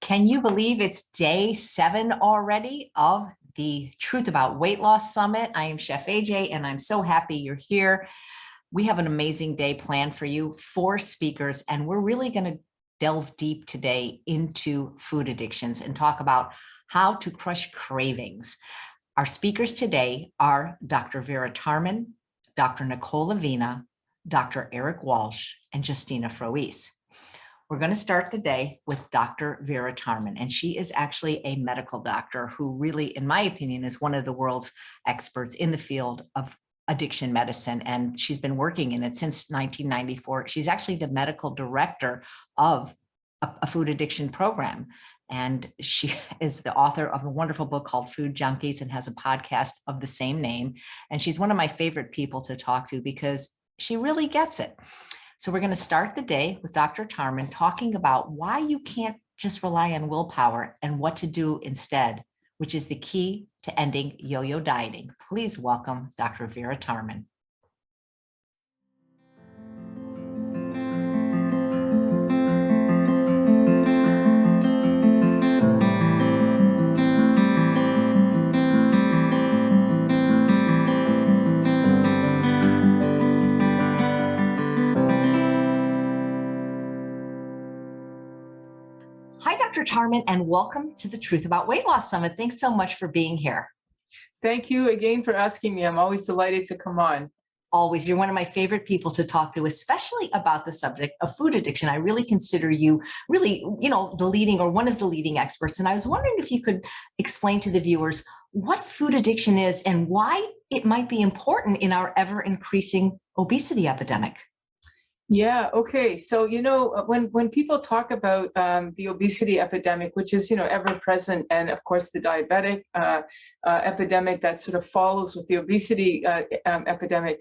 Can you believe it's day 7 already of the Truth About Weight Loss Summit? I am Chef AJ, and I'm so happy you're here. We have an amazing day planned for you, 4 speakers, and we're really going to delve deep today into food addictions and talk about how to crush cravings. Our speakers today are Dr. Vera Tarman, Dr. Nicole Avina, Dr. Eric Walsh, and Justina Froese. We're going to start the day with Dr. Vera Tarman, and she is actually a medical doctor who really, in my opinion, is one of the world's experts in the field of addiction medicine, and she's been working in it since 1994. She's actually the medical director of a food addiction program, and she is the author of a wonderful book called Food Junkies and has a podcast of the same name. And she's one of my favorite people to talk to because she really gets it. So we're going to start the day with Dr. Tarman talking about why you can't just rely on willpower and what to do instead, which is the key to ending yo-yo dieting. Please welcome Dr. Vera Tarman. Hi, Dr. Tarman, and welcome to the Truth About Weight Loss Summit. Thanks so much for being here. Thank you again for asking me. I'm always delighted to come on. Always. You're one of my favorite people to talk to, especially about the subject of food addiction. I really consider you really, the leading or one of the leading experts. And I was wondering if you could explain to the viewers what food addiction is and why it might be important in our ever increasing obesity epidemic. Yeah. Okay. So, when people talk about the obesity epidemic, which is, ever present, and of course, the diabetic epidemic that sort of follows with the obesity epidemic,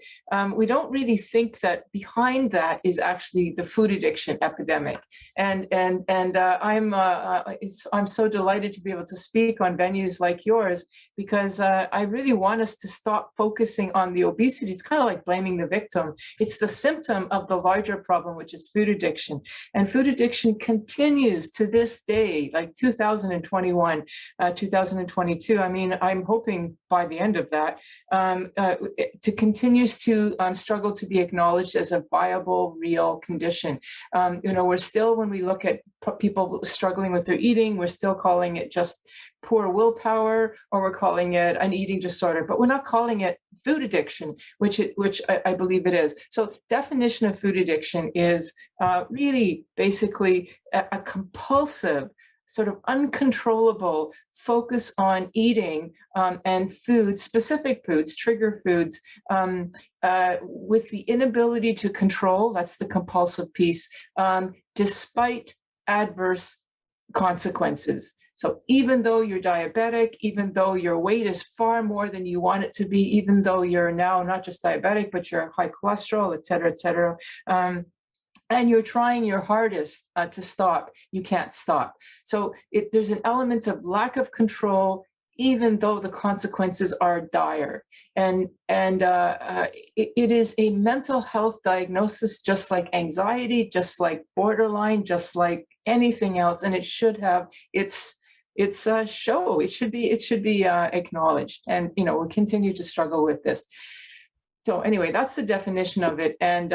we don't really think that behind that is actually the food addiction epidemic. And I'm so delighted to be able to speak on venues like yours because I really want us to stop focusing on the obesity. It's kind of like blaming the victim. It's the symptom of the larger problem, which is food addiction. And food addiction continues to this day, like 2021, 2022. I mean, I'm hoping by the end of that, it continues to struggle to be acknowledged as a viable, real condition. We're still, when we look at people struggling with their eating, we're still calling it just poor willpower, or we're calling it an eating disorder, but we're not calling it food addiction, which I believe it is. So definition of food addiction is really basically a compulsive, sort of uncontrollable focus on eating and foods, specific foods, trigger foods, with the inability to control, that's the compulsive piece, despite adverse consequences. So even though you're diabetic, even though your weight is far more than you want it to be, even though you're now not just diabetic, but you're high cholesterol, et cetera, and you're trying your hardest to stop, you can't stop. So there's an element of lack of control, even though the consequences are dire. And it is a mental health diagnosis, just like anxiety, just like borderline, just like anything else. And it should have its show. It should be acknowledged. And, we'll continue to struggle with this. So anyway, that's the definition of it. And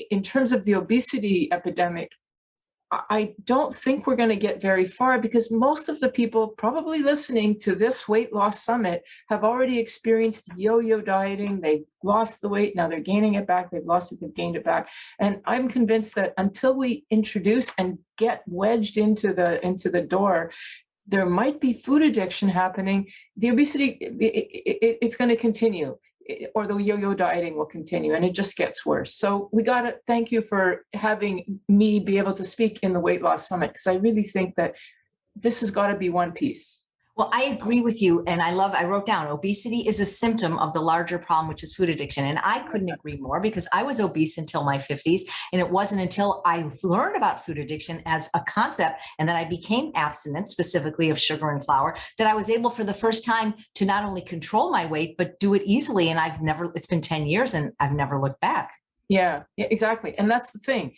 in terms of the obesity epidemic, I don't think we're going to get very far because most of the people probably listening to this weight loss summit have already experienced yo-yo dieting. They've lost the weight. Now they're gaining it back. They've lost it. They've gained it back. And I'm convinced that until we introduce and get wedged into the door, there might be food addiction happening. The obesity, it's going to continue, or the yo-yo dieting will continue, and it just gets worse. So we got to thank you for having me be able to speak in the Weight Loss Summit, because I really think that this has got to be one piece. Well, I agree with you. And I wrote down obesity is a symptom of the larger problem, which is food addiction. And I couldn't agree more because I was obese until my 50s. And it wasn't until I learned about food addiction as a concept and that I became abstinent, specifically of sugar and flour, that I was able for the first time to not only control my weight, but do it easily. And it's been 10 years and I've never looked back. Yeah, yeah, exactly. And that's the thing,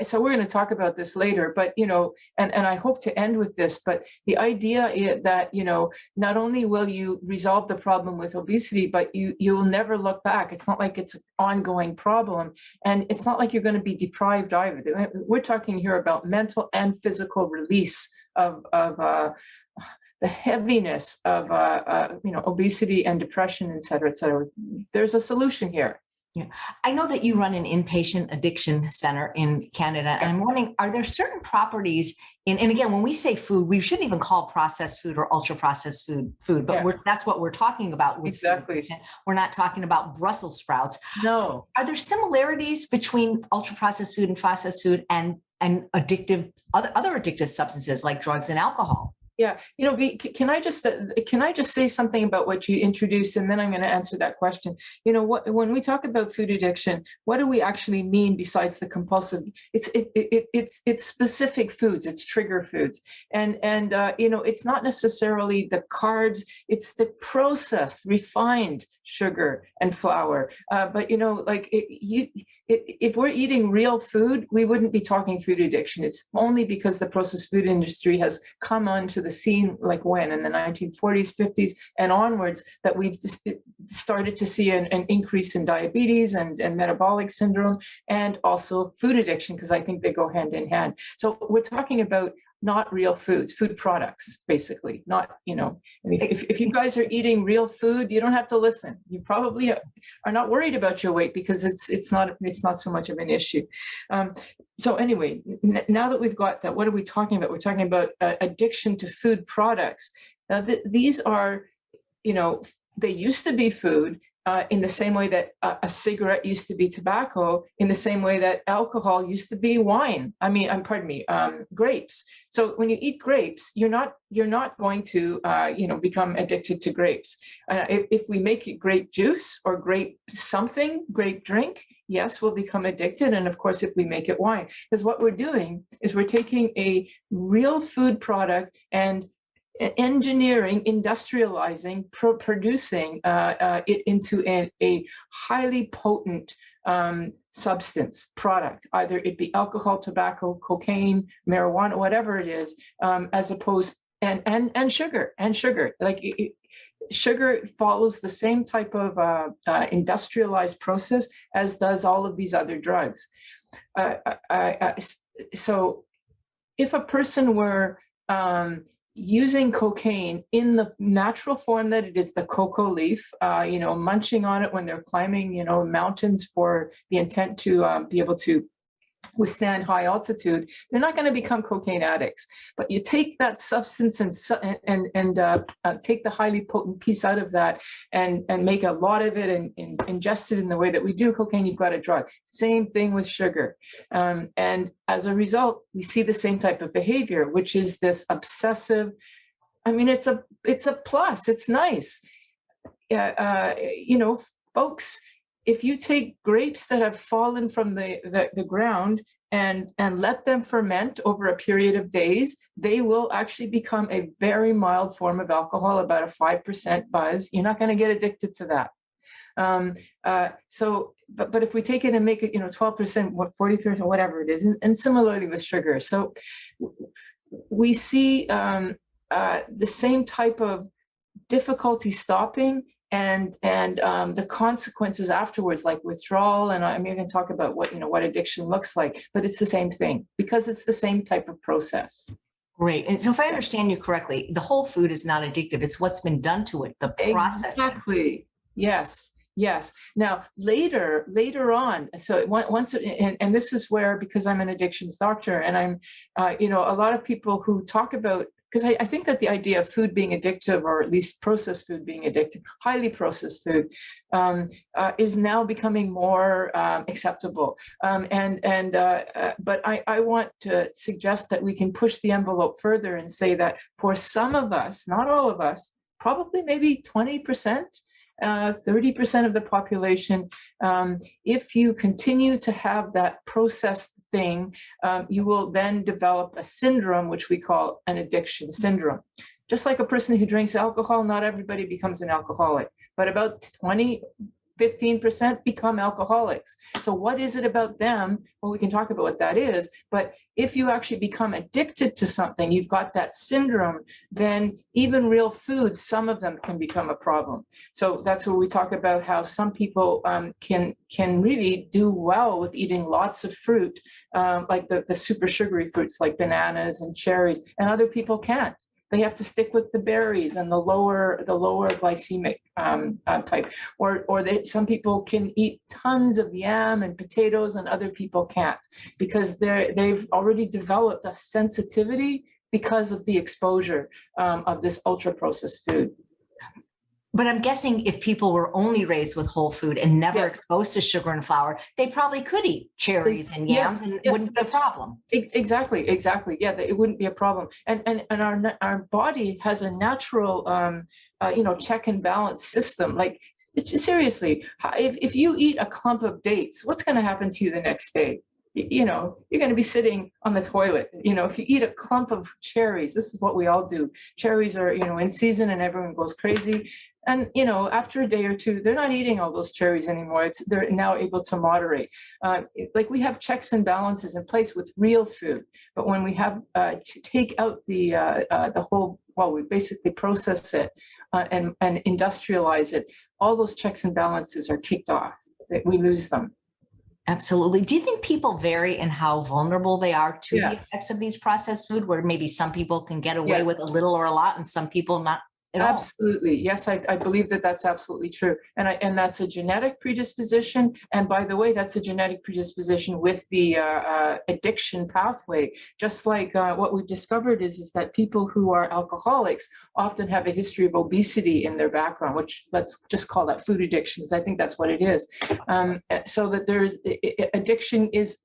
so we're going to talk about this later, but, and I hope to end with this, but the idea is that, not only will you resolve the problem with obesity, but you'll never look back. It's not like it's an ongoing problem, and it's not like you're going to be deprived either. We're talking here about mental and physical release of the heaviness of, obesity and depression, et cetera, et cetera. There's a solution here. Yeah. I know that you run an inpatient addiction center in Canada. And I'm wondering, are there certain properties and again, when we say food, we shouldn't even call processed food or ultra processed food, but Yeah. that's what we're talking about with Exactly. food. We're not talking about Brussels sprouts. No. Are there similarities between ultra processed food and processed food and addictive other addictive substances like drugs and alcohol? Yeah, can I just say something about what you introduced, and then I'm going to answer that question. When we talk about food addiction, what do we actually mean besides the compulsive? It's specific foods, it's trigger foods, and it's not necessarily the carbs, it's the processed, refined sugar and flour. But if we're eating real food, we wouldn't be talking food addiction. It's only because the processed food industry has come onto the scene, like when in the 1940s, 50s, and onwards, that we've just started to see an increase in diabetes and metabolic syndrome, and also food addiction, because I think they go hand in hand. So we're talking about not real foods, food products, basically. Not, if you guys are eating real food, you don't have to listen. You probably are not worried about your weight because it's not so much of an issue. So anyway, now that we've got that, what are we talking about? We're talking about addiction to food products. These are, they used to be food. In the same way that a cigarette used to be tobacco, in the same way that alcohol used to be wine. Grapes. So when you eat grapes, you're not going to, become addicted to grapes. If we make it grape juice or grape drink, yes, we'll become addicted. And of course, if we make it wine, because what we're doing is we're taking a real food product and engineering, industrializing, producing it into a highly potent substance product, either it be alcohol, tobacco, cocaine, marijuana, whatever it is, as opposed and sugar. Sugar follows the same type of industrialized process as does all of these other drugs. So if a person were using cocaine in the natural form that it is, the cocoa leaf, munching on it when they're climbing, mountains for the intent to be able to withstand high altitude, they're not going to become cocaine addicts. But you take that substance and take the highly potent piece out of that and make a lot of it and ingest it in the way that we do cocaine, you've got a drug. Same thing with sugar. And as a result, we see the same type of behavior, which is this obsessive. It's a plus. It's nice. Folks, if you take grapes that have fallen from the ground and let them ferment over a period of days, they will actually become a very mild form of alcohol, about a 5% buzz. You're not going to get addicted to that. But if we take it and make it, 12%, 40%, whatever it is, and similarly with sugar. So we see the same type of difficulty stopping and the consequences afterwards, like withdrawal. And I'm going to talk about what addiction looks like, but it's the same thing because it's the same type of process. Great. And so if I understand you correctly, the whole food is not addictive. It's what's been done to it, the process. Exactly. Yes. Now, later on, so once, and this is where, because I'm an addictions doctor and I'm, a lot of people who talk about, because I think that the idea of food being addictive, or at least processed food being addictive, highly processed food, is now becoming more acceptable. But I want to suggest that we can push the envelope further and say that for some of us, not all of us, probably maybe 20%, 30% of the population, if you continue to have that processed thing, you will then develop a syndrome, which we call an addiction syndrome. Just like a person who drinks alcohol, not everybody becomes an alcoholic, but about 20 15% become alcoholics. So what is it about them? Well, we can talk about what that is, but if you actually become addicted to something, you've got that syndrome, then even real foods, some of them can become a problem. So that's where we talk about how some people can really do well with eating lots of fruit, like the super sugary fruits like bananas and cherries, and other people can't. They have to stick with the berries and the lower glycemic type, or some people can eat tons of yam and potatoes, and other people can't, because they've already developed a sensitivity because of the exposure of this ultra processed food. But I'm guessing if people were only raised with whole food and never Yes. exposed to sugar and flour, they probably could eat cherries and yams, and it wouldn't be a problem. Exactly. Yeah, it wouldn't be a problem. And our body has a natural, check and balance system. Like, seriously, if you eat a clump of dates, what's going to happen to you the next day? You're going to be sitting on the toilet. If you eat a clump of cherries, this is what we all do. Cherries are, in season, and everyone goes crazy. And, after a day or two, they're not eating all those cherries anymore. They're now able to moderate. Like, we have checks and balances in place with real food. But when we have to take out the whole, well, we basically process it and industrialize it, all those checks and balances are kicked off. We lose them. Absolutely. Do you think people vary in how vulnerable they are to the Yes. effects of these processed food, where maybe some people can get away Yes. with a little or a lot, and some people not at all? Absolutely. Yes, I believe that that's absolutely true. And that's a genetic predisposition. And by the way, that's a genetic predisposition with the addiction pathway. Just like what we've discovered is that people who are alcoholics often have a history of obesity in their background, which let's just call that food addiction, because I think that's what it is. So that there's addiction is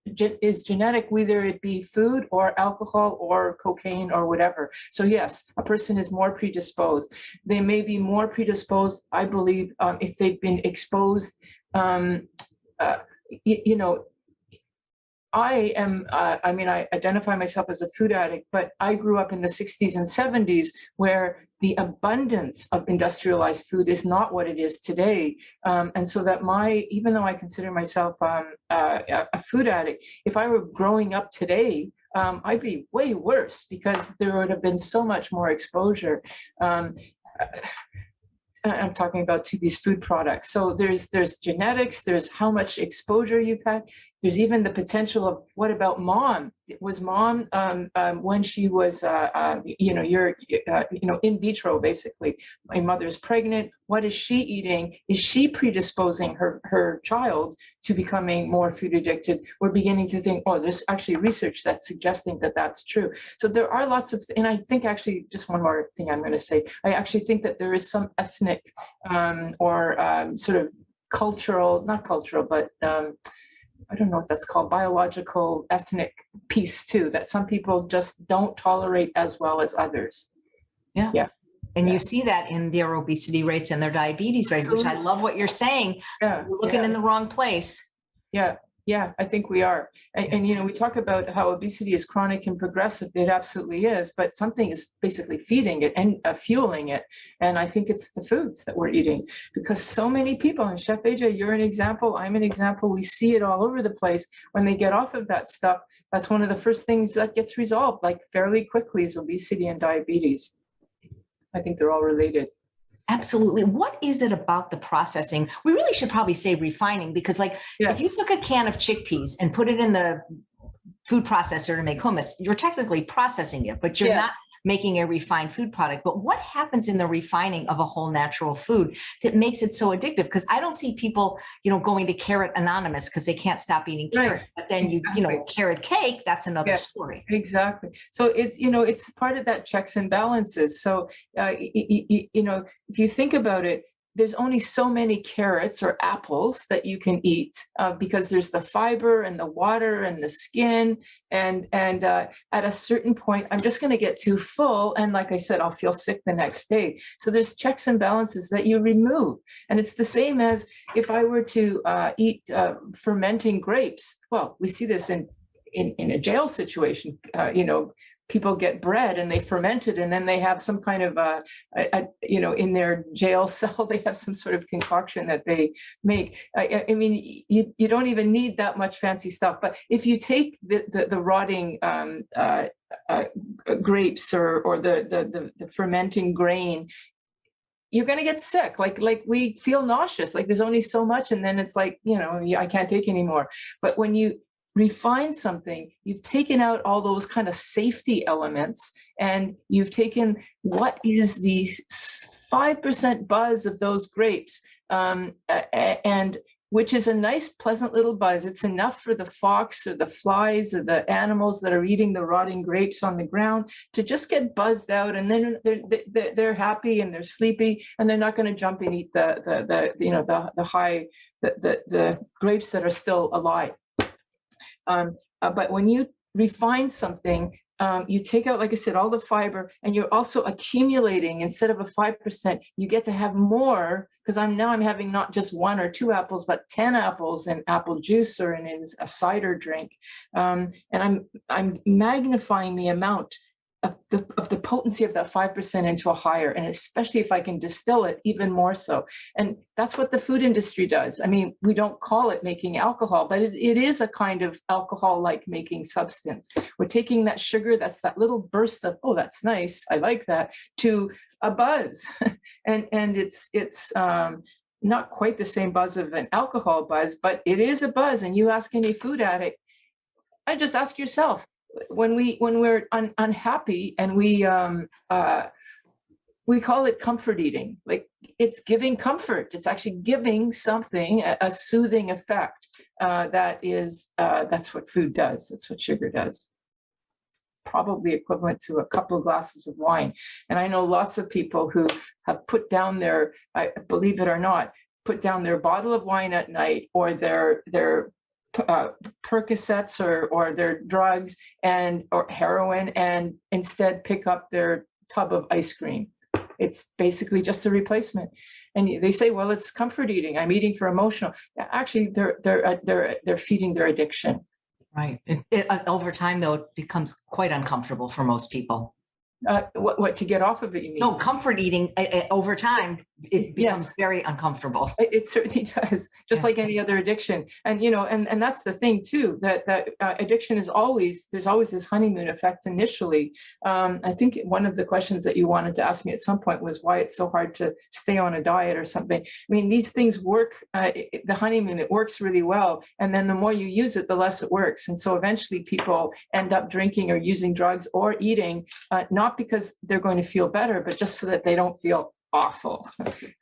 genetic, whether it be food or alcohol or cocaine or whatever. So yes, a person is more predisposed. They may be more predisposed, I believe, if they've been exposed. I identify myself as a food addict, but I grew up in the 60s and 70s, where the abundance of industrialized food is not what it is today. And so that even though I consider myself a food addict, if I were growing up today, I'd be way worse, because there would have been so much more exposure. I'm talking about to these food products. So there's genetics, there's how much exposure you've had. There's even the potential of, what about mom? Was mom when she was in vitro, basically, my mother's pregnant, what is she eating? Is she predisposing her child to becoming more food addicted? We're beginning to think, there's actually research that's suggesting that that's true. So there are lots of, and I think actually, just one more thing I'm going to say, I actually think that there is some ethnic or sort of cultural, not cultural, but I don't know what that's called, biological, ethnic piece too, that some people just don't tolerate as well as others. Yeah. And you see that in their obesity rates and their diabetes rates, which I love what you're saying. Yeah. We're looking in the wrong place. Yeah, I think we are. And we talk about how obesity is chronic and progressive. It absolutely is, but something is basically feeding it and fueling it. And I think it's the foods that we're eating, because so many people, and Chef AJ, you're an example, I'm an example, we see it all over the place. When they get off of that stuff, that's one of the first things that gets resolved, like fairly quickly, is obesity and diabetes. I think they're all related. Absolutely. What is it about the processing? We really should probably say refining, because if you took a can of chickpeas and put it in the food processor to make hummus, you're technically processing it, but you're not making a refined food product. But what happens in the refining of a whole natural food that makes it so addictive? Because I don't see people, going to Carrot Anonymous because they can't stop eating carrot. Right. But then carrot cake, that's another story. Exactly. So it's part of that checks and balances. So if you think about it, there's only so many carrots or apples that you can eat, because there's the fiber and the water and the skin. And at a certain point, I'm just going to get too full. And like I said, I'll feel sick the next day. So there's checks and balances that you remove. And it's the same as if I were to eat fermenting grapes. Well, we see this in a jail situation, people get bread and they ferment it, and then they have some kind of in their jail cell, they have some sort of concoction that they make. I mean, you don't even need that much fancy stuff. But if you take the rotting grapes or the fermenting grain, you're going to get sick. Like we feel nauseous, like there's only so much, and then it's like, I can't take anymore. But when you refine something, you've taken out all those kind of safety elements, and you've taken what is the 5% buzz of those grapes, and which is a nice, pleasant little buzz. It's enough for the fox or the flies or the animals that are eating the rotting grapes on the ground to just get buzzed out, and then they're happy and they're sleepy, and they're not going to jump and eat the grapes that are still alive. But when you refine something, you take out, like I said, all the fiber, and you're also accumulating. Instead of a 5%, you get to have more, because I'm having not just 1 or 2 apples, but 10 apples in apple juice or in a cider drink. And I'm magnifying the amount of the potency of that 5% into a higher, and especially if I can distill it, even more so. And that's what the food industry does. I mean, we don't call it making alcohol, but it is a kind of alcohol-like making substance. We're taking that sugar, that's that little burst of, oh, that's nice, I like that, to a buzz. and it's not quite the same buzz of an alcohol buzz, but it is a buzz. And you ask any food addict, I just ask yourself, when we're unhappy, and we call it comfort eating. Like, it's giving comfort. It's actually giving something a soothing effect. That's what food does. That's what sugar does. Probably equivalent to a couple of glasses of wine. And I know lots of people who have put down believe it or not, put down their bottle of wine at night, or their Percocets or their drugs or heroin, and instead pick up their tub of ice cream. It's basically just a replacement. And they say, well, it's comfort eating. I'm eating for emotional. Actually, they're feeding their addiction. Right. Over time, though, it becomes quite uncomfortable for most people. What to get off of it, you mean? No, comfort eating over time, it becomes very uncomfortable. It certainly does, just like any other addiction. And and that's the thing too, that addiction is there's always this honeymoon effect initially. I think one of the questions that you wanted to ask me at some point was why it's so hard to stay on a diet or something. I mean, these things work. The honeymoon, it works really well, and then the more you use it, the less it works. And so eventually, people end up drinking or using drugs or eating, not because they're going to feel better, but just so that they don't feel awful.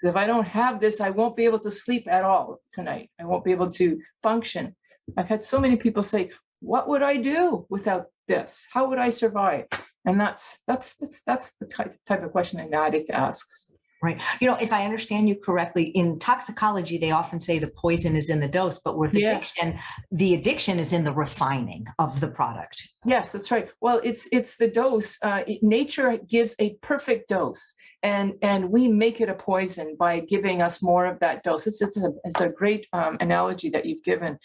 If I don't have this, I won't be able to sleep at all tonight. I won't be able to function. I've had so many people say, what would I do without this? How would I survive? And that's the type of question an addict asks. Right. If I understand you correctly, in toxicology, they often say the poison is in the dose, but with addiction, the addiction is in the refining of the product. Yes, that's right. Well, it's the dose. Nature gives a perfect dose, and we make it a poison by giving us more of that dose. It's a great analogy that you've given.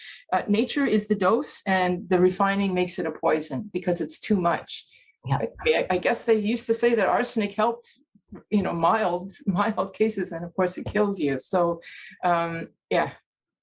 Nature is the dose, and the refining makes it a poison because it's too much. Yeah. I guess they used to say that arsenic helped, mild cases, and of course it kills you. So yeah.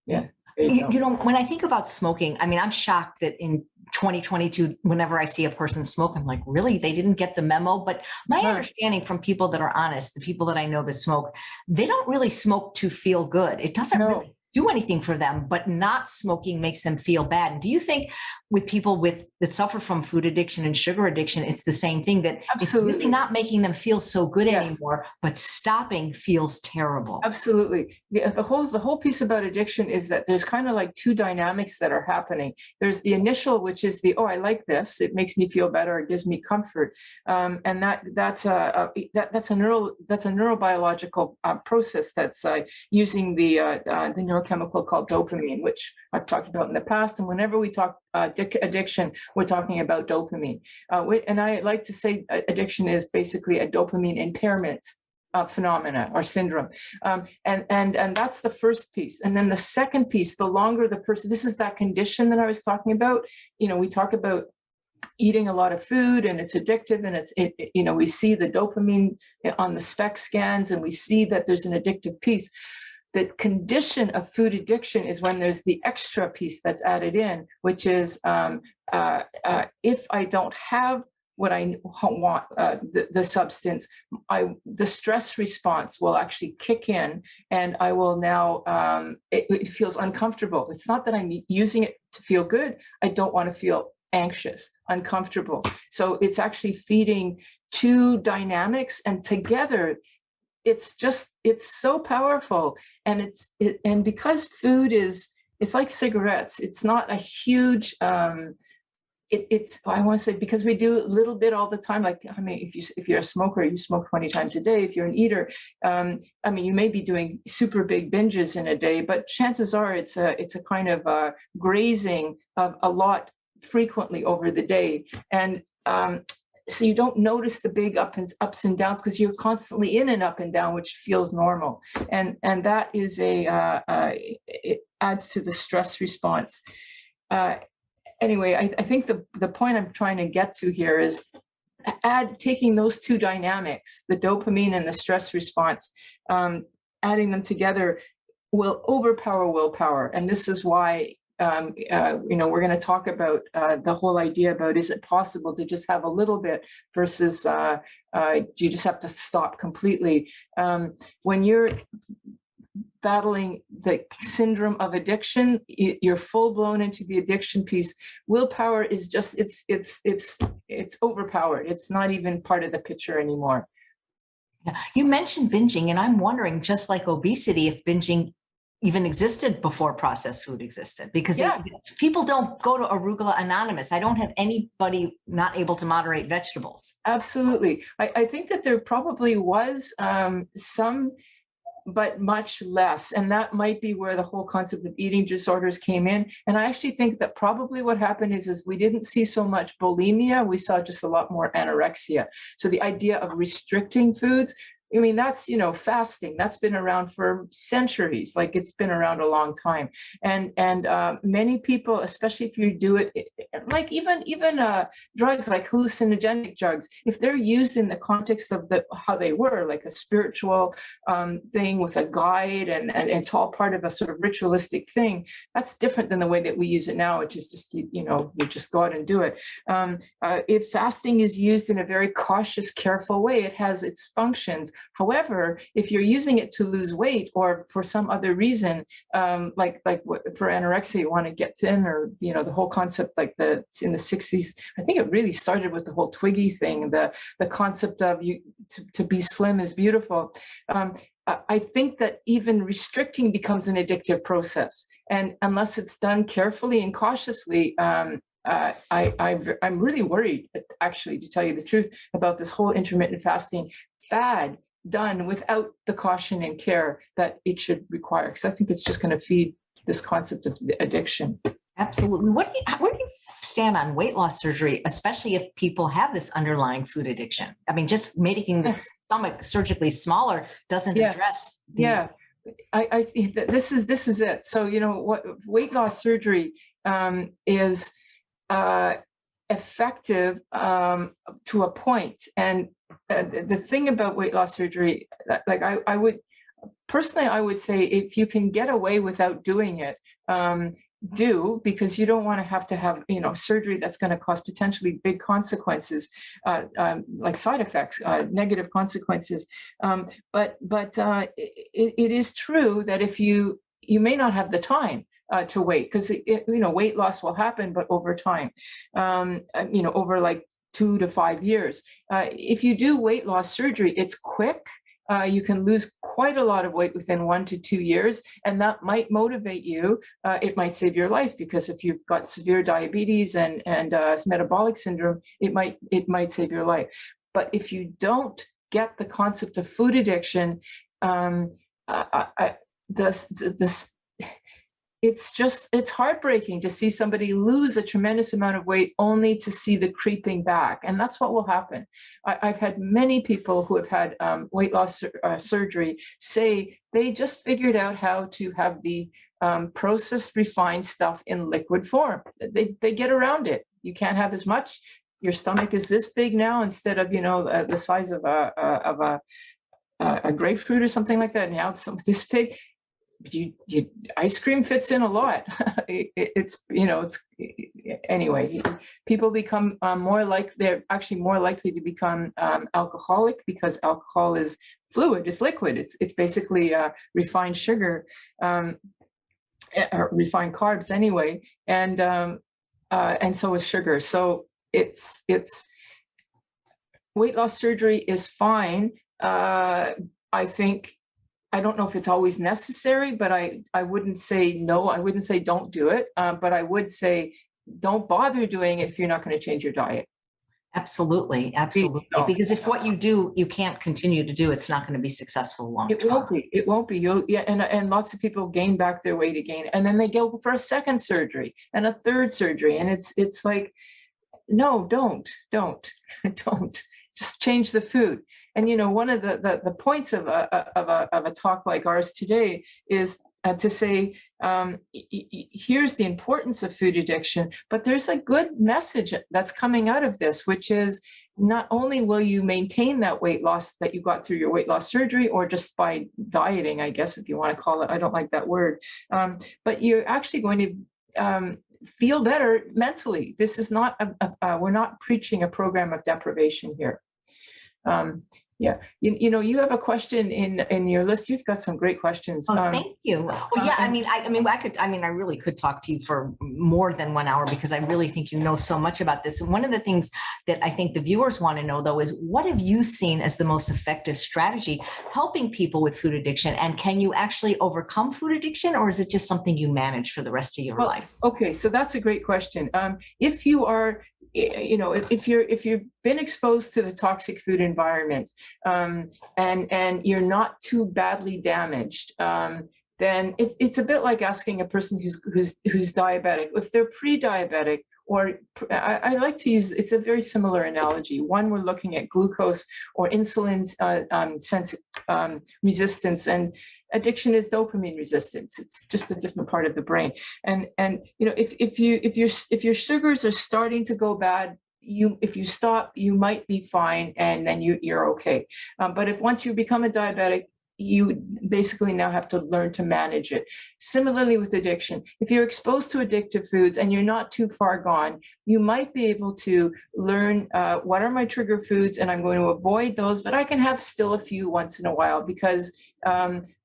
When I think about smoking, I mean, I'm shocked that in 2022, whenever I see a person smoke, I'm like, really? They didn't get the memo? But my understanding from people that are honest, the people that I know that smoke, they don't really smoke to feel good. It doesn't really do anything for them, but not smoking makes them feel bad. And do you think with people that suffer from food addiction and sugar addiction, it's the same thing, that it's really not making them feel so good anymore, but stopping feels terrible? Absolutely. The whole piece about addiction is that there's kind of like two dynamics that are happening. There's the initial, which is I like this, it makes me feel better, it gives me comfort, and that's a neurobiological process that's using the neurochemical called dopamine, which I've talked about in the past. And whenever we talk addiction, we're talking about dopamine. And I like to say addiction is basically a dopamine impairment phenomena or syndrome. And that's the first piece. And then the second piece, the longer the person, this is that condition that I was talking about. We talk about eating a lot of food and it's addictive, and we see the dopamine on the SPECT scans, and we see that there's an addictive piece. The condition of food addiction is when there's the extra piece that's added in, which is if I don't have what I want, the substance, the stress response will actually kick in, and I will now, it feels uncomfortable. It's not that I'm using it to feel good. I don't want to feel anxious, uncomfortable. So it's actually feeding two dynamics, and together it's so powerful. And and because food it's like cigarettes. It's not a huge, I want to say, because we do a little bit all the time. Like, I mean, if you're a smoker, you smoke 20 times a day. If you're an eater, I mean, you may be doing super big binges in a day, but chances are it's a kind of grazing of a lot frequently over the day. And so you don't notice the big ups and downs, because you're constantly in and up and down, which feels normal. And that is it adds to the stress response. Anyway, I think the point I'm trying to get to here is taking those two dynamics, the dopamine and the stress response, adding them together will overpower willpower. And this is why we're going to talk about the whole idea about, is it possible to just have a little bit versus do you just have to stop completely? When you're battling the syndrome of addiction, you're full blown into the addiction piece. Willpower is just, it's overpowered. It's not even part of the picture anymore. Yeah. You mentioned binging, and I'm wondering, just like obesity, if binging even existed before processed food existed, because people don't go to Arugula Anonymous. I don't have anybody not able to moderate vegetables. Absolutely. I think that there probably was some, but much less. And that might be where the whole concept of eating disorders came in. And I actually think that probably what happened is we didn't see so much bulimia. We saw just a lot more anorexia. So the idea of restricting foods, I mean, that's, fasting, that's been around for centuries. Like, it's been around a long time. And many people, especially if you do it, like even drugs like hallucinogenic drugs, if they're used in the context of how they were, like a spiritual thing with a guide, and it's all part of a sort of ritualistic thing, that's different than the way that we use it now, which is just, you just go out and do it. If fasting is used in a very cautious, careful way, it has its functions. However, if you're using it to lose weight, or for some other reason, like for anorexia, you want to get thin, or the whole concept, like in the 60s, I think it really started with the whole Twiggy thing, the concept of to be slim is beautiful. I think that even restricting becomes an addictive process, and unless it's done carefully and cautiously, I'm really worried, actually, to tell you the truth, about this whole intermittent fasting fad done without the caution and care that it should require, because I think it's just going to feed this concept of addiction. Absolutely. Where do you stand on weight loss surgery, especially if people have this underlying food addiction? I mean, just making the stomach surgically smaller doesn't address the... I think that this is it. So, what weight loss surgery is effective to a point. And the thing about weight loss surgery, like I would say, if you can get away without doing it, because you don't want to have surgery that's going to cause potentially big consequences, like side effects, negative consequences. But it is true that if you may not have the time to wait, because weight loss will happen, but over time, over like 2 to 5 years. If you do weight loss surgery, it's quick. You can lose quite a lot of weight within 1 to 2 years, and that might motivate you. It might save your life, because if you've got severe diabetes and metabolic syndrome, it might save your life. But if you don't get the concept of food addiction, it's heartbreaking to see somebody lose a tremendous amount of weight only to see the creeping back. And that's what will happen. I've had many people who have had weight loss surgery say they just figured out how to have the processed, refined stuff in liquid form. They get around it. You can't have as much. your stomach is this big now instead of, the size of a grapefruit or something like that. Now it's this big. Ice cream fits in a lot. Anyway, people become they're actually more likely to become alcoholic, because alcohol is fluid, it's liquid, it's basically refined sugar, or refined carbs anyway, and so is sugar. So it's weight loss surgery is fine. I think, I don't know if it's always necessary, but I wouldn't say no. I wouldn't say don't do it, but I would say don't bother doing it if you're not going to change your diet. Absolutely, absolutely. Because if what you do, you can't continue to do, it's not going to be successful long term. It won't be. It won't be. And lots of people gain back their weight again, and then they go for a second surgery and a third surgery, and it's like, no, don't. Just change the food. And one of the points of a talk like ours today is to say, here's the importance of food addiction, but there's a good message that's coming out of this, which is not only will you maintain that weight loss that you got through your weight loss surgery, or just by dieting, I guess, if you want to call it, I don't like that word, but you're actually going to feel better mentally. This is not we're not preaching a program of deprivation here. Yeah, you have a question in your list. You've got some great questions. Oh, thank you. Well, yeah, I really could talk to you for more than 1 hour, because I really think you know so much about this. And one of the things that I think the viewers want to know, though, is what have you seen as the most effective strategy helping people with food addiction? And can you actually overcome food addiction, or is it just something you manage for the rest of your life? Okay, so that's a great question. If you are, if you've been exposed to the toxic food environment, and you're not too badly damaged, then it's a bit like asking a person who's diabetic if they're pre-diabetic, or I like to use, it's a very similar analogy. One, we're looking at glucose or insulin resistance, and addiction is dopamine resistance. It's just a different part of the brain. And if your sugars are starting to go bad, if you stop, you might be fine, and then you're okay. But if once you become a diabetic, you basically now have to learn to manage it. Similarly with addiction, if you're exposed to addictive foods and you're not too far gone, you might be able to learn what are my trigger foods, and I'm going to avoid those, but I can have still a few once in a while, because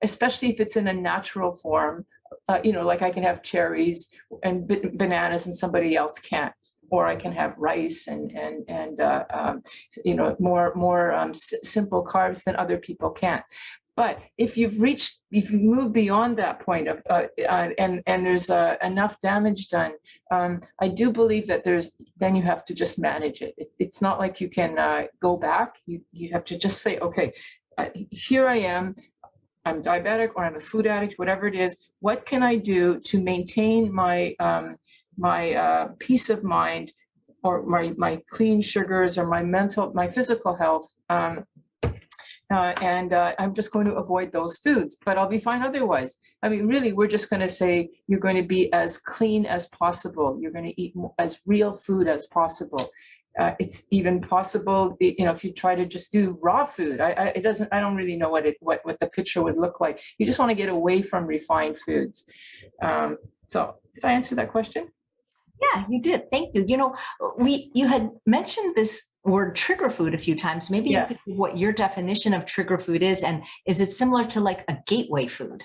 especially if it's in a natural form, like I can have cherries and bananas and somebody else can't. Or I can have rice and more simple carbs than other people can't. But if you've moved beyond that point of and there's enough damage done, I do believe that then you have to just manage it. It's not like you can go back. You have to just say, okay, here I am. I'm diabetic, or I'm a food addict, whatever it is. What can I do to maintain my peace of mind, or my clean sugars, or my physical health, and I'm just going to avoid those foods, but I'll be fine otherwise. I mean, really, we're just going to say you're going to be as clean as possible. You're going to eat as real food as possible. It's even possible, if you try to just do raw food. I don't really know what the picture would look like. You just want to get away from refined foods. So, did I answer that question? Yeah, you did. Thank you. You had mentioned this word trigger food a few times. Maybe you could see what your definition of trigger food is, and is it similar to like a gateway food?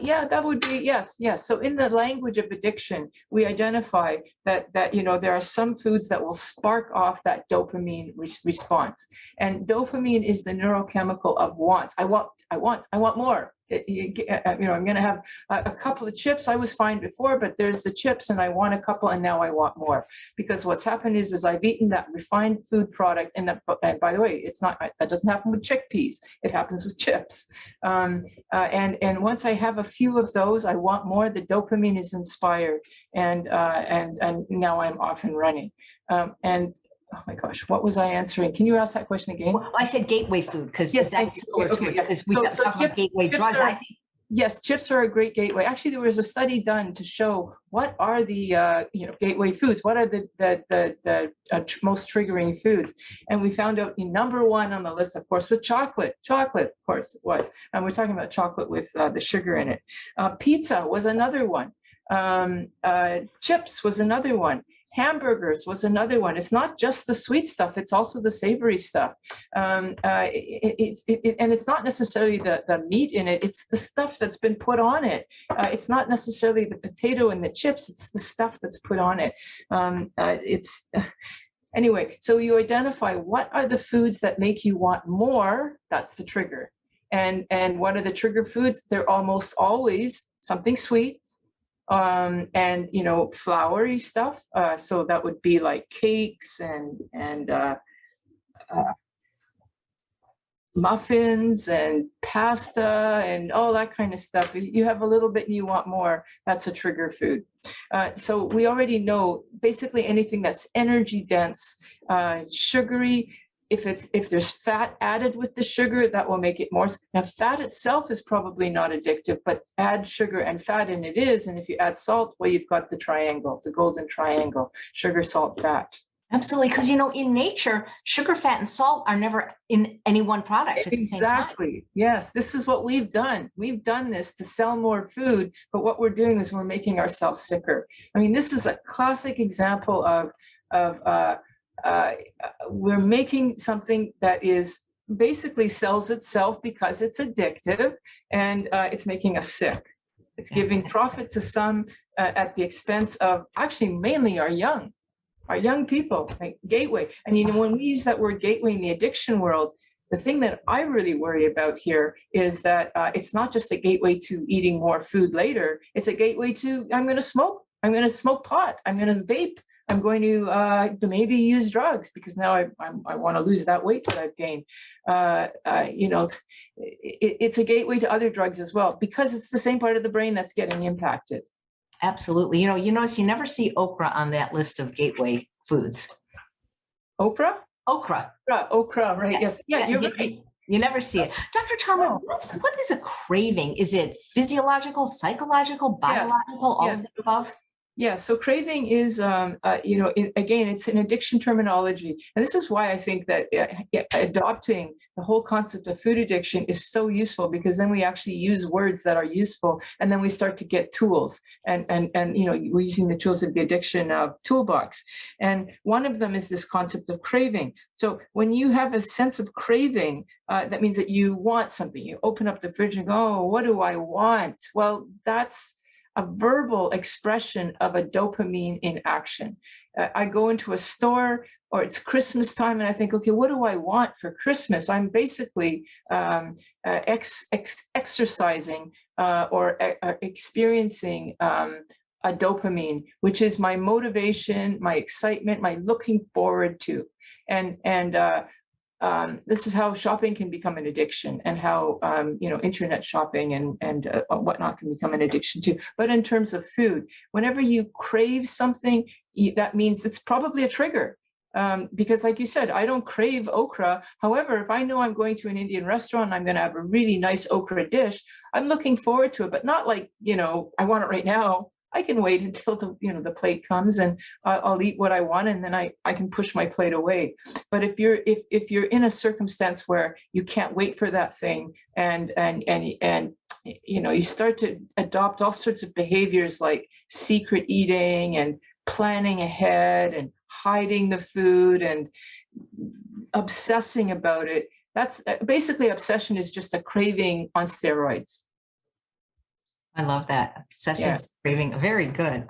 Yeah, that would be, yes. So in the language of addiction, we identify that there are some foods that will spark off that dopamine response. And dopamine is the neurochemical of want. I want more. I'm going to have a couple of chips. I was fine before, but there's the chips, and I want a couple, and now I want more. Because what's happened is I've eaten that refined food product, and by the way, that doesn't happen with chickpeas. It happens with chips. And once I have a few of those, I want more. The dopamine is inspired, and now I'm off and running. Oh my gosh, what was I answering? Can you ask that question again? Well, I said gateway food, because yes, that's similar to it, because we talk about gateway drugs. Yes, chips are a great gateway. Actually, there was a study done to show what are the gateway foods. What are most triggering foods? And we found out number one on the list, of course, was chocolate. Chocolate, of course, it was. And we're talking about chocolate with the sugar in it. Pizza was another one. Chips was another one. Hamburgers was another one. It's not just the sweet stuff; it's also the savory stuff. And it's not necessarily the meat in it; it's the stuff that's been put on it. It's not necessarily the potato and the chips; it's the stuff that's put on it. Anyway. So you identify what are the foods that make you want more. That's the trigger. And what are the trigger foods? They're almost always something sweet. And floury stuff. So that would be like cakes and muffins and pasta and all that kind of stuff. You have a little bit and you want more. That's a trigger food. So we already know basically anything that's energy dense, sugary. If there's fat added with the sugar, that will make it more. Now, fat itself is probably not addictive, but add sugar and fat and it is. And if you add salt, well, you've got the triangle, the golden triangle: sugar, salt, fat. Absolutely, because in nature, sugar, fat, and salt are never in any one product at the same time. Exactly. Yes, this is what we've done. We've done this to sell more food, but what we're doing is we're making ourselves sicker. I mean, this is a classic example of we're making something that is basically sells itself because it's addictive, and it's making us sick. It's giving profit to some at the expense of actually mainly our young people, like gateway. And when we use that word gateway in the addiction world, the thing that I really worry about here is that it's not just a gateway to eating more food later. It's a gateway to I'm going to smoke pot. I'm going to vape. I'm going to maybe use drugs because now I want to lose that weight that I've gained. It's a gateway to other drugs as well because it's the same part of the brain that's getting impacted. Absolutely. You notice you never see okra on that list of gateway foods. Okra? Okra, right? Yes. Yeah, you're right. You never see it. Dr. Chalmers, what is a craving? Is it physiological, psychological, biological, all of the above? Yeah, so craving is, again, it's an addiction terminology. And this is why I think that adopting the whole concept of food addiction is so useful, because then we actually use words that are useful, and then we start to get tools. And we're using the tools of the addiction toolbox. And one of them is this concept of craving. So when you have a sense of craving, that means that you want something. You open up the fridge and go, oh, what do I want? Well, that's a verbal expression of a dopamine in action. I go into a store, or it's Christmas time, and I think, okay, what do I want for Christmas? I'm basically exercising or experiencing a dopamine, which is my motivation, my excitement, my looking forward to. This is how shopping can become an addiction, and how internet shopping and whatnot can become an addiction too. But in terms of food, whenever you crave something, that means it's probably a trigger. Because like you said, I don't crave okra. However, if I know I'm going to an Indian restaurant and I'm going to have a really nice okra dish, I'm looking forward to it, but not like, I want it right now. I can wait until the plate comes, and I'll eat what I want, and then I can push my plate away. But if you're in a circumstance where you can't wait for that thing, and you start to adopt all sorts of behaviors like secret eating and planning ahead and hiding the food and obsessing about it, that's basically obsession is just a craving on steroids. I love that. Obsession, craving, very good.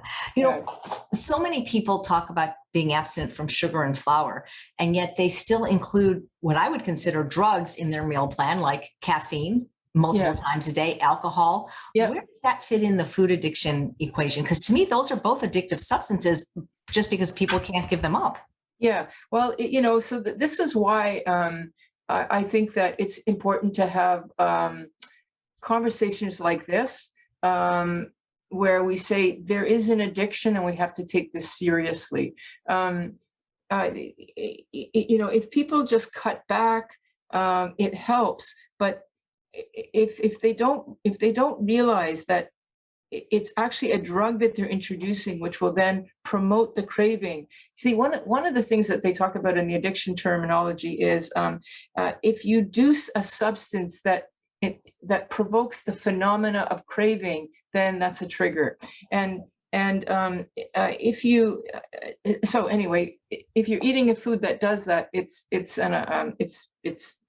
So many people talk about being abstinent from sugar and flour, and yet they still include what I would consider drugs in their meal plan, like caffeine multiple times a day, alcohol. Where does that fit in the food addiction equation? Because to me, those are both addictive substances, just because people can't give them up. Yeah, well, so this is why I think that it's important to have conversations like this, where we say there is an addiction and we have to take this seriously. If people just cut back, it helps, but if they don't realize that it's actually a drug that they're introducing, which will then promote the craving. See, one of the things that they talk about in the addiction terminology is if you do a substance that provokes the phenomena of craving, then that's a trigger. If you so anyway, if you're eating a food that does that, it's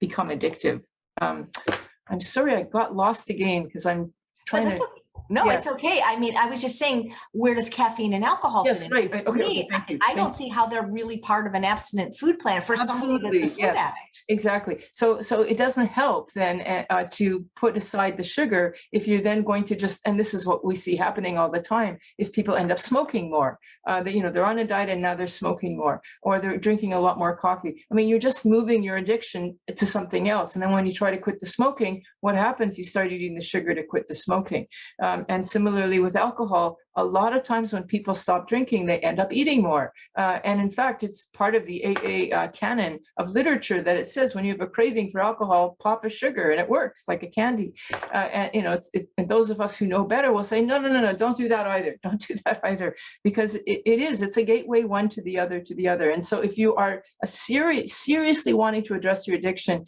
become addictive. I'm sorry, I got lost again because I'm trying to. No, Yeah. it's okay. I mean, I was just saying, where does caffeine and alcohol Yes, fit in? right. Because Okay, to me, thank you. I don't see how they're really part of an abstinent food plan for somebody that's a food Yes, addict. exactly. So it doesn't help then to put aside the sugar if you're then going to just, and this is what we see happening all the time, is people end up smoking more. They're on a diet and now they're smoking more, or they're drinking a lot more coffee. I mean, you're just moving your addiction to something else. And then when you try to quit the smoking, what happens? You start eating the sugar to quit the smoking. And similarly with alcohol, a lot of times when people stop drinking, they end up eating more. And in fact, it's part of the AA canon of literature that it says when you have a craving for alcohol, pop a sugar, and it works like a candy. And those of us who know better will say, no, don't do that either. Don't do that either, because it's a gateway one to the other. And so if you are seriously wanting to address your addiction,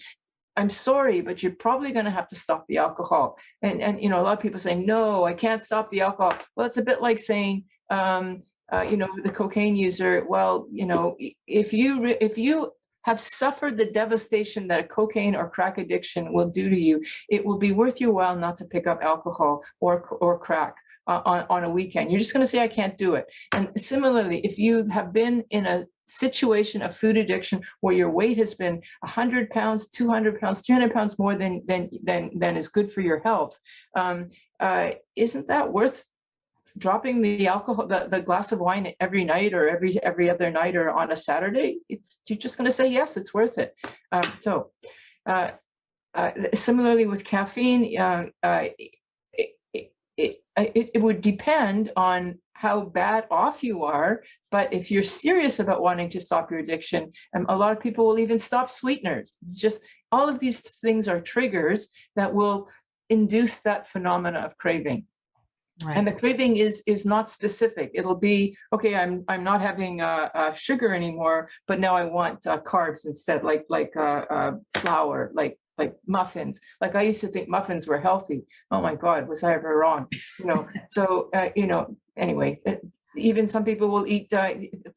I'm sorry, but you're probably going to have to stop the alcohol. And a lot of people say, no, I can't stop the alcohol. Well, it's a bit like saying, the cocaine user. Well, if you have suffered the devastation that a cocaine or crack addiction will do to you, it will be worth your while not to pick up alcohol or crack on a weekend. You're just going to say, I can't do it. And similarly, if you have been in a situation of food addiction where your weight has been 100 pounds, 200 pounds, 300 pounds more than is good for your health, isn't that worth dropping the alcohol, the glass of wine every night or every other night or on a Saturday? You're just going to say, yes, it's worth it. Similarly with caffeine, it would depend on how bad off you are. But if you're serious about wanting to stop your addiction, a lot of people will even stop sweeteners. Just all of these things are triggers that will induce that phenomena of craving. Right. And the craving is not specific. It'll be, okay, I'm not having sugar anymore, but now I want carbs instead, like flour, like muffins. Like I used to think muffins were healthy. Oh my God, was I ever wrong? So anyway, even some people will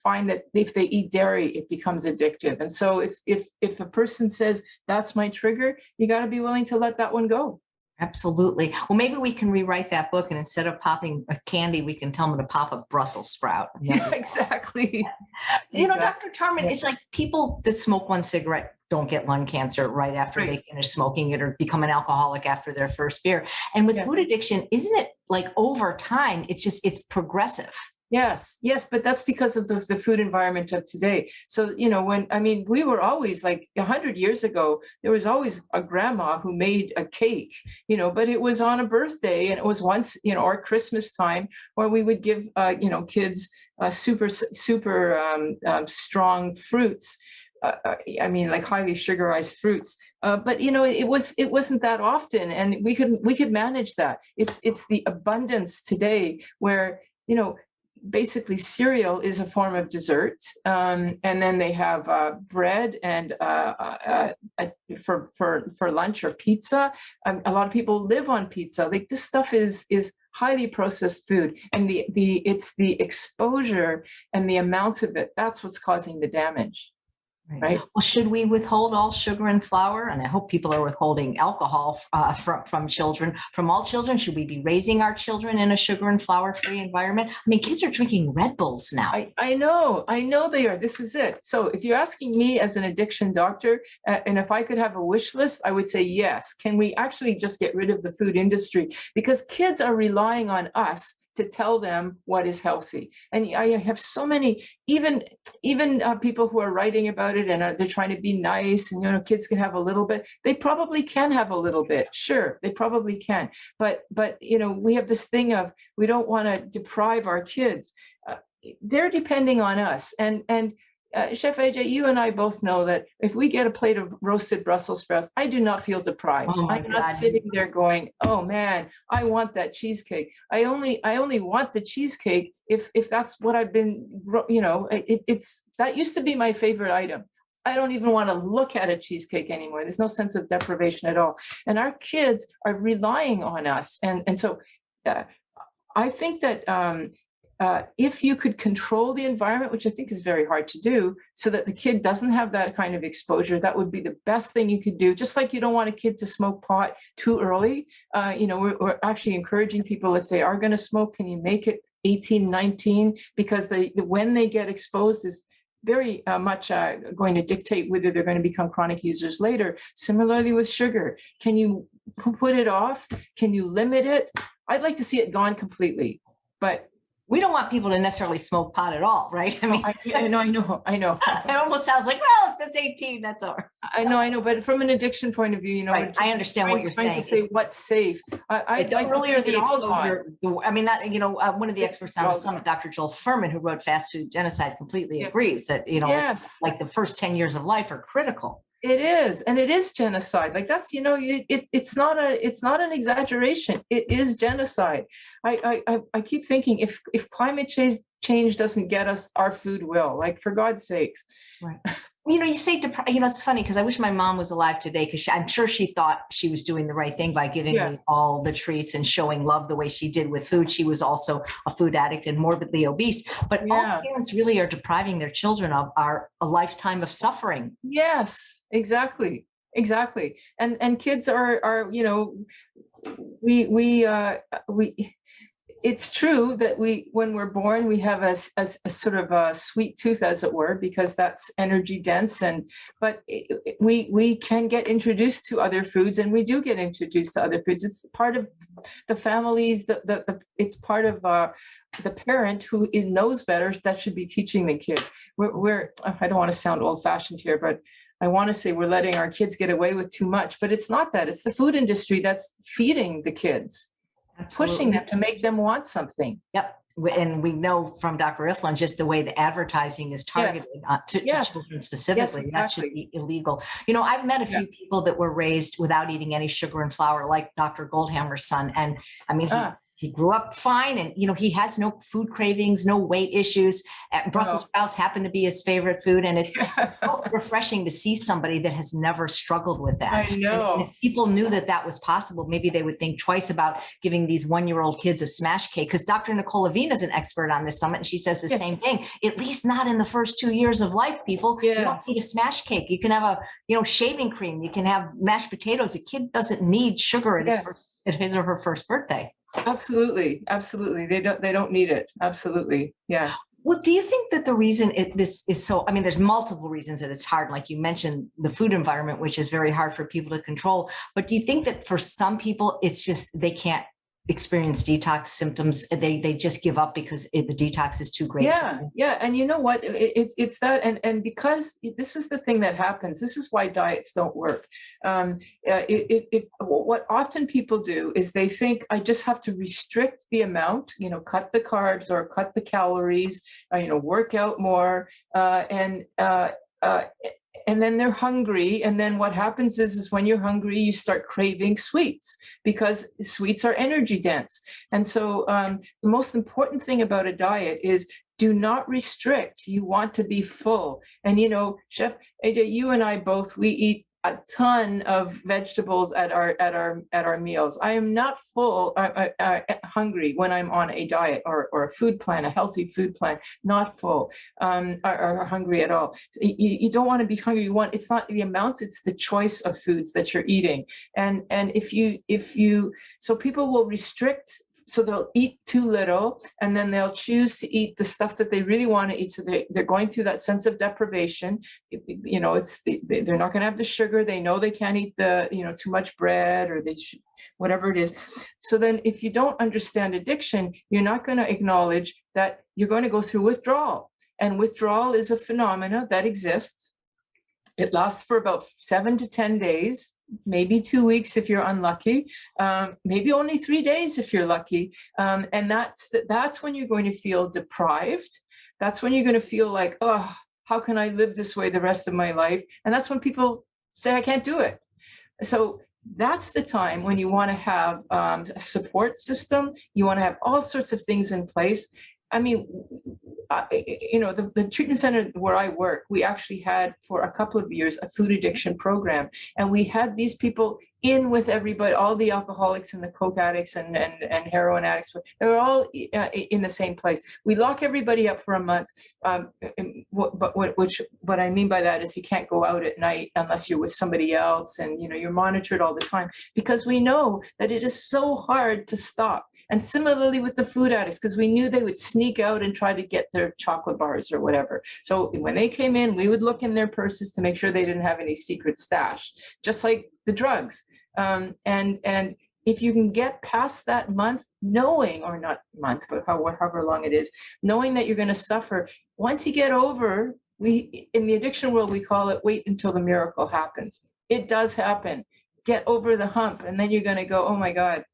find that if they eat dairy, it becomes addictive. And so if a person says that's my trigger, you got to be willing to let that one go. Absolutely. Well, maybe we can rewrite that book, and instead of popping a candy, we can tell them to pop a Brussels sprout. Yeah, exactly. Dr. Tarman, it's like people that smoke one cigarette don't get lung cancer right after they finish smoking it or become an alcoholic after their first beer. And with food addiction, isn't it like over time, it's progressive? Yes, but that's because of the food environment of today. So, we were always like 100 years ago, there was always a grandma who made a cake, but it was on a birthday and it was once, or Christmas time, or we would give, kids super strong fruits. Like highly sugarized fruits, but it wasn't that often, and we could manage that. It's the abundance today where basically cereal is a form of dessert, and then they have bread and for lunch, or pizza. A lot of people live on pizza. Like this stuff is highly processed food, and it's the exposure and the amount of it that's what's causing the damage. Right. Well, should we withhold all sugar and flour? And I hope people are withholding alcohol from children, from all children. Should we be raising our children in a sugar and flour-free environment? I mean, kids are drinking Red Bulls now. I know they are. This is it. So if you're asking me as an addiction doctor, and if I could have a wish list, I would say yes. Can we actually just get rid of the food industry? Because kids are relying on us to tell them what is healthy. And I have so many, even people who are writing about it, and they're trying to be nice, and kids can have a little bit. They probably can have a little bit. Sure, they probably can. But we have this thing of, we don't want to deprive our kids. They're depending on us, and Chef AJ, you and I both know that if we get a plate of roasted Brussels sprouts, I do not feel deprived. Oh my I'm not God. sitting there going, "Oh man, I want that cheesecake." I only want the cheesecake if that's what I've been, it's that used to be my favorite item. I don't even want to look at a cheesecake anymore. There's no sense of deprivation at all. And our kids are relying on us. And so uh, I think that if you could control the environment, which I think is very hard to do, so that the kid doesn't have that kind of exposure, that would be the best thing you could do. Just like you don't want a kid to smoke pot too early. We're actually encouraging people, if they are going to smoke, can you make it 18, 19? Because when they get exposed is very much going to dictate whether they're going to become chronic users later. Similarly with sugar, can you put it off? Can you limit it? I'd like to see it gone completely, but We don't want people to necessarily smoke pot at all, right? I mean, I know. it almost sounds like, well, if that's 18, that's all right. I know, but from an addiction point of view, Right. I understand what you're trying saying. to say what's safe. I'd The like to earlier see the it all gone. exposure, I mean, that, one of the experts on the summit, Dr. Joel Furman, who wrote Fast Food Genocide, completely Yeah. agrees that, it's Yes, like the first 10 years of life are critical. it is, and it is genocide. Like that's it's not an exaggeration. It is genocide. I keep thinking if climate change doesn't get us, our food will. Like for God's sakes. Right. You say, it's funny because I wish my mom was alive today because I'm sure she thought she was doing the right thing by giving Yeah. me all the treats and showing love the way she did with food. She was also a food addict and morbidly obese. But Yeah. all parents really are depriving their children of are a lifetime of suffering. Yes, exactly. And kids are we it's true that when we're born, we have a sort of a sweet tooth, as it were, because that's energy dense. But we can get introduced to other foods, and we do get introduced to other foods. It's part of the families. It's part of the parent who knows better that should be teaching the kid. I don't want to sound old fashioned here, but I want to say we're letting our kids get away with too much, but it's not that. It's the food industry that's feeding the kids. Absolutely. Pushing them to make them want something. Yep. And we know from Dr. Iflin just the way the advertising is targeted to children specifically. Yes, That should exactly. be illegal. I've met a few people that were raised without eating any sugar and flour, like Dr. Goldhammer's son. And I mean, he grew up fine and, he has no food cravings, no weight issues. Brussels sprouts happen to be his favorite food. And it's so refreshing to see somebody that has never struggled with that. I know. And if people knew that was possible, maybe they would think twice about giving these 1-year-old kids a smash cake. Because Dr. Nicole Levine is an expert on this summit. And she says the same thing, at least not in the first 2 years of life, people. You don't need a smash cake. You can have shaving cream. You can have mashed potatoes. A kid doesn't need sugar at his or her first birthday. Absolutely. They don't need it. Absolutely. Yeah. Well, do you think that the reason this is so, there's multiple reasons that it's hard, like you mentioned, the food environment, which is very hard for people to control. But do you think that for some people, it's just they can't experience detox symptoms? They just give up because the detox is too great. Yeah. And you know what? It's that. And because this is the thing that happens, this is why diets don't work. What often people do is they think, I just have to restrict the amount, cut the carbs or cut the calories, work out more, and then they're hungry. And then what happens is when you're hungry, you start craving sweets because sweets are energy dense. And so the most important thing about a diet is do not restrict. You want to be full. And, Chef AJ, you and I both, we eat a ton of vegetables at our meals. I am not hungry when I'm on a diet or a food plan, a healthy food plan, not full or hungry at all. So you don't want to be hungry. It's not the amount, it's the choice of foods that you're eating. And so people will restrict. So they'll eat too little, and then they'll choose to eat the stuff that they really want to eat. So they're going through that sense of deprivation. They're not going to have the sugar. They know they can't eat too much bread or whatever it is. So then if you don't understand addiction, you're not going to acknowledge that you're going to go through withdrawal. And withdrawal is a phenomena that exists. It lasts for about 7 to 10 days. Maybe 2 weeks if you're unlucky, maybe only 3 days if you're lucky. And that's when you're going to feel deprived. That's when you're going to feel like, oh, how can I live this way the rest of my life? And that's when people say, I can't do it. So that's the time when you want to have a support system. You want to have all sorts of things in place. I mean, the treatment center where I work, we actually had for a couple of years a food addiction program, and we had these people in with everybody, all the alcoholics and the coke addicts and heroin addicts. They were all in the same place. We lock everybody up for a month. What I mean by that is you can't go out at night unless you're with somebody else, and you're monitored all the time, because we know that it is so hard to stop. And similarly with the food addicts, because we knew they would sneak out and try to get their chocolate bars or whatever. So when they came in, we would look in their purses to make sure they didn't have any secret stash, just like the drugs. And if you can get past that month, knowing, or not month, but however long it is, knowing that you're going to suffer, once you get over, in the addiction world, we call it wait until the miracle happens. It does happen. Get over the hump, and then you're going to go, oh my God.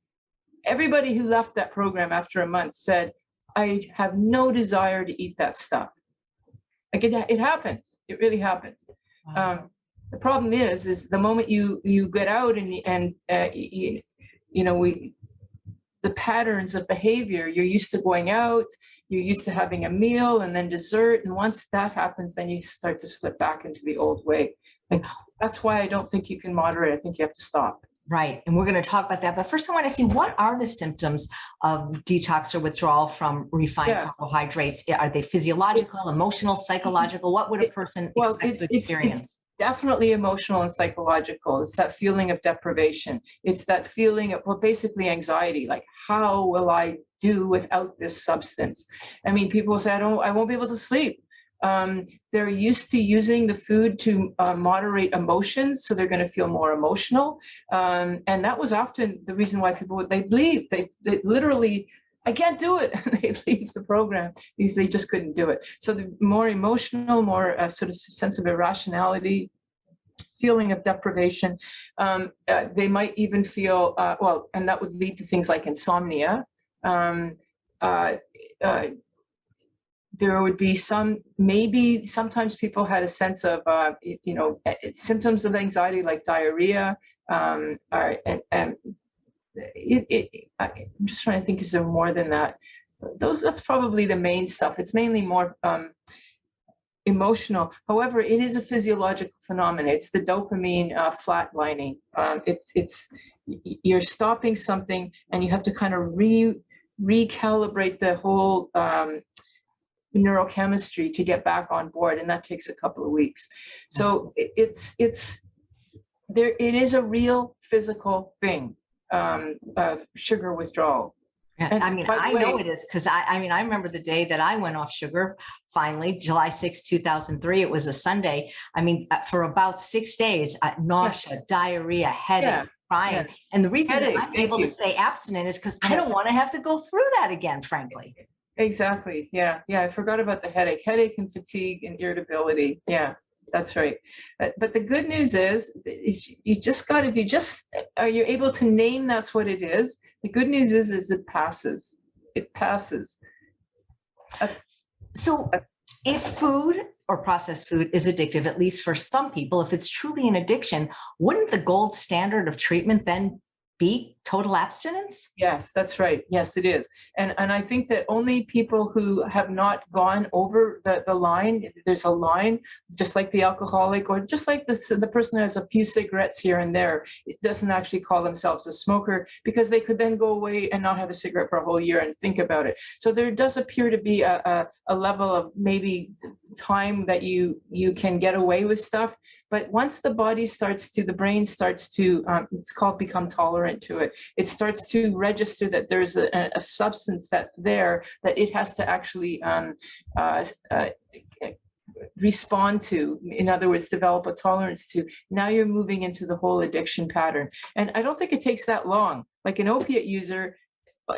Everybody who left that program after a month said, I have no desire to eat that stuff. Like it happens. It really happens. Wow. The problem is the moment you get out the patterns of behavior, you're used to going out, you're used to having a meal and then dessert. And once that happens, then you start to slip back into the old way. Like, that's why I don't think you can moderate. I think you have to stop. Right. And we're going to talk about that. But first, I want to see, what are the symptoms of detox or withdrawal from refined carbohydrates? Are they physiological, emotional, psychological? What would a person expect to experience? It's definitely emotional and psychological. It's that feeling of deprivation. It's that feeling of, basically anxiety. Like, how will I do without this substance? I mean, people say, I won't be able to sleep. They're used to using the food to moderate emotions, so they're going to feel more emotional. And that was often the reason why they'd leave. They literally, I can't do it. They'd leave the program because they just couldn't do it. So the more emotional, more sort of sense of irrationality, feeling of deprivation. They might even feel, and that would lead to things like insomnia. There would be sometimes people had a sense of, symptoms of anxiety like diarrhea. I'm just trying to think, is there more than that? That's probably the main stuff. It's mainly more emotional. However, it is a physiological phenomenon. It's the dopamine flatlining. You're stopping something, and you have to kind of recalibrate the whole neurochemistry to get back on board, and that takes a couple of weeks. So it is a real physical thing of sugar withdrawal. And, I know it is, because I remember the day that I went off sugar, finally, July 6, 2003. It was a Sunday. For about 6 days, nausea, diarrhea, headache, crying. And the reason that I'm able to stay abstinent is because I don't want to have to go through that again, frankly. Exactly. Yeah. I forgot about the headache and fatigue and irritability. Yeah, that's right. But the good news is you just got to are you able to name that's what it is? The good news is it passes. It passes. So if food or processed food is addictive, at least for some people, if it's truly an addiction, wouldn't the gold standard of treatment then be total abstinence? Yes, that's right. Yes, it is. And I think that only people who have not gone over the line, there's a line, just like the alcoholic, or just like the person who has a few cigarettes here and there, it doesn't actually call themselves a smoker, because they could then go away and not have a cigarette for a whole year and think about it. So there does appear to be a level of maybe time that you can get away with stuff. But once the brain starts to, it's called become tolerant to it. It starts to register that there's a substance that's there that it has to actually respond to. In other words, develop a tolerance to. Now you're moving into the whole addiction pattern. And I don't think it takes that long. Like an opiate user,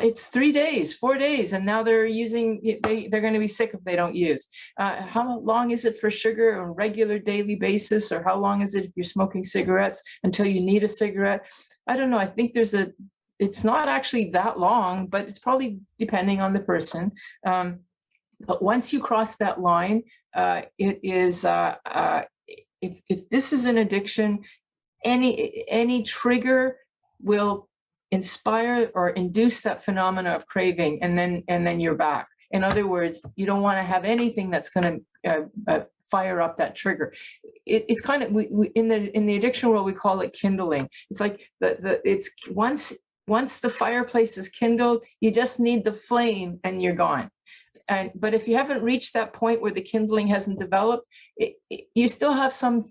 it's 3 days, 4 days, and now they're going to be sick if they don't use. How long is it for sugar on a regular daily basis, or how long is it if you're smoking cigarettes until you need a cigarette? I don't know. I think it's not actually that long, but it's probably depending on the person. But once you cross that line, it is, if this is an addiction, any trigger will inspire or induce that phenomena of craving, and then you're back. In other words, you don't want to have anything that's going to fire up that trigger. It's kind of, we in the addiction world we call it kindling. It's like it's once the fireplace is kindled, you just need the flame and you're gone. But if you haven't reached that point where the kindling hasn't developed, you still have some,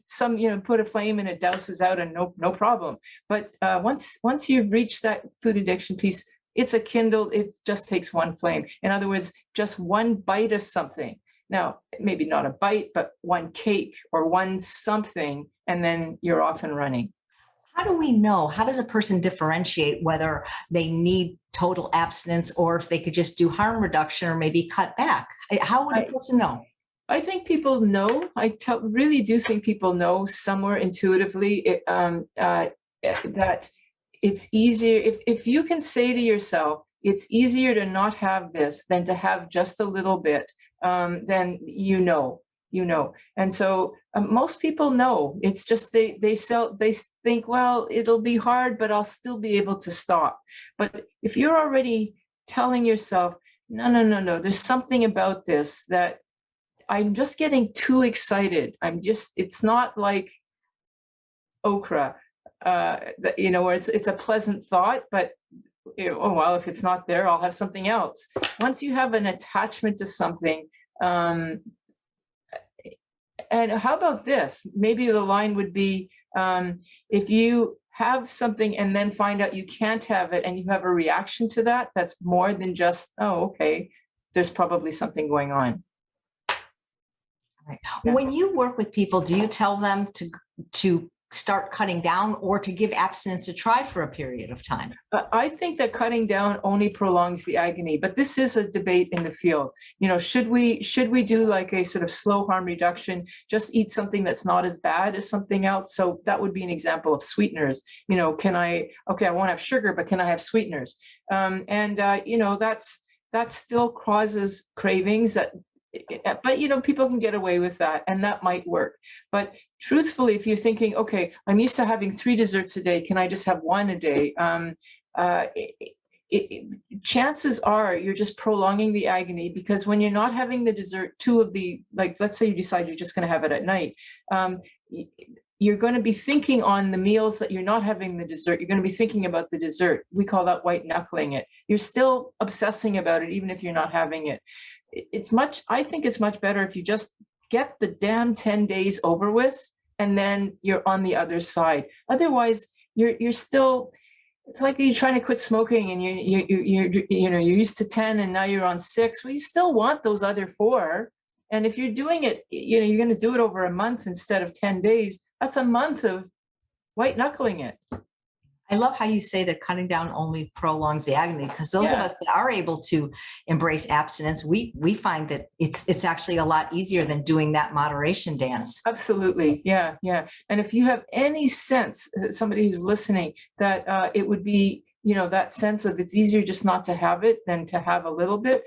put a flame and it douses out and no problem. But once you've reached that food addiction piece, it's a kindle. It just takes one flame. In other words, just one bite of something. Now, maybe not a bite, but one cake or one something, and then you're off and running. How do we know? How does a person differentiate whether they need total abstinence or if they could just do harm reduction or maybe cut back? How would a person know? I think people know. Really do think people know somewhere intuitively that it's easier. If you can say to yourself, it's easier to not have this than to have just a little bit, then you know. And so most people know. It's just they think, well, it'll be hard, but I'll still be able to stop. But if you're already telling yourself, no, there's something about this that I'm just getting too excited. It's not like okra, where it's a pleasant thought, but oh, well, if it's not there, I'll have something else. Once you have an attachment to something, and how about this? Maybe the line would be, if you have something and then find out you can't have it and you have a reaction to that, that's more than just, oh, okay, there's probably something going on. Right. When you work with people, do you tell them to start cutting down or to give abstinence a try for a period of time? I think that cutting down only prolongs the agony, but this is a debate in the field. Should we do like a sort of slow harm reduction, just eat something that's not as bad as something else? So that would be an example of sweeteners. I won't have sugar, but can I have sweeteners? That still causes cravings but people can get away with that, and that might work. But truthfully, if you're thinking, okay, I'm used to having 3 desserts a day, can I just have 1 a day? Chances are you're just prolonging the agony, because when you're not having the dessert, 2 of the, like, let's say you decide you're just going to have it at night, you're going to be thinking on the meals that you're not having the dessert. You're going to be thinking about the dessert. We call that white knuckling it. You're still obsessing about it, even if you're not having it. I think it's much better if you just get the damn 10 days over with, and then you're on the other side. Otherwise, you're still, it's like you're trying to quit smoking and you're used to 10 and now you're on 6. Well, you still want those other 4. And if you're doing it, you're going to do it over a month instead of 10 days. That's a month of white knuckling it. I love how you say that cutting down only prolongs the agony, because those of us that are able to embrace abstinence, we find that it's actually a lot easier than doing that moderation dance. Absolutely. Yeah. And if you have any sense, somebody who's listening, that it would be, that sense of it's easier just not to have it than to have a little bit,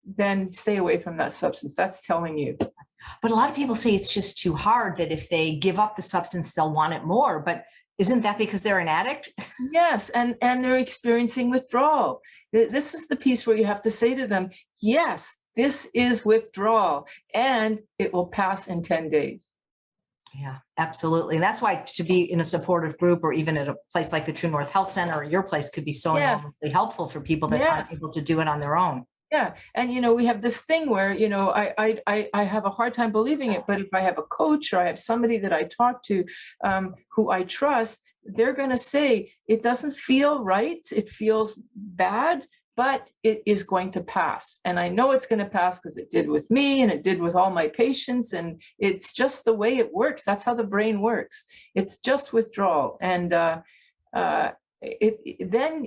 then stay away from that substance. That's telling you. But a lot of people say it's just too hard, that if they give up the substance, they'll want it more. But isn't that because they're an addict? Yes, and they're experiencing withdrawal. This is the piece where you have to say to them, yes, this is withdrawal, and it will pass in 10 days. Yeah, absolutely. And that's why to be in a supportive group, or even at a place like the True North Health Center or your place, could be so enormously helpful for people that aren't able to do it on their own. Yeah. And, we have this thing where, I have a hard time believing it, but if I have a coach or I have somebody that I talk to who I trust, they're going to say, it doesn't feel right. It feels bad, but it is going to pass. And I know it's going to pass because it did with me and it did with all my patients. And it's just the way it works. That's how the brain works. It's just withdrawal. And then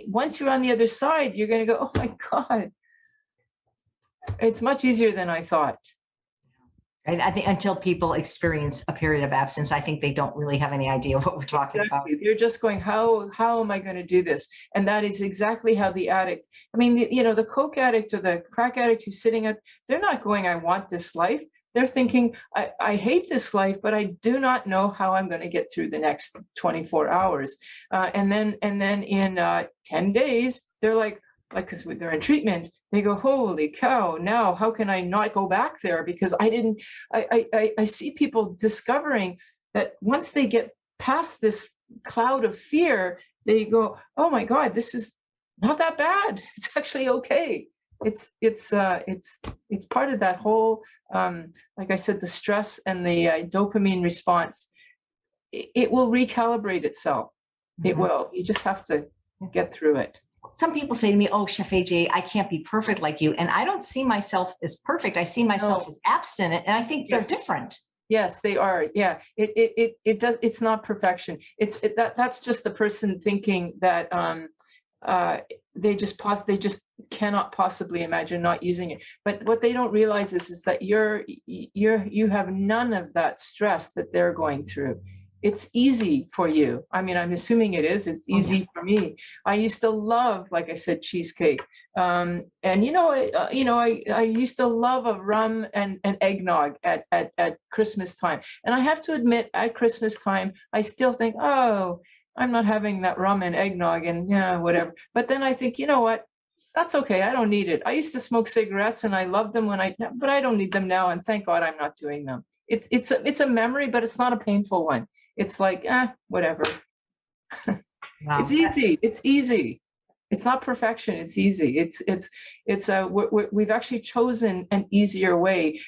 once you're on the other side, you're going to go, oh my God. It's much easier than I thought. And I think until people experience a period of absence, I think they don't really have any idea what we're talking about. Exactly. You're just going, how am I going to do this? And that is exactly how the addict, I mean, the coke addict or the crack addict who's sitting at, they're not going, I want this life. They're thinking, I hate this life, but I do not know how I'm going to get through the next 24 hours. And then in 10 days, they're like, because they're in treatment, they go, holy cow, now how can I not go back there? Because I see people discovering that once they get past this cloud of fear, they go, oh my God, this is not that bad. It's actually okay. It's part of that whole, like I said, the stress and the dopamine response. It will recalibrate itself. It will. You just have to get through it. Some people say to me, oh, Chef AJ, I can't be perfect like you. And I don't see myself as perfect. I see myself as abstinent. And I think they're different. Yes, they are. Yeah, it does. It's not perfection. That's just the person thinking that they just cannot possibly imagine not using it. But what they don't realize is that you have none of that stress that they're going through. It's easy for you. I mean, I'm assuming it is. It's easy for me. I used to love, like I said, cheesecake. And I used to love a rum and eggnog at Christmas time. And I have to admit, at Christmas time, I still think, oh, I'm not having that rum and eggnog and yeah, whatever. But then I think, you know what? That's okay. I don't need it. I used to smoke cigarettes and I loved them but I don't need them now. And thank God I'm not doing them. It's a memory, but it's not a painful one. It's like, whatever. Wow. It's easy. It's easy. It's not perfection. It's easy. We've actually chosen an easier way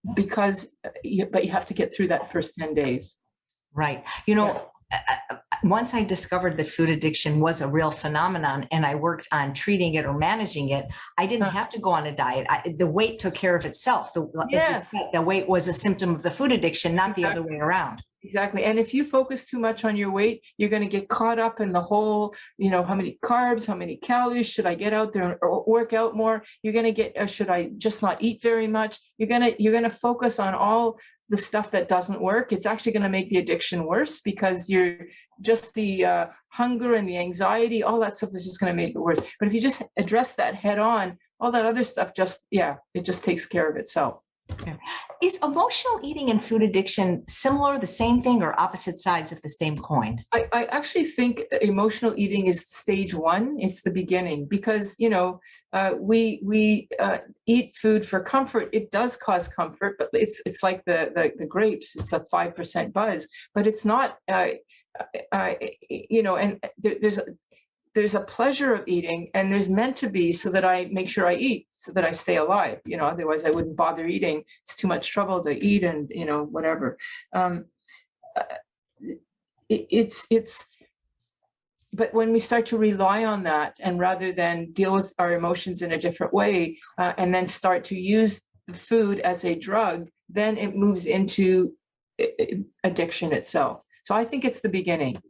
but you have to get through that first 10 days. Right. Once I discovered that food addiction was a real phenomenon and I worked on treating it or managing it, I didn't have to go on a diet. The weight took care of itself. The weight was a symptom of the food addiction, not the other way around. Exactly. And if you focus too much on your weight, you're going to get caught up in the whole, how many carbs, how many calories, should I get out there and work out more? You're going to get, should I just not eat very much? You're going to focus on all the stuff that doesn't work. It's actually going to make the addiction worse because you're just the hunger and the anxiety, all that stuff is just going to make it worse. But if you just address that head on, all that other stuff it just takes care of itself. Is emotional eating and food addiction similar, the same thing, or opposite sides of the same coin? I actually think emotional eating is stage one. It's the beginning because, we eat food for comfort. It does cause comfort, but it's like the grapes. It's a 5% buzz, but it's not, and there's a pleasure of eating, and there's meant to be so that I make sure I eat so that I stay alive. Otherwise I wouldn't bother eating. It's too much trouble to eat and, whatever. But when we start to rely on that and rather than deal with our emotions in a different way and then start to use the food as a drug, then it moves into addiction itself. So I think it's the beginning.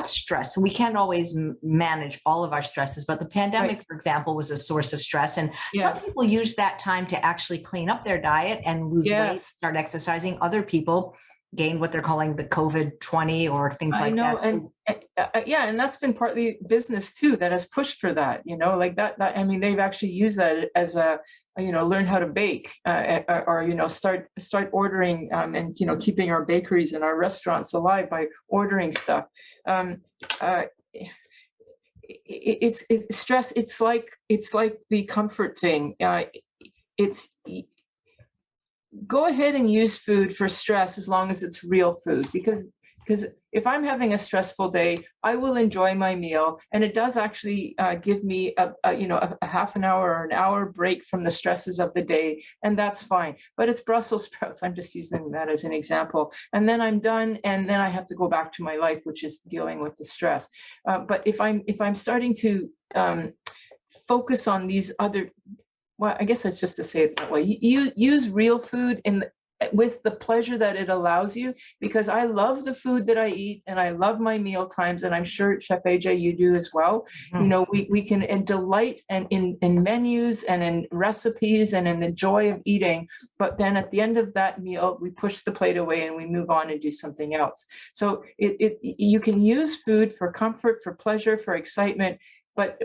Stress. We can't always manage all of our stresses, but the pandemic, for example, was a source of stress. And some people use that time to actually clean up their diet and lose weight, start exercising. Other people gain what they're calling the COVID-20 or things like that. So, and that's been partly business too that has pushed for that. Like that. I mean, they've actually used that as a learn how to bake or start ordering and keeping our bakeries and our restaurants alive by ordering stuff. It's stress. It's like the comfort thing. Go ahead and use food for stress as long as it's real food, because if I'm having a stressful day, I will enjoy my meal, and it does actually give me a half an hour or an hour break from the stresses of the day, and that's fine. But it's Brussels sprouts. I'm just using that as an example, and then I'm done, and then I have to go back to my life, which is dealing with the stress. But if I'm starting to focus on these other, well, I guess that's just to say it that way. You use real food with the pleasure that it allows you, because I love the food that I eat and I love my meal times, and I'm sure Chef AJ, you do as well. You know, we can delight and in menus and in recipes and in the joy of eating, but then at the end of that meal, we push the plate away and we move on and do something else. So you can use food for comfort, for pleasure, for excitement, but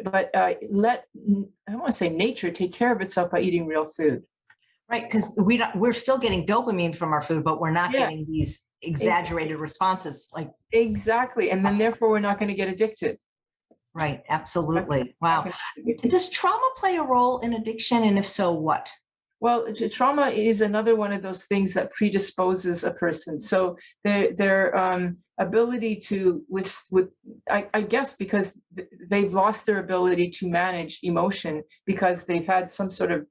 let, I don't want to say nature, take care of itself by eating real food. Right, because we're still getting dopamine from our food, but we're not getting these exaggerated responses like exactly. And then therefore we're not going to get addicted. Right, absolutely. Wow. Does trauma play a role in addiction? And if so, what? Well, trauma is another one of those things that predisposes a person. So their ability to, I guess, because they've lost their ability to manage emotion because they've had some sort of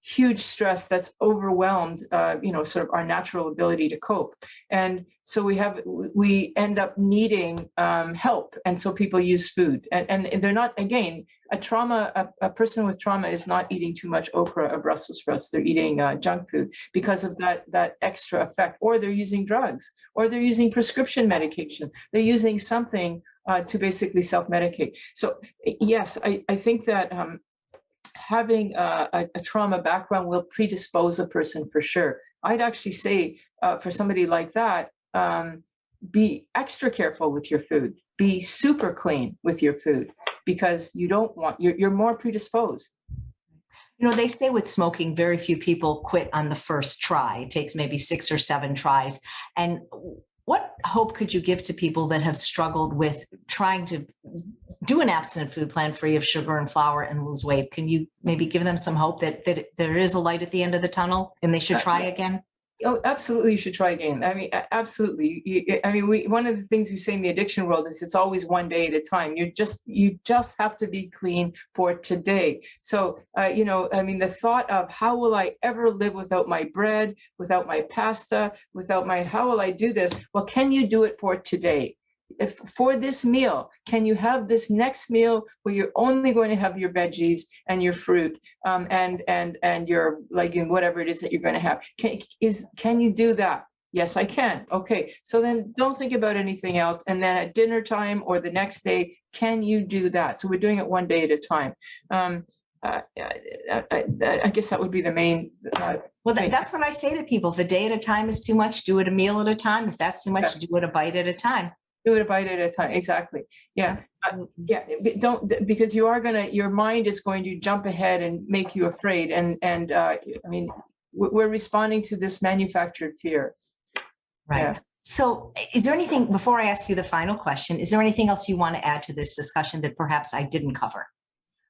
huge stress that's overwhelmed, sort of our natural ability to cope. And so we end up needing help. And so people use food, and they're not, again, a person with trauma is not eating too much okra or Brussels sprouts. They're eating junk food because of that extra effect, or they're using drugs, or they're using prescription medication. They're using something to basically self-medicate. So yes, I think that having a trauma background will predispose a person for sure. I'd actually say for somebody like that, be extra careful with your food, be super clean with your food, because you don't want, you're more predisposed. You know, they say with smoking, very few people quit on the first try. It takes maybe 6 or 7 tries. And what hope could you give to people that have struggled with trying to do an abstinent food plan free of sugar and flour and lose weight? Can you maybe give them some hope that there is a light at the end of the tunnel and they should try again? Oh, absolutely. You should try again. I mean, absolutely. One of the things we say in the addiction world is it's always one day at a time. You just have to be clean for today. So, the thought of how will I ever live without my bread, without my pasta, how will I do this? Well, can you do it for today? If for this meal, can you have this next meal where you're only going to have your veggies and your fruit and your legume, whatever it is that you're going to have? Can you do that? Yes, I can. Okay, so then don't think about anything else. And then at dinner time or the next day, can you do that? So we're doing it one day at a time. I guess that would be the main. That's what I say to people. If a day at a time is too much, do it a meal at a time. If that's too much, do it a bite at a time. Do it a bite at a time. Exactly. Yeah. Don't, because your mind is going to jump ahead and make you afraid. And we're responding to this manufactured fear. Right. Yeah. So is there anything, before I ask you the final question, is there anything else you want to add to this discussion that perhaps I didn't cover?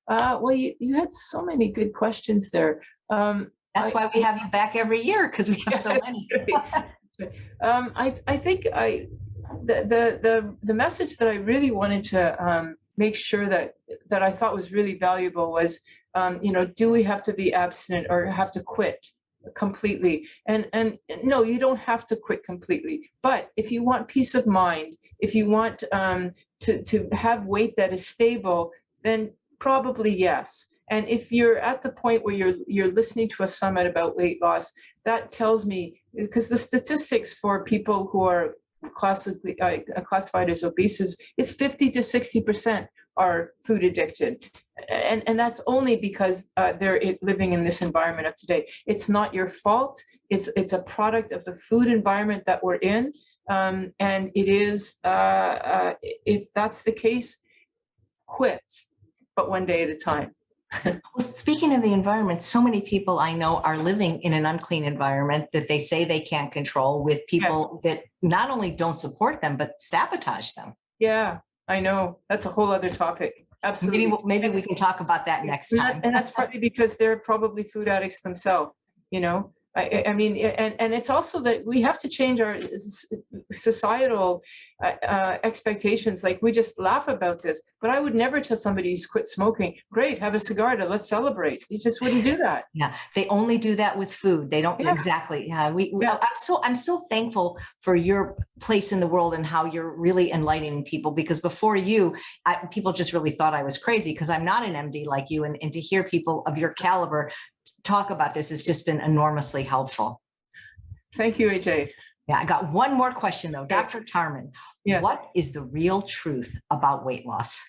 Well, you had so many good questions there. That's why we have you back every year, because we have so many. I think the message that I really wanted to make sure that I thought was really valuable was, do we have to be abstinent or have to quit completely? And no, you don't have to quit completely. But if you want peace of mind, if you want to have weight that is stable, then probably yes. And if you're at the point where you're listening to a summit about weight loss, that tells me, because the statistics for people who are classically classified as obese, it's 50 to 60% are food addicted, and that's only because they're living in this environment of today. It's not your fault. It's a product of the food environment that we're in, and it is. If that's the case, quit, but one day at a time. Well, speaking of the environment, so many people I know are living in an unclean environment that they say they can't control, with people that not only don't support them, but sabotage them. Yeah, I know. That's a whole other topic. Absolutely. Maybe we can talk about that next time. And that's partly because they're probably food addicts themselves, I mean, and it's also that we have to change our societal expectations. Like, we just laugh about this, but I would never tell somebody who's quit smoking, great, have a cigar, let's celebrate. You just wouldn't do that. Yeah, they only do that with food. They don't exactly. Yeah, I'm so thankful for your place in the world and how you're really enlightening people. Because before you, people just really thought I was crazy because I'm not an MD like you, and to hear people of your caliber talk about this has just been enormously helpful. Thank you, AJ. Yeah, I got one more question though. Dr. Tarman, Yes. what is the real truth about weight loss?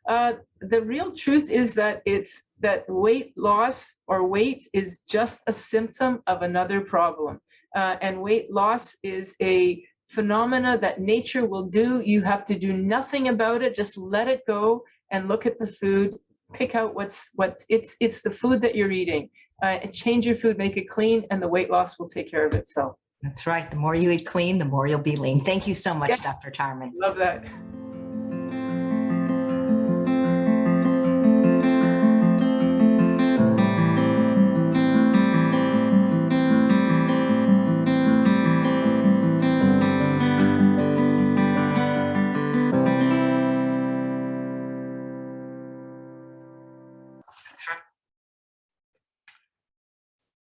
The real truth is that it's that weight loss or weight is just a symptom of another problem. And weight loss is a phenomena that nature will do. You have to do nothing about it. Just let it go and look at the food. Pick out what's it's the food that you're eating. And change your food, make it clean, and the weight loss will take care of itself. That's right. The more you eat clean, the more you'll be lean. Thank you so much, Yes. Dr. Tarman. Love that.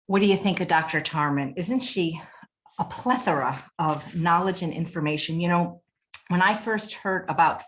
What do you think of Dr. Tarman? Isn't she a plethora of knowledge and information? You know, when I first heard about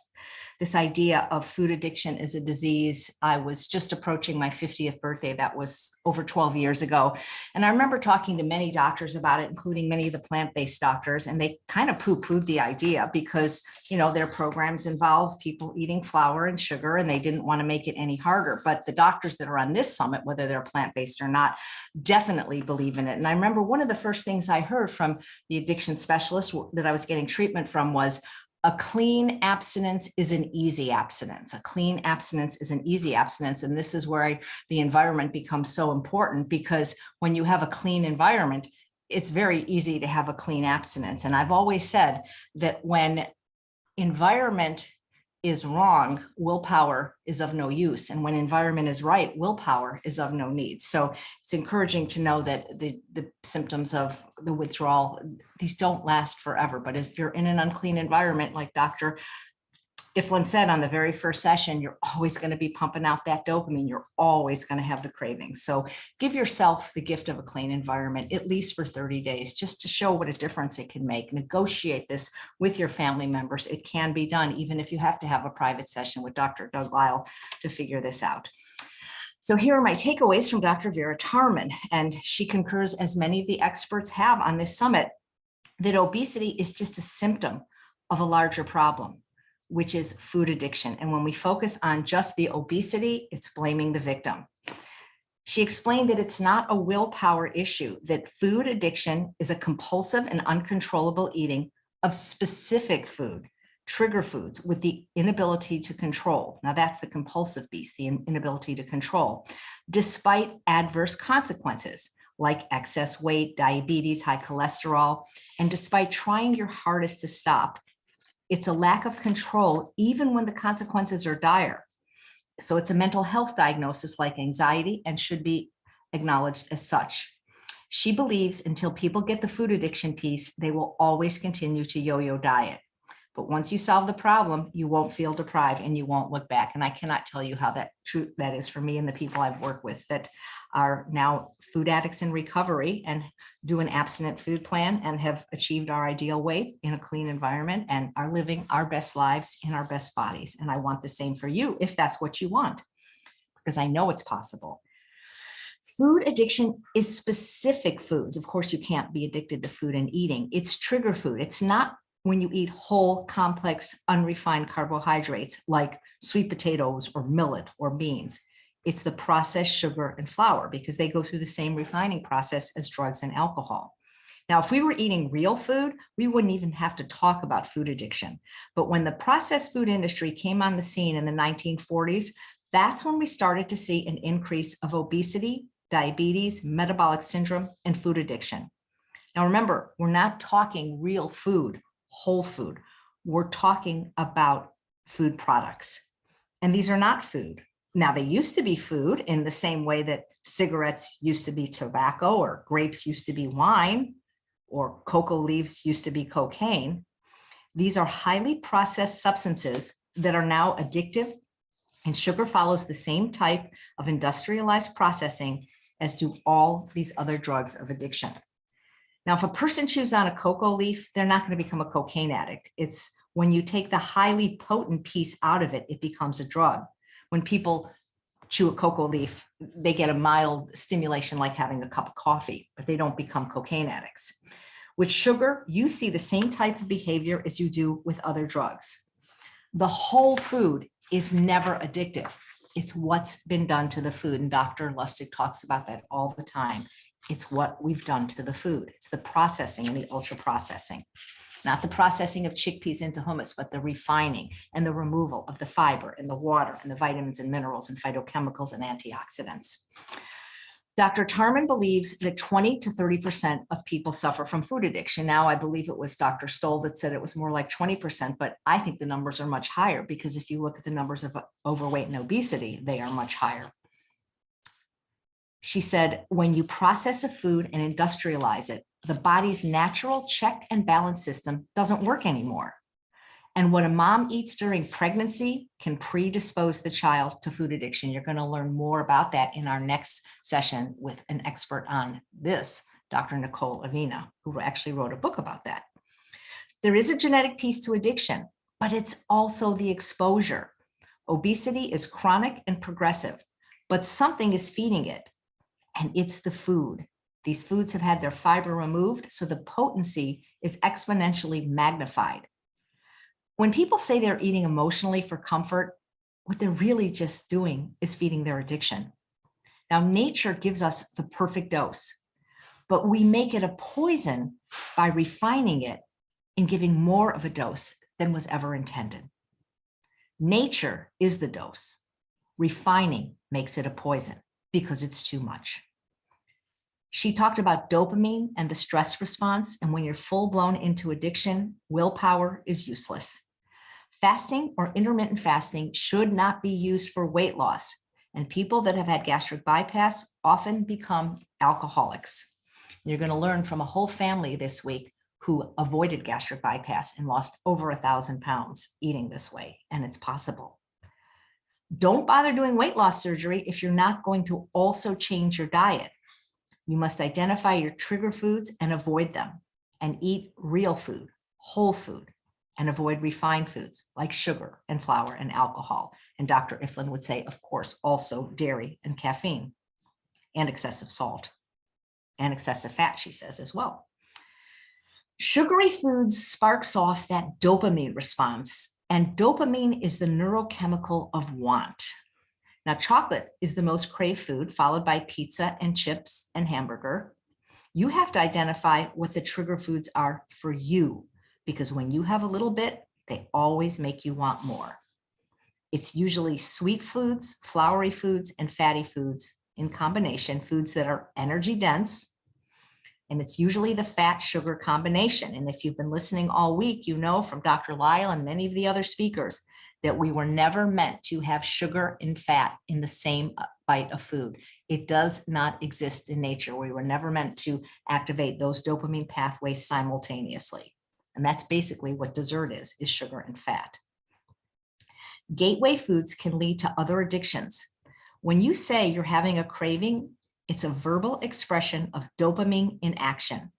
this idea of food addiction as a disease, I was just approaching my 50th birthday. That was over 12 years ago. And I remember talking to many doctors about it, including many of the plant-based doctors, and they kind of poo-pooed the idea because, you know, their programs involve people eating flour and sugar, and they didn't want to make it any harder. But the doctors that are on this summit, whether they're plant-based or not, definitely believe in it. And I remember one of the first things I heard from the addiction specialist that I was getting treatment from was, a clean abstinence is an easy abstinence. A clean abstinence is an easy abstinence. And this is where the environment becomes so important, because when you have a clean environment, it's very easy to have a clean abstinence. And I've always said that when environment is wrong, willpower is of no use. And when environment is right, willpower is of no need. So it's encouraging to know that the symptoms of the withdrawal, these don't last forever. But if you're in an unclean environment, like Dr. Iflin said on the very first session, you're always going to be pumping out that dopamine. You're always going to have the cravings. So give yourself the gift of a clean environment, at least for 30 days, just to show what a difference it can make. Negotiate this with your family members. It can be done, even if you have to have a private session with Dr. Doug Lyle to figure this out. So here are my takeaways from Dr. Vera Tarman, and she concurs, as many of the experts have on this summit, that obesity is just a symptom of a larger problem, which is food addiction. And when we focus on just the obesity, it's blaming the victim. She explained that it's not a willpower issue, that food addiction is a compulsive and uncontrollable eating of specific food, trigger foods, with the inability to control. Now that's the compulsive piece, the inability to control, despite adverse consequences like excess weight, diabetes, high cholesterol, and despite trying your hardest to stop. It's a lack of control, even when the consequences are dire. So it's a mental health diagnosis like anxiety and should be acknowledged as such. She believes until people get the food addiction piece, they will always continue to yo-yo diet. But once you solve the problem, you won't feel deprived and you won't look back. And I cannot tell you how true that is for me and the people I've worked with that are now food addicts in recovery and do an abstinent food plan and have achieved our ideal weight in a clean environment and are living our best lives in our best bodies. And I want the same for you if that's what you want, because I know it's possible. Food addiction is specific foods. Of course, you can't be addicted to food and eating. It's trigger food. It's not when you eat whole, complex, unrefined carbohydrates like sweet potatoes or millet or beans. It's the processed sugar and flour, because they go through the same refining process as drugs and alcohol. Now, if we were eating real food, we wouldn't even have to talk about food addiction. But when the processed food industry came on the scene in the 1940s, that's when we started to see an increase of obesity, diabetes, metabolic syndrome, and food addiction. Now, remember, we're not talking real food, whole food. We're talking about food products. And these are not food. Now, they used to be food in the same way that cigarettes used to be tobacco, or grapes used to be wine, or cocoa leaves used to be cocaine. These are highly processed substances that are now addictive, and sugar follows the same type of industrialized processing as do all these other drugs of addiction. Now, if a person chews on a cocoa leaf, they're not going to become a cocaine addict. It's when you take the highly potent piece out of it, it becomes a drug. When people chew a cocoa leaf, they get a mild stimulation like having a cup of coffee, but they don't become cocaine addicts. With sugar, you see the same type of behavior as you do with other drugs. The whole food is never addictive. It's what's been done to the food. And Dr. Lustig talks about that all the time. It's what we've done to the food. It's the processing and the ultra processing, not the processing of chickpeas into hummus, but the refining and the removal of the fiber and the water and the vitamins and minerals and phytochemicals and antioxidants. Dr. Tarman believes that 20 to 30% of people suffer from food addiction. Now, I believe it was Dr. Stoll that said it was more like 20%, but I think the numbers are much higher because if you look at the numbers of overweight and obesity, they are much higher. She said, when you process a food and industrialize it, the body's natural check and balance system doesn't work anymore. And what a mom eats during pregnancy can predispose the child to food addiction. You're going to learn more about that in our next session with an expert on this, Dr. Nicole Avina, who actually wrote a book about that. There is a genetic piece to addiction, but it's also the exposure. Obesity is chronic and progressive, but something is feeding it, and it's the food. These foods have had their fiber removed, so the potency is exponentially magnified. When people say they're eating emotionally for comfort, what they're really just doing is feeding their addiction. Now, nature gives us the perfect dose, but we make it a poison by refining it and giving more of a dose than was ever intended. Nature is the dose. Refining makes it a poison because it's too much. She talked about dopamine and the stress response, and when you're full blown into addiction, willpower is useless. Fasting or intermittent fasting should not be used for weight loss, and people that have had gastric bypass often become alcoholics. You're going to learn from a whole family this week who avoided gastric bypass and lost over 1,000 pounds eating this way, and it's possible. Don't bother doing weight loss surgery if you're not going to also change your diet. You must identify your trigger foods and avoid them, and eat real food, whole food, and avoid refined foods like sugar and flour and alcohol. And Dr. Iflin would say, of course, also dairy and caffeine and excessive salt and excessive fat, she says as well. Sugary foods sparks off that dopamine response, and dopamine is the neurochemical of want. Now, chocolate is the most craved food, followed by pizza and chips and hamburger. You have to identify what the trigger foods are for you, because when you have a little bit, they always make you want more. It's usually sweet foods, floury foods, and fatty foods in combination, foods that are energy dense. And it's usually the fat sugar combination. And if you've been listening all week, you know from Dr. Lyle and many of the other speakers that we were never meant to have sugar and fat in the same bite of food. It does not exist in nature. We were never meant to activate those dopamine pathways simultaneously. And that's basically what dessert is sugar and fat. Gateway foods can lead to other addictions. When you say you're having a craving, it's a verbal expression of dopamine in action.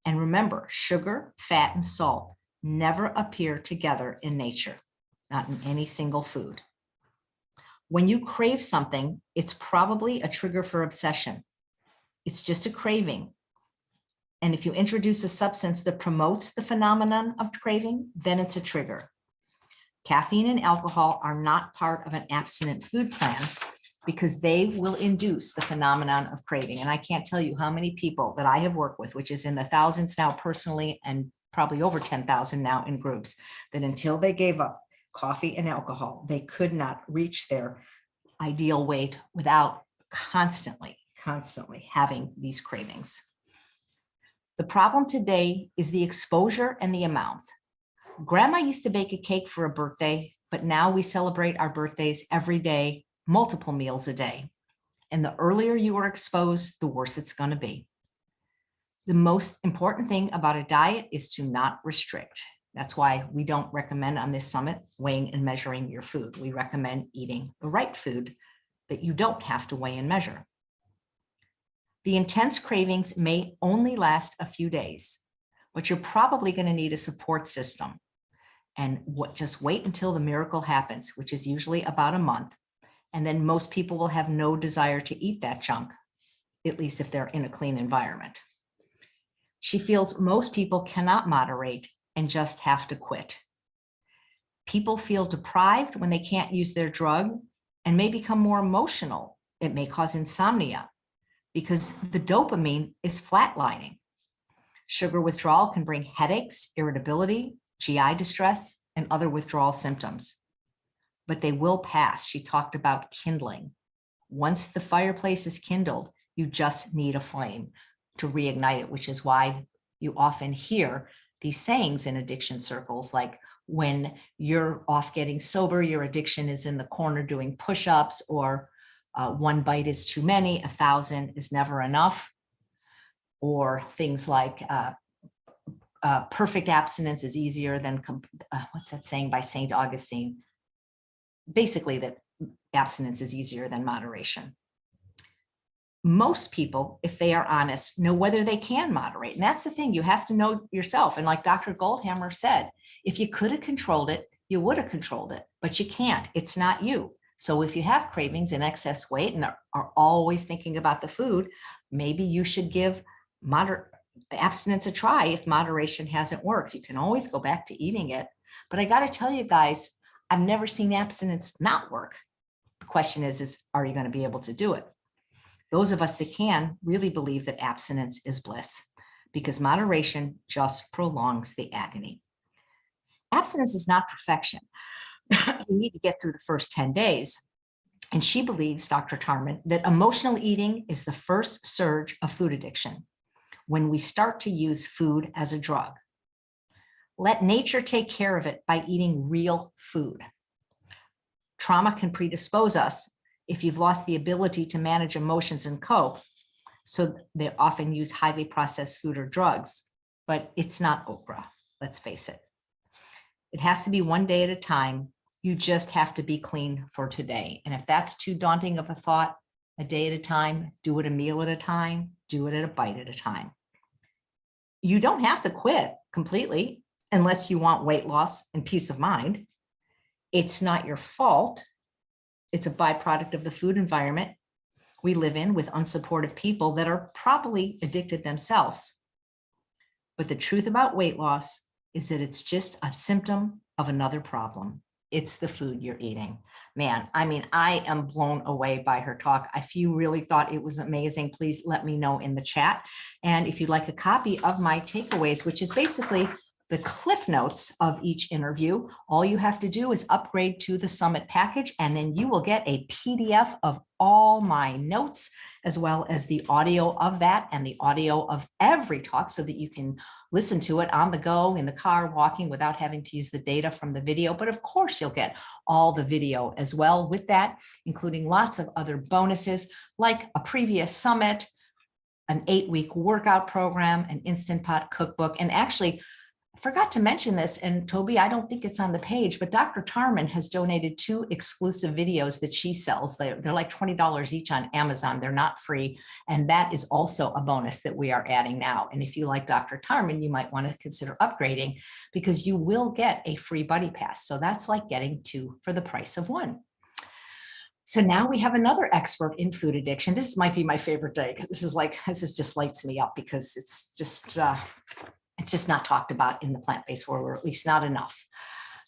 And remember, sugar, fat, and salt never appear together in nature, not in any single food. When you crave something, it's probably a trigger for obsession. It's just a craving. And if you introduce a substance that promotes the phenomenon of craving, then it's a trigger. Caffeine and alcohol are not part of an abstinent food plan because they will induce the phenomenon of craving. And I can't tell you how many people that I have worked with, which is in the thousands now personally, and probably over 10,000 now in groups, that until they gave up coffee and alcohol, they could not reach their ideal weight without constantly having these cravings. The problem today is the exposure and the amount. Grandma used to bake a cake for a birthday, but now we celebrate our birthdays every day, multiple meals a day. And the earlier you are exposed, the worse it's going to be. The most important thing about a diet is to not restrict. That's why we don't recommend on this summit weighing and measuring your food. We recommend eating the right food that you don't have to weigh and measure. The intense cravings may only last a few days, but you're probably going to need a support system. And just wait until the miracle happens, which is usually about a month. And then most people will have no desire to eat that junk, at least if they're in a clean environment. She feels most people cannot moderate and just have to quit. People feel deprived when they can't use their drug and may become more emotional. It may cause insomnia because the dopamine is flatlining. Sugar withdrawal can bring headaches, irritability, GI distress, and other withdrawal symptoms. But they will pass. She talked about kindling. Once the fireplace is kindled, you just need a flame to reignite it, which is why you often hear these sayings in addiction circles, like when you're off getting sober, your addiction is in the corner doing push-ups, or one bite is too many, 1,000 is never enough, or things like perfect abstinence is easier than, what's that saying by St. Augustine? Basically that abstinence is easier than moderation. Most people, if they are honest, know whether they can moderate. And that's the thing, you have to know yourself. And like Dr. Goldhammer said, if you could have controlled it, you would have controlled it, but you can't. It's not you. So if you have cravings and excess weight and are always thinking about the food, maybe you should give abstinence a try if moderation hasn't worked. You can always go back to eating it. But I got to tell you guys, I've never seen abstinence not work. The question is are you going to be able to do it? Those of us that can really believe that abstinence is bliss, because moderation just prolongs the agony. Abstinence is not perfection. You need to get through the first 10 days. And she believes, Dr. Tarman, that emotional eating is the first surge of food addiction, when we start to use food as a drug. Let nature take care of it by eating real food. Trauma can predispose us if you've lost the ability to manage emotions and cope. So they often use highly processed food or drugs, but it's not Oprah, let's face it. It has to be one day at a time. You just have to be clean for today. And if that's too daunting of a thought, a day at a time, do it a meal at a time, do it at a bite at a time. You don't have to quit completely unless you want weight loss and peace of mind. It's not your fault. It's a byproduct of the food environment we live in with unsupportive people that are probably addicted themselves. But the truth about weight loss is that it's just a symptom of another problem. It's the food you're eating. Man, I mean, I am blown away by her talk. If you really thought it was amazing, please let me know in the chat. And if you'd like a copy of my takeaways, which is basically the cliff notes of each interview, all you have to do is upgrade to the Summit package, and then you will get a PDF of all my notes, as well as the audio of that and the audio of every talk, so that you can listen to it on the go, in the car, walking, without having to use the data from the video. But of course, you'll get all the video as well with that, including lots of other bonuses like a previous summit, an 8-week workout program, an Instant Pot cookbook, and actually, I forgot to mention this, and Toby, I don't think it's on the page, but Dr. Tarman has donated 2 exclusive videos that she sells. They're like $20 each on Amazon. They're not free. And that is also a bonus that we are adding now. And if you like Dr. Tarman, you might want to consider upgrading, because you will get a free buddy pass. So that's like getting 2 for the price of 1. So now we have another expert in food addiction. This might be my favorite day, because this just lights me up, because it's just not talked about in the plant-based world, or at least not enough.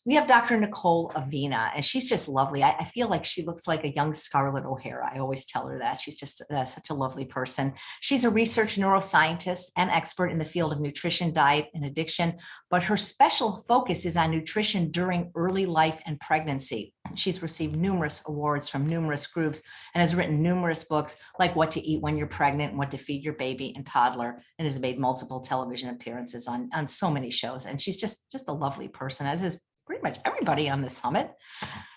We have Dr. Nicole Avena, and she's just lovely. I feel like she looks like a young Scarlett O'Hara. I always tell her that. She's just such a lovely person. She's a research neuroscientist and expert in the field of nutrition, diet, and addiction, but her special focus is on nutrition during early life and pregnancy. She's received numerous awards from numerous groups and has written numerous books, like What to Eat When You're Pregnant and What to Feed Your Baby and Toddler, and has made multiple television appearances on so many shows. And she's just a lovely person, as is pretty much everybody on the summit.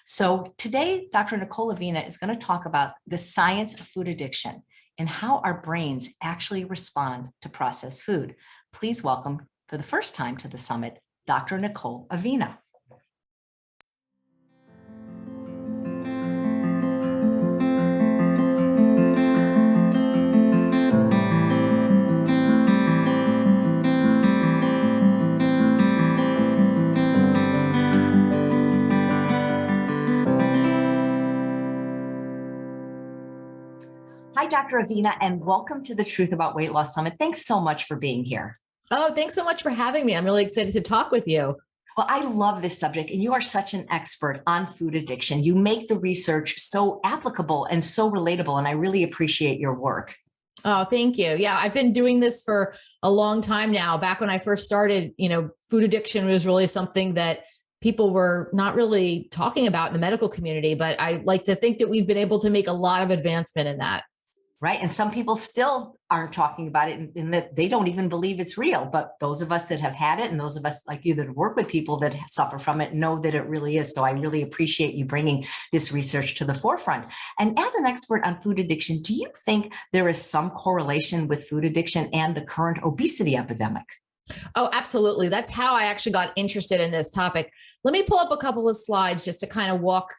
So today, Dr. Nicole Avena is going to talk about the science of food addiction and how our brains actually respond to processed food. Please welcome, for the first time to the summit, Dr. Nicole Avena. Dr. Avina, and welcome to the Truth About Weight Loss Summit. Thanks so much for being here. Oh, thanks so much for having me. I'm really excited to talk with you. Well, I love this subject, and you are such an expert on food addiction. You make the research so applicable and so relatable, and I really appreciate your work. Oh, thank you. Yeah, I've been doing this for a long time now. Back when I first started, food addiction was really something that people were not really talking about in the medical community, but I like to think that we've been able to make a lot of advancement in that. Right. And some people still aren't talking about it in that they don't even believe it's real. But those of us that have had it and those of us like you that work with people that suffer from it know that it really is. So I really appreciate you bringing this research to the forefront. And as an expert on food addiction, do you think there is some correlation with food addiction and the current obesity epidemic? Oh, absolutely. That's how I actually got interested in this topic. Let me pull up a couple of slides just to kind of walk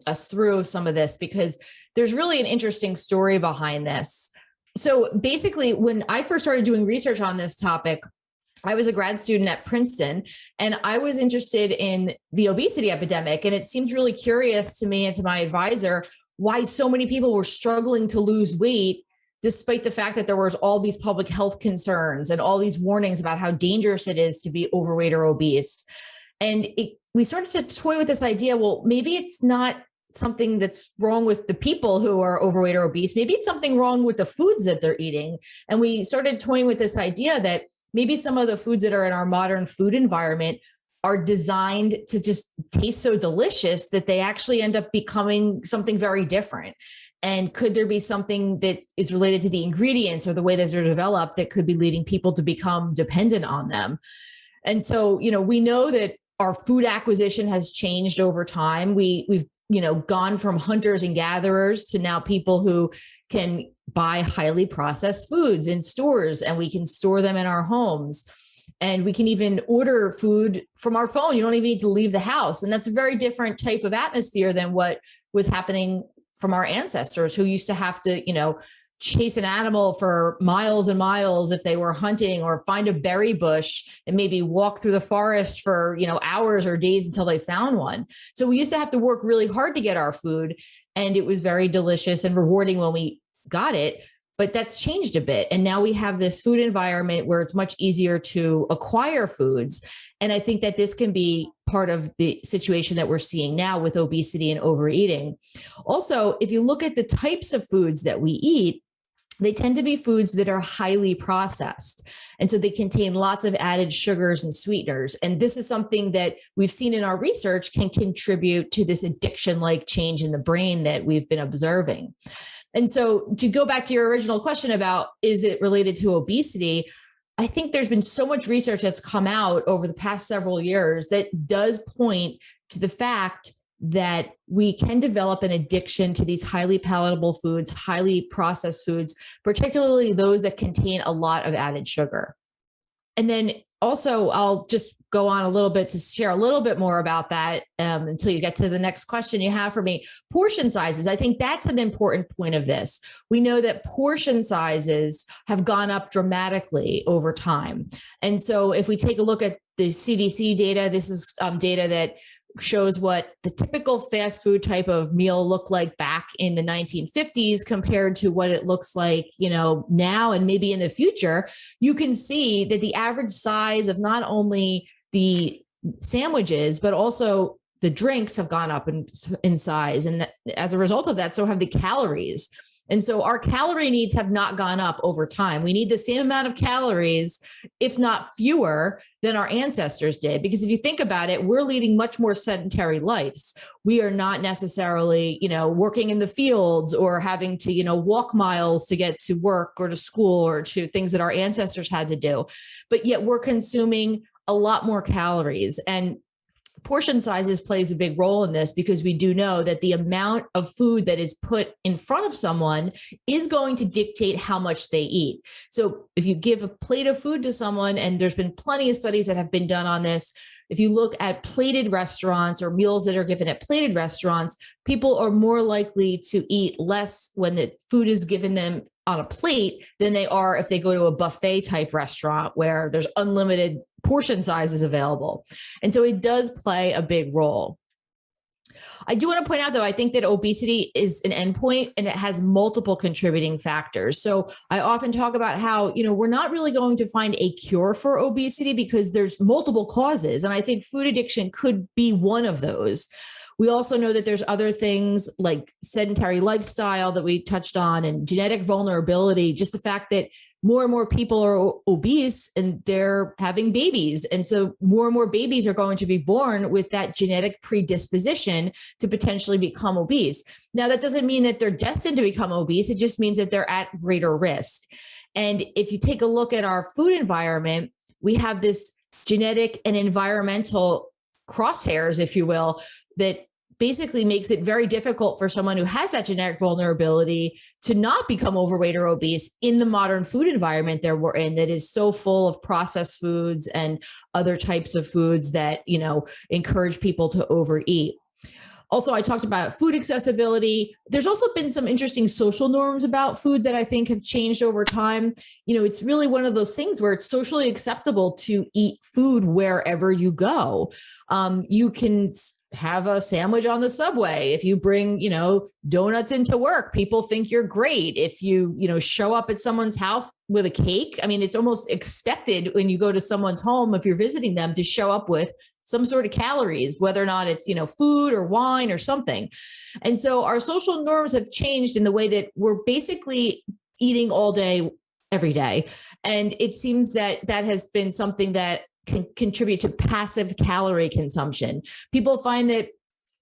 us through some of this, because there's really an interesting story behind this. So basically, when I first started doing research on this topic, I was a grad student at Princeton, and I was interested in the obesity epidemic. And it seemed really curious to me and to my advisor why so many people were struggling to lose weight, despite the fact that there was all these public health concerns and all these warnings about how dangerous it is to be overweight or obese. And we started to toy with this idea, well, maybe it's not something that's wrong with the people who are overweight or obese. Maybe it's something wrong with the foods that they're eating. And we started toying with this idea that maybe some of the foods that are in our modern food environment are designed to just taste so delicious that they actually end up becoming something very different. And could there be something that is related to the ingredients or the way that they're developed that could be leading people to become dependent on them? And so, we know that our food acquisition has changed over time. We've gone from hunters and gatherers to now people who can buy highly processed foods in stores, and we can store them in our homes. And we can even order food from our phone. You don't even need to leave the house. And that's a very different type of atmosphere than what was happening from our ancestors, who used to have to, chase an animal for miles and miles if they were hunting, or find a berry bush and maybe walk through the forest for, hours or days until they found one. So we used to have to work really hard to get our food, and it was very delicious and rewarding when we got it. But that's changed a bit. And now we have this food environment where it's much easier to acquire foods. And I think that this can be part of the situation that we're seeing now with obesity and overeating. Also, if you look at the types of foods that we eat, they tend to be foods that are highly processed. And so they contain lots of added sugars and sweeteners. And this is something that we've seen in our research can contribute to this addiction-like change in the brain that we've been observing. And so to go back to your original question about, is it related to obesity? I think there's been so much research that's come out over the past several years that does point to the fact that we can develop an addiction to these highly palatable foods, highly processed foods, particularly those that contain a lot of added sugar. And then also, I'll just go on a little bit to share a little bit more about that until you get to the next question you have for me. Portion sizes. I think that's an important point of this. We know that portion sizes have gone up dramatically over time. And so if we take a look at the CDC data, this is data that shows what the typical fast food type of meal looked like back in the 1950s compared to what it looks like, now and maybe in the future. You can see that the average size of not only the sandwiches, but also the drinks have gone up in size. And as a result of that, so have the calories. And so our calorie needs have not gone up over time. We need the same amount of calories, if not fewer, than our ancestors did. Because if you think about it, we're leading much more sedentary lives. We are not necessarily, working in the fields or having to, walk miles to get to work or to school or to things that our ancestors had to do. But yet we're consuming a lot more calories. And portion sizes plays a big role in this, because we do know that the amount of food that is put in front of someone is going to dictate how much they eat. So if you give a plate of food to someone, and there's been plenty of studies that have been done on this, if you look at plated restaurants or meals that are given at plated restaurants, people are more likely to eat less when the food is given them on a plate than they are if they go to a buffet type restaurant where there's unlimited portion sizes available. And so it does play a big role. I do want to point out, though, I think that obesity is an endpoint and it has multiple contributing factors. So I often talk about how, we're not really going to find a cure for obesity because there's multiple causes. And I think food addiction could be one of those. We also know that there's other things like sedentary lifestyle that we touched on and genetic vulnerability, just the fact that more and more people are obese and they're having babies. And so more and more babies are going to be born with that genetic predisposition to potentially become obese. Now, that doesn't mean that they're destined to become obese. It just means that they're at greater risk. And if you take a look at our food environment, we have this genetic and environmental crosshairs, if you will, that basically makes it very difficult for someone who has that genetic vulnerability to not become overweight or obese in the modern food environment that we're in, that is so full of processed foods and other types of foods that, encourage people to overeat. Also, I talked about food accessibility. There's also been some interesting social norms about food that I think have changed over time. It's really one of those things where it's socially acceptable to eat food wherever you go. You can have a sandwich on the subway. If you bring, donuts into work, people think you're great. If you, show up at someone's house with a cake, it's almost expected when you go to someone's home, if you're visiting them, to show up with some sort of calories, whether or not it's, food or wine or something. And so our social norms have changed in the way that we're basically eating all day, every day. And it seems that that has been something that can contribute to passive calorie consumption. People find that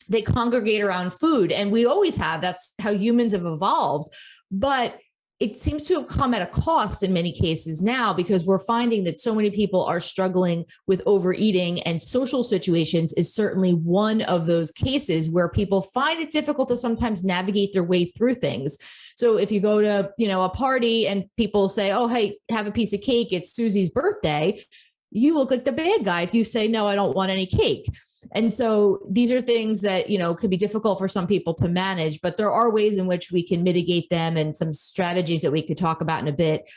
they congregate around food, and we always have. That's how humans have evolved. But it seems to have come at a cost in many cases now, because we're finding that so many people are struggling with overeating, and social situations is certainly one of those cases where people find it difficult to sometimes navigate their way through things. So if you go to, a party and people say, oh, hey, have a piece of cake, it's Susie's birthday, you look like the bad guy if you say, no, I don't want any cake. And so these are things that, could be difficult for some people to manage, but there are ways in which we can mitigate them, and some strategies that we could talk about in a bit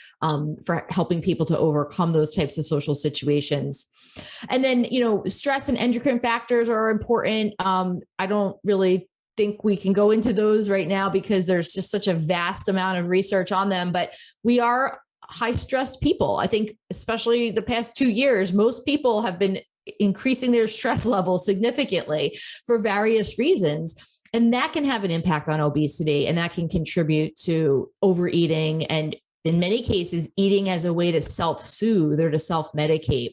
for helping people to overcome those types of social situations. And then, stress and endocrine factors are important. I don't really think we can go into those right now because there's just such a vast amount of research on them, but we are high stress people. I think especially the past 2 years, most people have been increasing their stress levels significantly for various reasons. And that can have an impact on obesity, and that can contribute to overeating, and in many cases, eating as a way to self-soothe or to self-medicate.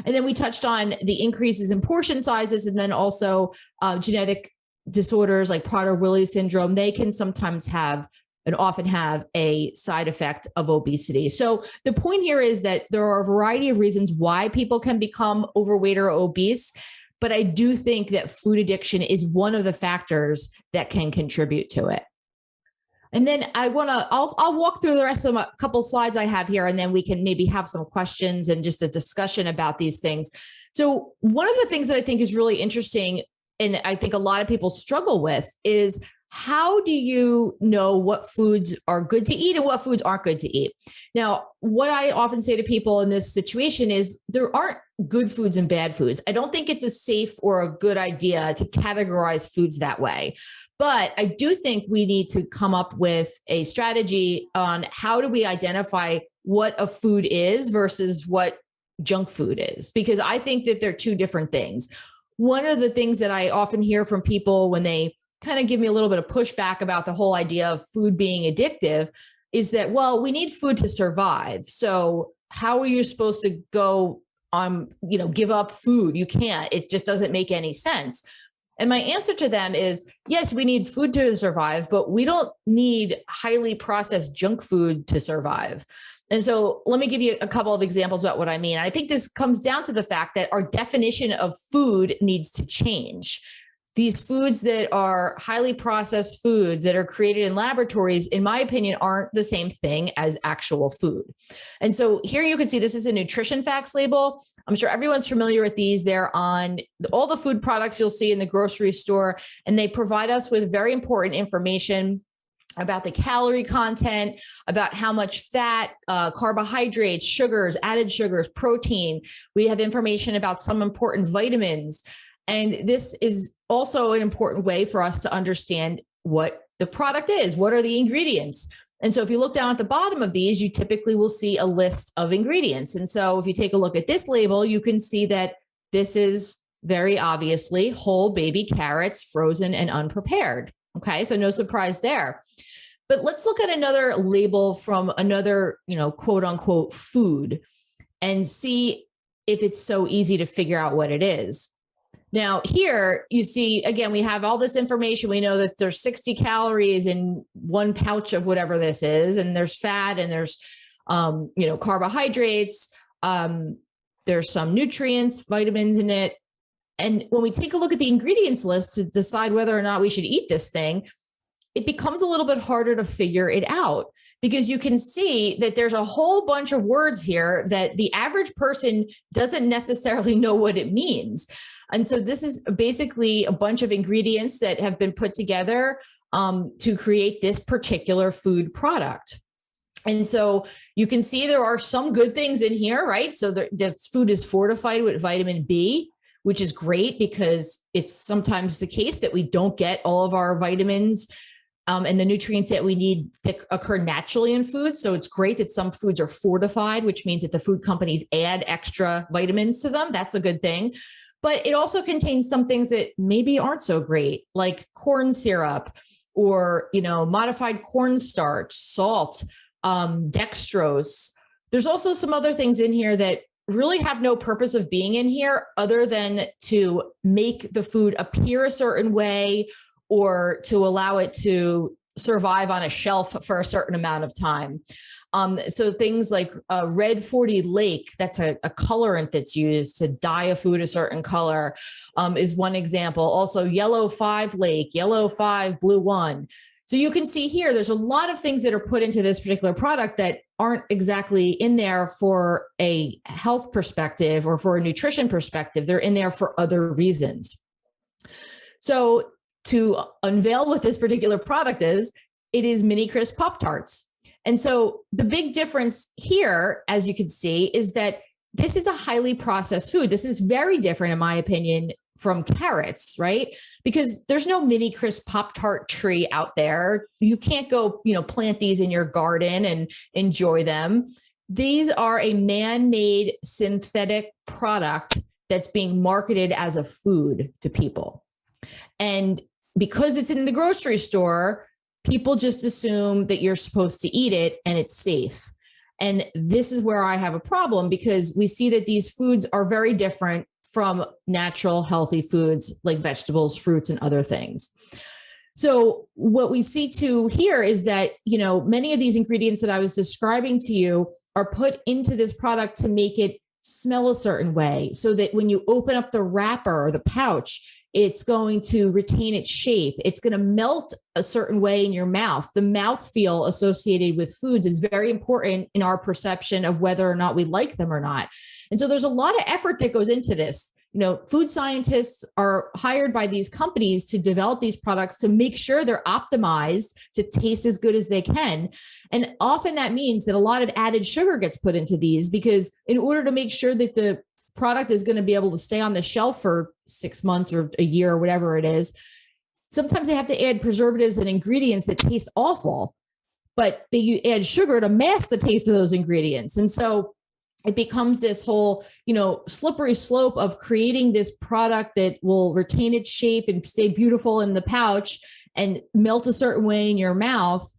And then we touched on the increases in portion sizes, and then also genetic disorders like Prader-Willi syndrome. They can sometimes have and often have a side effect of obesity. So the point here is that there are a variety of reasons why people can become overweight or obese, but I do think that food addiction is one of the factors that can contribute to it. And then I'll walk through the rest of a couple slides I have here, and then we can maybe have some questions and just a discussion about these things. So one of the things that I think is really interesting, and I think a lot of people struggle with, is how do you know what foods are good to eat and what foods aren't good to eat? Now, what I often say to people in this situation is there aren't good foods and bad foods. I don't think it's a safe or a good idea to categorize foods that way. But I do think we need to come up with a strategy on how do we identify what a food is versus what junk food is, because I think that they're two different things. One of the things that I often hear from people when they kind of give me a little bit of pushback about the whole idea of food being addictive is that, well, we need food to survive. So how are you supposed to go on, give up food? You can't. It just doesn't make any sense. And my answer to them is, yes, we need food to survive, but we don't need highly processed junk food to survive. And so let me give you a couple of examples about what I mean. I think this comes down to the fact that our definition of food needs to change. These foods that are highly processed foods that are created in laboratories, in my opinion, aren't the same thing as actual food. And so here you can see this is a nutrition facts label. I'm sure everyone's familiar with these. They're on all the food products you'll see in the grocery store, and they provide us with very important information about the calorie content, about how much fat, carbohydrates, sugars, added sugars, protein. We have information about some important vitamins. And this is also an important way for us to understand what the product is. What are the ingredients? And so if you look down at the bottom of these, you typically will see a list of ingredients. And so if you take a look at this label, you can see that this is very obviously whole baby carrots, frozen and unprepared. Okay, so no surprise there. But let's look at another label from another, quote unquote food and see if it's so easy to figure out what it is. Now here you see, again, we have all this information. We know that there's 60 calories in one pouch of whatever this is, and there's fat and there's, carbohydrates. There's some nutrients, vitamins in it. And when we take a look at the ingredients list to decide whether or not we should eat this thing, it becomes a little bit harder to figure it out, because you can see that there's a whole bunch of words here that the average person doesn't necessarily know what it means. And so this is basically a bunch of ingredients that have been put together to create this particular food product. And so you can see there are some good things in here, right? So this food is fortified with vitamin B, which is great because it's sometimes the case that we don't get all of our vitamins and the nutrients that we need that occur naturally in food. So it's great that some foods are fortified, which means that the food companies add extra vitamins to them. That's a good thing. But it also contains some things that maybe aren't so great, like corn syrup or, modified cornstarch, salt, dextrose. There's also some other things in here that really have no purpose of being in here other than to make the food appear a certain way or to allow it to survive on a shelf for a certain amount of time. So things like red 40 lake, that's a colorant that's used to dye a food a certain color, is one example. Also yellow 5 lake, yellow 5 blue 1. So you can see here, there's a lot of things that are put into this particular product that aren't exactly in there for a health perspective or for a nutrition perspective. They're in there for other reasons. So to unveil what this particular product is, it is Mini Crisp Pop-Tarts. And so the big difference here, as you can see, is that this is a highly processed food. This is very different, in my opinion, from carrots, right? Because there's no Mini Crisp Pop-Tart tree out there. You can't go, plant these in your garden and enjoy them. These are a man-made synthetic product that's being marketed as a food to people. And because it's in the grocery store, people just assume that you're supposed to eat it and it's safe. And this is where I have a problem, because we see that these foods are very different from natural, healthy foods like vegetables, fruits, and other things. So what we see too here is that, many of these ingredients that I was describing to you are put into this product to make it smell a certain way, so that when you open up the wrapper or the pouch, it's going to retain its shape. It's going to melt a certain way in your mouth. The mouthfeel associated with foods is very important in our perception of whether or not we like them or not. And so there's a lot of effort that goes into this. Food scientists are hired by these companies to develop these products to make sure they're optimized to taste as good as they can. And often that means that a lot of added sugar gets put into these, because in order to make sure that the product is going to be able to stay on the shelf for 6 months or a year or whatever it is, sometimes they have to add preservatives and ingredients that taste awful, but they add sugar to mask the taste of those ingredients. And so it becomes this whole, slippery slope of creating this product that will retain its shape and stay beautiful in the pouch and melt a certain way in your mouth.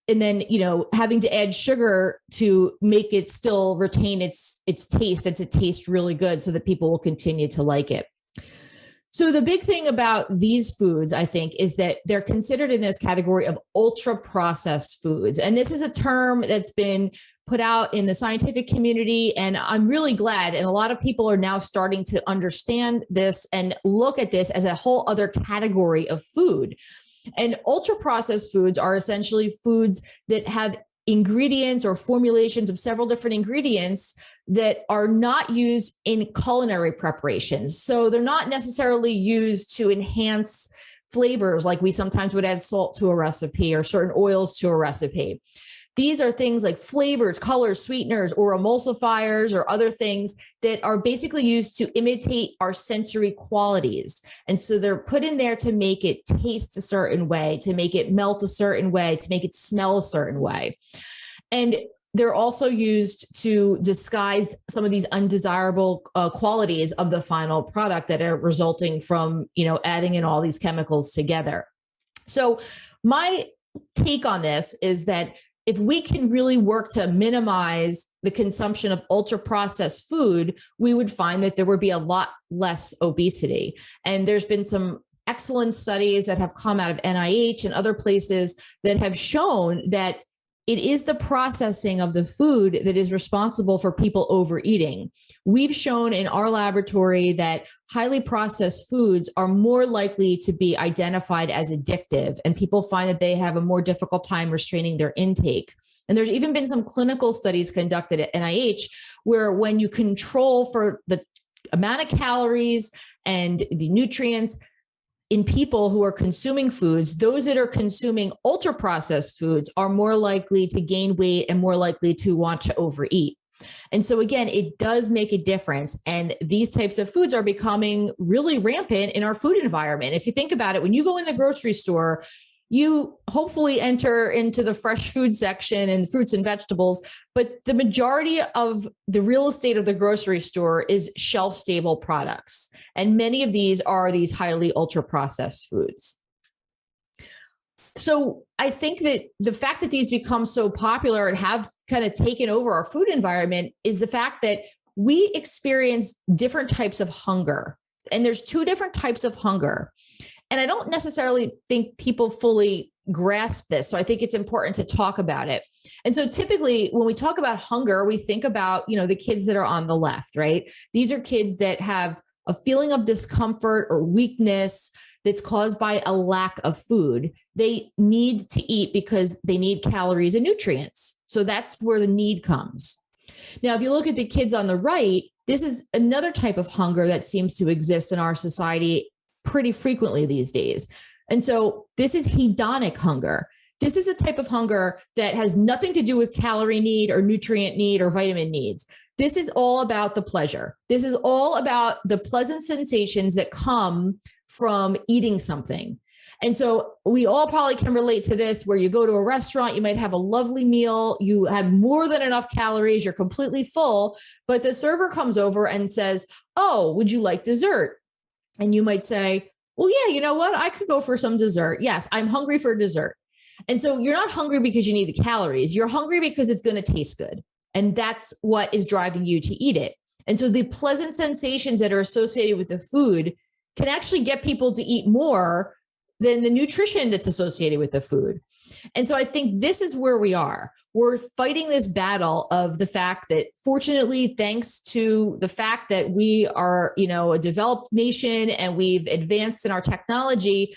And then, having to add sugar to make it still retain its taste and to taste really good so that people will continue to like it. So the big thing about these foods, I think, is that they're considered in this category of ultra processed foods. And this is a term that's been put out in the scientific community. And I'm really glad. And a lot of people are now starting to understand this and look at this as a whole other category of food. And ultra processed foods are essentially foods that have ingredients or formulations of several different ingredients that are not used in culinary preparations. So they're not necessarily used to enhance flavors like we sometimes would add salt to a recipe or certain oils to a recipe. These are things like flavors, colors, sweeteners, or emulsifiers, or other things that are basically used to imitate our sensory qualities. And so they're put in there to make it taste a certain way, to make it melt a certain way, to make it smell a certain way. And they're also used to disguise some of these undesirable qualities of the final product that are resulting from, adding in all these chemicals together. So my take on this is that if we can really work to minimize the consumption of ultra processed food, we would find that there would be a lot less obesity. And there's been some excellent studies that have come out of NIH and other places that have shown that it is the processing of the food that is responsible for people overeating. We've shown in our laboratory that highly processed foods are more likely to be identified as addictive, and people find that they have a more difficult time restraining their intake. And there's even been some clinical studies conducted at NIH where when you control for the amount of calories and the nutrients in people who are consuming foods, those that are consuming ultra processed foods are more likely to gain weight and more likely to want to overeat. And so again, it does make a difference. And these types of foods are becoming really rampant in our food environment. If you think about it, when you go in the grocery store, you hopefully enter into the fresh food section and fruits and vegetables, but the majority of the real estate of the grocery store is shelf-stable products. And many of these are these highly ultra-processed foods. So I think that the fact that these become so popular and have kind of taken over our food environment is the fact that we experience different types of hunger. And there's two different types of hunger. And I don't necessarily think people fully grasp this. So I think it's important to talk about it. And so typically when we talk about hunger, we think about, the kids that are on the left, right? These are kids that have a feeling of discomfort or weakness that's caused by a lack of food. They need to eat because they need calories and nutrients. So that's where the need comes. Now, if you look at the kids on the right, this is another type of hunger that seems to exist in our society pretty frequently these days. And so this is hedonic hunger. This is a type of hunger that has nothing to do with calorie need or nutrient need or vitamin needs. This is all about the pleasure. This is all about the pleasant sensations that come from eating something. And so we all probably can relate to this, where you go to a restaurant, you might have a lovely meal, you have more than enough calories, you're completely full, but the server comes over and says, "Oh, would you like dessert?" And you might say, "Well, yeah, you know what? I could go for some dessert. Yes, I'm hungry for dessert." And so you're not hungry because you need the calories. You're hungry because it's going to taste good. And that's what is driving you to eat it. And so the pleasant sensations that are associated with the food can actually get people to eat more than the nutrition that's associated with the food. And so I think this is where we are. We're fighting this battle of the fact that, fortunately, thanks to the fact that we are, a developed nation and we've advanced in our technology,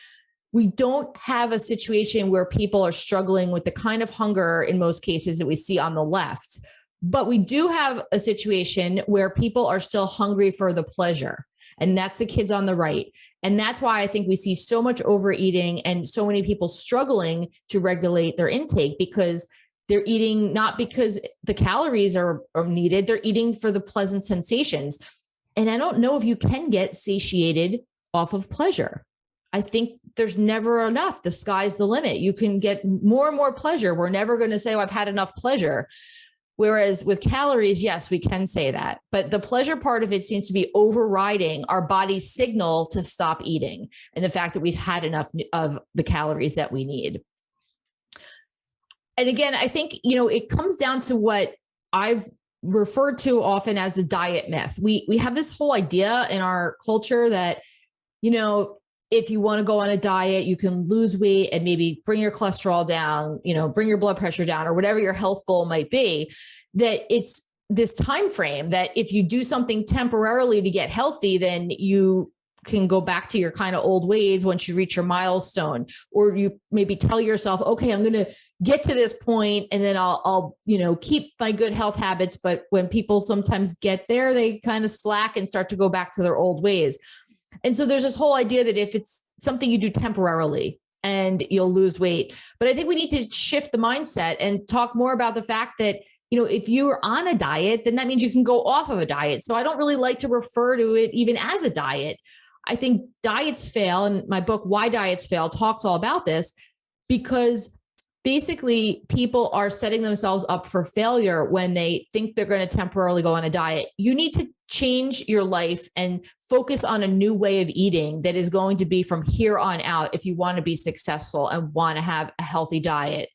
we don't have a situation where people are struggling with the kind of hunger in most cases that we see on the left. But we do have a situation where people are still hungry for the pleasure. And that's the kids on the right. And that's why I think we see so much overeating and so many people struggling to regulate their intake, because they're eating not because the calories are needed, they're eating for the pleasant sensations. And I don't know if you can get satiated off of pleasure. I think there's never enough. The sky's the limit. You can get more and more pleasure. We're never going to say, "Oh, I've had enough pleasure." Whereas with calories, yes, we can say that. But the pleasure part of it seems to be overriding our body's signal to stop eating, and the fact that we've had enough of the calories that we need. And again, I think, it comes down to what I've referred to often as the diet myth. We have this whole idea in our culture that, if you want to go on a diet, you can lose weight and maybe bring your cholesterol down, bring your blood pressure down, or whatever your health goal might be, that it's this time frame that if you do something temporarily to get healthy, then you can go back to your kind of old ways once you reach your milestone. Or you maybe tell yourself, "Okay, I'm going to get to this point and then I'll keep my good health habits." But when people sometimes get there, they kind of slack and start to go back to their old ways. And so there's this whole idea that if it's something you do temporarily and you'll lose weight. But I think we need to shift the mindset and talk more about the fact that, if you're on a diet, then that means you can go off of a diet. So I don't really like to refer to it even as a diet. I think diets fail, and my book, Why Diets Fail, talks all about this, because basically people are setting themselves up for failure when they think they're going to temporarily go on a diet. You need to change your life and focus on a new way of eating that is going to be from here on out if you want to be successful and want to have a healthy diet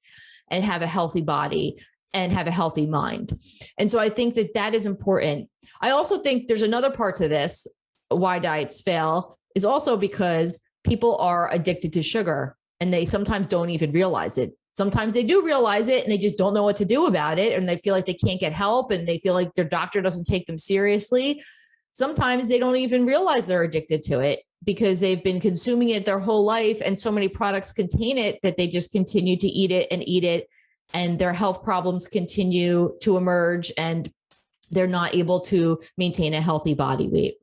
and have a healthy body and have a healthy mind. And so I think that that is important. I also think there's another part to this, why diets fail, is also because people are addicted to sugar and they sometimes don't even realize it. Sometimes they do realize it and they just don't know what to do about it. And they feel like they can't get help and they feel like their doctor doesn't take them seriously. Sometimes they don't even realize they're addicted to it because they've been consuming it their whole life. And so many products contain it that they just continue to eat it. And their health problems continue to emerge and they're not able to maintain a healthy body weight.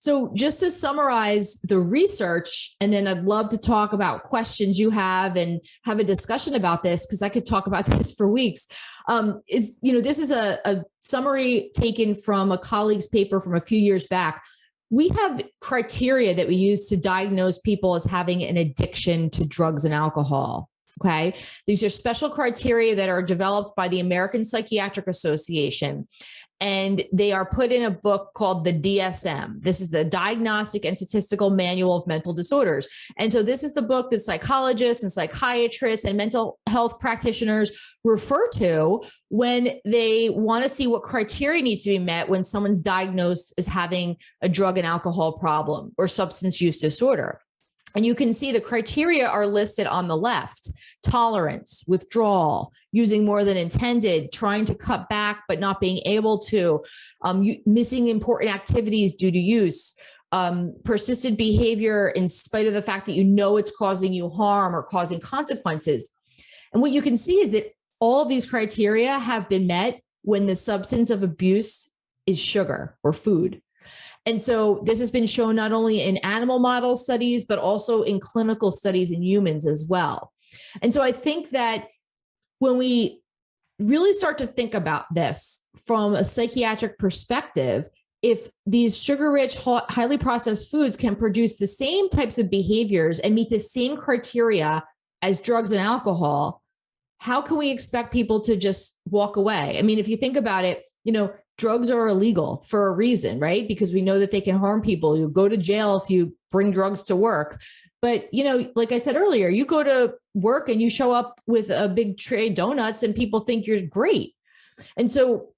So just to summarize the research, and then I'd love to talk about questions you have and have a discussion about this, because I could talk about this for weeks, this is a summary taken from a colleague's paper from a few years back. We have criteria that we use to diagnose people as having an addiction to drugs and alcohol. Okay. These are special criteria that are developed by the American Psychiatric Association, and they are put in a book called the DSM. This is the Diagnostic and Statistical Manual of Mental Disorders. And so this is the book that psychologists and psychiatrists and mental health practitioners refer to when they want to see what criteria needs to be met when someone's diagnosed as having a drug and alcohol problem or substance use disorder. And you can see the criteria are listed on the left: tolerance, withdrawal, using more than intended, trying to cut back, but not being able to, missing important activities due to use, persistent behavior in spite of the fact that you know it's causing you harm or causing consequences. And what you can see is that all of these criteria have been met when the substance of abuse is sugar or food. And so this has been shown not only in animal model studies, but also in clinical studies in humans as well. And so I think that when we really start to think about this from a psychiatric perspective, if these sugar-rich, highly processed foods can produce the same types of behaviors and meet the same criteria as drugs and alcohol, how can we expect people to just walk away? I mean, if you think about it, drugs are illegal for a reason, right? Because we know that they can harm people. You go to jail if you bring drugs to work. But, like I said earlier, you go to work and you show up with a big tray of donuts and people think you're great. And so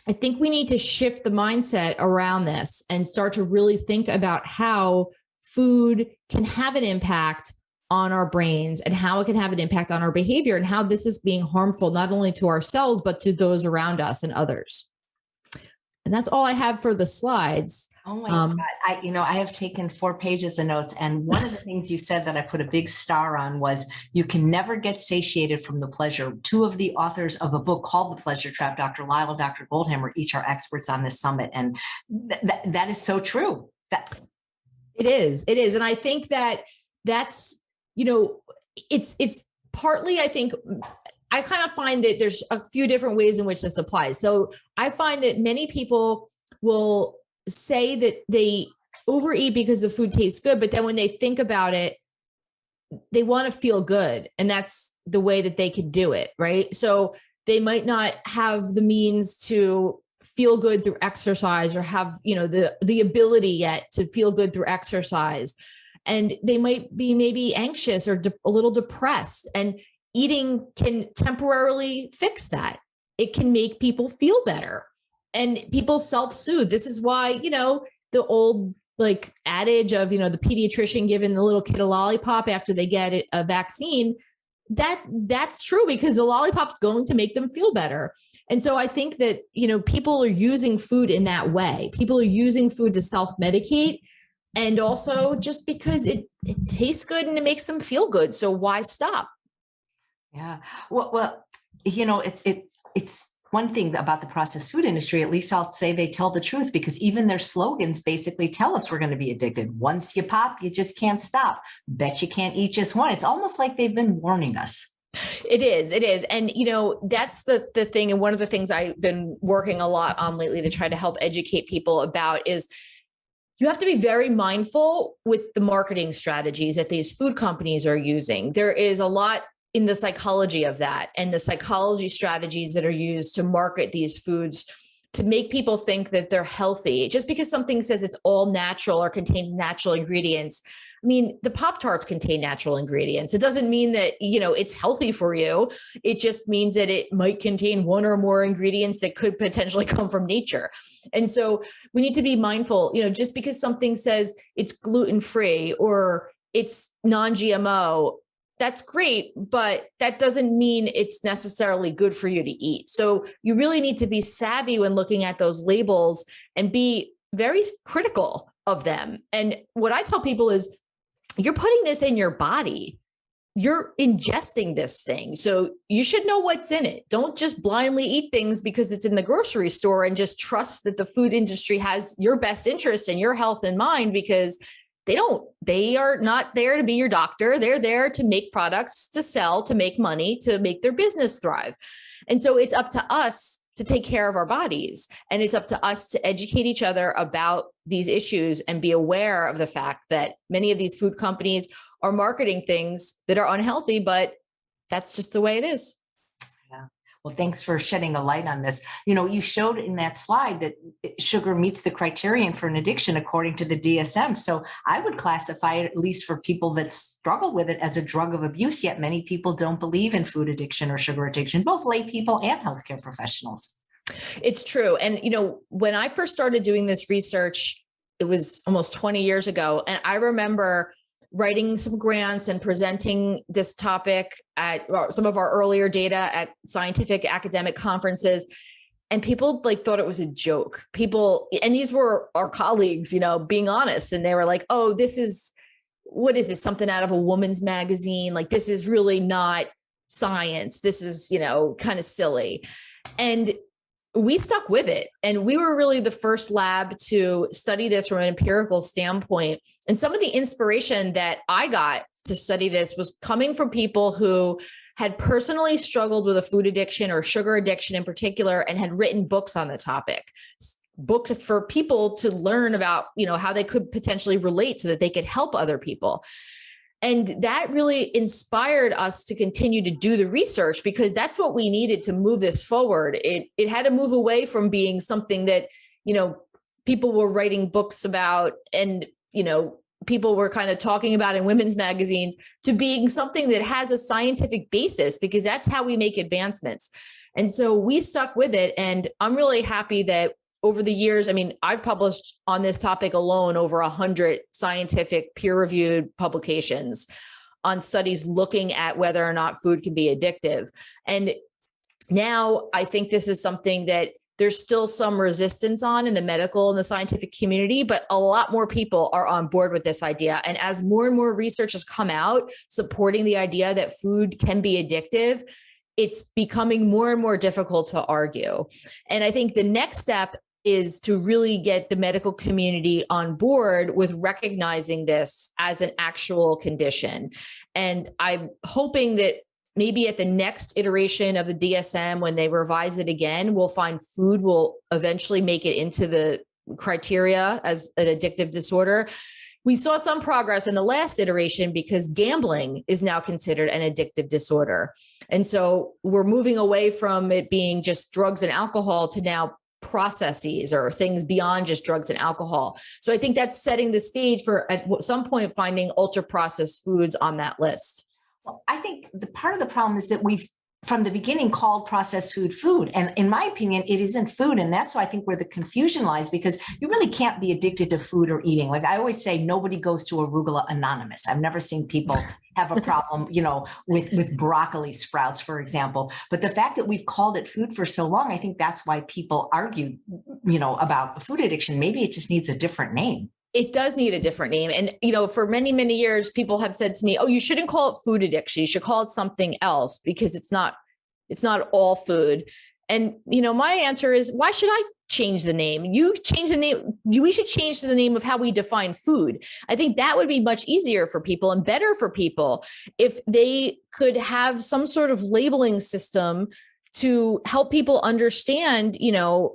I think we need to shift the mindset around this and start to really think about how food can have an impact on our brains and how it can have an impact on our behavior and how this is being harmful, not only to ourselves, but to those around us and others. And that's all I have for the slides. Oh my God. I have taken 4 pages of notes. And one of the things you said that I put a big star on was you can never get satiated from the pleasure. 2 of the authors of a book called The Pleasure Trap, Dr. Lyle and Dr. Goldhammer, each are experts on this summit. And that is so true. It is. And I think that's, it's partly, I think, I kind of find that there's a few different ways in which this applies. So I find that many people will say that they overeat because the food tastes good, but then when they think about it, they want to feel good. And that's the way that they can do it, right? So they might not have the means to feel good through exercise or have, the ability yet to feel good through exercise. And they might be maybe anxious or a little depressed, and eating can temporarily fix that. It can make people feel better and people self-soothe. This is why, the old adage of, the pediatrician giving the little kid a lollipop after they get a vaccine, that's true because the lollipop's going to make them feel better. And so I think that, people are using food in that way. People are using food to self-medicate, and also just because it tastes good and it makes them feel good. So why stop? Yeah. Well, it's one thing about the processed food industry, at least I'll say they tell the truth, because even their slogans basically tell us we're going to be addicted. Once you pop, you just can't stop. Bet you can't eat just one. It's almost like they've been warning us. It is. It is. And, that's the thing. And one of the things I've been working a lot on lately to try to help educate people about is you have to be very mindful with the marketing strategies that these food companies are using. There is a lot in the psychology of that and the psychology strategies that are used to market these foods to make people think that they're healthy. Just because something says it's all natural or contains natural ingredients, I mean, the Pop-Tarts contain natural ingredients. It doesn't mean that, it's healthy for you. It just means that it might contain one or more ingredients that could potentially come from nature. And so we need to be mindful, just because something says it's gluten-free or it's non-GMO, that's great, but that doesn't mean it's necessarily good for you to eat. So you really need to be savvy when looking at those labels and be very critical of them. And what I tell people is, you're putting this in your body. You're ingesting this thing. So you should know what's in it. Don't just blindly eat things because it's in the grocery store and just trust that the food industry has your best interest and your health in mind, because they are not there to be your doctor. They're there to make products, to sell, to make money, to make their business thrive. And so it's up to us to take care of our bodies. And it's up to us to educate each other about these issues and be aware of the fact that many of these food companies are marketing things that are unhealthy, but that's just the way it is. Yeah. Well, thanks for shedding a light on this. You showed in that slide that sugar meets the criterion for an addiction according to the DSM. So I would classify it, at least for people that struggle with it, as a drug of abuse. Yet many people don't believe in food addiction or sugar addiction, both lay people and healthcare professionals. It's true. And, when I first started doing this research, it was almost 20 years ago. And I remember writing some grants and presenting this topic at some of our earlier data at scientific academic conferences. And people thought it was a joke. And these were our colleagues, being honest. And they were like, oh, what is this? Something out of a woman's magazine? This is really not science. This is, kind of silly. And we stuck with it. And we were really the first lab to study this from an empirical standpoint. And some of the inspiration that I got to study this was coming from people who had personally struggled with a food addiction or sugar addiction in particular, and had written books on the topic. Books for people to learn about, how they could potentially relate so that they could help other people. And that really inspired us to continue to do the research, because that's what we needed to move this forward. It had to move away from being something that, people were writing books about and, people were kind of talking about in women's magazines, to being something that has a scientific basis, because that's how we make advancements. And so we stuck with it. And I'm really happy that over the years, I've published on this topic alone over 100 scientific peer-reviewed publications on studies looking at whether or not food can be addictive. And now I think this is something that there's still some resistance on in the medical and the scientific community, but a lot more people are on board with this idea. And as more and more research has come out supporting the idea that food can be addictive, it's becoming more and more difficult to argue. And I think the next step is to really get the medical community on board with recognizing this as an actual condition. And I'm hoping that maybe at the next iteration of the DSM, when they revise it again, we'll find food will eventually make it into the criteria as an addictive disorder. We saw some progress in the last iteration because gambling is now considered an addictive disorder. And so we're moving away from it being just drugs and alcohol to now processes or things beyond just drugs and alcohol. So I think that's setting the stage for at some point finding ultra processed foods on that list. Well, I think the part of the problem is that we've from the beginning called processed food food. And in my opinion, it isn't food. And that's, I think, where the confusion lies, because you really can't be addicted to food or eating. Like I always say, nobody goes to Arugula Anonymous. I've never seen people have a problem, with broccoli sprouts, for example. But the fact that we've called it food for so long, I think that's why people argue, about food addiction. Maybe it just needs a different name. It does need a different name. And, for many, many years, people have said to me, oh, you shouldn't call it food addiction. You should call it something else because it's not all food. And, my answer is, why should I change the name? You change the name. We should change the name of how we define food. I think that would be much easier for people and better for people if they could have some sort of labeling system to help people understand,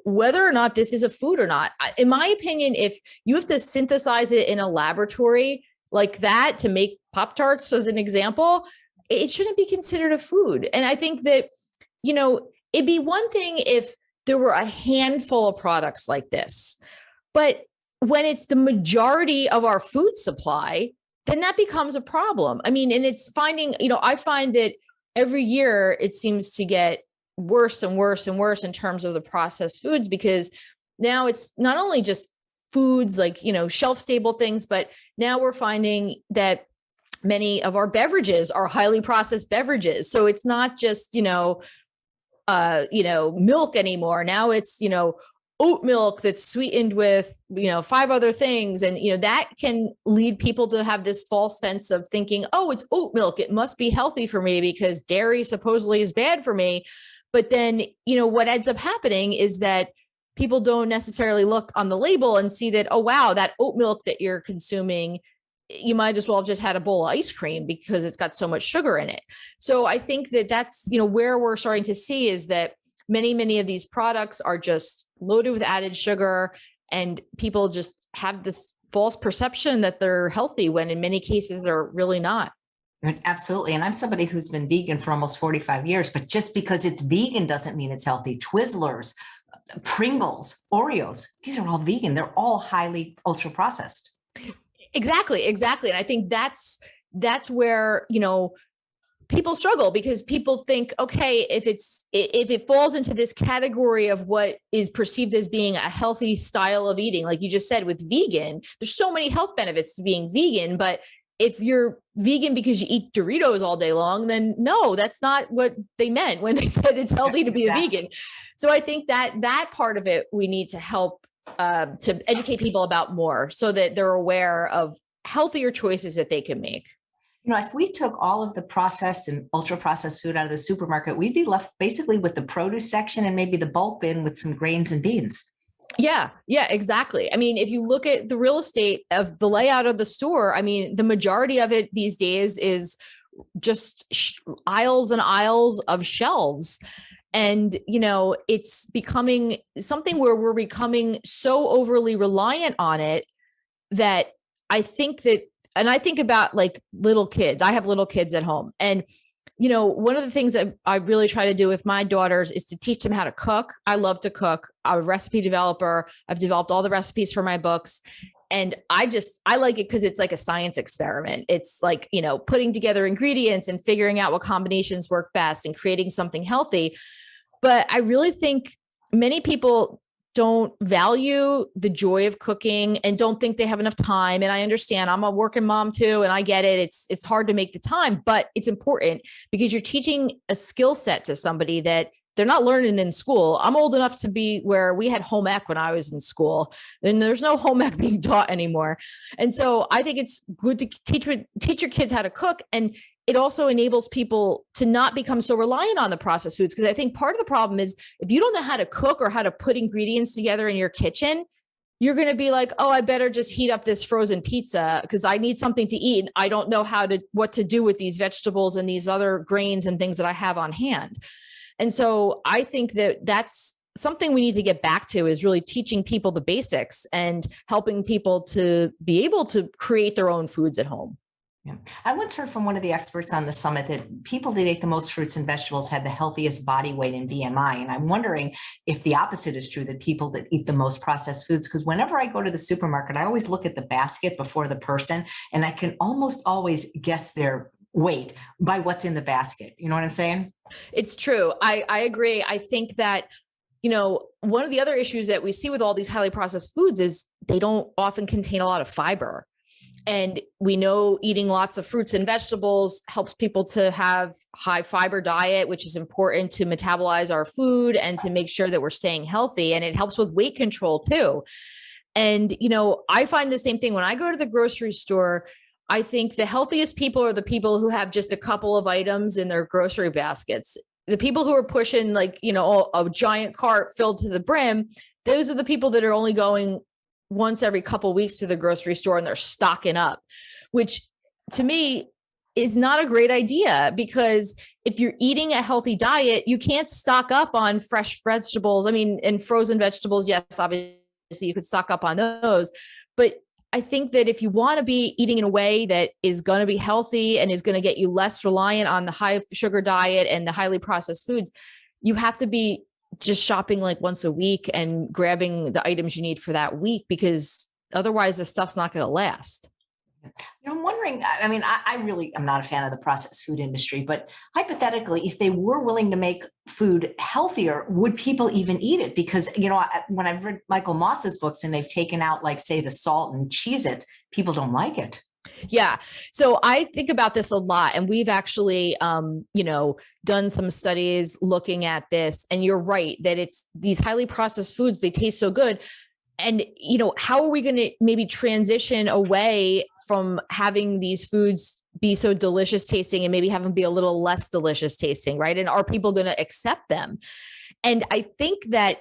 whether or not this is a food or not. In my opinion, if you have to synthesize it in a laboratory like that to make Pop-Tarts as an example, it shouldn't be considered a food. And I think that, it'd be one thing if there were a handful of products like this, but when it's the majority of our food supply, then that becomes a problem. I mean, and it's finding, I find that every year it seems to get worse and worse and worse in terms of the processed foods, because now it's not only just foods like, shelf stable things, but now we're finding that many of our beverages are highly processed beverages. So it's not just, milk anymore. Now it's, oat milk that's sweetened with, 5 other things. And, that can lead people to have this false sense of thinking, oh, it's oat milk, it must be healthy for me because dairy supposedly is bad for me. But then, what ends up happening is that people don't necessarily look on the label and see that, oh, wow, that oat milk that you're consuming, you might as well have just had a bowl of ice cream because it's got so much sugar in it. So I think that that's, where we're starting to see is that many of these products are just loaded with added sugar, and people just have this false perception that they're healthy when in many cases they're really not. Absolutely. And I'm somebody who's been vegan for almost 45 years, but just because it's vegan doesn't mean it's healthy. Twizzlers, Pringles, Oreos, these are all vegan. They're all highly ultra processed. Exactly. And I think that's where, people struggle, because people think, okay, if it falls into this category of what is perceived as being a healthy style of eating, like you just said with vegan, there's so many health benefits to being vegan, but if you're vegan because you eat Doritos all day long, then no, that's not what they meant when they said it's healthy to be a vegan. So I think that part of it, we need to help to educate people about more so that they're aware of healthier choices that they can make. If we took all of the processed and ultra processed food out of the supermarket, we'd be left basically with the produce section and maybe the bulk bin with some grains and beans. Yeah, exactly. I mean, if you look at the real estate of the layout of the store, I mean, the majority of it these days is just aisles and aisles of shelves. And, it's becoming something where we're becoming so overly reliant on it that I think that, and I think about like little kids. I have little kids at home. And, one of the things that I really try to do with my daughters is to teach them how to cook. I love to cook. I'm a recipe developer. I've developed all the recipes for my books. And I like it because it's like a science experiment. It's like, putting together ingredients and figuring out what combinations work best and creating something healthy. But I really think many people don't value the joy of cooking and don't think they have enough time. And I understand, I'm a working mom too, and I get it. It's hard to make the time, but it's important because you're teaching a skill set to somebody that they're not learning in school. I'm old enough to be where we had home ec when I was in school, and there's no home ec being taught anymore. And so I think it's good to teach your kids how to cook. And it also enables people to not become so reliant on the processed foods. Because I think part of the problem is if you don't know how to cook or how to put ingredients together in your kitchen, you're going to be like, oh, I better just heat up this frozen pizza because I need something to eat. And I don't know what to do with these vegetables and these other grains and things that I have on hand. And so I think that that's something we need to get back to, is really teaching people the basics and helping people to be able to create their own foods at home. Yeah. I once heard from one of the experts on the summit that people that ate the most fruits and vegetables had the healthiest body weight and BMI. And I'm wondering if the opposite is true, that people that eat the most processed foods, because whenever I go to the supermarket, I always look at the basket before the person, and I can almost always guess their weight by what's in the basket. You know what I'm saying? It's true. I agree. I think that, one of the other issues that we see with all these highly processed foods is they don't often contain a lot of fiber. And we know eating lots of fruits and vegetables helps people to have high fiber diet, which is important to metabolize our food and to make sure that we're staying healthy. And it helps with weight control too. And, I find the same thing when I go to the grocery store. I think the healthiest people are the people who have just a couple of items in their grocery baskets. the people who are pushing like, a giant cart filled to the brim, those are the people that are only going once every couple of weeks to the grocery store and they're stocking up, which to me is not a great idea, because if you're eating a healthy diet, you can't stock up on fresh vegetables. I mean, and frozen vegetables, yes, obviously you could stock up on those. But I think that if you want to be eating in a way that is going to be healthy and is going to get you less reliant on the high sugar diet and the highly processed foods, you have to be just shopping like once a week and grabbing the items you need for that week, because otherwise the stuff's not going to last. I'm wondering, I mean, I really am not a fan of the processed food industry, but hypothetically, if they were willing to make food healthier, would people even eat it? Because, when I've read Michael Moss's books and they've taken out, like, say, the salt and Cheez-Its, people don't like it. Yeah. So I think about this a lot, and we've actually, done some studies looking at this, and you're right that it's these highly processed foods, they taste so good. And, how are we going to maybe transition away from having these foods be so delicious tasting and maybe have them be a little less delicious tasting, right? And are people going to accept them? And I think that,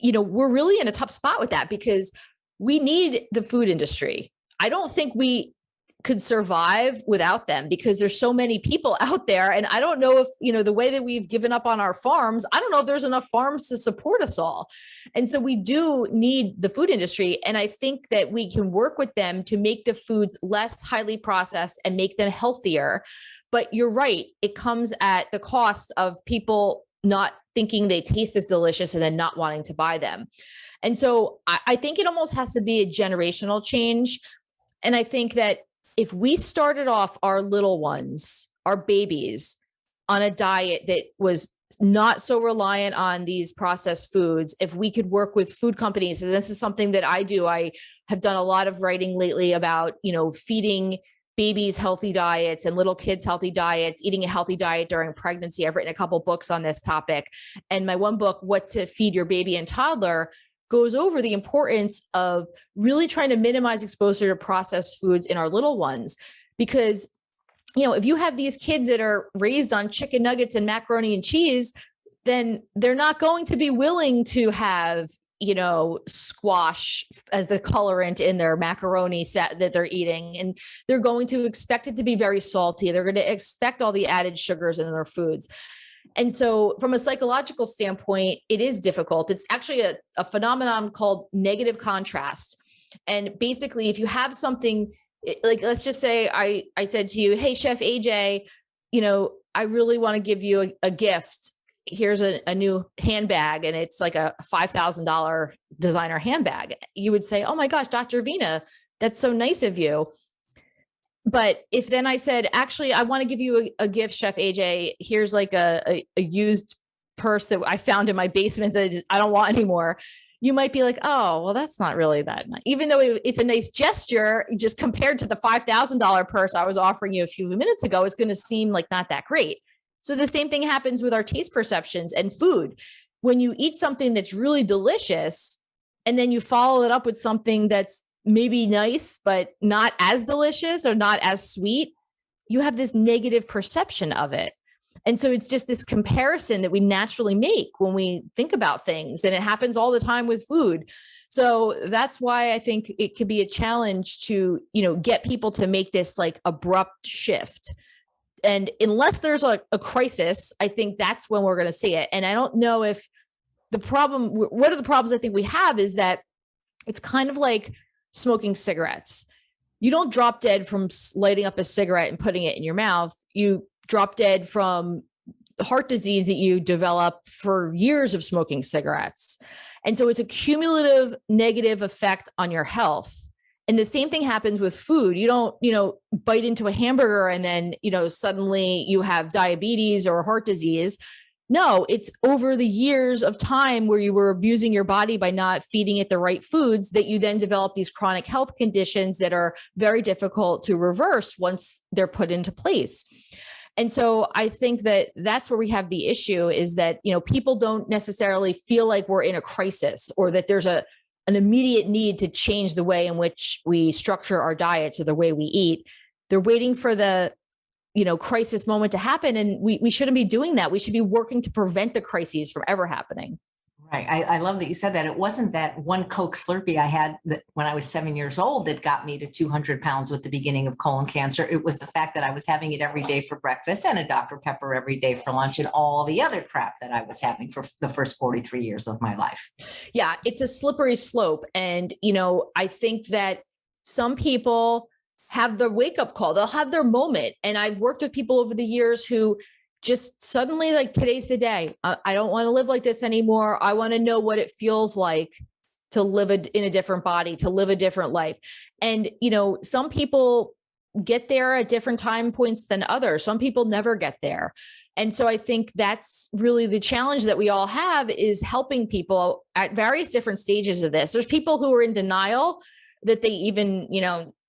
we're really in a tough spot with that, because we need the food industry. I don't think we could survive without them, because there's so many people out there. And I don't know if, the way that we've given up on our farms, I don't know if there's enough farms to support us all. And so we do need the food industry. And I think that we can work with them to make the foods less highly processed and make them healthier. But you're right, it comes at the cost of people not thinking they taste as delicious and then not wanting to buy them. And so I think it almost has to be a generational change. And I think that if we started off our little ones, our babies, on a diet that was not so reliant on these processed foods, if we could work with food companies, and this is something that I do, I have done a lot of writing lately about, feeding babies healthy diets and little kids healthy diets, eating a healthy diet during pregnancy. I've written a couple books on this topic. And my one book, What to Feed Your Baby and Toddler, goes over the importance of really trying to minimize exposure to processed foods in our little ones. Because, if you have these kids that are raised on chicken nuggets and macaroni and cheese, then they're not going to be willing to have, squash as the colorant in their macaroni set that they're eating. And they're going to expect it to be very salty. They're going to expect all the added sugars in their foods. And so from a psychological standpoint, it is difficult. It's actually a phenomenon called negative contrast. And basically, if you have something like, let's just say I said to you, hey, Chef AJ, I really want to give you a gift. Here's a new handbag, and it's like a $5,000 designer handbag. You would say, oh my gosh, Dr. Vina, that's so nice of you. But if then I said, actually, I want to give you a gift, Chef AJ, here's like a used purse that I found in my basement that I don't want anymore. You might be like, oh, well, that's not really that nice. Even though it's a nice gesture, just compared to the $5,000 purse I was offering you a few minutes ago, it's going to seem like not that great. So the same thing happens with our taste perceptions and food. When you eat something that's really delicious, and then you follow it up with something that's maybe nice, but not as delicious or not as sweet, you have this negative perception of it. And so it's just this comparison that we naturally make when we think about things. And it happens all the time with food. So that's why I think it could be a challenge to, get people to make this like abrupt shift. And unless there's a crisis, I think that's when we're going to see it. And I don't know if one of the problems I think we have is that it's kind of like smoking cigarettes. You don't drop dead from lighting up a cigarette and putting it in your mouth. You drop dead from heart disease that you develop for years of smoking cigarettes. And so it's a cumulative negative effect on your health. And the same thing happens with food. You don't, bite into a hamburger and then, suddenly you have diabetes or heart disease. No, it's over the years of time where you were abusing your body by not feeding it the right foods that you then develop these chronic health conditions that are very difficult to reverse once they're put into place. And so I think that that's where we have the issue is that, people don't necessarily feel like we're in a crisis or that there's an immediate need to change the way in which we structure our diets or the way we eat. They're waiting for the crisis moment to happen. And we shouldn't be doing that. We should be working to prevent the crises from ever happening. Right. I love that you said that. It wasn't that one Coke Slurpee I had that when I was 7 years old that got me to 200 pounds with the beginning of colon cancer. It was the fact that I was having it every day for breakfast and a Dr. Pepper every day for lunch and all the other crap that I was having for the first 43 years of my life. Yeah, it's a slippery slope. And, I think that some people have the wake up call, they'll have their moment. And I've worked with people over the years who just suddenly like, today's the day. I don't want to live like this anymore. I want to know what it feels like to live in a different body, to live a different life. And, some people get there at different time points than others. Some people never get there. And so I think that's really the challenge that we all have, is helping people at various different stages of this. There's people who are in denial that they even,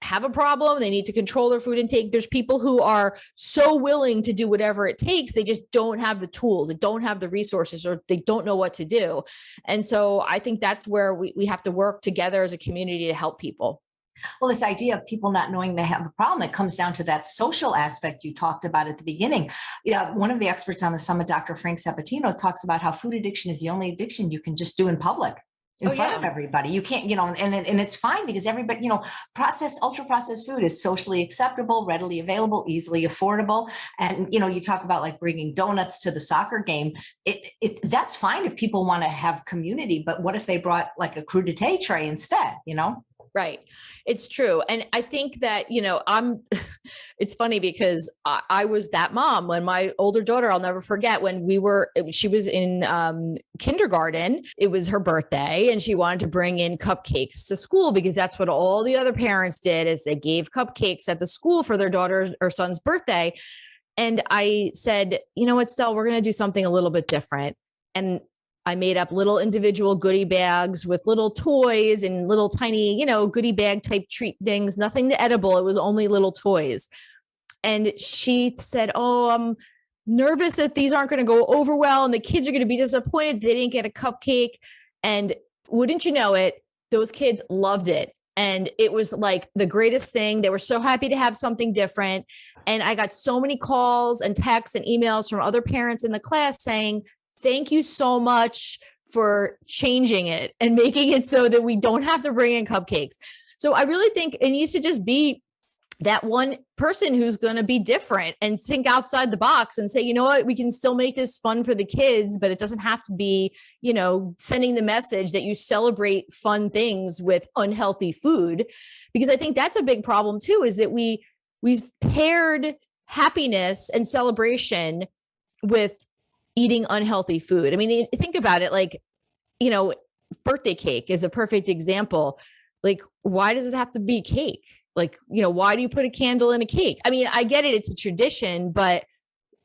have a problem. They need to control their food intake. There's people who are so willing to do whatever it takes. They just don't have the tools. They don't have the resources, or they don't know what to do. And so I think that's where we have to work together as a community to help people. Well, this idea of people not knowing they have a problem, that comes down to that social aspect you talked about at the beginning. Yeah, one of the experts on the summit, Dr. Frank Sabatino, talks about how food addiction is the only addiction you can just do in public. In front of everybody. You can't, and it's fine because everybody, ultra processed food is socially acceptable, readily available, easily affordable. And, you talk about like bringing donuts to the soccer game. That's fine if people want to have community, but what if they brought like a crudité tray instead, Right. It's true. And I think that, it's funny because I was that mom when my older daughter, I'll never forget, when she was in kindergarten, it was her birthday and she wanted to bring in cupcakes to school because that's what all the other parents did, is they gave cupcakes at the school for their daughter's or son's birthday. And I said, you know what, Stell, we're going to do something a little bit different. And I made up little individual goodie bags with little toys and little tiny, goodie bag type treat things, nothing edible. It was only little toys. And she said, oh, I'm nervous that these aren't going to go over well. And the kids are going to be disappointed they didn't get a cupcake. And wouldn't you know it, those kids loved it. And it was like the greatest thing. They were so happy to have something different. And I got so many calls and texts and emails from other parents in the class saying, thank you so much for changing it and making it so that we don't have to bring in cupcakes. So I really think it needs to just be that one person who's going to be different and think outside the box and say, you know what, we can still make this fun for the kids, but it doesn't have to be, sending the message that you celebrate fun things with unhealthy food. Because I think that's a big problem too, is that we've paired happiness and celebration with eating unhealthy food. I mean, think about it, like, birthday cake is a perfect example. Like, why does it have to be cake? Like, why do you put a candle in a cake? I mean, I get it. It's a tradition, but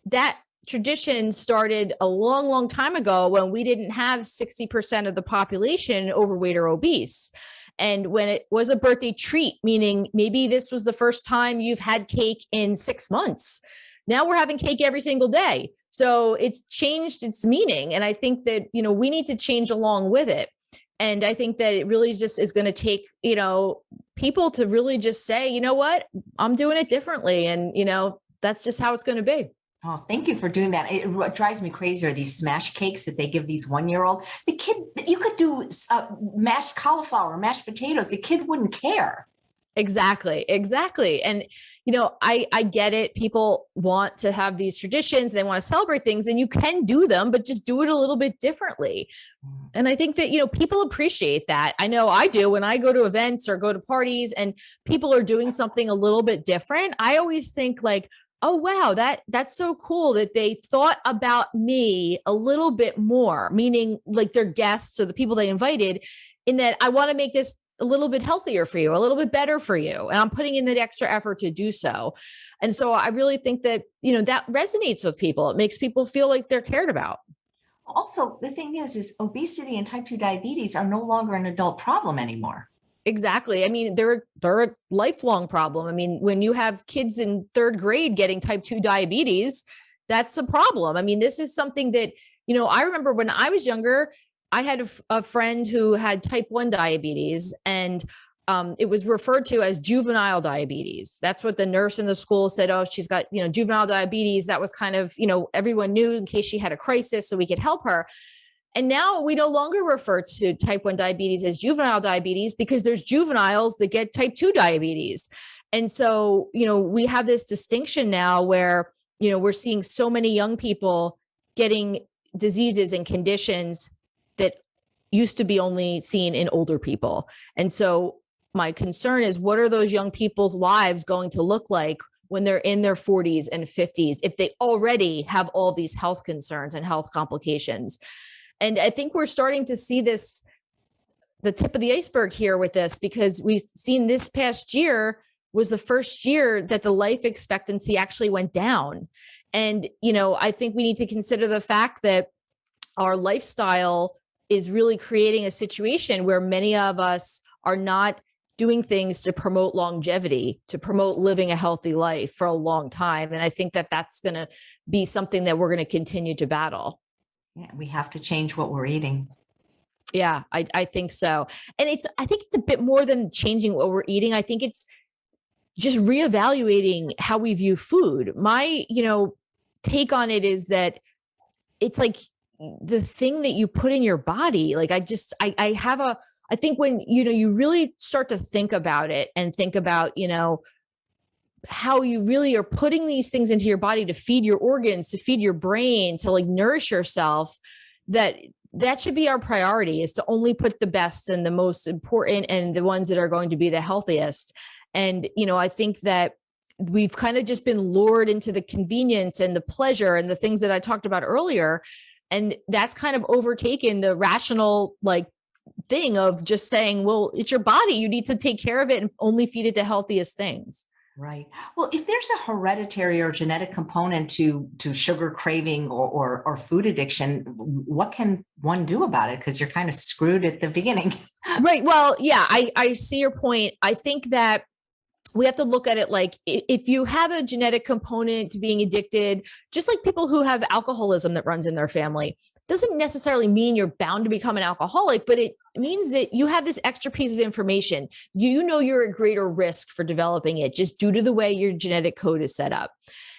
that tradition started a long, long time ago when we didn't have 60% of the population overweight or obese. And when it was a birthday treat, meaning maybe this was the first time you've had cake in 6 months. Now we're having cake every single day. So it's changed its meaning. And I think that, we need to change along with it. And I think that it really just is going to take, people to really just say, you know what, I'm doing it differently. And, that's just how it's going to be. Oh, thank you for doing that. What drives me crazy are these smash cakes that they give these 1-year-old. The kid, you could do mashed cauliflower, mashed potatoes. The kid wouldn't care. Exactly. And, I get it. People want to have these traditions. They want to celebrate things, and you can do them, but just do it a little bit differently. And I think that, people appreciate that. I know I do when I go to events or go to parties and people are doing something a little bit different. I always think like, oh, wow, that's so cool that they thought about me a little bit more, meaning like their guests or the people they invited, in that I want to make this a little bit healthier for you, a little bit better for you. And I'm putting in that extra effort to do so. And so I really think that, that resonates with people. It makes people feel like they're cared about. Also, the thing is obesity and type 2 diabetes are no longer an adult problem anymore. Exactly. I mean, they're a lifelong problem. I mean, when you have kids in 3rd grade getting type 2 diabetes, that's a problem. I mean, this is something that, I remember when I was younger, I had a friend who had type 1 diabetes, and it was referred to as juvenile diabetes. That's what the nurse in the school said. Oh, she's got, juvenile diabetes. That was kind of, everyone knew in case she had a crisis so we could help her. And now we no longer refer to type 1 diabetes as juvenile diabetes because there's juveniles that get type 2 diabetes. And so, we have this distinction now where, we're seeing so many young people getting diseases and conditions that used to be only seen in older people. And so my concern is, what are those young people's lives going to look like when they're in their 40s and 50s if they already have all these health concerns and health complications? And I think we're starting to see this, the tip of the iceberg here with this, because we've seen this past year was the first year that the life expectancy actually went down. And, I think we need to consider the fact that our lifestyle is really creating a situation where many of us are not doing things to promote longevity, to promote living a healthy life for a long time. And I think that that's going to be something that we're going to continue to battle. Yeah, we have to change what we're eating. Yeah, I think so. And I think it's a bit more than changing what we're eating. I think it's just reevaluating how we view food. My, take on it is that it's like the thing that you put in your body. Like I think when, you really start to think about it and think about, how you really are putting these things into your body to feed your organs, to feed your brain, to like nourish yourself, that should be our priority, is to only put the best and the most important and the ones that are going to be the healthiest. And, I think that we've kind of just been lured into the convenience and the pleasure and the things that I talked about earlier. And that's kind of overtaken the rational, thing of just saying, well, it's your body. You need to take care of it and only feed it the healthiest things. Right. Well, if there's a hereditary or genetic component to sugar craving or food addiction, what can one do about it? Because you're kind of screwed at the beginning. Right. Well, yeah, I see your point. I think that we have to look at it like, if you have a genetic component to being addicted, just like people who have alcoholism that runs in their family, doesn't necessarily mean you're bound to become an alcoholic, but it means that you have this extra piece of information. You're at greater risk for developing it just due to the way your genetic code is set up.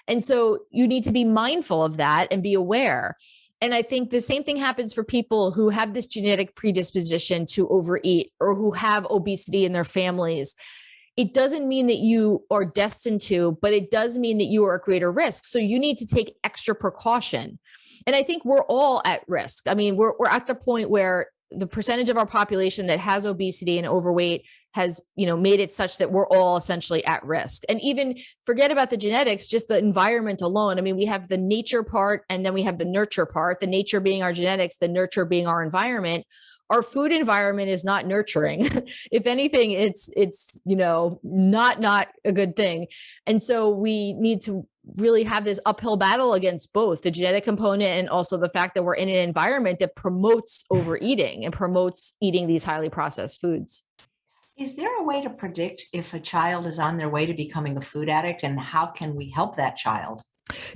And so you need to be mindful of that and be aware. And I think the same thing happens for people who have this genetic predisposition to overeat or who have obesity in their families. It doesn't mean that you are destined to, but it does mean that you are at greater risk. So you need to take extra precaution. And I think we're all at risk. I mean, we're at the point where the percentage of our population that has obesity and overweight has, made it such that we're all essentially at risk. And even forget about the genetics, just the environment alone. I mean, we have the nature part and then we have the nurture part, the nature being our genetics, the nurture being our environment. Our food environment is not nurturing. If anything, it's not a good thing. And so we need to really have this uphill battle against both the genetic component and also the fact that we're in an environment that promotes overeating and promotes eating these highly processed foods. Is there a way to predict if a child is on their way to becoming a food addict, and how can we help that child?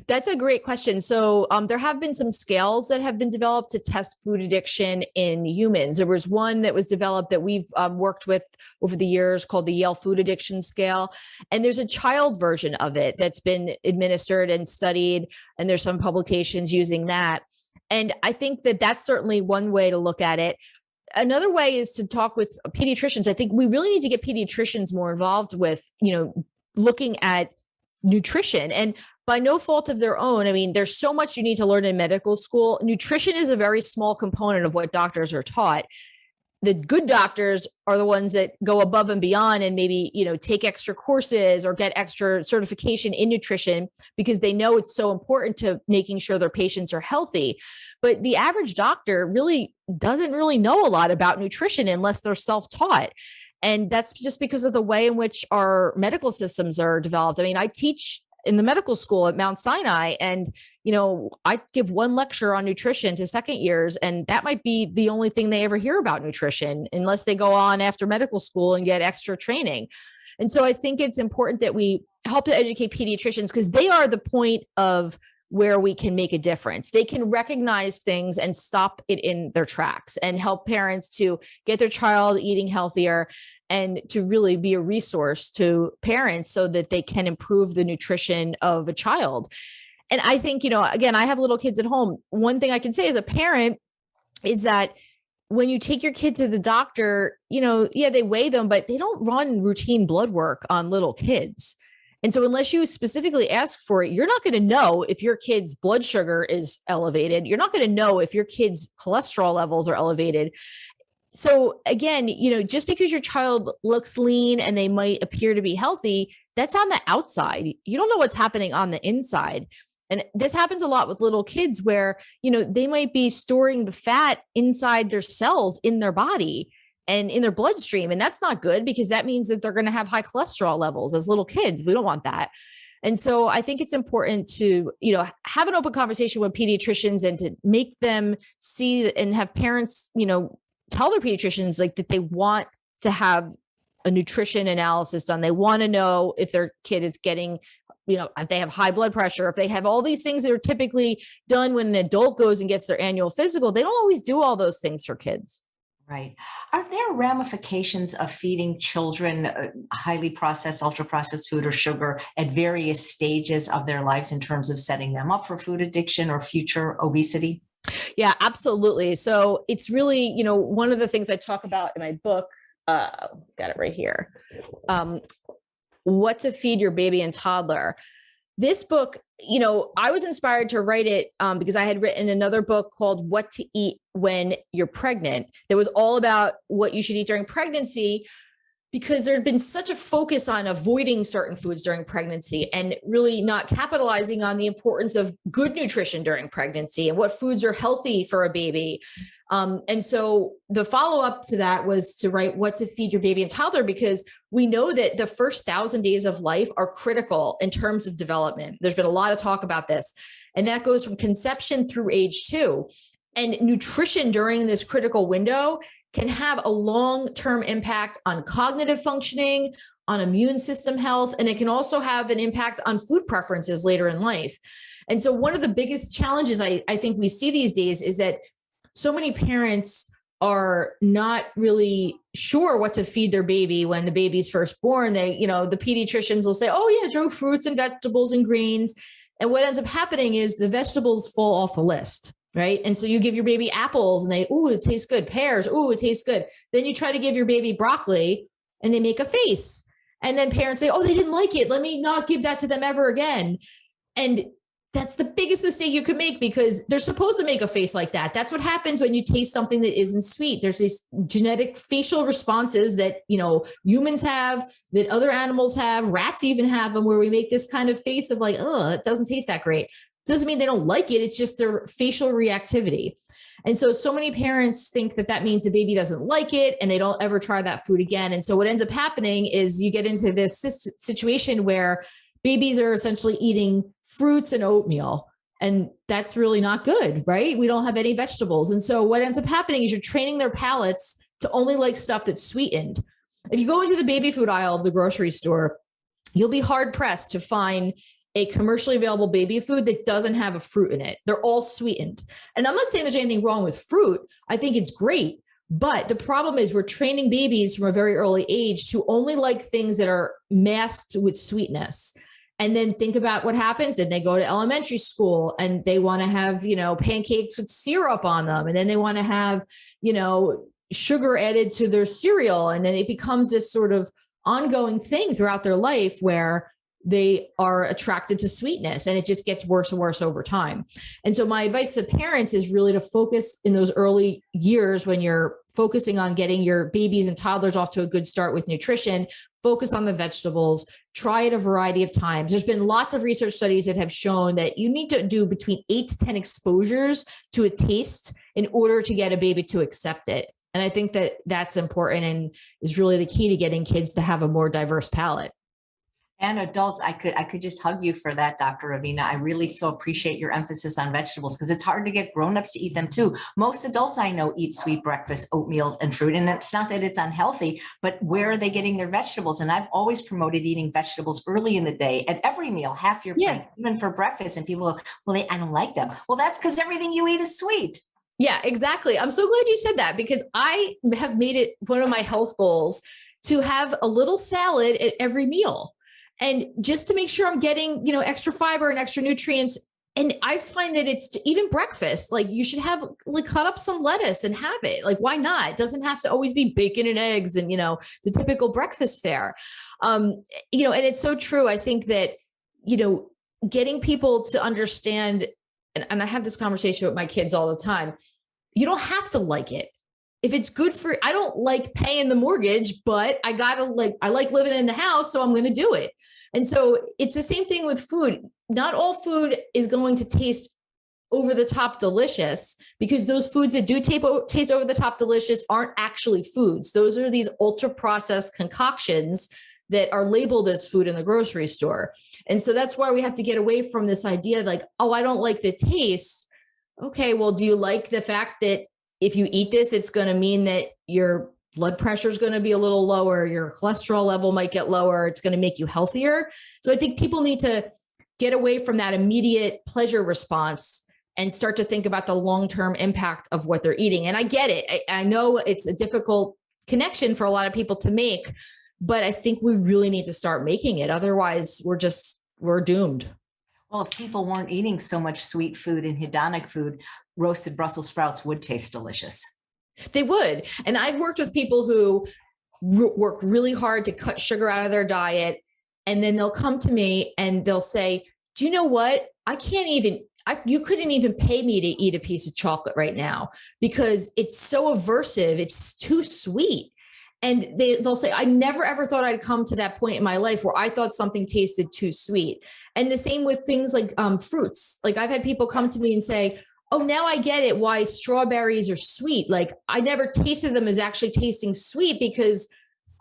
That's a great question. So there have been some scales that have been developed to test food addiction in humans. There was one that was developed that we've worked with over the years called the Yale Food Addiction Scale. And there's a child version of it that's been administered and studied. And there's some publications using that. And I think that that's certainly one way to look at it. Another way is to talk with pediatricians. I think we really need to get pediatricians more involved with, looking at nutrition. And by no fault of their own, I mean, there's so much you need to learn in medical school. Nutrition is a very small component of what doctors are taught. The good doctors are the ones that go above and beyond and maybe, take extra courses or get extra certification in nutrition because they know it's so important to making sure their patients are healthy. But the average doctor really doesn't really know a lot about nutrition unless they're self-taught. And that's just because of the way in which our medical systems are developed. I mean, I teach in the medical school at Mount Sinai, and, I give one lecture on nutrition to second years, and that might be the only thing they ever hear about nutrition unless they go on after medical school and get extra training. And so I think it's important that we help to educate pediatricians because they are the point of where we can make a difference. They can recognize things and stop it in their tracks and help parents to get their child eating healthier and to really be a resource to parents so that they can improve the nutrition of a child. And I think, again, I have little kids at home. One thing I can say as a parent is that when you take your kid to the doctor, they weigh them, but they don't run routine blood work on little kids. And so unless you specifically ask for it, you're not going to know if your kid's blood sugar is elevated. You're not going to know if your kid's cholesterol levels are elevated. So again, just because your child looks lean and they might appear to be healthy, that's on the outside. You don't know what's happening on the inside. And this happens a lot with little kids where, they might be storing the fat inside their cells in their body and in their bloodstream. And that's not good because that means that they're going to have high cholesterol levels as little kids. We don't want that. And so I think it's important to, have an open conversation with pediatricians and to make them see and have parents, tell their pediatricians like that they want to have a nutrition analysis done. They want to know if their kid is getting, if they have high blood pressure, if they have all these things that are typically done when an adult goes and gets their annual physical. They don't always do all those things for kids. Right. Are there ramifications of feeding children highly processed, ultra processed food or sugar at various stages of their lives in terms of setting them up for food addiction or future obesity? Yeah, absolutely. So it's really, one of the things I talk about in my book, got it right here. What to feed your baby and toddler. This book, I was inspired to write it because I had written another book called What to Eat When You're Pregnant. That was all about what you should eat during pregnancy, because there's been such a focus on avoiding certain foods during pregnancy and really not capitalizing on the importance of good nutrition during pregnancy and what foods are healthy for a baby. And so the follow-up to that was to write What to Feed Your Baby and Toddler, because we know that the first 1,000 days of life are critical in terms of development. There's been a lot of talk about this, and that goes from conception through age 2. And nutrition during this critical window can have a long-term impact on cognitive functioning, on immune system health, and it can also have an impact on food preferences later in life. And so one of the biggest challenges I think we see these days is that so many parents are not really sure what to feed their baby when the baby's first born. They, the pediatricians will say, oh yeah, drink fruits and vegetables and greens. And what ends up happening is the vegetables fall off the list. Right. And so you give your baby apples and it tastes good. Pears. It tastes good. Then you try to give your baby broccoli and they make a face. And then parents say, oh, they didn't like it. Let me not give that to them ever again. And that's the biggest mistake you could make, because they're supposed to make a face like that. That's what happens when you taste something that isn't sweet. There's these genetic facial responses that, humans have, that other animals have, rats even have them, where we make this kind of face of like, oh, it doesn't taste that great. Doesn't mean they don't like it. It's just their facial reactivity. And so many parents think that that means the baby doesn't like it and they don't ever try that food again. And so what ends up happening is you get into this situation where babies are essentially eating fruits and oatmeal, and that's really not good, right? We don't have any vegetables. And so what ends up happening is you're training their palates to only like stuff that's sweetened. If you go into the baby food aisle of the grocery store, you'll be hard pressed to find a commercially available baby food that doesn't have a fruit in it. They're all sweetened. And I'm not saying there's anything wrong with fruit. I think it's great. But the problem is we're training babies from a very early age to only like things that are masked with sweetness. And then think about what happens. Then they go to elementary school and they want to have, pancakes with syrup on them. And then they want to have, sugar added to their cereal. And then it becomes this sort of ongoing thing throughout their life where they are attracted to sweetness, and it just gets worse and worse over time. And so my advice to parents is really to focus in those early years when you're focusing on getting your babies and toddlers off to a good start with nutrition, focus on the vegetables, try it a variety of times. There's been lots of research studies that have shown that you need to do between 8 to 10 exposures to a taste in order to get a baby to accept it. And I think that that's important and is really the key to getting kids to have a more diverse palate. And adults, I could just hug you for that, Dr. Ravina. I really so appreciate your emphasis on vegetables because it's hard to get grown-ups to eat them too. Most adults I know eat sweet breakfast, oatmeal and fruit. And it's not that it's unhealthy, but where are they getting their vegetables? And I've always promoted eating vegetables early in the day at every meal, half your plate, even for breakfast. And people go, well, I don't like them. Well, that's because everything you eat is sweet. Yeah, exactly. I'm so glad you said that because I have made it one of my health goals to have a little salad at every meal. And just to make sure I'm getting, extra fiber and extra nutrients. And I find that it's even breakfast, like you should have cut up some lettuce and have it. Like, why not? It doesn't have to always be bacon and eggs and, the typical breakfast fare. And it's so true. I think that, getting people to understand, and I have this conversation with my kids all the time. You don't have to like it. If it's good for, I don't like paying the mortgage, but I like living in the house, so I'm going to do it. And so it's the same thing with food. Not all food is going to taste over the top delicious because those foods that do taste over the top delicious aren't actually foods. Those are these ultra processed concoctions that are labeled as food in the grocery store. And so that's why we have to get away from this idea like, oh, I don't like the taste. Okay, well, do you like the fact that if you eat this, it's going to mean that your blood pressure is going to be a little lower, your cholesterol level might get lower, it's going to make you healthier. So I think people need to get away from that immediate pleasure response and start to think about the long-term impact of what they're eating. And I get it. I know it's a difficult connection for a lot of people to make, but I think we really need to start making it. Otherwise, we're doomed. Well, if people weren't eating so much sweet food and hedonic food, roasted Brussels sprouts would taste delicious. They would. And I've worked with people who work really hard to cut sugar out of their diet. And then they'll come to me and they'll say, do you know what? You couldn't even pay me to eat a piece of chocolate right now because it's so aversive. It's too sweet. And they'll say, I never, ever thought I'd come to that point in my life where I thought something tasted too sweet. And the same with things like fruits. Like I've had people come to me and say, oh, now I get it why strawberries are sweet. Like I never tasted them as actually tasting sweet because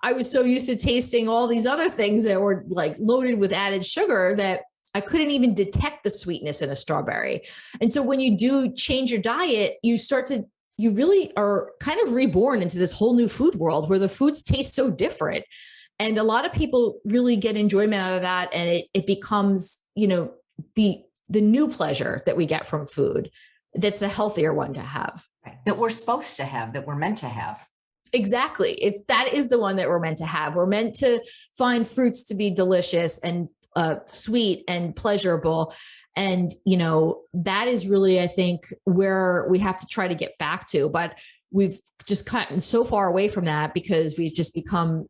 I was so used to tasting all these other things that were like loaded with added sugar that I couldn't even detect the sweetness in a strawberry. And so when you do change your diet, you really are kind of reborn into this whole new food world where the foods taste so different. And a lot of people really get enjoyment out of that. And it becomes, the new pleasure that we get from food. That's a healthier one to have. That we're supposed to have, that we're meant to have. Exactly. That is the one that we're meant to have. We're meant to find fruits to be delicious and sweet and pleasurable. And, that is really, I think, where we have to try to get back to. But we've just gotten so far away from that because we've just become,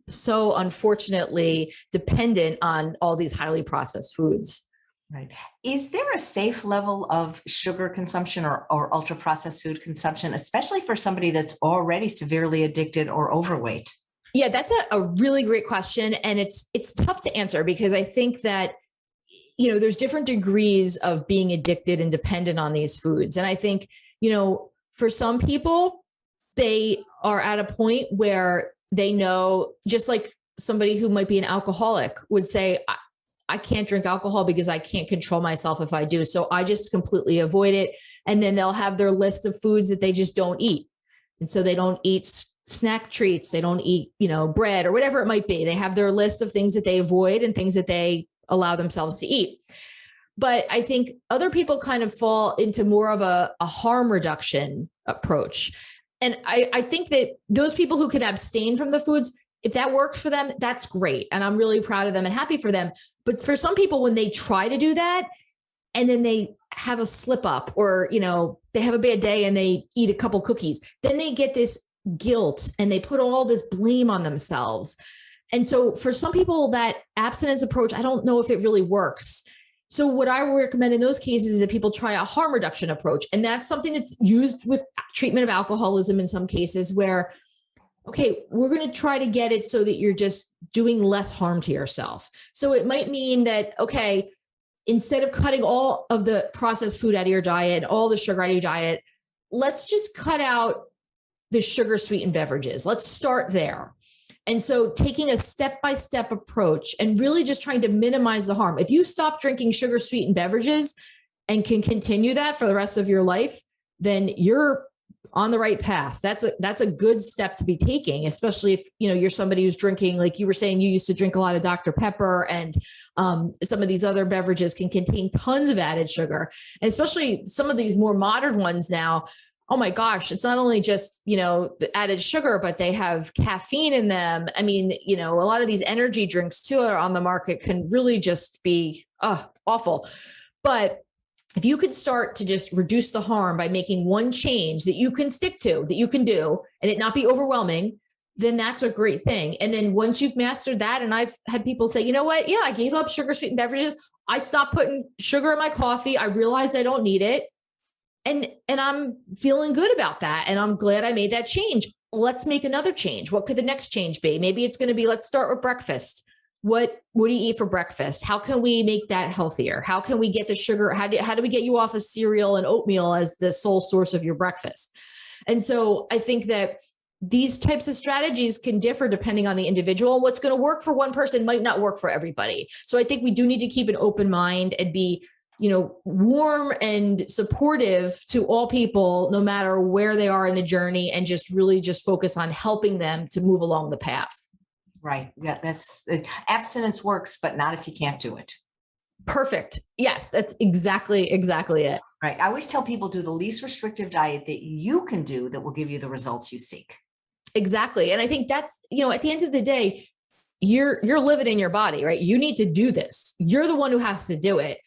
so unfortunately dependent on all these highly processed foods. Right. Is there a safe level of sugar consumption or ultra processed food consumption, especially for somebody that's already severely addicted or overweight? Yeah, that's a really great question. And it's tough to answer because I think that, there's different degrees of being addicted and dependent on these foods. And I think, for some people, they are at a point where they know, just like somebody who might be an alcoholic would say, I can't drink alcohol because I can't control myself if I do. So I just completely avoid it. And then they'll have their list of foods that they just don't eat. And so they don't eat snack treats. They don't eat, bread or whatever it might be. They have their list of things that they avoid and things that they allow themselves to eat. But I think other people kind of fall into more of a harm reduction approach. And I think that those people who can abstain from the foods, if that works for them, that's great. And I'm really proud of them and happy for them. But for some people, when they try to do that and then they have a slip up or, they have a bad day and they eat a couple cookies, then they get this guilt and they put all this blame on themselves. And so for some people, that abstinence approach, I don't know if it really works. So what I would recommend in those cases is that people try a harm reduction approach. And that's something that's used with treatment of alcoholism in some cases where, okay, we're going to try to get it so that you're just doing less harm to yourself. So it might mean that, okay, instead of cutting all of the processed food out of your diet, all the sugar out of your diet, let's just cut out the sugar sweetened beverages. Let's start there. And so taking a step-by-step approach and really just trying to minimize the harm. If you stop drinking sugar sweetened beverages and can continue that for the rest of your life, then you're on the right path. That's a good step to be taking, especially if, you're somebody who's drinking, like you were saying, you used to drink a lot of Dr. Pepper, and some of these other beverages can contain tons of added sugar. And especially some of these more modern ones now, oh my gosh, it's not only just, the added sugar, but they have caffeine in them. I mean, a lot of these energy drinks too are on the market can really just be awful. But if you could start to just reduce the harm by making one change that you can stick to, that you can do, and it not be overwhelming, then that's a great thing. And then once you've mastered that, and I've had people say, you know what? Yeah, I gave up sugar sweetened beverages. I stopped putting sugar in my coffee. I realized I don't need it. And I'm feeling good about that. And I'm glad I made that change. Let's make another change. What could the next change be? Maybe it's going to be, let's start with breakfast. What do you eat for breakfast? How can we make that healthier? How can we get the sugar? How do we get you off of cereal and oatmeal as the sole source of your breakfast? And so I think that these types of strategies can differ depending on the individual. What's going to work for one person might not work for everybody. So I think we do need to keep an open mind and be, warm and supportive to all people, no matter where they are in the journey, and just really just focus on helping them to move along the path. Right. Yeah, that's abstinence works, but not if you can't do it. Perfect. Yes, that's exactly it. Right. I always tell people, do the least restrictive diet that you can do that will give you the results you seek. Exactly. And I think that's, at the end of the day, you're living in your body, right? You need to do this. You're the one who has to do it.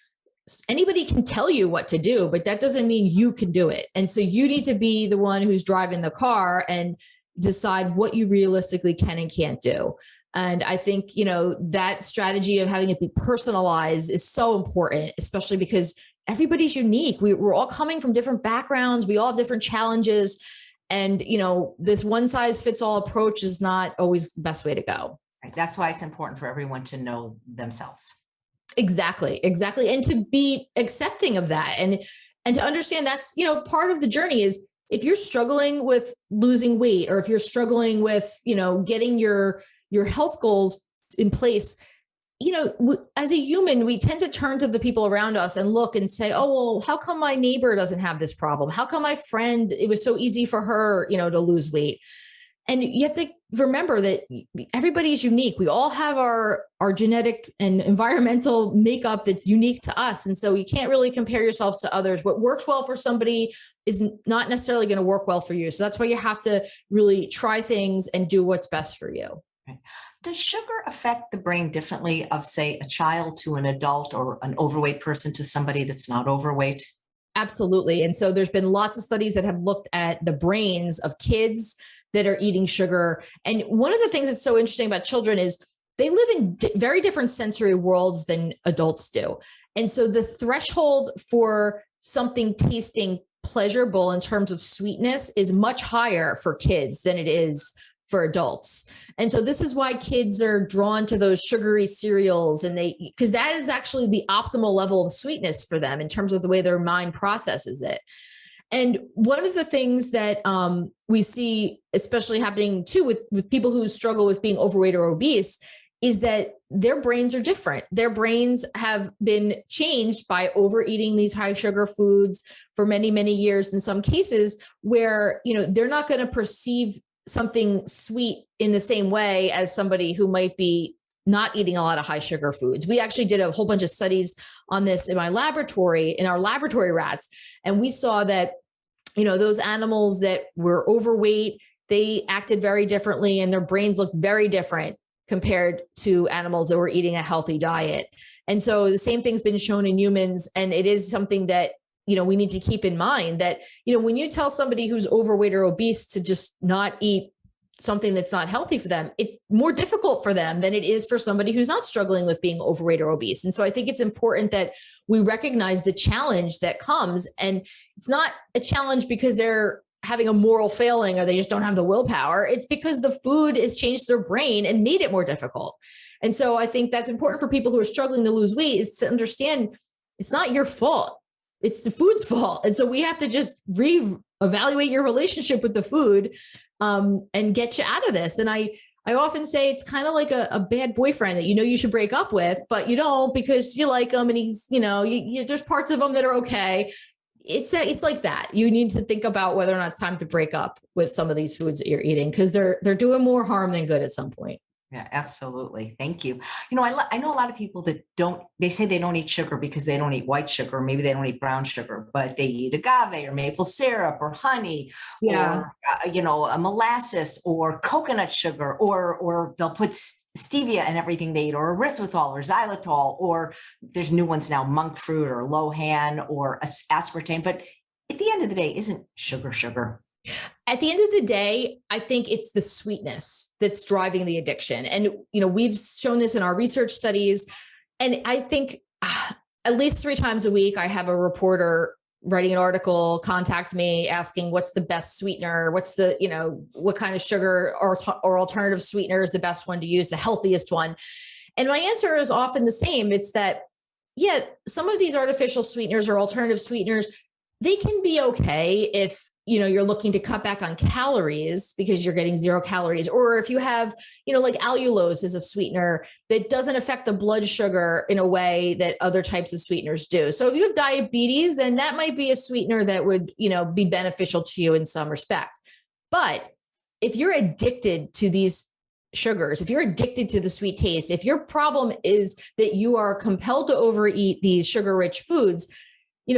Anybody can tell you what to do, but that doesn't mean you can do it. And so you need to be the one who's driving the car and decide what you realistically can and can't do. And I think, that strategy of having it be personalized is so important, especially because everybody's unique. We're all coming from different backgrounds. We all have different challenges. And, this one size fits all approach is not always the best way to go. Right. That's why it's important for everyone to know themselves. Exactly. And to be accepting of that and to understand that's, part of the journey is, if you're struggling with losing weight, or if you're struggling with, getting your health goals in place, as a human, we tend to turn to the people around us and look and say, oh, well, how come my neighbor doesn't have this problem? How come my friend, it was so easy for her, to lose weight? And you have to remember that everybody's unique. We all have our genetic and environmental makeup that's unique to us. And so you can't really compare yourselves to others. What works well for somebody is not necessarily going to work well for you. So that's why you have to really try things and do what's best for you. Does sugar affect the brain differently of, say, a child to an adult, or an overweight person to somebody that's not overweight? Absolutely. And so there's been lots of studies that have looked at the brains of kids that are eating sugar. And one of the things that's so interesting about children is they live in very different sensory worlds than adults do. And so the threshold for something tasting pleasurable in terms of sweetness is much higher for kids than it is for adults. And so this is why kids are drawn to those sugary cereals, and because that is actually the optimal level of sweetness for them in terms of the way their mind processes it. And one of the things that we see, especially happening too with people who struggle with being overweight or obese, is that their brains are different. Their brains have been changed by overeating these high sugar foods for many, many years in some cases, where, they're not going to perceive something sweet in the same way as somebody who might be not eating a lot of high sugar foods. We actually did a whole bunch of studies on this in our laboratory rats. And we saw that, those animals that were overweight, they acted very differently and their brains looked very different compared to animals that were eating a healthy diet. And so the same thing's been shown in humans. And it is something that, we need to keep in mind that, when you tell somebody who's overweight or obese to just not eat something that's not healthy for them, it's more difficult for them than it is for somebody who's not struggling with being overweight or obese. And so I think it's important that we recognize the challenge that comes. And it's not a challenge because they're having a moral failing or they just don't have the willpower. It's because the food has changed their brain and made it more difficult. And so I think that's important for people who are struggling to lose weight, is to understand it's not your fault. It's the food's fault. And so we have to just reevaluate your relationship with the food and get you out of this. And I I often say it's kind of like a bad boyfriend that you should break up with, but you don't because you like him and he's, there's parts of him that are okay. It's like that. You need to think about whether or not it's time to break up with some of these foods that you're eating because they're doing more harm than good at some point. Yeah, absolutely. Thank you. I know a lot of people that they say they don't eat sugar because they don't eat white sugar, or maybe they don't eat brown sugar, but they eat agave or maple syrup or honey, Yeah. or, a molasses or coconut sugar, or they'll put stevia in everything they eat, or erythritol or xylitol, or there's new ones now, monk fruit or lohan or aspartame. But at the end of the day, isn't sugar sugar? At the end of the day, I think it's the sweetness that's driving the addiction. And, we've shown this in our research studies. And I think at least 3 times a week, I have a reporter writing an article, contact me asking what's the best sweetener, what's the, what kind of sugar or alternative sweetener is the best one to use, the healthiest one. And my answer is often the same. It's that, yeah, some of these artificial sweeteners or alternative sweeteners, they can be okay if you're looking to cut back on calories because you're getting 0 calories, or if you have, like allulose is a sweetener that doesn't affect the blood sugar in a way that other types of sweeteners do. So if you have diabetes, then that might be a sweetener that would, be beneficial to you in some respect. But if you're addicted to these sugars, if you're addicted to the sweet taste, if your problem is that you are compelled to overeat these sugar-rich foods,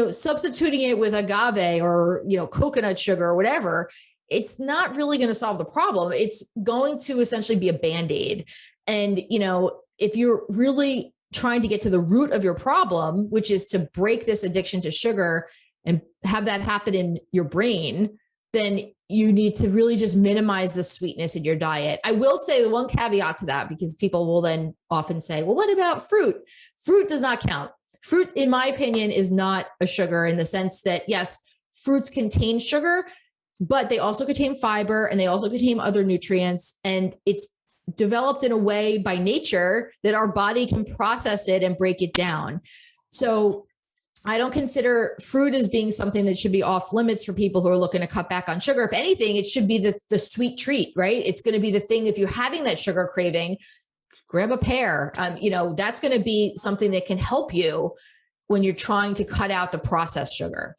substituting it with agave or, coconut sugar or whatever, it's not really going to solve the problem. It's going to essentially be a Band-Aid. And, if you're really trying to get to the root of your problem, which is to break this addiction to sugar and have that happen in your brain, then you need to really just minimize the sweetness in your diet. I will say the one caveat to that, because people will then often say, well, what about fruit? Fruit does not count. Fruit, in my opinion, is not a sugar in the sense that, yes, fruits contain sugar, but they also contain fiber and they also contain other nutrients. And it's developed in a way by nature that our body can process it and break it down. So I don't consider fruit as being something that should be off limits for people who are looking to cut back on sugar. If anything, it should be the sweet treat, right? It's going to be the thing, if you're having that sugar craving, grab a pear. That's going to be something that can help you when you're trying to cut out the processed sugar.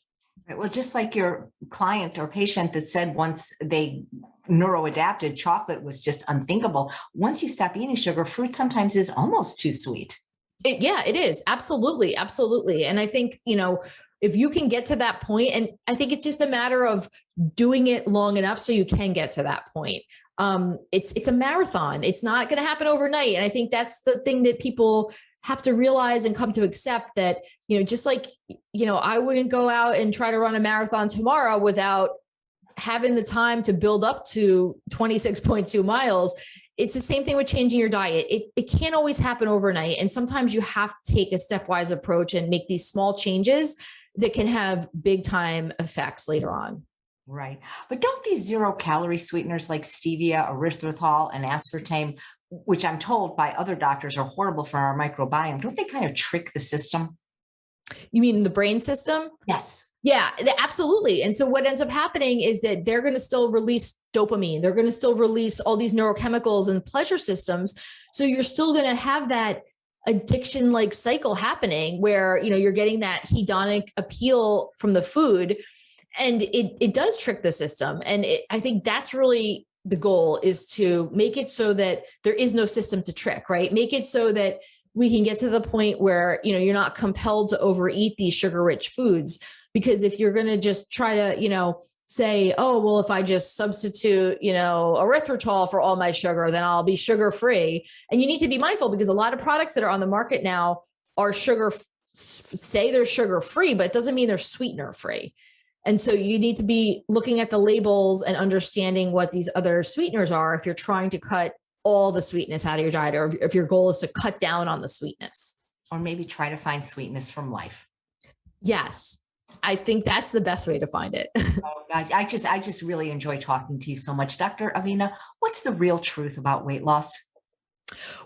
Right. Well, just like your client or patient that said once they neuroadapted, chocolate was just unthinkable. Once you stop eating sugar, fruit sometimes is almost too sweet. It is. Absolutely. Absolutely. And I think, if you can get to that point, and I think it's just a matter of doing it long enough so you can get to that point. It's a marathon. It's not going to happen overnight. And I think that's the thing that people have to realize and come to accept, that, just like, I wouldn't go out and try to run a marathon tomorrow without having the time to build up to 26.2 miles. It's the same thing with changing your diet. It can't always happen overnight. And sometimes you have to take a stepwise approach and make these small changes that can have big time effects later on. Right. But don't these 0-calorie sweeteners like stevia, erythritol, and aspartame, which I'm told by other doctors are horrible for our microbiome, don't they kind of trick the system? You mean the brain system? Yes. Yeah, absolutely. And so what ends up happening is that they're going to still release dopamine. They're going to still release all these neurochemicals and pleasure systems. So you're still going to have that addiction-like cycle happening where, you're getting that hedonic appeal from the food, and it does trick the system. And I think that's really the goal, is to make it so that there is no system to trick, right? Make it so that we can get to the point where, you're not compelled to overeat these sugar-rich foods. Because if you're going to just try to, say, oh, well, if I just substitute, erythritol for all my sugar, then I'll be sugar-free. And you need to be mindful, because a lot of products that are on the market now are say they're sugar-free, but it doesn't mean they're sweetener-free. And so you need to be looking at the labels and understanding what these other sweeteners are if you're trying to cut all the sweetness out of your diet, or if your goal is to cut down on the sweetness. Or maybe try to find sweetness from life. Yes. I think that's the best way to find it. Oh, gosh, I just really enjoy talking to you so much. Dr. Avina, what's the real truth about weight loss?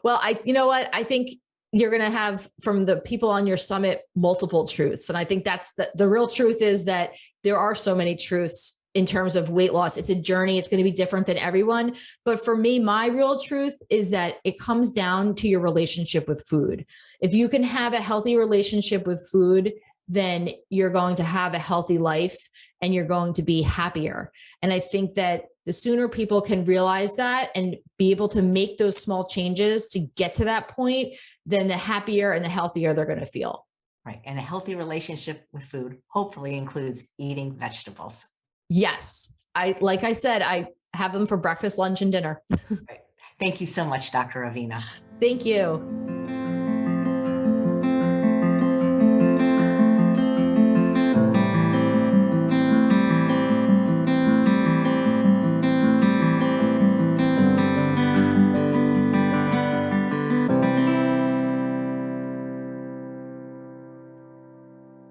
Well, you know what? I think you're going to have, from the people on your summit, multiple truths. And I think that's the real truth, is that there are so many truths in terms of weight loss. It's a journey. It's going to be different than everyone. But for me, my real truth is that it comes down to your relationship with food. If you can have a healthy relationship with food, then you're going to have a healthy life and you're going to be happier. And I think that the sooner people can realize that and be able to make those small changes to get to that point, then the happier and the healthier they're going to feel. Right. And a healthy relationship with food hopefully includes eating vegetables. Yes. Like I said, I have them for breakfast, lunch, and dinner. Right. Thank you so much, Dr. Avina. Thank you.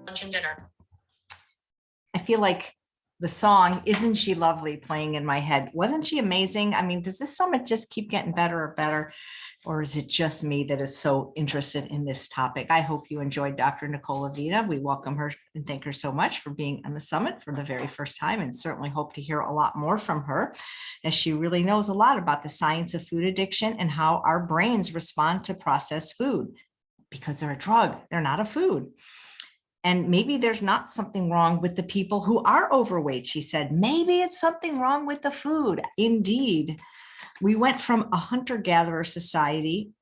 Lunch and dinner. I feel like the song, Isn't She Lovely, playing in my head. Wasn't she amazing? I mean, does this summit just keep getting better and better? Or is it just me that is so interested in this topic? I hope you enjoyed Dr. Nicole Avina. We welcome her and thank her so much for being on the summit for the very first time, and certainly hope to hear a lot more from her, as she really knows a lot about the science of food addiction and how our brains respond to processed food, because they're a drug, they're not a food. And maybe there's not something wrong with the people who are overweight, she said. Maybe it's something wrong with the food. Indeed, we went from a hunter-gatherer society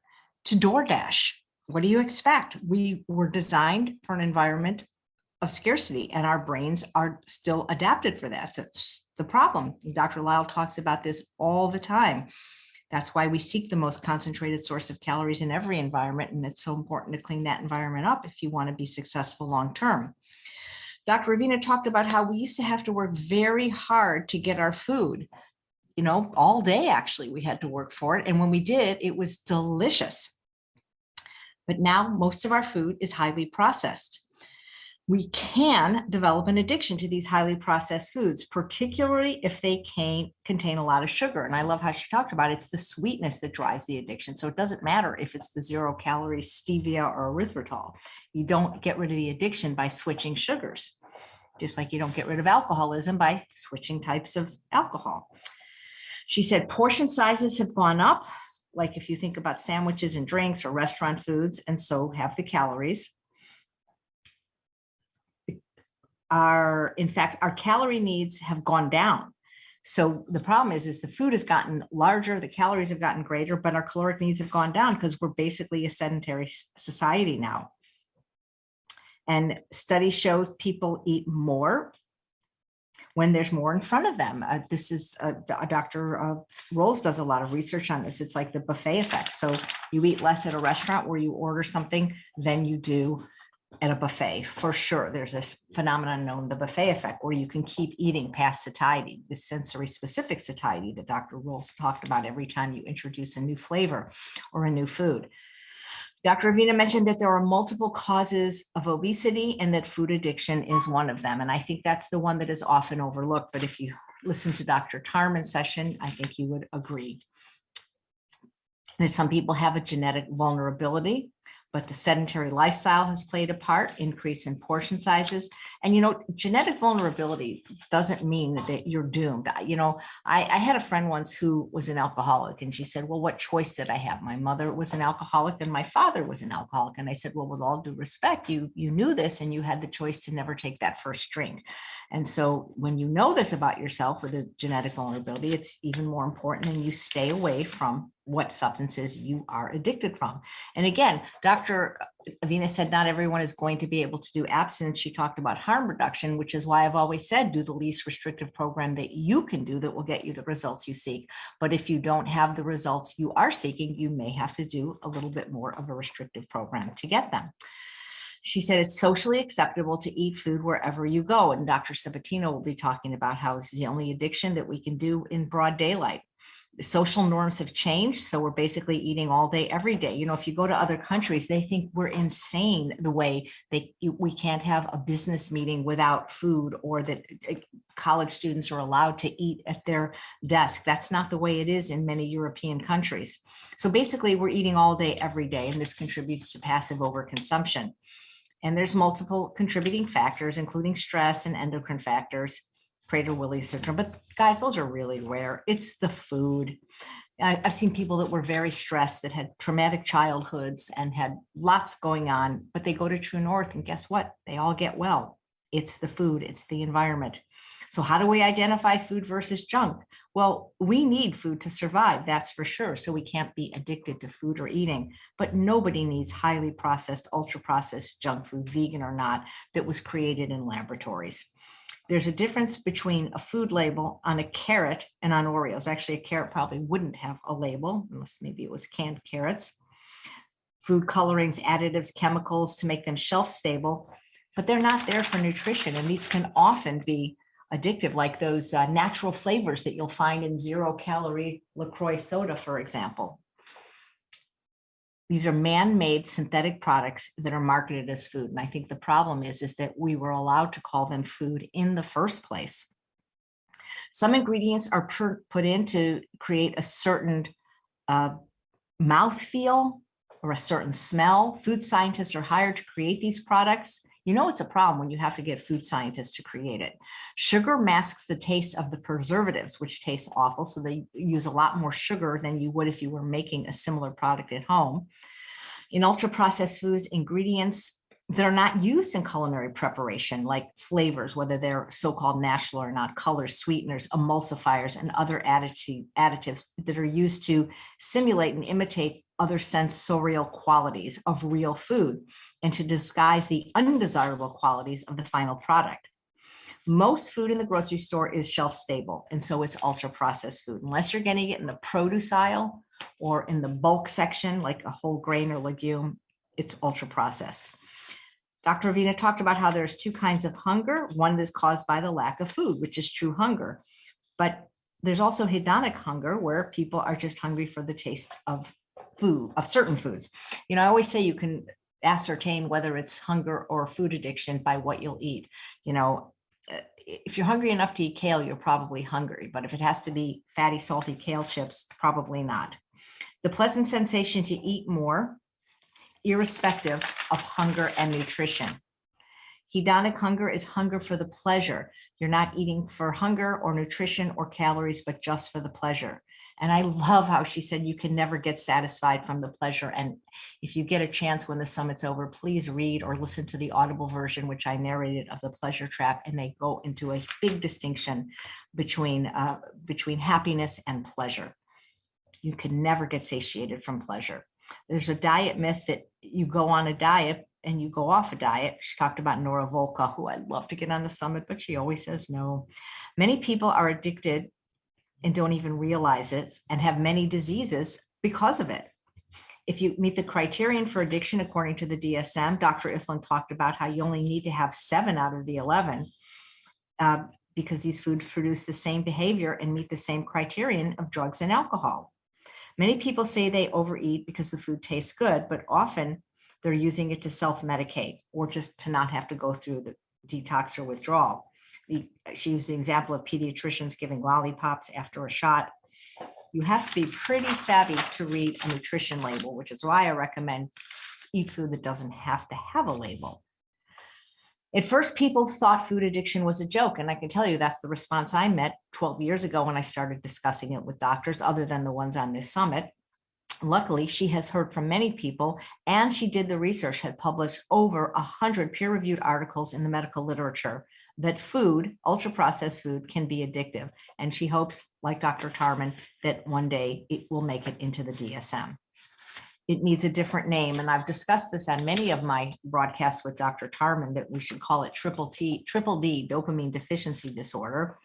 to DoorDash. What do you expect? We were designed for an environment of scarcity, and our brains are still adapted for that. That's the problem. Dr. Lyle talks about this all the time. That's why we seek the most concentrated source of calories in every environment, and it's so important to clean that environment up if you want to be successful long-term. Dr. Avina talked about how we used to have to work very hard to get our food. You know, all day, actually, we had to work for it. And when we did, it was delicious. But now most of our food is highly processed. We can develop an addiction to these highly processed foods, particularly if they contain a lot of sugar. And I love how she talked about it's the sweetness that drives the addiction. So it doesn't matter if it's the 0-calorie stevia or erythritol. You don't get rid of the addiction by switching sugars, just like you don't get rid of alcoholism by switching types of alcohol. She said portion sizes have gone up, like if you think about sandwiches and drinks or restaurant foods, and so have the calories. In fact, our calorie needs have gone down. So the problem is the food has gotten larger, the calories have gotten greater, but our caloric needs have gone down because we're basically a sedentary society now. And study shows people eat more when there's more in front of them. This is Dr. Rolls does a lot of research on this. It's like the buffet effect. So you eat less at a restaurant where you order something than you do at a buffet. For sure, there's this phenomenon known, the buffet effect, where you can keep eating past satiety, the sensory specific satiety that Dr. Rolls talked about every time you introduce a new flavor or a new food. Dr. Avina mentioned that there are multiple causes of obesity and that food addiction is one of them. And I think that's the one that is often overlooked. But if you listen to Dr. Tarman's session, I think you would agree that some people have a genetic vulnerability, but the sedentary lifestyle has played a part, increase in portion sizes. And, you know, genetic vulnerability doesn't mean that you're doomed. You know, I had a friend once who was an alcoholic, and she said, well, what choice did I have? My mother was an alcoholic and my father was an alcoholic. And I said, well, with all due respect, you knew this and you had the choice to never take that first drink. And so when you know this about yourself with a genetic vulnerability, it's even more important, and you stay away from what substances you are addicted from. And again, Dr. Avina said not everyone is going to be able to do abstinence. She talked about harm reduction, which is why I've always said do the least restrictive program that you can do that will get you the results you seek. But if you don't have the results you are seeking, you may have to do a little bit more of a restrictive program to get them. She said it's socially acceptable to eat food wherever you go. And Dr. Sabatino will be talking about how this is the only addiction that we can do in broad daylight. The social norms have changed. So we're basically eating all day, every day. You know, if you go to other countries, they think we're insane the way we can't have a business meeting without food, or that college students are allowed to eat at their desk. That's not the way it is in many European countries. So basically we're eating all day, every day, and this contributes to passive overconsumption. And there's multiple contributing factors, including stress and endocrine factors. Prader-Willi syndrome, but guys, those are really rare. It's the food. I've seen people that were very stressed, that had traumatic childhoods and had lots going on, but they go to True North and guess what? They all get well. It's the food, it's the environment. So how do we identify food versus junk? Well, we need food to survive, that's for sure. So we can't be addicted to food or eating, but nobody needs highly processed, ultra processed junk food, vegan or not, that was created in laboratories. There's a difference between a food label on a carrot and on Oreos. Actually, a carrot probably wouldn't have a label unless maybe it was canned carrots. Food colorings, additives, chemicals to make them shelf stable, but they're not there for nutrition. And these can often be addictive, like those natural flavors that you'll find in 0-calorie LaCroix soda, for example. These are man-made synthetic products that are marketed as food. And I think the problem is that we were allowed to call them food in the first place. Some ingredients are put in to create a certain mouthfeel or a certain smell. Food scientists are hired to create these products. You know it's a problem when you have to get food scientists to create it. Sugar masks the taste of the preservatives, which tastes awful. So they use a lot more sugar than you would if you were making a similar product at home. In ultra-processed foods, ingredients that are not used in culinary preparation, like flavors, whether they're so-called natural or not, colors, sweeteners, emulsifiers, and other additives that are used to simulate and imitate other sensorial qualities of real food and to disguise the undesirable qualities of the final product. Most food in the grocery store is shelf stable, and so it's ultra processed food. Unless you're getting it in the produce aisle or in the bulk section, like a whole grain or legume, it's ultra processed. Dr. Ravina talked about how there's two kinds of hunger. One is caused by the lack of food, which is true hunger. But there's also hedonic hunger, where people are just hungry for the taste of food, of certain foods. You know, I always say you can ascertain whether it's hunger or food addiction by what you'll eat. You know, if you're hungry enough to eat kale, you're probably hungry. But if it has to be fatty, salty kale chips, probably not. The pleasant sensation to eat more, irrespective of hunger and nutrition. Hedonic hunger is hunger for the pleasure. You're not eating for hunger or nutrition or calories, but just for the pleasure. And I love how she said you can never get satisfied from the pleasure. And if you get a chance when the summit's over, please read or listen to the Audible version, which I narrated, of The Pleasure Trap. And they go into a big distinction between happiness and pleasure. You can never get satiated from pleasure. There's a diet myth that you go on a diet and you go off a diet. She talked about Nora Volka, who I'd love to get on the summit, but she always says no. Many people are addicted and don't even realize it and have many diseases because of it. If you meet the criterion for addiction, according to the DSM, Dr. Iflin talked about how you only need to have 7 out of the 11 because these foods produce the same behavior and meet the same criterion of drugs and alcohol. Many people say they overeat because the food tastes good, but often they're using it to self-medicate or just to not have to go through the detox or withdrawal. She used the example of pediatricians giving lollipops after a shot. You have to be pretty savvy to read a nutrition label, which is why I recommend eat food that doesn't have to have a label. At first, people thought food addiction was a joke, and I can tell you that's the response I met 12 years ago when I started discussing it with doctors other than the ones on this summit. Luckily, she has heard from many people, and she did the research, had published over 100 peer-reviewed articles in the medical literature that food, ultra-processed food, can be addictive. And she hopes, like Dr. Tarman, that one day it will make it into the DSM. It needs a different name. And I've discussed this on many of my broadcasts with Dr. Tarman, that we should call it triple D, dopamine deficiency disorder.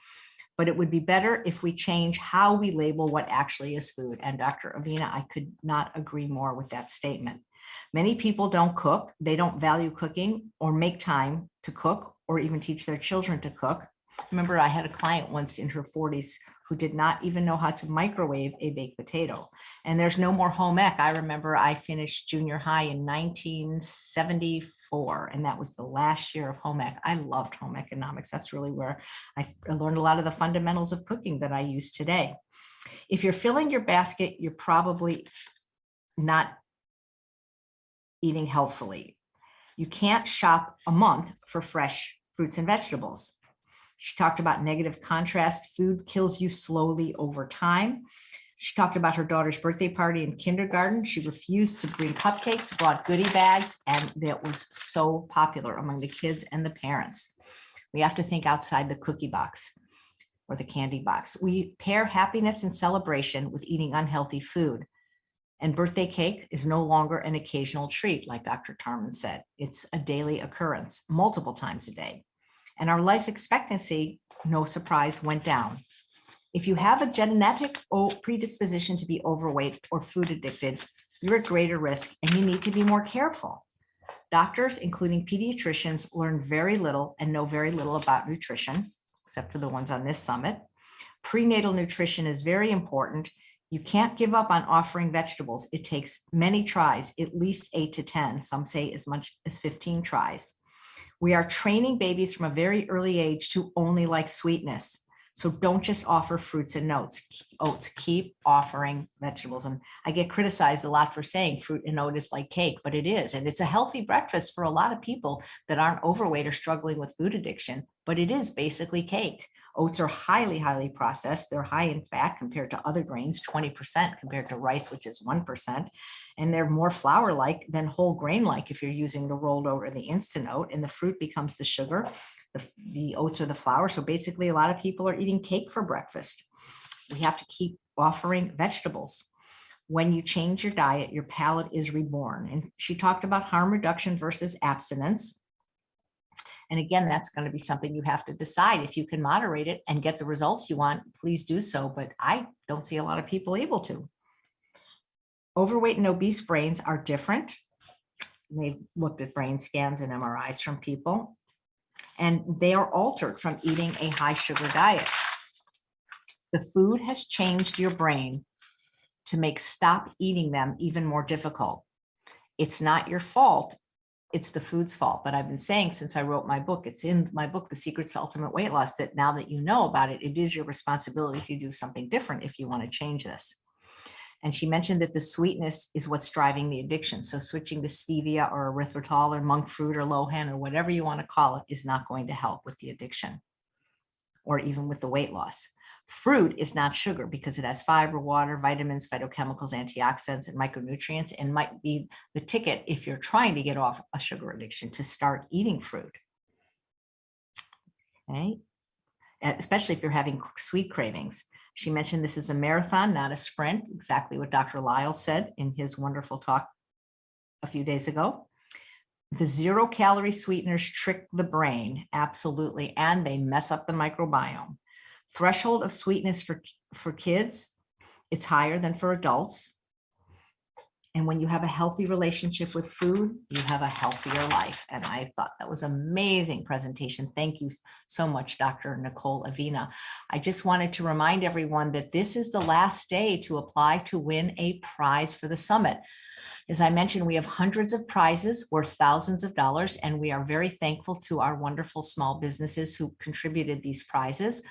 But it would be better if we change how we label what actually is food. And Dr. Avina, I could not agree more with that statement. Many people don't cook, they don't value cooking or make time to cook or even teach their children to cook. Remember, I had a client once in her 40s who did not even know how to microwave a baked potato. And there's no more home ec. I remember I finished junior high in 1974, and that was the last year of home ec. I loved home economics. That's really where I learned a lot of the fundamentals of cooking that I use today. If you're filling your basket, you're probably not eating healthfully. You can't shop a month for fresh fruits and vegetables. She talked about negative contrast. Food kills you slowly over time. She talked about her daughter's birthday party in kindergarten. She refused to bring cupcakes, brought goodie bags, and that was so popular among the kids and the parents. We have to think outside the cookie box or the candy box. We pair happiness and celebration with eating unhealthy food. And birthday cake is no longer an occasional treat, like Dr. Tarman said. It's a daily occurrence, multiple times a day. And our life expectancy, no surprise, went down. If you have a genetic predisposition to be overweight or food addicted, you're at greater risk and you need to be more careful. Doctors, including pediatricians, learn very little and know very little about nutrition, except for the ones on this summit. Prenatal nutrition is very important. You can't give up on offering vegetables. It takes many tries, at least 8 to 10. Some say as much as 15 tries. We are training babies from a very early age to only like sweetness. So don't just offer fruits and oats, keep offering vegetables. And I get criticized a lot for saying fruit and oat is like cake, but it is. And it's a healthy breakfast for a lot of people that aren't overweight or struggling with food addiction, but it is basically cake. Oats are highly, highly processed. They're high in fat compared to other grains, 20% compared to rice, which is 1%. And they're more flour-like than whole grain-like if you're using the rolled oat or the instant oat, and the fruit becomes the sugar. The oats are the flour. So basically a lot of people are eating cake for breakfast. We have to keep offering vegetables. When you change your diet, your palate is reborn. And she talked about harm reduction versus abstinence. And again, that's going to be something you have to decide. If you can moderate it and get the results you want, please do so. But I don't see a lot of people able to. Overweight and obese brains are different. They've looked at brain scans and MRIs from people, and they are altered from eating a high sugar diet. The food has changed your brain to make stop eating them even more difficult. It's not your fault. It's the food's fault. But I've been saying since I wrote my book, it's in my book, The Secrets to Ultimate Weight Loss, that now that you know about it, it is your responsibility to do something different if you want to change this. And she mentioned that the sweetness is what's driving the addiction. So switching to stevia or erythritol or monk fruit or lohan or whatever you want to call it is not going to help with the addiction or even with the weight loss. Fruit is not sugar because it has fiber, water, vitamins, phytochemicals, antioxidants, and micronutrients, and might be the ticket if you're trying to get off a sugar addiction to start eating fruit. Okay, especially if you're having sweet cravings. She mentioned this is a marathon, not a sprint, exactly what Dr. Lyle said in his wonderful talk a few days ago. The 0-calorie sweeteners trick the brain, absolutely, and they mess up the microbiome. Threshold of sweetness for kids, it's higher than for adults. And when you have a healthy relationship with food, you have a healthier life. And I thought that was an amazing presentation. Thank you so much, Dr. Nicole Avina. I just wanted to remind everyone that this is the last day to apply to win a prize for the summit. As I mentioned, we have hundreds of prizes worth thousands of dollars, and we are very thankful to our wonderful small businesses who contributed these prizes,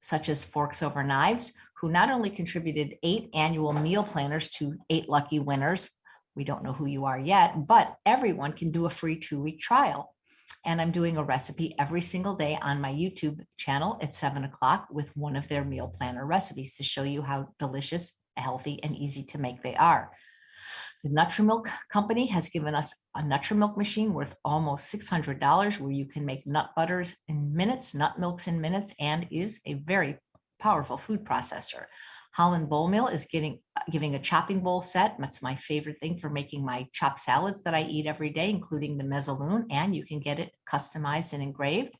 such as Forks Over Knives, who not only contributed 8 annual meal planners to 8 lucky winners. We don't know who you are yet, but everyone can do a free 2-week trial. And I'm doing a recipe every single day on my YouTube channel at 7 o'clock with one of their meal planner recipes to show you how delicious, healthy, and easy to make they are. The Nutrimilk company has given us a Nutrimilk machine worth almost $600 where you can make nut butters in minutes, nut milks in minutes, and is a very powerful food processor. Holland Bowl Mill is giving a chopping bowl set. That's my favorite thing for making my chopped salads that I eat every day, including the mezzalune, and you can get it customized and engraved.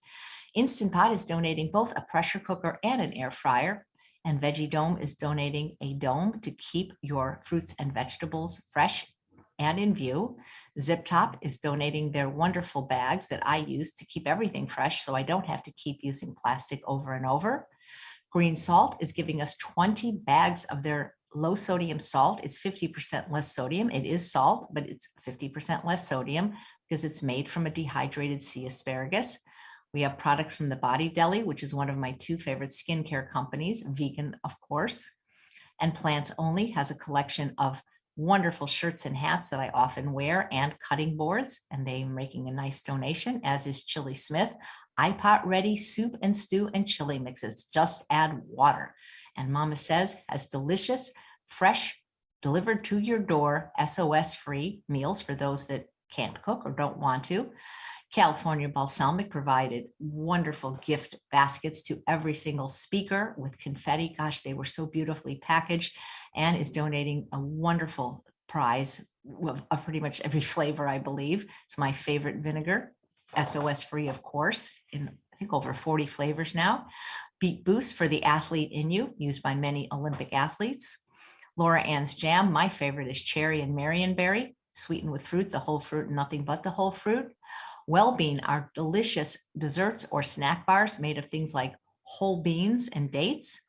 Instant Pot is donating both a pressure cooker and an air fryer. And Veggie Dome is donating a dome to keep your fruits and vegetables fresh and in view. Zip Top is donating their wonderful bags that I use to keep everything fresh so I don't have to keep using plastic over and over. Green Salt is giving us 20 bags of their low sodium salt. It's 50% less sodium. It is salt, but it's 50% less sodium because it's made from a dehydrated sea asparagus. We have products from the Body Deli, which is one of my 2 favorite skincare companies, vegan, of course. And Plants Only has a collection of wonderful shirts and hats that I often wear and cutting boards, and they're making a nice donation, as is Chili Smith. iPot ready soup and stew and chili mixes. Just add water. And Mama Says has delicious, fresh, delivered to your door, SOS free meals for those that can't cook or don't want to. California Balsamic provided wonderful gift baskets to every single speaker with confetti. Gosh, they were so beautifully packaged, and is donating a wonderful prize of pretty much every flavor, I believe. It's my favorite vinegar, SOS free, of course, in I think over 40 flavors now. Beet Boost for the athlete in you, used by many Olympic athletes. Laura Ann's Jam, my favorite is cherry and marionberry, sweetened with fruit, the whole fruit, nothing but the whole fruit. Wellbean are delicious desserts or snack bars made of things like whole beans and dates.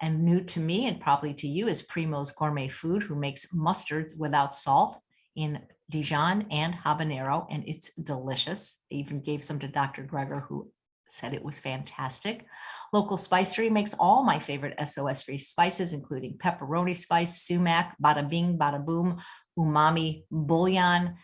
And new to me, and probably to you, is Primo's Gourmet Food, who makes mustards without salt in Dijon and habanero, and it's delicious. They even gave some to Dr. Greger, who said it was fantastic. Local Spicery makes all my favorite SOS-free spices, including pepperoni spice, sumac, bada bing, bada boom, umami bouillon,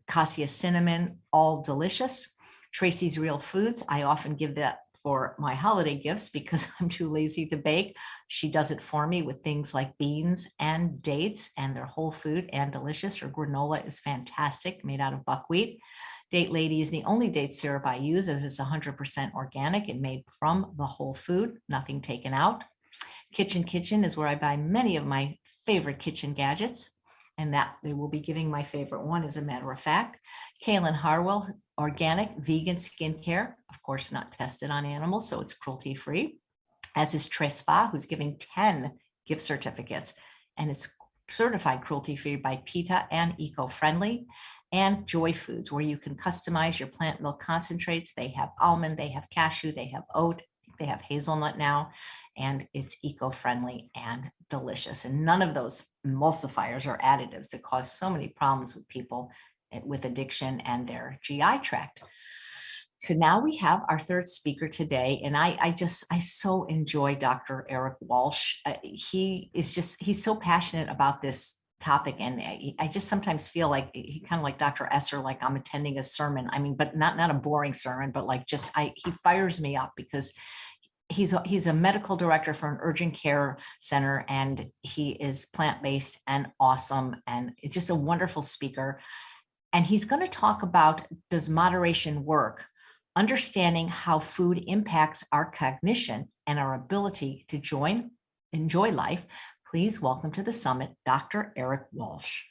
cassia cinnamon, all delicious. Tracy's Real Foods, I often give that for my holiday gifts because I'm too lazy to bake. She does it for me with things like beans and dates, and they're whole food and delicious. Her granola is fantastic, made out of buckwheat. Date Lady is the only date syrup I use, as it's 100% organic and made from the whole food, nothing taken out. Kitchen is where I buy many of my favorite kitchen gadgets, and that they will be giving my favorite one, as a matter of fact. Kaylin Harwell, organic vegan skincare, of course not tested on animals, so it's cruelty-free, as is Trespa, who's giving 10 gift certificates, and it's certified cruelty-free by PETA and eco-friendly. And Joy Foods, where you can customize your plant milk concentrates. They have almond, they have cashew, they have oat, they have hazelnut now, and it's eco-friendly and delicious. And none of those emulsifiers or additives that cause so many problems with people with addiction and their GI tract. So now we have our third speaker today, and I so enjoy Dr. Eric Walsh. He's so passionate about this topic, and I just sometimes feel like he kind of like Dr. Esser, like I'm attending a sermon. I mean, but not a boring sermon, but like he fires me up because he's a medical director for an urgent care center, and he is plant-based and awesome, and just a wonderful speaker. And he's going to talk about, does moderation work? Understanding how food impacts our cognition and our ability to enjoy life. Please welcome to the summit, Dr. Eric Walsh.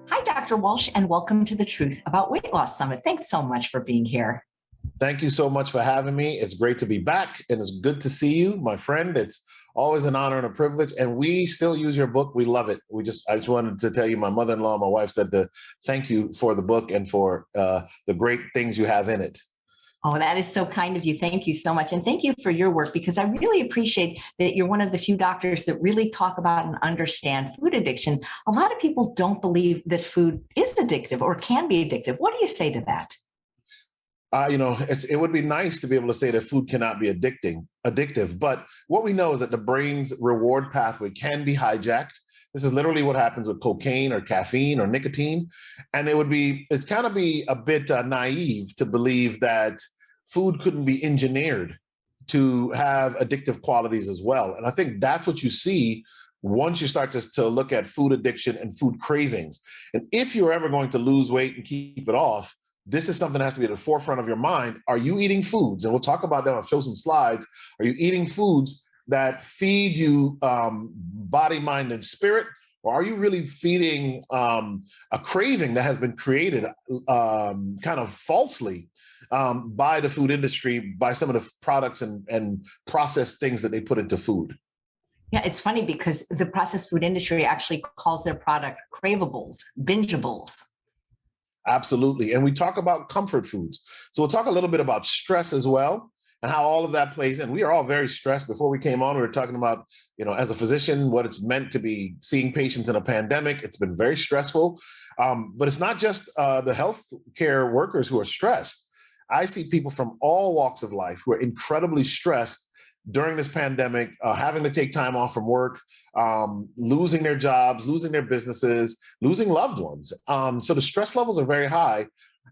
Hi, Dr. Walsh, and welcome to the Truth About Weight Loss Summit. Thanks so much for being here. Thank you so much for having me. It's great to be back, and it's good to see you, my friend. It's always an honor and a privilege, and we still use your book. We love it. I just wanted to tell you, my mother-in-law, my wife said to thank you for the book and for the great things you have in it. Oh, that is so kind of you. Thank you so much. And thank you for your work, because I really appreciate that you're one of the few doctors that really talk about and understand food addiction. A lot of people don't believe that food is addictive or can be addictive. What do you say to that? It would be nice to be able to say that food cannot be addictive, but what we know is that the brain's reward pathway can be hijacked. This is literally what happens with cocaine or caffeine or nicotine. And it's kind of be a bit naive to believe that food couldn't be engineered to have addictive qualities as well. And I think that's what you see once you start to look at food addiction and food cravings. And if you're ever going to lose weight and keep it off, this is something that has to be at the forefront of your mind. Are you eating foods? And we'll talk about that. I'll show some slides. Are you eating foods that feed you body, mind, and spirit? Or are you really feeding a craving that has been created kind of falsely by the food industry, by some of the products and processed things that they put into food? Yeah, it's funny because the processed food industry actually calls their product cravables, bingeables. Absolutely. And we talk about comfort foods. So we'll talk a little bit about stress as well. and how all of that plays in. We are all very stressed. Before we came on, we were talking about, as a physician, what it's meant to be seeing patients in a pandemic. It's been very stressful, but it's not just the healthcare workers who are stressed. I see people from all walks of life who are incredibly stressed during this pandemic, having to take time off from work, losing their jobs, losing their businesses, losing loved ones. So the stress levels are very high.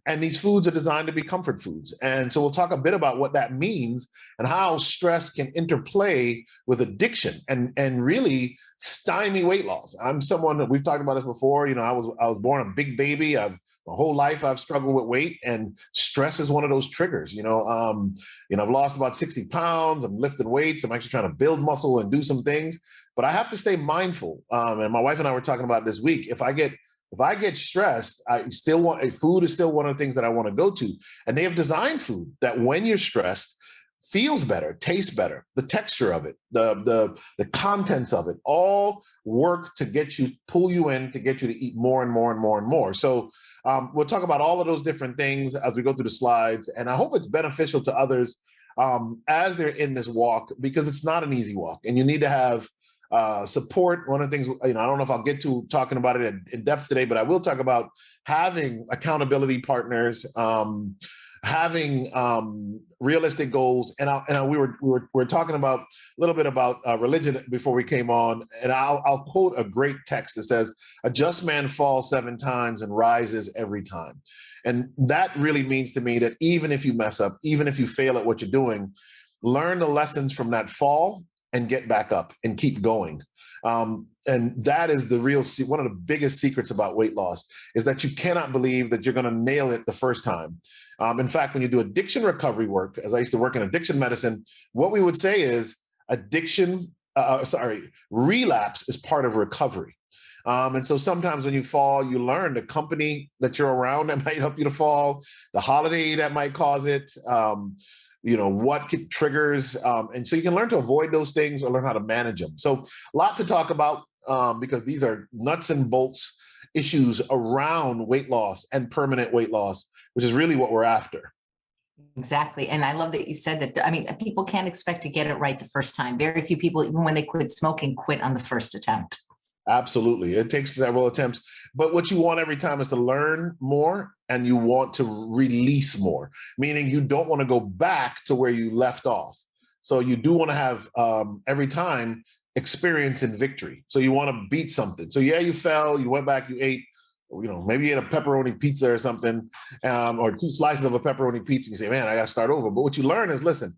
And these foods are designed to be comfort foods. And so we'll talk a bit about what that means and how stress can interplay with addiction and really stymie weight loss. I'm someone that we've talked about this before. I was born a big baby. My whole life I've struggled with weight, and stress is one of those triggers. I've lost about 60 pounds. I'm lifting weights. I'm actually trying to build muscle and do some things, but I have to stay mindful. And my wife and I were talking about this week. If I get stressed, food is still one of the things that I want to go to. And they have designed food that when you're stressed, feels better, tastes better, the texture of it, the contents of it, all work to pull you in, to get you to eat more and more and more and more. So we'll talk about all of those different things as we go through the slides. And I hope it's beneficial to others as they're in this walk, because it's not an easy walk, and you need to have support. One of the things, I don't know if I'll get to talking about it in depth today, but I will talk about having accountability partners, having realistic goals. And we were talking about a little bit about religion before we came on. And I'll quote a great text that says, "A just man falls 7 times and rises every time." And that really means to me that even if you mess up, even if you fail at what you're doing, learn the lessons from that fall and get back up and keep going. And that is one of the biggest secrets about weight loss, is that you cannot believe that you're going to nail it the first time. In fact, when you do addiction recovery work, as I used to work in addiction medicine, what we would say is relapse is part of recovery. And so sometimes when you fall, you learn the company that you're around that might help you to fall, the holiday that might cause it, what triggers. And so you can learn to avoid those things or learn how to manage them. So a lot to talk about because these are nuts and bolts issues around weight loss and permanent weight loss, which is really what we're after. Exactly. And I love that you said that. People can't expect to get it right the first time. Very few people, even when they quit smoking, quit on the first attempt. Absolutely. It takes several attempts. But what you want every time is to learn more, and you want to release more, meaning you don't want to go back to where you left off. So you do want to have every time experience in victory. So you want to beat something. So yeah, you fell, you went back, you ate, maybe you ate a pepperoni pizza or something, or 2 slices of a pepperoni pizza. You say, man, I got to start over. But what you learn is, listen,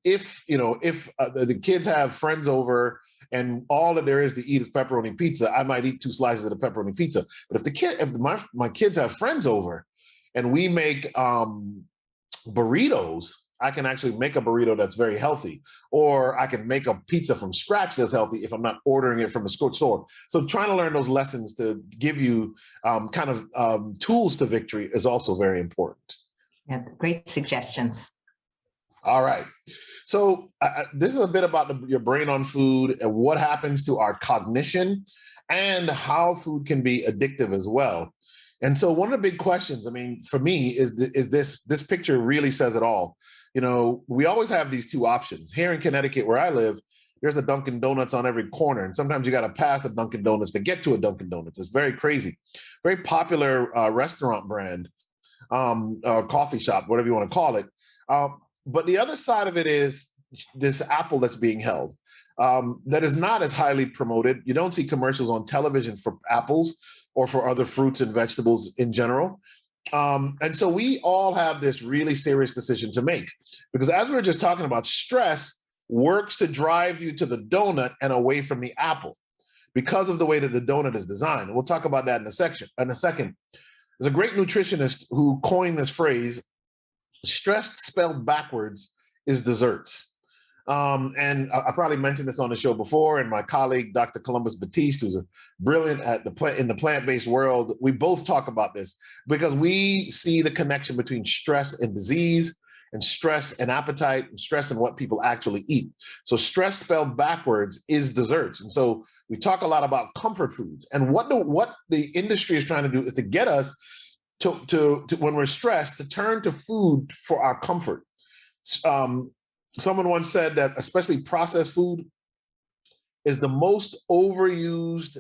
if the kids have friends over and all that there is to eat is pepperoni pizza, I might eat 2 slices of the pepperoni pizza. But if my kids have friends over and we make burritos, I can actually make a burrito that's very healthy, or I can make a pizza from scratch that's healthy if I'm not ordering it from a store. So trying to learn those lessons to give you tools to victory is also very important. Yeah, great suggestions. All right. So this is a bit about your brain on food and what happens to our cognition and how food can be addictive as well. And so one of the big questions, for me, is this picture really says it all. We always have these 2 options. Here in Connecticut, where I live, there's a Dunkin' Donuts on every corner. And sometimes you got to pass a Dunkin' Donuts to get to a Dunkin' Donuts. It's very crazy. Very popular restaurant brand, coffee shop, whatever you want to call it. But the other side of it is this apple that's being held that is not as highly promoted. You don't see commercials on television for apples or for other fruits and vegetables in general. And so we all have this really serious decision to make, because as we were just talking about, stress works to drive you to the donut and away from the apple because of the way that the donut is designed. And we'll talk about that in a second. There's a great nutritionist who coined this phrase: stressed spelled backwards is desserts. And I probably mentioned this on the show before, and my colleague, Dr. Columbus Batiste, who's a brilliant in the plant-based world, we both talk about this because we see the connection between stress and disease, and stress and appetite, and stress and what people actually eat. So stress spelled backwards is desserts. And so we talk a lot about comfort foods, and what the industry is trying to do is to get us to when we're stressed, to turn to food for our comfort. Someone once said that especially processed food is the most overused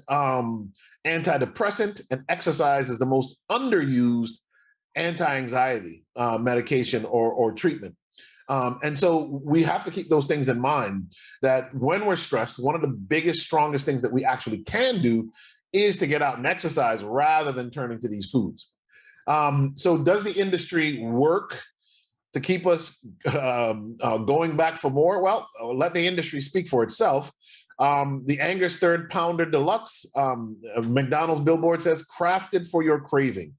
antidepressant, and exercise is the most underused anti-anxiety medication or treatment. And so we have to keep those things in mind, that when we're stressed, one of the biggest, strongest things that we actually can do is to get out and exercise rather than turning to these foods. So does the industry work to keep us going back for more? Well, let the industry speak for itself. The Angus Third Pounder Deluxe, McDonald's billboard says, crafted for your craving.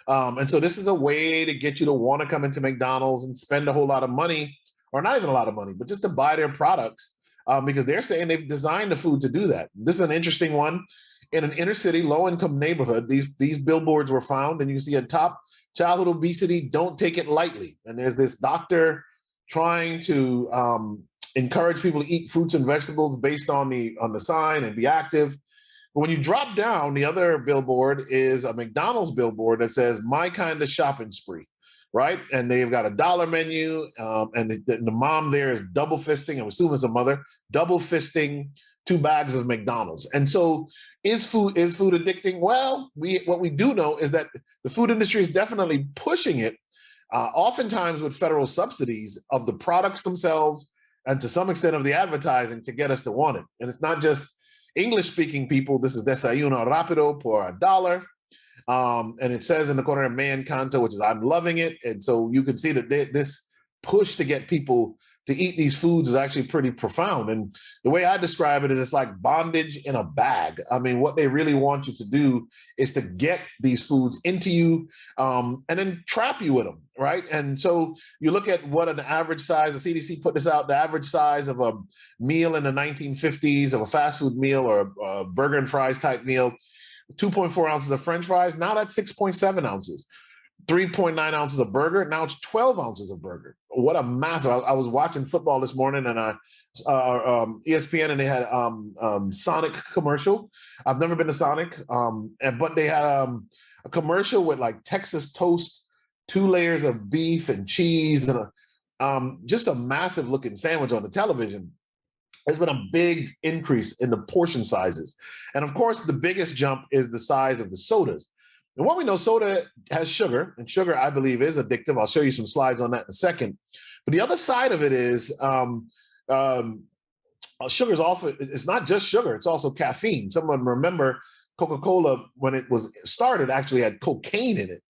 And so this is a way to get you to want to come into McDonald's and spend a whole lot of money, or not even a lot of money, but just to buy their products, because they're saying they've designed the food to do that. This is an interesting one. In an inner city, low-income neighborhood, these billboards were found, and you see at top, childhood obesity, don't take it lightly. And there's this doctor trying to encourage people to eat fruits and vegetables based on the sign and be active. But when you drop down, the other billboard is a McDonald's billboard that says, my kind of shopping spree, right? And they've got a dollar menu, and the mom there is double fisting, I'm assuming it's a mother, double fisting 2 bags of McDonald's. And so is food addicting? Well, what we do know is that the food industry is definitely pushing it, oftentimes with federal subsidies of the products themselves and to some extent of the advertising to get us to want it. And it's not just English-speaking people. This is desayuno rápido por $1. And it says in the corner of me encanto, which is I'm loving it. And so you can see that this push to get people to eat these foods is actually pretty profound. And the way I describe it is it's like bondage in a bag. I mean, what they really want you to do is to get these foods into you and then trap you with them, right? And so you look at what an average size, the CDC put this out, the average size of a meal in the 1950s of a fast food meal or a burger and fries type meal, 2.4 ounces of French fries. Now that's 6.7 ounces. 3.9 ounces of burger. Now it's 12 ounces of burger. What a massive! I was watching football this morning, and ESPN, and they had Sonic commercial. I've never been to Sonic, but they had a commercial with like Texas toast, 2 layers of beef and cheese, and just a massive looking sandwich on the television. There's been a big increase in the portion sizes. And of course, the biggest jump is the size of the sodas. And what we know, soda has sugar, and sugar, I believe, is addictive. I'll show you some slides on that in a second. But the other side of it is sugar is also, it's not just sugar, it's also caffeine. Someone remember Coca-Cola, when it was started, actually had cocaine in it.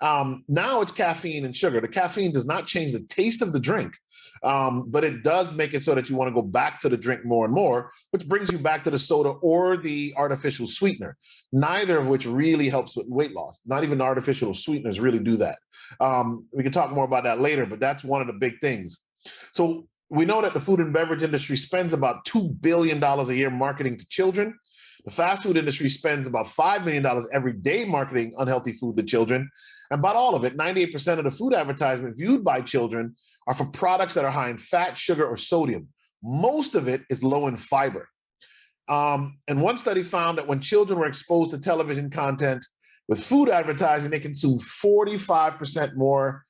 Now it's caffeine and sugar. The caffeine does not change the taste of the drink, but it does make it so that you want to go back to the drink more and more, which brings you back to the soda or the artificial sweetener, neither of which really helps with weight loss. Not even the artificial sweeteners really do that. We can talk more about that later, but that's one of the big things. So we know that the food and beverage industry spends about $2 billion a year marketing to children. The fast food industry spends about $5 million every day marketing unhealthy food to children. And about all of it, 98% of the food advertisement viewed by children are for products that are high in fat, sugar, or sodium. Most of it is low in fiber. And one study found that when children were exposed to television content with food advertising, they consumed 45% more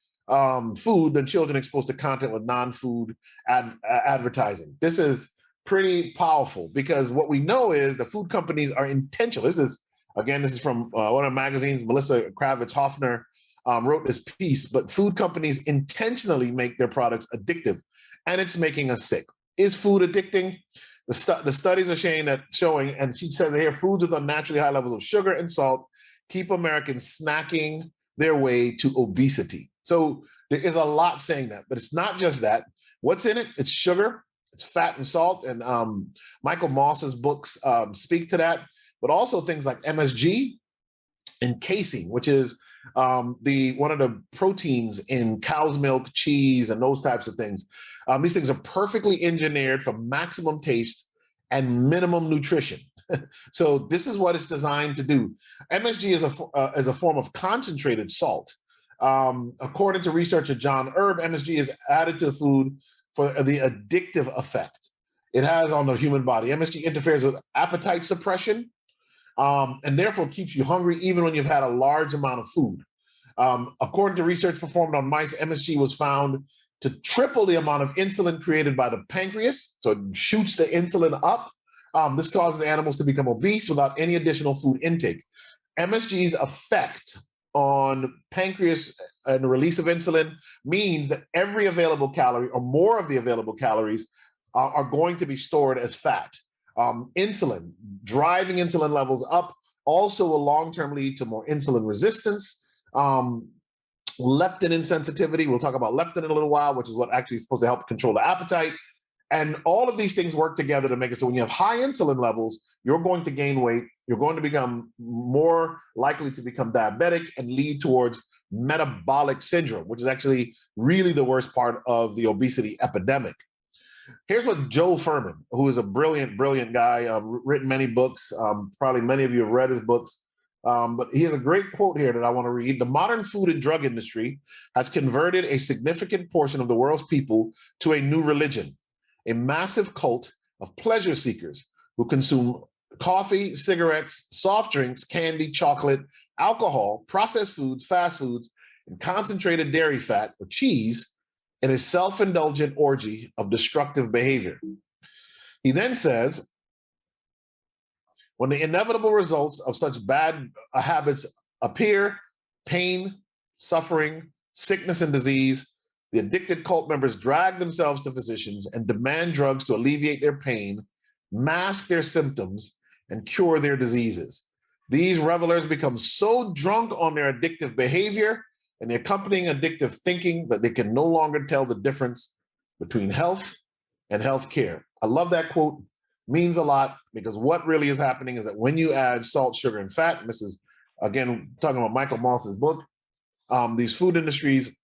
food than children exposed to content with non-food advertising. This is pretty powerful, because what we know is the food companies are intentional. This is from one of the magazines. Melissa Kravitz Hoffner wrote this piece, but food companies intentionally make their products addictive, and it's making us sick. Is food addicting? The studies are showing, and she says here, foods with unnaturally high levels of sugar and salt keep Americans snacking their way to obesity. So there is a lot saying that, but it's not just that. What's in it? It's sugar, it's fat and salt, and Michael Moss's books speak to that, but also things like MSG and casein, which is one of the proteins in cow's milk, cheese, and those types of things. These things are perfectly engineered for maximum taste and minimum nutrition. So this is what it's designed to do. MSG is a form of concentrated salt. According to researcher John Erb, MSG is added to the food for the addictive effect it has on the human body. MSG interferes with appetite suppression, and therefore keeps you hungry even when you've had a large amount of food. According to research performed on mice, MSG was found to triple the amount of insulin created by the pancreas. So it shoots the insulin up. This causes animals to become obese without any additional food intake. MSG's effect on pancreas and the release of insulin means that every available calorie or more of the available calories are going to be stored as fat. Insulin, driving insulin levels up, also will long-term lead to more insulin resistance. Leptin insensitivity, we'll talk about leptin in a little while, which is what actually is supposed to help control the appetite. And all of these things work together to make it so when you have high insulin levels, you're going to gain weight, you're going to become more likely to become diabetic and lead towards metabolic syndrome, which is actually really the worst part of the obesity epidemic. Here's what Joe Furman, who is a brilliant, brilliant guy, written many books. Probably many of you have read his books. But he has a great quote here that I want to read. The modern food and drug industry has converted a significant portion of the world's people to a new religion, a massive cult of pleasure seekers who consume coffee, cigarettes, soft drinks, candy, chocolate, alcohol, processed foods, fast foods, and concentrated dairy fat or cheese in a self-indulgent orgy of destructive behavior. He then says, when the inevitable results of such bad habits appear, pain, suffering, sickness, and disease, the addicted cult members drag themselves to physicians and demand drugs to alleviate their pain, mask their symptoms, and cure their diseases. These revelers become so drunk on their addictive behavior and the accompanying addictive thinking that they can no longer tell the difference between health and health care. I love that quote. Means a lot, because what really is happening is that when you add salt, sugar, and fat, and this is, again, talking about Michael Moss's book, these food industries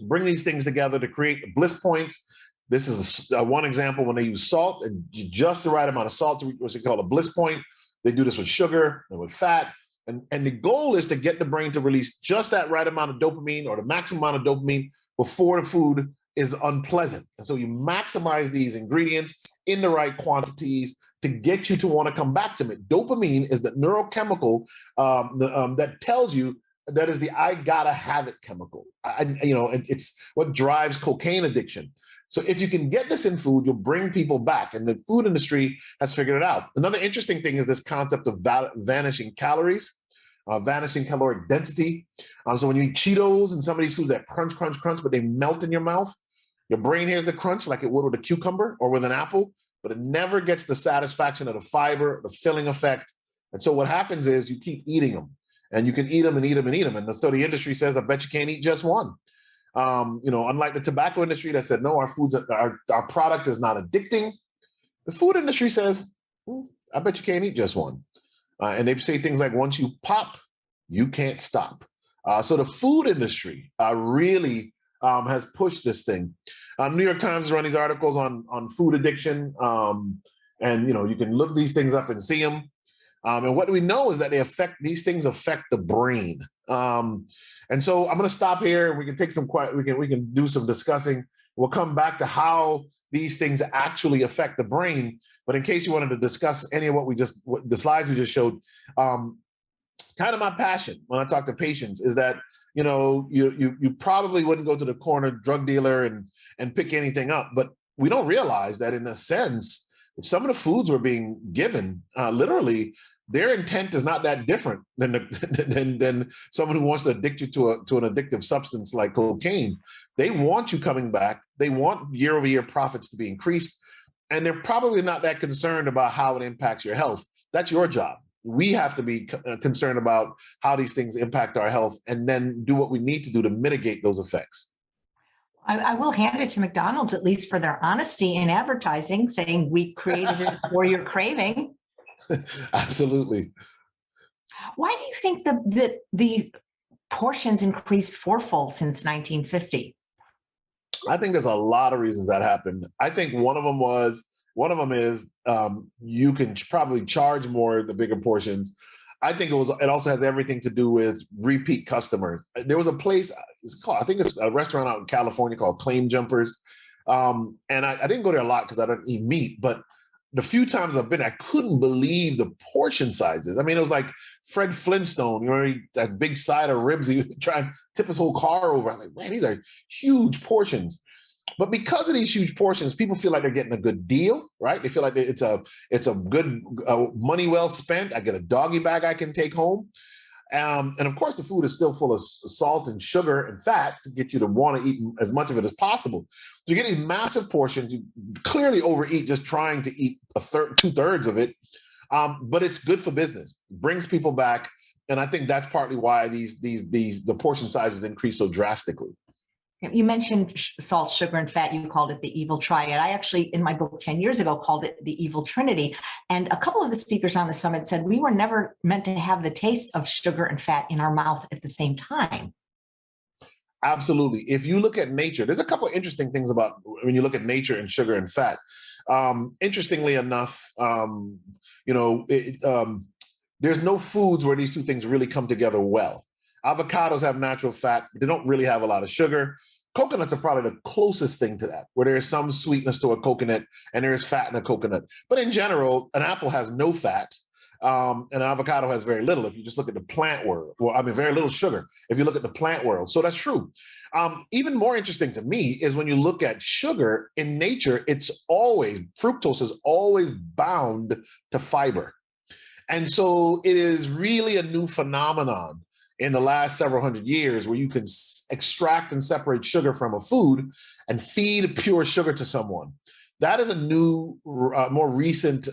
bring these things together to create bliss points. This is one example when they use salt and just the right amount of salt to reach what's called a bliss point. They do this with sugar and with fat. And the goal is to get the brain to release just that right amount of dopamine or the maximum amount of dopamine before the food is unpleasant. And so you maximize these ingredients in the right quantities to get you to want to come back to it. Dopamine is the neurochemical that tells you that is the I gotta have it chemical. It's what drives cocaine addiction. So if you can get this in food, you'll bring people back, and the food industry has figured it out. Another interesting thing is this concept of vanishing calories, vanishing caloric density. So when you eat Cheetos and some of these foods that crunch, crunch, crunch, but they melt in your mouth, your brain hears the crunch like it would with a cucumber or with an apple, but it never gets the satisfaction of the fiber, the filling effect. And so what happens is you keep eating them, and you can eat them and eat them and eat them. And so the industry says, I bet you can't eat just one. Unlike the tobacco industry that said, no, our product is not addicting. The food industry says, I bet you can't eat just one. And they say things like, once you pop, you can't stop. So the food industry really has pushed this thing. New York Times run these articles on food addiction. You can look these things up and see them. And what we know is that these things affect the brain. And so I'm going to stop here, and we can take we can do some discussing. We'll come back to how these things actually affect the brain. But in case you wanted to discuss any of the slides we just showed, kind of my passion when I talk to patients is that, you probably wouldn't go to the corner drug dealer and pick anything up, but we don't realize that in a sense, some of the foods we're being given, literally, their intent is not that different than someone who wants to addict you to an addictive substance like cocaine. They want you coming back. They want year-over-year profits to be increased, and they're probably not that concerned about how it impacts your health. That's your job. We have to be concerned about how these things impact our health, and then do what we need to do to mitigate those effects. I will hand it to McDonald's, at least for their honesty in advertising, saying we created it for your craving. Absolutely. Why do you think the portions increased fourfold since 1950? I think there's a lot of reasons that happened. I think one of them is you can probably charge more the bigger portions. I think it also has everything to do with repeat customers. There was a place, I think it's a restaurant out in California called Claim Jumpers. And I didn't go there a lot because I don't eat meat, but the few times I've been, I couldn't believe the portion sizes. I mean, it was like Fred Flintstone, that big side of ribs, he would try and tip his whole car over. I was like, man, these are huge portions. But because of these huge portions, people feel like they're getting a good deal, right? They feel like it's a good money well spent. I get a doggy bag I can take home. And of course, the food is still full of salt and sugar and fat to get you to want to eat as much of it as possible. So you get these massive portions. You clearly overeat just trying to eat two-thirds of it. But it's good for business, brings people back. And I think that's partly why the portion sizes increase so drastically. You mentioned salt, sugar, and fat. You called it the evil triad. I actually, in my book 10 years ago, called it the evil trinity. And a couple of the speakers on the summit said we were never meant to have the taste of sugar and fat in our mouth at the same time. Absolutely. If you look at nature, there's a couple of interesting things about when you look at nature and sugar and fat. Interestingly enough, there's no foods where these two things really come together well. Avocados have natural fat, but they don't really have a lot of sugar. Coconuts are probably the closest thing to that, where there is some sweetness to a coconut and there is fat in a coconut. But in general, an apple has no fat. An avocado has very little. If you just look at the plant world, very little sugar. If you look at the plant world, so that's true. Even more interesting to me is when you look at sugar in nature, fructose is always bound to fiber. And so it is really a new phenomenon in the last several hundred years where you can extract and separate sugar from a food and feed pure sugar to someone. That is a new, more recent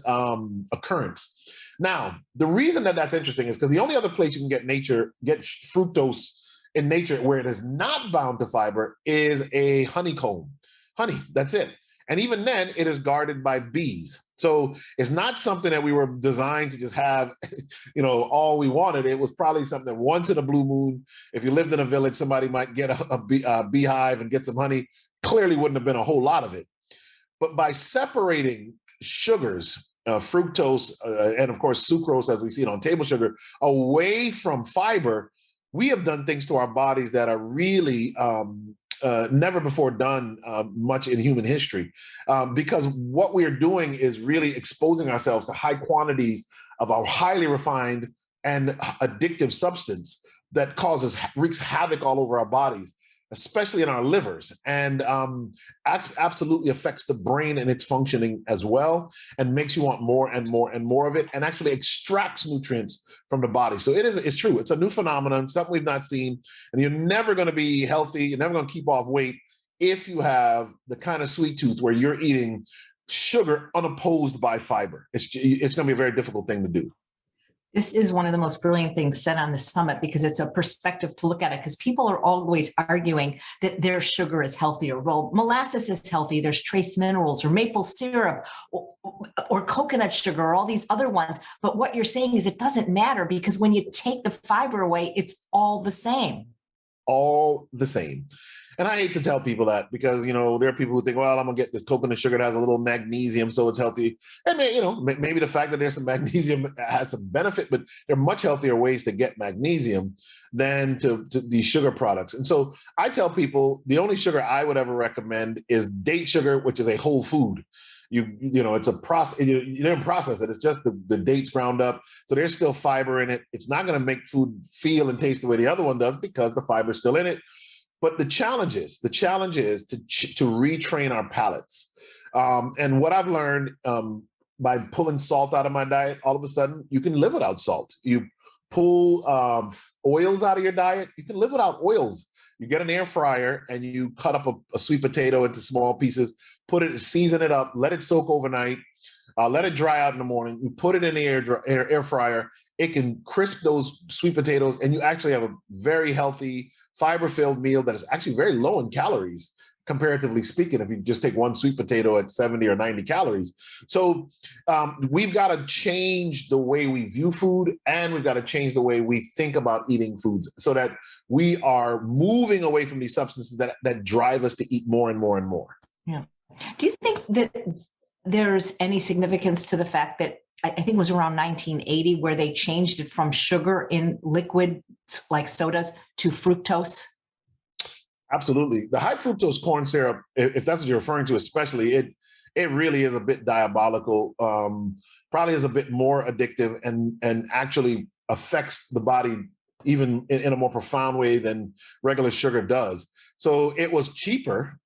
occurrence. Now, the reason that that's interesting is because the only other place you can get fructose in nature where it is not bound to fiber is a honeycomb. Honey, that's it. And even then, it is guarded by bees. So it's not something that we were designed to just have, all we wanted. It was probably something that once in a blue moon, if you lived in a village, somebody might get a beehive and get some honey. Clearly wouldn't have been a whole lot of it. But by separating sugars, fructose, and of course, sucrose, as we see it on table sugar, away from fiber, we have done things to our bodies that are really never before done much in human history, because what we are doing is really exposing ourselves to high quantities of a highly refined and addictive substance that wreaks havoc all over our bodies, especially in our livers, and absolutely affects the brain and its functioning as well, and makes you want more and more and more of it, and actually extracts nutrients from the body. So it's true. It's a new phenomenon, something we've not seen, and you're never going to be healthy. You're never going to keep off weight if you have the kind of sweet tooth where you're eating sugar unopposed by fiber. It's going to be a very difficult thing to do. This is one of the most brilliant things said on the summit because it's a perspective to look at it, because people are always arguing that their sugar is healthier. Well, molasses is healthy. There's trace minerals or maple syrup or coconut sugar or all these other ones. But what you're saying is it doesn't matter, because when you take the fiber away, it's all the same. All the same. And I hate to tell people that, because, there are people who think, well, I'm going to get this coconut sugar that has a little magnesium, so it's healthy. And, maybe the fact that there's some magnesium has some benefit, but there are much healthier ways to get magnesium than to these sugar products. And so I tell people the only sugar I would ever recommend is date sugar, which is a whole food. It's a process. You don't process it. It's just the dates ground up. So there's still fiber in it. It's not going to make food feel and taste the way the other one does because the fiber is still in it. But the challenge is to retrain our palates. And what I've learned by pulling salt out of my diet, all of a sudden you can live without salt. You pull oils out of your diet, you can live without oils. You get an air fryer and you cut up a sweet potato into small pieces, season it up, let it soak overnight, let it dry out in the morning. You put it in the air fryer. It can crisp those sweet potatoes, and you actually have a very healthy, fiber-filled meal that is actually very low in calories, comparatively speaking, if you just take one sweet potato at 70 or 90 calories. So we've got to change the way we view food, and we've got to change the way we think about eating foods so that we are moving away from these substances that drive us to eat more and more and more. Yeah. Do you think that there's any significance to the fact that I think it was around 1980 where they changed it from sugar in liquid like sodas to fructose? Absolutely. The high fructose corn syrup, if that's what you're referring to, especially, it really is a bit diabolical, probably is a bit more addictive and actually affects the body even in a more profound way than regular sugar does. So it was cheaper,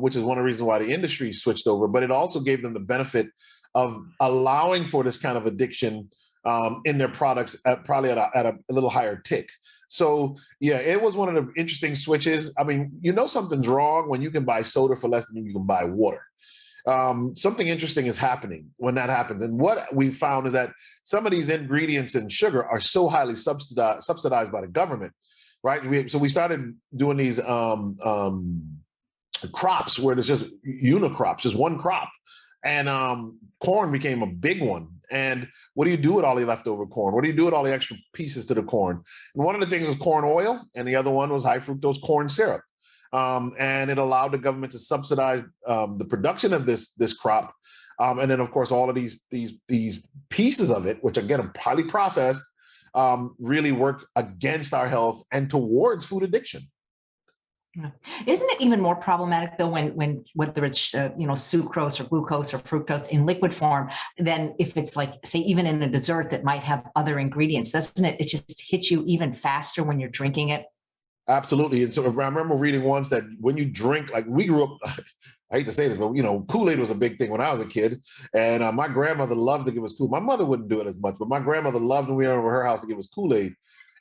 which is one of the reasons why the industry switched over, but it also gave them the benefit of allowing for this kind of addiction in their products probably at a little higher tick. So yeah, it was one of the interesting switches. I mean, you know something's wrong when you can buy soda for less than you can buy water. Something interesting is happening when that happens. And what we found is that some of these ingredients in sugar are so highly subsidized by the government, right? So we started doing these crops where there's just unicrops, just one crop. And corn became a big one. And what do you do with all the leftover corn? What do you do with all the extra pieces to the corn? And one of the things was corn oil, and the other one was high fructose corn syrup. And it allowed the government to subsidize the production of this crop. And then, of course, all of these pieces of it, which again are highly processed, really work against our health and towards food addiction. Isn't it even more problematic though when whether it's sucrose or glucose or fructose in liquid form than if it's like, say, even in a dessert that might have other ingredients? Doesn't it just hits you even faster when you're drinking it? Absolutely. And so I remember reading once that when you drink, like we grew up, I hate to say this, but Kool-Aid was a big thing when I was a kid, and my grandmother loved to give us Kool-Aid. My mother wouldn't do it as much, but my grandmother loved when we were over her house to give us Kool-Aid.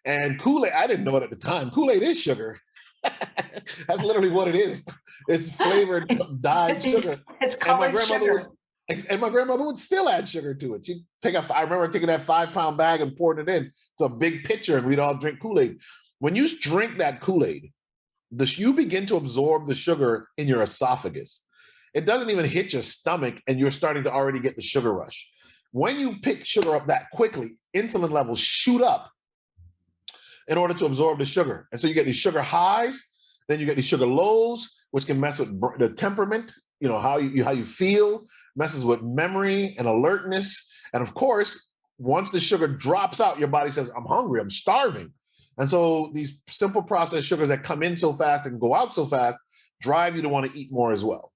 And Kool-Aid, I didn't know it at the time. Kool-Aid is sugar. That's literally what it is. It's flavored dyed sugar. It's colored sugar. And my grandmother would still add sugar to it. She'd I remember taking that 5-pound bag and pouring it in to a big pitcher, and we'd all drink Kool-Aid. When you drink that Kool-Aid, you begin to absorb the sugar in your esophagus. It doesn't even hit your stomach, and you're starting to already get the sugar rush. When you pick sugar up that quickly, insulin levels shoot up in order to absorb the sugar. And so you get these sugar highs, then you get these sugar lows, which can mess with the temperament, how you feel, messes with memory and alertness. And of course, once the sugar drops out, your body says, I'm hungry, I'm starving. And so these simple processed sugars that come in so fast and go out so fast drive you to want to eat more as well.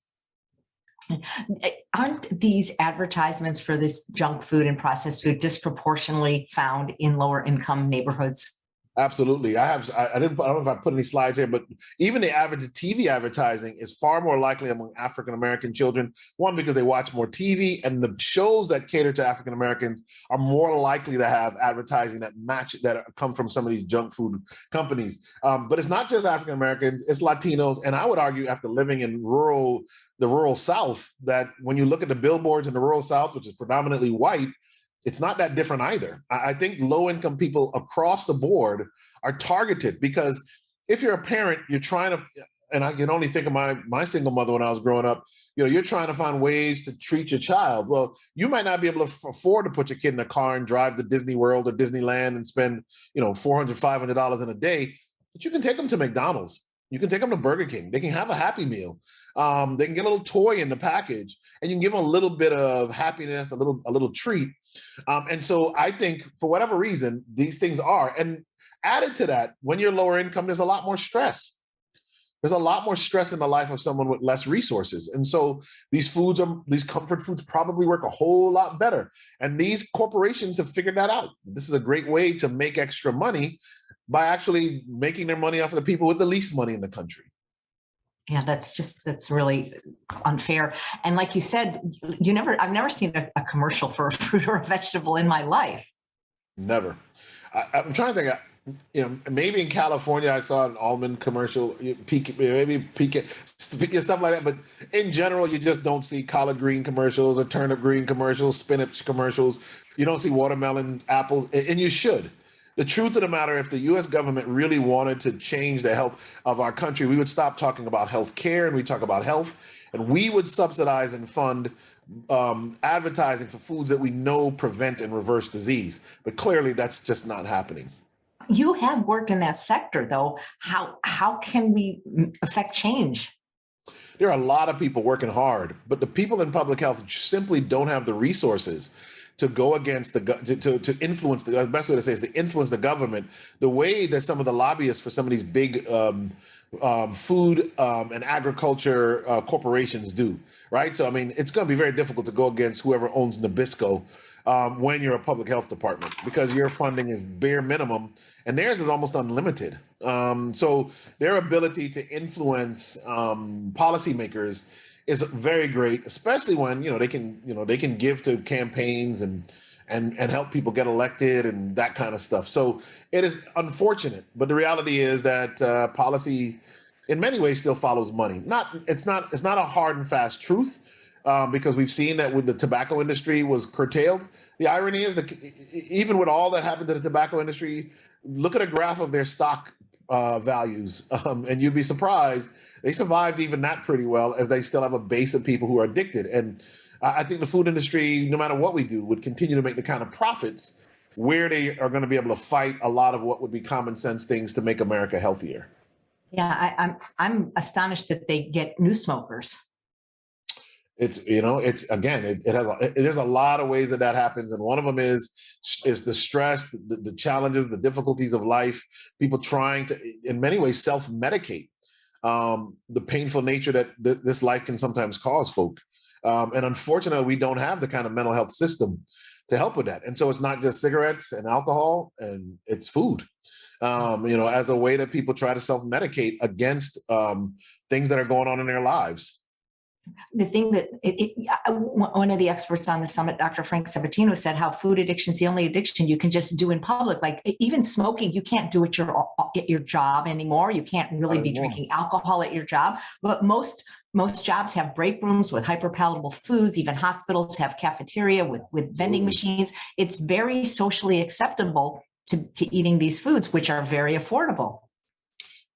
Aren't these advertisements for this junk food and processed food disproportionately found in lower income neighborhoods? Absolutely. I don't know if I put any slides here, but even the average TV advertising is far more likely among African-American children. One, because they watch more TV, and the shows that cater to African-Americans are more likely to have advertising that come from some of these junk food companies. But it's not just African-Americans, it's Latinos. And I would argue, after living in the rural South, that when you look at the billboards in the rural South, which is predominantly white, it's not that different either. I think low-income people across the board are targeted, because if you're a parent, you're trying to, and I can only think of my single mother when I was growing up, you're trying to find ways to treat your child. Well, you might not be able to afford to put your kid in a car and drive to Disney World or Disneyland and spend, $400, $500 in a day, but you can take them to McDonald's. You can take them to Burger King. They can have a Happy Meal. They can get a little toy in the package, and you can give them a little bit of happiness, a little treat. And so I think, for whatever reason, these things are. And added to that, when you're lower income, there's a lot more stress. There's a lot more stress in the life of someone with less resources. And so these comfort foods probably work a whole lot better. And these corporations have figured that out. This is a great way to make extra money by actually making their money off of the people with the least money in the country. Yeah, that's really unfair. And like you said, I've never seen a commercial for a fruit or a vegetable in my life. Never. I'm trying to think, maybe in California I saw an almond commercial, maybe stuff like that. But in general, you just don't see collard green commercials or turnip green commercials, spinach commercials. You don't see watermelon, apples, and you should. The truth of the matter, if the U.S. government really wanted to change the health of our country, we would stop talking about health care and we talk about health, and we would subsidize and fund advertising for foods that we know prevent and reverse disease. But clearly, that's just not happening. You have worked in that sector, though. How can we affect change? There are a lot of people working hard, but the people in public health simply don't have the resources to go against to influence the best way to say is to influence the government the way that some of the lobbyists for some of these big food and agriculture corporations do, right? So I mean, it's going to be very difficult to go against whoever owns Nabisco when you're a public health department, because your funding is bare minimum and theirs is almost unlimited. So their ability to influence policymakers is very great, especially when they can give to campaigns and help people get elected and that kind of stuff. So it is unfortunate, but the reality is that policy, in many ways, still follows money. It's not a hard and fast truth, because we've seen that when the tobacco industry was curtailed. The irony is that even with all that happened to the tobacco industry, look at a graph of their stock values, and you'd be surprised they survived even that pretty well, as they still have a base of people who are addicted. And I think the food industry, no matter what we do, would continue to make the kind of profits where they are going to be able to fight a lot of what would be common sense things to make America healthier. Yeah, I'm astonished that they get new smokers. It's again, there's a lot of ways that happens, and one of them is the stress, the challenges, the difficulties of life, people trying to, in many ways, self-medicate, the painful nature that this life can sometimes cause folk. And unfortunately, we don't have the kind of mental health system to help with that. And so it's not just cigarettes and alcohol, and it's food, as a way that people try to self-medicate against things that are going on in their lives. The thing that one of the experts on the summit, Dr. Frank Sabatino, said how food addiction is the only addiction you can just do in public. Like even smoking, you can't do at your job anymore. You can't really be drinking alcohol at your job. But most jobs have break rooms with hyperpalatable foods. Even hospitals have cafeteria with vending machines. It's very socially acceptable to eating these foods, which are very affordable.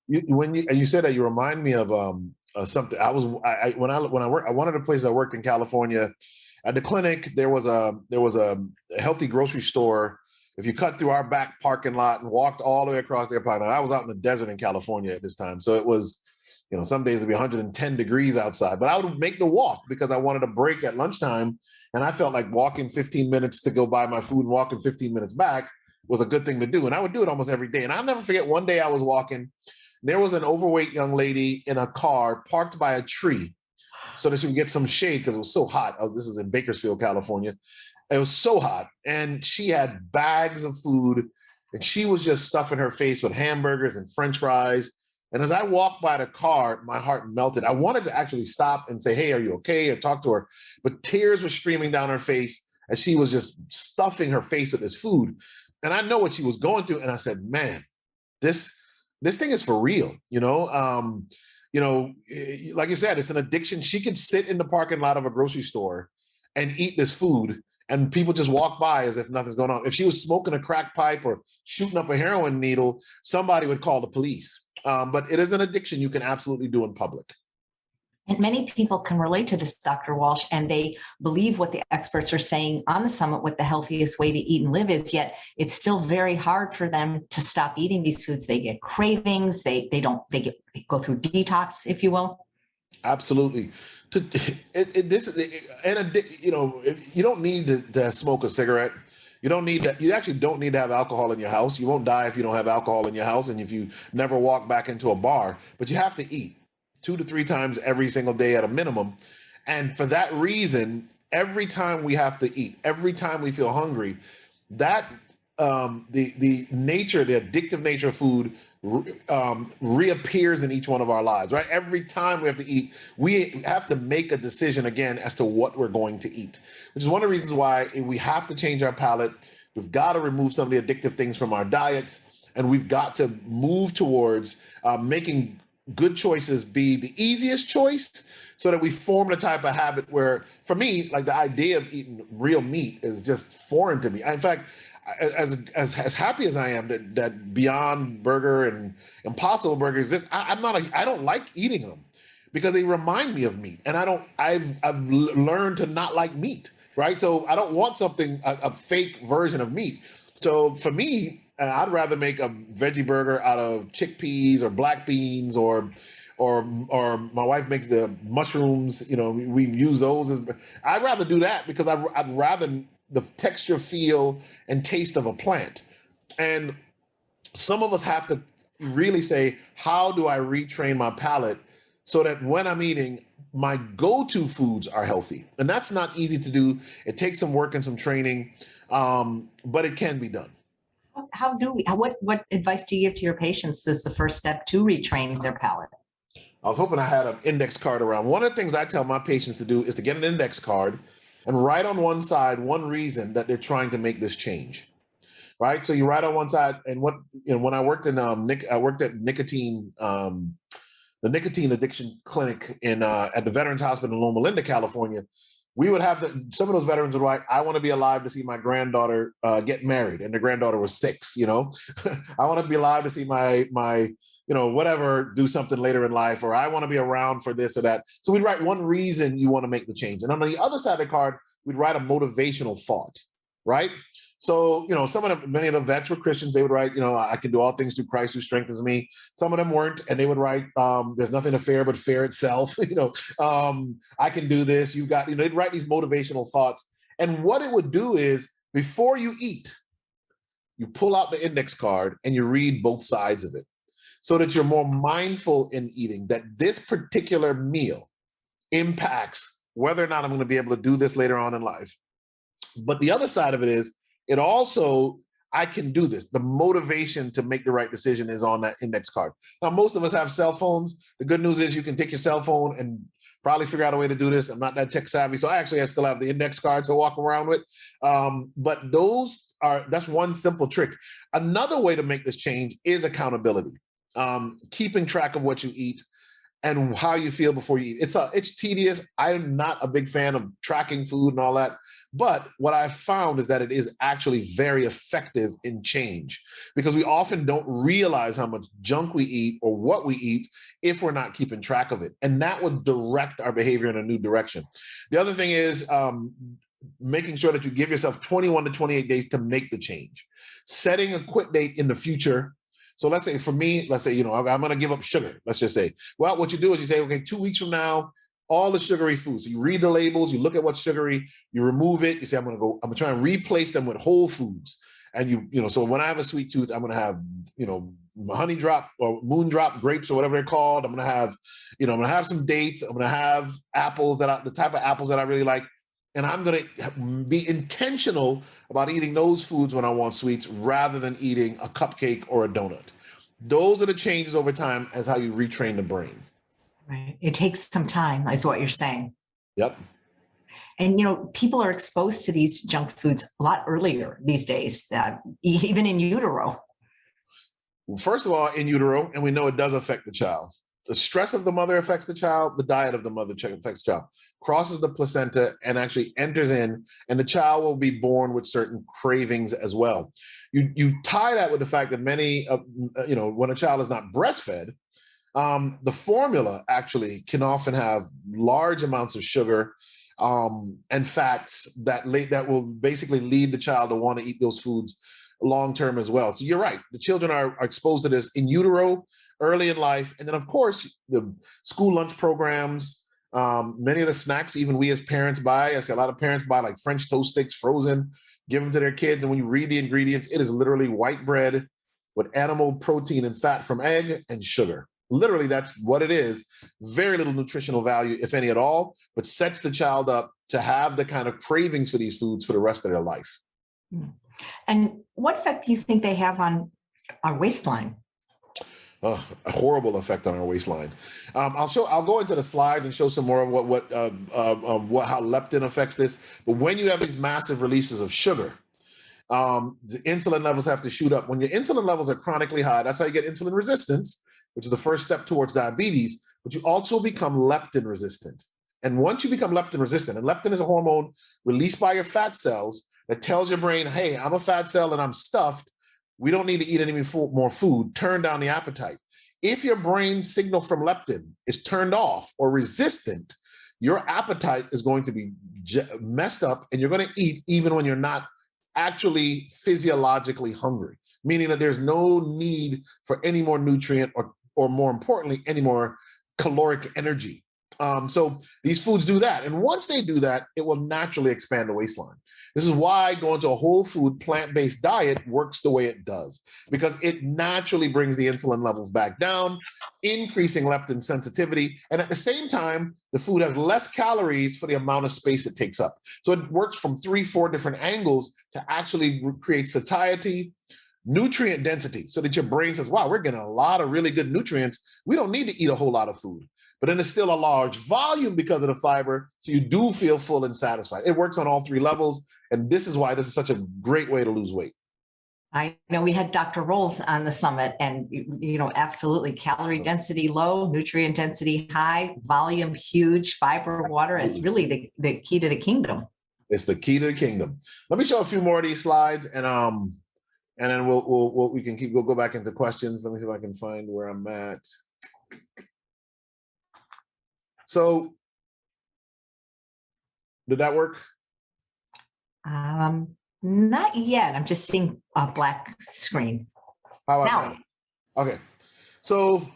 When you said that, you remind me of something. One of the places I worked in California, at the clinic, there was a healthy grocery store. If you cut through our back parking lot and walked all the way across their parking lot, I was out in the desert in California at this time, so it was, some days it'd be 110 degrees outside, but I would make the walk because I wanted a break at lunchtime, and I felt like walking 15 minutes to go buy my food and walking 15 minutes back was a good thing to do, and I would do it almost every day. And I'll never forget, one day I was walking. There was an overweight young lady in a car parked by a tree so that she would get some shade because it was so hot. This is in Bakersfield, California. It was so hot. And she had bags of food, and she was just stuffing her face with hamburgers and French fries. And as I walked by the car, my heart melted. I wanted to actually stop and say, "Hey, are you okay?" or talk to her. But tears were streaming down her face as she was just stuffing her face with this food. And I know what she was going through. And I said, man, this thing is for real, like you said, it's an addiction. She could sit in the parking lot of a grocery store and eat this food, and people just walk by as if nothing's going on. If she was smoking a crack pipe or shooting up a heroin needle, somebody would call the police. But it is an addiction you can absolutely do in public. And many people can relate to this, Dr. Walsh, and they believe what the experts are saying on the summit, what the healthiest way to eat and live is, yet it's still very hard for them to stop eating these foods. They get cravings, they go through detox, if you will. Absolutely. You don't need to smoke a cigarette. You don't need that. You actually don't need to have alcohol in your house. You won't die if you don't have alcohol in your house, and if you never walk back into a bar, but you have to eat 2 to 3 times every single day at a minimum. And for that reason, every time we have to eat, every time we feel hungry, that the addictive nature of food reappears in each one of our lives, right? Every time we have to eat, we have to make a decision again as to what we're going to eat, which is one of the reasons why we have to change our palate. We've got to remove some of the addictive things from our diets, and we've got to move towards making good choices be the easiest choice, so that we form the type of habit where, for me, like the idea of eating real meat is just foreign to me. In fact, as happy as I am that Beyond Burger and Impossible Burger exist, I don't like eating them because they remind me of meat, and I've learned to not like meat, right? So I don't want something, a fake version of meat. So for me, I'd rather make a veggie burger out of chickpeas or black beans, or my wife makes the mushrooms. We use those. I'd rather do that because I'd rather the texture, feel, and taste of a plant. And some of us have to really say, how do I retrain my palate so that when I'm eating, my go-to foods are healthy. And that's not easy to do. It takes some work and some training, but it can be done. What advice do you give to your patients as the first step to retrain their palate? I was hoping I had an index card around. One of the things I tell my patients to do is to get an index card and write on one side one reason that they're trying to make this change. Right. So you write on one side, and when I worked in I worked at the nicotine addiction clinic at the Veterans Hospital in Loma Linda, California. We would have some of those veterans would write, "I want to be alive to see my granddaughter get married," and their granddaughter was 6. I want to be alive to see my whatever do something later in life, or I want to be around for this or that. So we'd write one reason you want to make the change, and on the other side of the card, we'd write a motivational thought, right? So, many of the vets were Christians. They would write, I can do all things through Christ who strengthens me. Some of them weren't, and they would write, there's nothing to fear but fear itself. I can do this. You've got, they'd write these motivational thoughts. And what it would do is, before you eat, you pull out the index card and you read both sides of it so that you're more mindful in eating, that this particular meal impacts whether or not I'm going to be able to do this later on in life. But the other side of it is, it also, I can do this. The motivation to make the right decision is on that index card. Now, most of us have cell phones. The good news is you can take your cell phone and probably figure out a way to do this. I'm not that tech savvy, so I still have the index cards to walk around with. But that's one simple trick. Another way to make this change is accountability. Keeping track of what you eat and how you feel before you eat. It's tedious. I'm not a big fan of tracking food and all that. But what I've found is that it is actually very effective in change, because we often don't realize how much junk we eat or what we eat if we're not keeping track of it. And that would direct our behavior in a new direction. The other thing is making sure that you give yourself 21 to 28 days to make the change. Setting a quit date in the future. So let's say for me, I'm going to give up sugar. Let's just say, well, what you do is you say, okay, 2 weeks from now, all the sugary foods. So you read the labels, you look at what's sugary, you remove it. You say, I'm going to try and replace them with whole foods. And so when I have a sweet tooth, I'm going to have, honey drop or moon drop grapes or whatever they're called. I'm going to have some dates. I'm going to have apples the type of apples that I really like. And I'm going to be intentional about eating those foods when I want sweets rather than eating a cupcake or a donut. Those are the changes over time as how you retrain the brain. Right. It takes some time, is what you're saying. Yep. And, people are exposed to these junk foods a lot earlier these days, even in utero. Well, first of all, in utero, and we know it does affect the child. The stress of the mother affects the child. The diet of the mother affects the child. Crosses the placenta and actually enters in, and the child will be born with certain cravings as well. You tie that with the fact that many, when a child is not breastfed, the formula actually can often have large amounts of sugar and fats that will basically lead the child to want to eat those foods long term as well. So you're right. The children are exposed to this in utero, early in life. And then, of course, the school lunch programs, many of the snacks, even we as parents buy. I see a lot of parents buy like French toast sticks frozen, give them to their kids. And when you read the ingredients, it is literally white bread with animal protein and fat from egg and sugar. Literally, that's what it is. Very little nutritional value, if any at all, but sets the child up to have the kind of cravings for these foods for the rest of their life. And what effect do you think they have on our waistline? A horrible effect on our waistline. I'll go into the slides and show some more of how leptin affects this. But when you have these massive releases of sugar, the insulin levels have to shoot up. When your insulin levels are chronically high, that's how you get insulin resistance, which is the first step towards diabetes. But you also become leptin resistant. And once you become leptin resistant, and leptin is a hormone released by your fat cells that tells your brain, hey, I'm a fat cell and I'm stuffed. We don't need to eat any more food. Turn down the appetite. If your brain signal from leptin is turned off or resistant, your appetite is going to be messed up, and you're going to eat even when you're not actually physiologically hungry, meaning that there's no need for any more nutrient or more importantly, any more caloric energy. So these foods do that. And once they do that, it will naturally expand the waistline. This is why going to a whole food, plant-based diet works the way it does, because it naturally brings the insulin levels back down, increasing leptin sensitivity. And at the same time, the food has less calories for the amount of space it takes up. So it works from 3-4 different angles to actually create satiety, nutrient density, so that your brain says, wow, we're getting a lot of really good nutrients. We don't need to eat a whole lot of food. But then it's still a large volume because of the fiber, so you do feel full and satisfied. It works on all 3 levels, and this is why this is such a great way to lose weight. I know we had Dr. Rolls on the summit, and absolutely, calorie density low, nutrient density high, volume huge, fiber water. It's really the key to the kingdom. It's the key to the kingdom. Let me show a few more of these slides, and then we can we'll go back into questions. Let me see if I can find where I'm at. So, did that work? Not yet. I'm just seeing a black screen. How about now? Okay. So,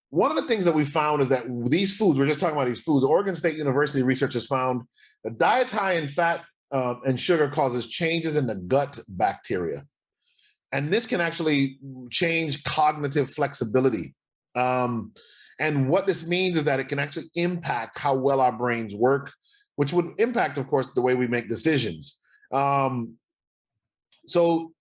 one of the things that we found is that these foods, we're just talking about these foods, Oregon State University researchers found that diets high in fat and sugar causes changes in the gut bacteria. And this can actually change cognitive flexibility. And what this means is that it can actually impact how well our brains work, which would impact, of course, the way we make decisions. So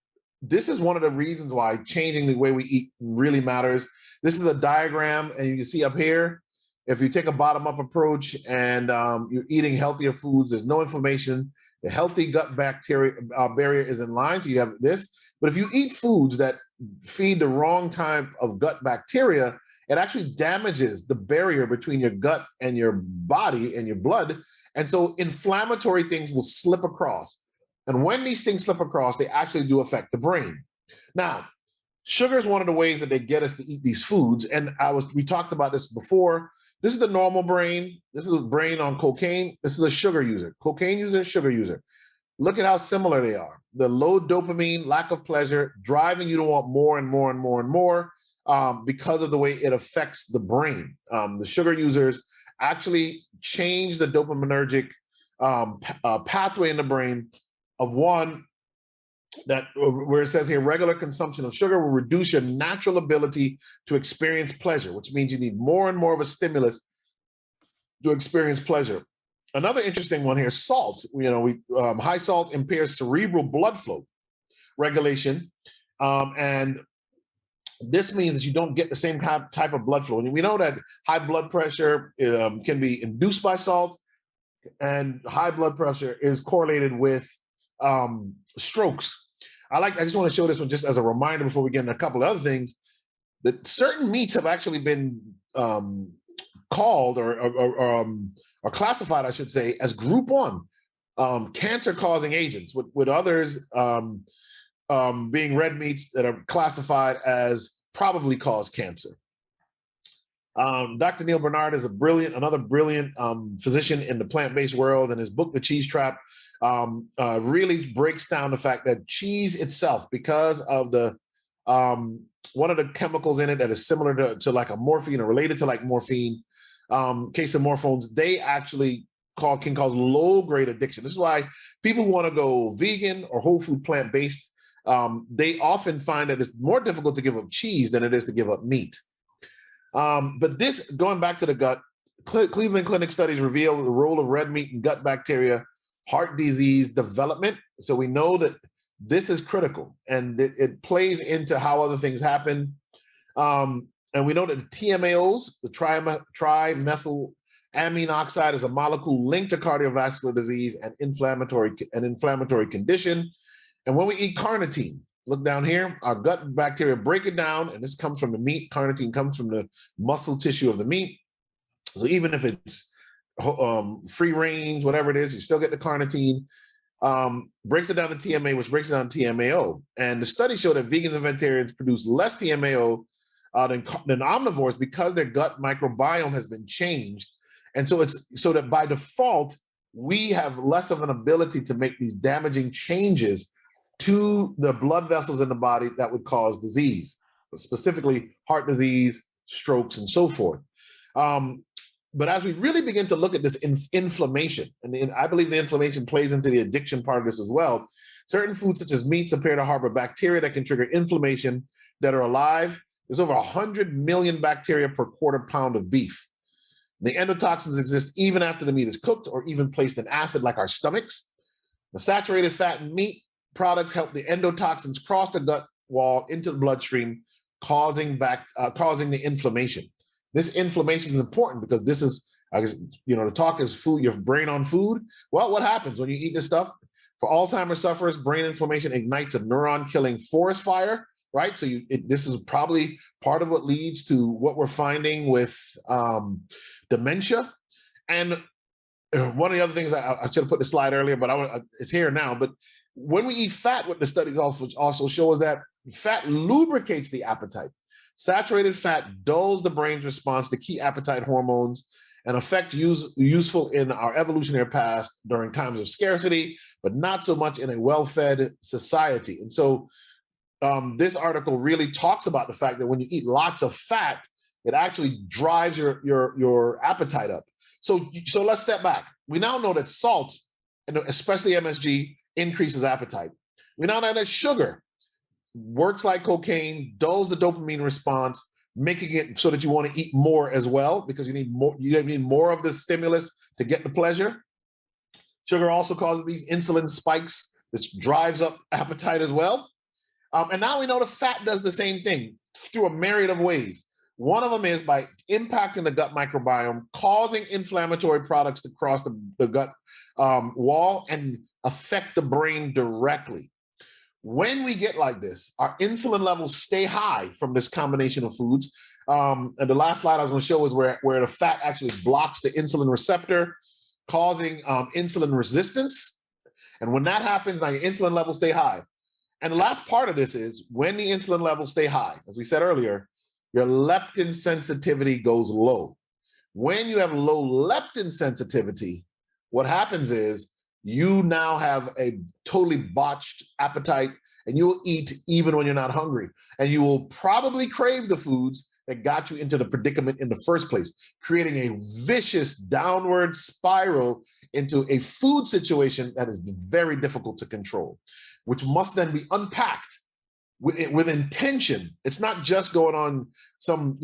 this is one of the reasons why changing the way we eat really matters. This is a diagram, and you can see up here, if you take a bottom-up approach and you're eating healthier foods, there's no inflammation, the healthy gut bacteria barrier is in line, so you have this. But if you eat foods that feed the wrong type of gut bacteria, it actually damages the barrier between your gut and your body and your blood. And so inflammatory things will slip across. And when these things slip across, they actually do affect the brain. Now, sugar is one of the ways that they get us to eat these foods. And we talked about this before. This is the normal brain. This is a brain on cocaine. This is a sugar user, cocaine user, sugar user. Look at how similar they are. The low dopamine, lack of pleasure, driving you to want more and more and more and more because of the way it affects the brain. The sugar users actually change the dopaminergic pathway in the brain of one that where it says here, regular consumption of sugar will reduce your natural ability to experience pleasure, which means you need more and more of a stimulus to experience pleasure. Another interesting one here, salt. High salt impairs cerebral blood flow regulation, and this means that you don't get the same type of blood flow. And we know that high blood pressure can be induced by salt, and high blood pressure is correlated with strokes. I just want to show this one just as a reminder before we get into a couple of other things, that certain meats have actually been called or classified, I should say, as group 1 cancer-causing agents, with others being red meats that are classified as probably cause cancer. Dr. Neil Bernard is another brilliant physician in the plant-based world, and his book, The Cheese Trap, really breaks down the fact that cheese itself, because of the one of the chemicals in it that is similar to like a morphine or related to like morphine, casomorphones, they actually can cause low-grade addiction. This is why people who want to go vegan or whole food plant-based, they often find that it's more difficult to give up cheese than it is to give up meat. But this, going back to the gut, Cleveland Clinic studies reveal the role of red meat in gut bacteria, heart disease development. So we know that this is critical, and it plays into how other things happen. And we know that the TMAOs, the trimethylamine oxide, is a molecule linked to cardiovascular disease and inflammatory condition. And when we eat carnitine, look down here, our gut bacteria break it down, and this comes from the meat. Carnitine comes from the muscle tissue of the meat. So even if it's free range, whatever it is, you still get the carnitine. Breaks it down to TMA, which breaks it down to TMAO. And the study showed that vegans and vegetarians produce less TMAO than omnivores because their gut microbiome has been changed. And so it's so that by default, we have less of an ability to make these damaging changes to the blood vessels in the body that would cause disease, specifically heart disease, strokes, and so forth. But as we really begin to look at this inflammation, and I believe the inflammation plays into the addiction part of this as well, certain foods such as meats appear to harbor bacteria that can trigger inflammation that are alive. There's over 100 million bacteria per quarter pound of beef. The endotoxins exist even after the meat is cooked or even placed in acid like our stomachs. The saturated fat and meat products help the endotoxins cross the gut wall into the bloodstream, causing the inflammation. This inflammation is important because this is, the talk is food, your brain on food. Well, what happens when you eat this stuff? For Alzheimer's sufferers, brain inflammation ignites a neuron-killing forest fire, right? So this is probably part of what leads to what we're finding with dementia. And one of the other things, I should have put the slide earlier, but it's here now. But when we eat fat, what the studies also show is that fat lubricates the appetite. Saturated fat dulls the brain's response to key appetite hormones, an effect useful in our evolutionary past during times of scarcity, but not so much in a well-fed society. And so this article really talks about the fact that when you eat lots of fat, it actually drives your appetite up. So let's step back. We now know that salt, and especially MSG, increases appetite. We now know that sugar works like cocaine, dulls the dopamine response, making it so that you want to eat more as well, because you need more of the stimulus to get the pleasure. Sugar also causes these insulin spikes, which drives up appetite as well. And now we know the fat does the same thing through a myriad of ways. One of them is by impacting the gut microbiome, causing inflammatory products to cross the gut wall and affect the brain directly. When we get like this, our insulin levels stay high from this combination of foods. And the last slide I was going to show is where the fat actually blocks the insulin receptor, causing insulin resistance. And when that happens, now your insulin levels stay high. And the last part of this is when the insulin levels stay high, as we said earlier, your leptin sensitivity goes low. When you have low leptin sensitivity, what happens is you now have a totally botched appetite, and you will eat even when you're not hungry. And you will probably crave the foods that got you into the predicament in the first place, creating a vicious downward spiral into a food situation that is very difficult to control, which must then be unpacked with intention. It's not just going on some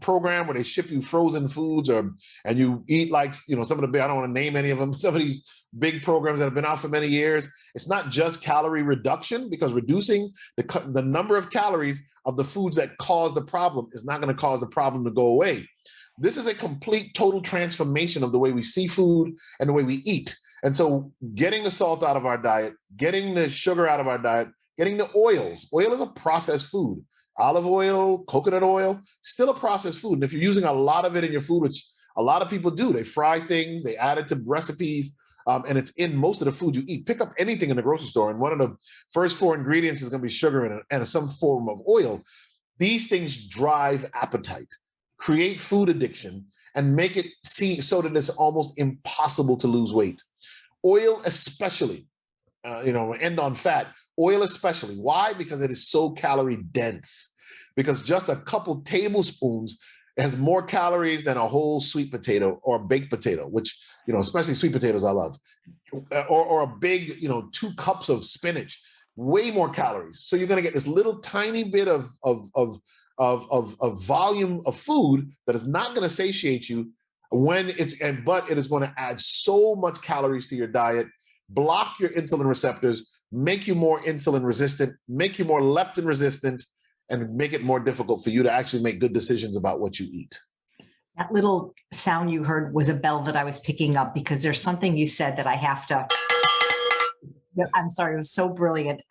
program where they ship you frozen foods and you eat like some of the big, I don't want to name any of them, some of these big programs that have been out for many years. It's not just calorie reduction, because reducing the number of calories of the foods that cause the problem is not going to cause the problem to go away. This is a complete total transformation of the way we see food and the way we eat. And so getting the salt out of our diet, getting the sugar out of our diet, getting the oils. Oil is a processed food. Olive oil, coconut oil, still a processed food. And if you're using a lot of it in your food, which a lot of people do, they fry things, they add it to recipes, and it's in most of the food you eat. Pick up anything in the grocery store, and one of the first 4 ingredients is going to be sugar in it and some form of oil. These things drive appetite, create food addiction, and make it so that it's almost impossible to lose weight. Oil especially, end on fat. Oil especially. Why? Because it is so calorie dense. Because just a couple tablespoons has more calories than a whole sweet potato or baked potato, which, especially sweet potatoes I love, or a big, 2 cups of spinach, way more calories. So you're going to get this little tiny bit of volume of food that is not going to satiate you but it is going to add so much calories to your diet, block your insulin receptors, make you more insulin resistant, make you more leptin resistant, and make it more difficult for you to actually make good decisions about what you eat. That little sound you heard was a bell that I was picking up, because there's something you said that I have to, I'm sorry, it was so brilliant.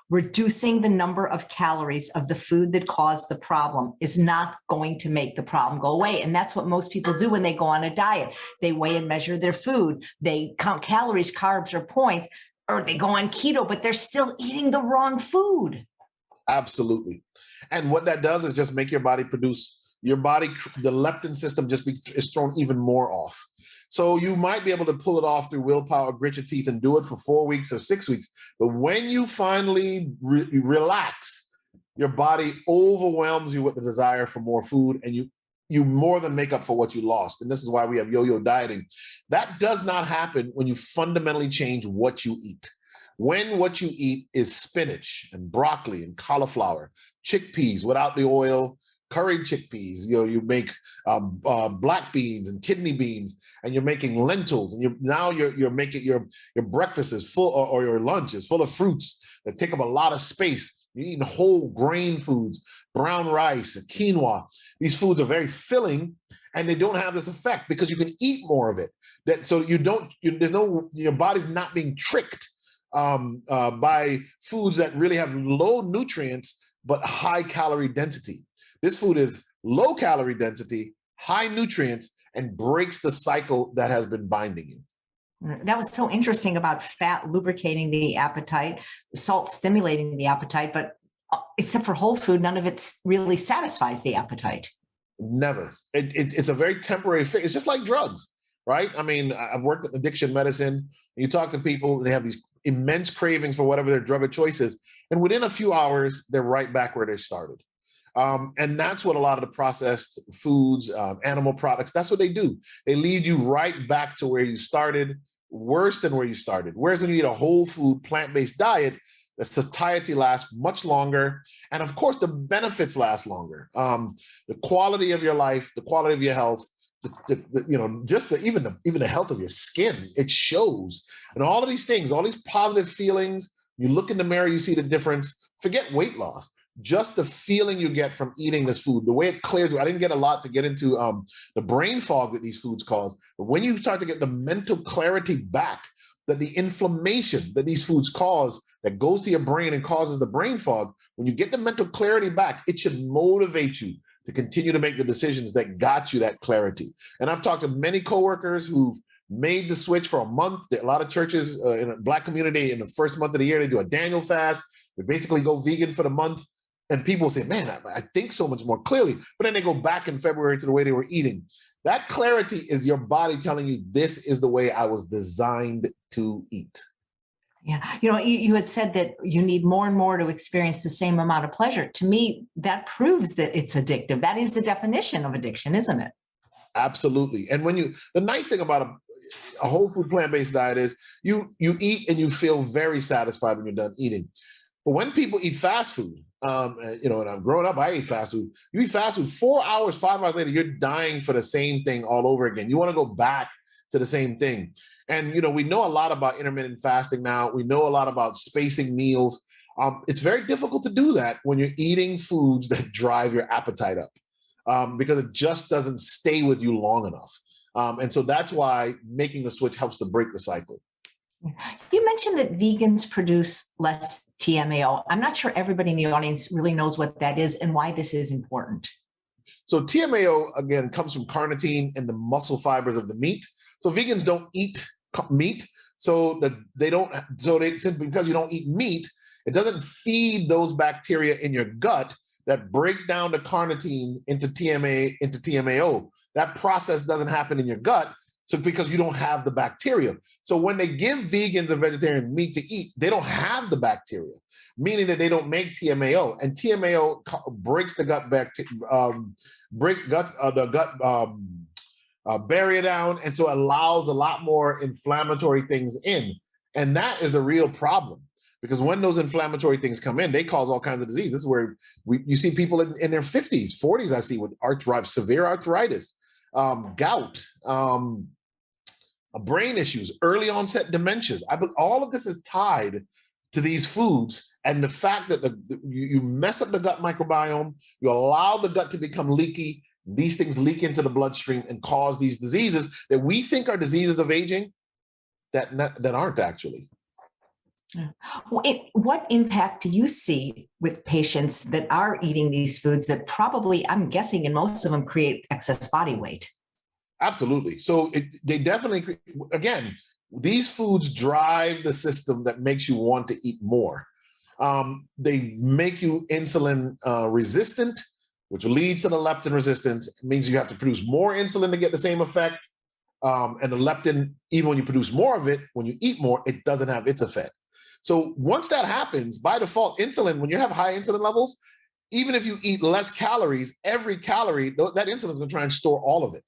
Reducing the number of calories of the food that caused the problem is not going to make the problem go away. And that's what most people do when they go on a diet. They weigh and measure their food. They count calories, carbs, or points, or they go on keto, but they're still eating the wrong food. Absolutely. And what that does is just make your body the leptin system is thrown even more off. So you might be able to pull it off through willpower, grit your teeth, and do it for 4 weeks or 6 weeks. But when you finally relax, your body overwhelms you with the desire for more food, and you you more than make up for what you lost. And this is why we have yo-yo dieting. That does not happen when you fundamentally change what you eat. When what you eat is spinach and broccoli and cauliflower, chickpeas without the oil, curried chickpeas, you make black beans and kidney beans, and you're making lentils, and you're making your breakfast is full, or your lunch is full of fruits that take up a lot of space. You're eating whole grain foods, brown rice, and quinoa. These foods are very filling, and they don't have this effect because you can eat more of it. So your body's not being tricked by foods that really have low nutrients but high calorie density. This food is low calorie density, high nutrients, and breaks the cycle that has been binding you. That was so interesting about fat lubricating the appetite, salt stimulating the appetite, but except for whole food, none of it really satisfies the appetite. Never. It's a very temporary fix. It's just like drugs, right? I mean, I've worked in addiction medicine. You talk to people, they have these immense cravings for whatever their drug of choice is, and within a few hours, they're right back where they started. And that's what a lot of the processed foods, animal products, that's what they do. They lead you right back to where you started, worse than where you started. Whereas when you eat a whole food, plant-based diet, the satiety lasts much longer. And of course, the benefits last longer. The quality of your life, the quality of your health, even the health of your skin, it shows. And all of these things, all these positive feelings, you look in the mirror, you see the difference. Forget weight loss. Just the feeling you get from eating this food, the way it clears you. I didn't get a lot to get into the brain fog that these foods cause. But when you start to get the mental clarity back, that the inflammation that these foods cause that goes to your brain and causes the brain fog, when you get the mental clarity back, it should motivate you to continue to make the decisions that got you that clarity. And I've talked to many coworkers who've made the switch for a month. A lot of churches in a Black community, in the first month of the year, they do a Daniel fast. They basically go vegan for the month. And people say, man, I think so much more clearly. But then they go back in February to the way they were eating. That clarity is your body telling you, this is the way I was designed to eat. Yeah. You had said that you need more and more to experience the same amount of pleasure. To me, that proves that it's addictive. That is the definition of addiction, isn't it? Absolutely. And the nice thing about a whole food plant-based diet is you eat and you feel very satisfied when you're done eating. But when people eat fast food, and I'm growing up, I ate fast food. You eat fast food, 4 hours, 5 hours later, you're dying for the same thing all over again. You want to go back to the same thing. And, we know a lot about intermittent fasting now. We know a lot about spacing meals. It's very difficult to do that when you're eating foods that drive your appetite up because it just doesn't stay with you long enough. And so that's why making the switch helps to break the cycle. You mentioned that vegans produce less TMAO. I'm not sure everybody in the audience really knows what that is and why this is important. So TMAO, again, comes from carnitine and the muscle fibers of the meat. So vegans don't eat meat. Simply because you don't eat meat, it doesn't feed those bacteria in your gut that break down the carnitine into TMAO. That process doesn't happen in your gut. So because you don't have the bacteria. So when they give vegans and vegetarians meat to eat, they don't have the bacteria, meaning that they don't make TMAO. And TMAO breaks the gut barrier down, and so allows a lot more inflammatory things in. And that is the real problem. Because when those inflammatory things come in, they cause all kinds of disease. This is where you see people in their 50s, 40s, I see, with severe arthritis, gout, brain issues, early onset dementias. All of this is tied to these foods, and the fact that you mess up the gut microbiome, you allow the gut to become leaky. These things leak into the bloodstream and cause these diseases that we think are diseases of aging that aren't actually. What impact do you see with patients that are eating these foods that probably, I'm guessing, in most of them create excess body weight? Absolutely. So they definitely, again, these foods drive the system that makes you want to eat more. They make you insulin resistant, which leads to the leptin resistance. It means you have to produce more insulin to get the same effect. And the leptin, even when you produce more of it, when you eat more, it doesn't have its effect. So once that happens, by default, insulin, when you have high insulin levels, even if you eat less calories, every calorie, that insulin is going to try and store all of it.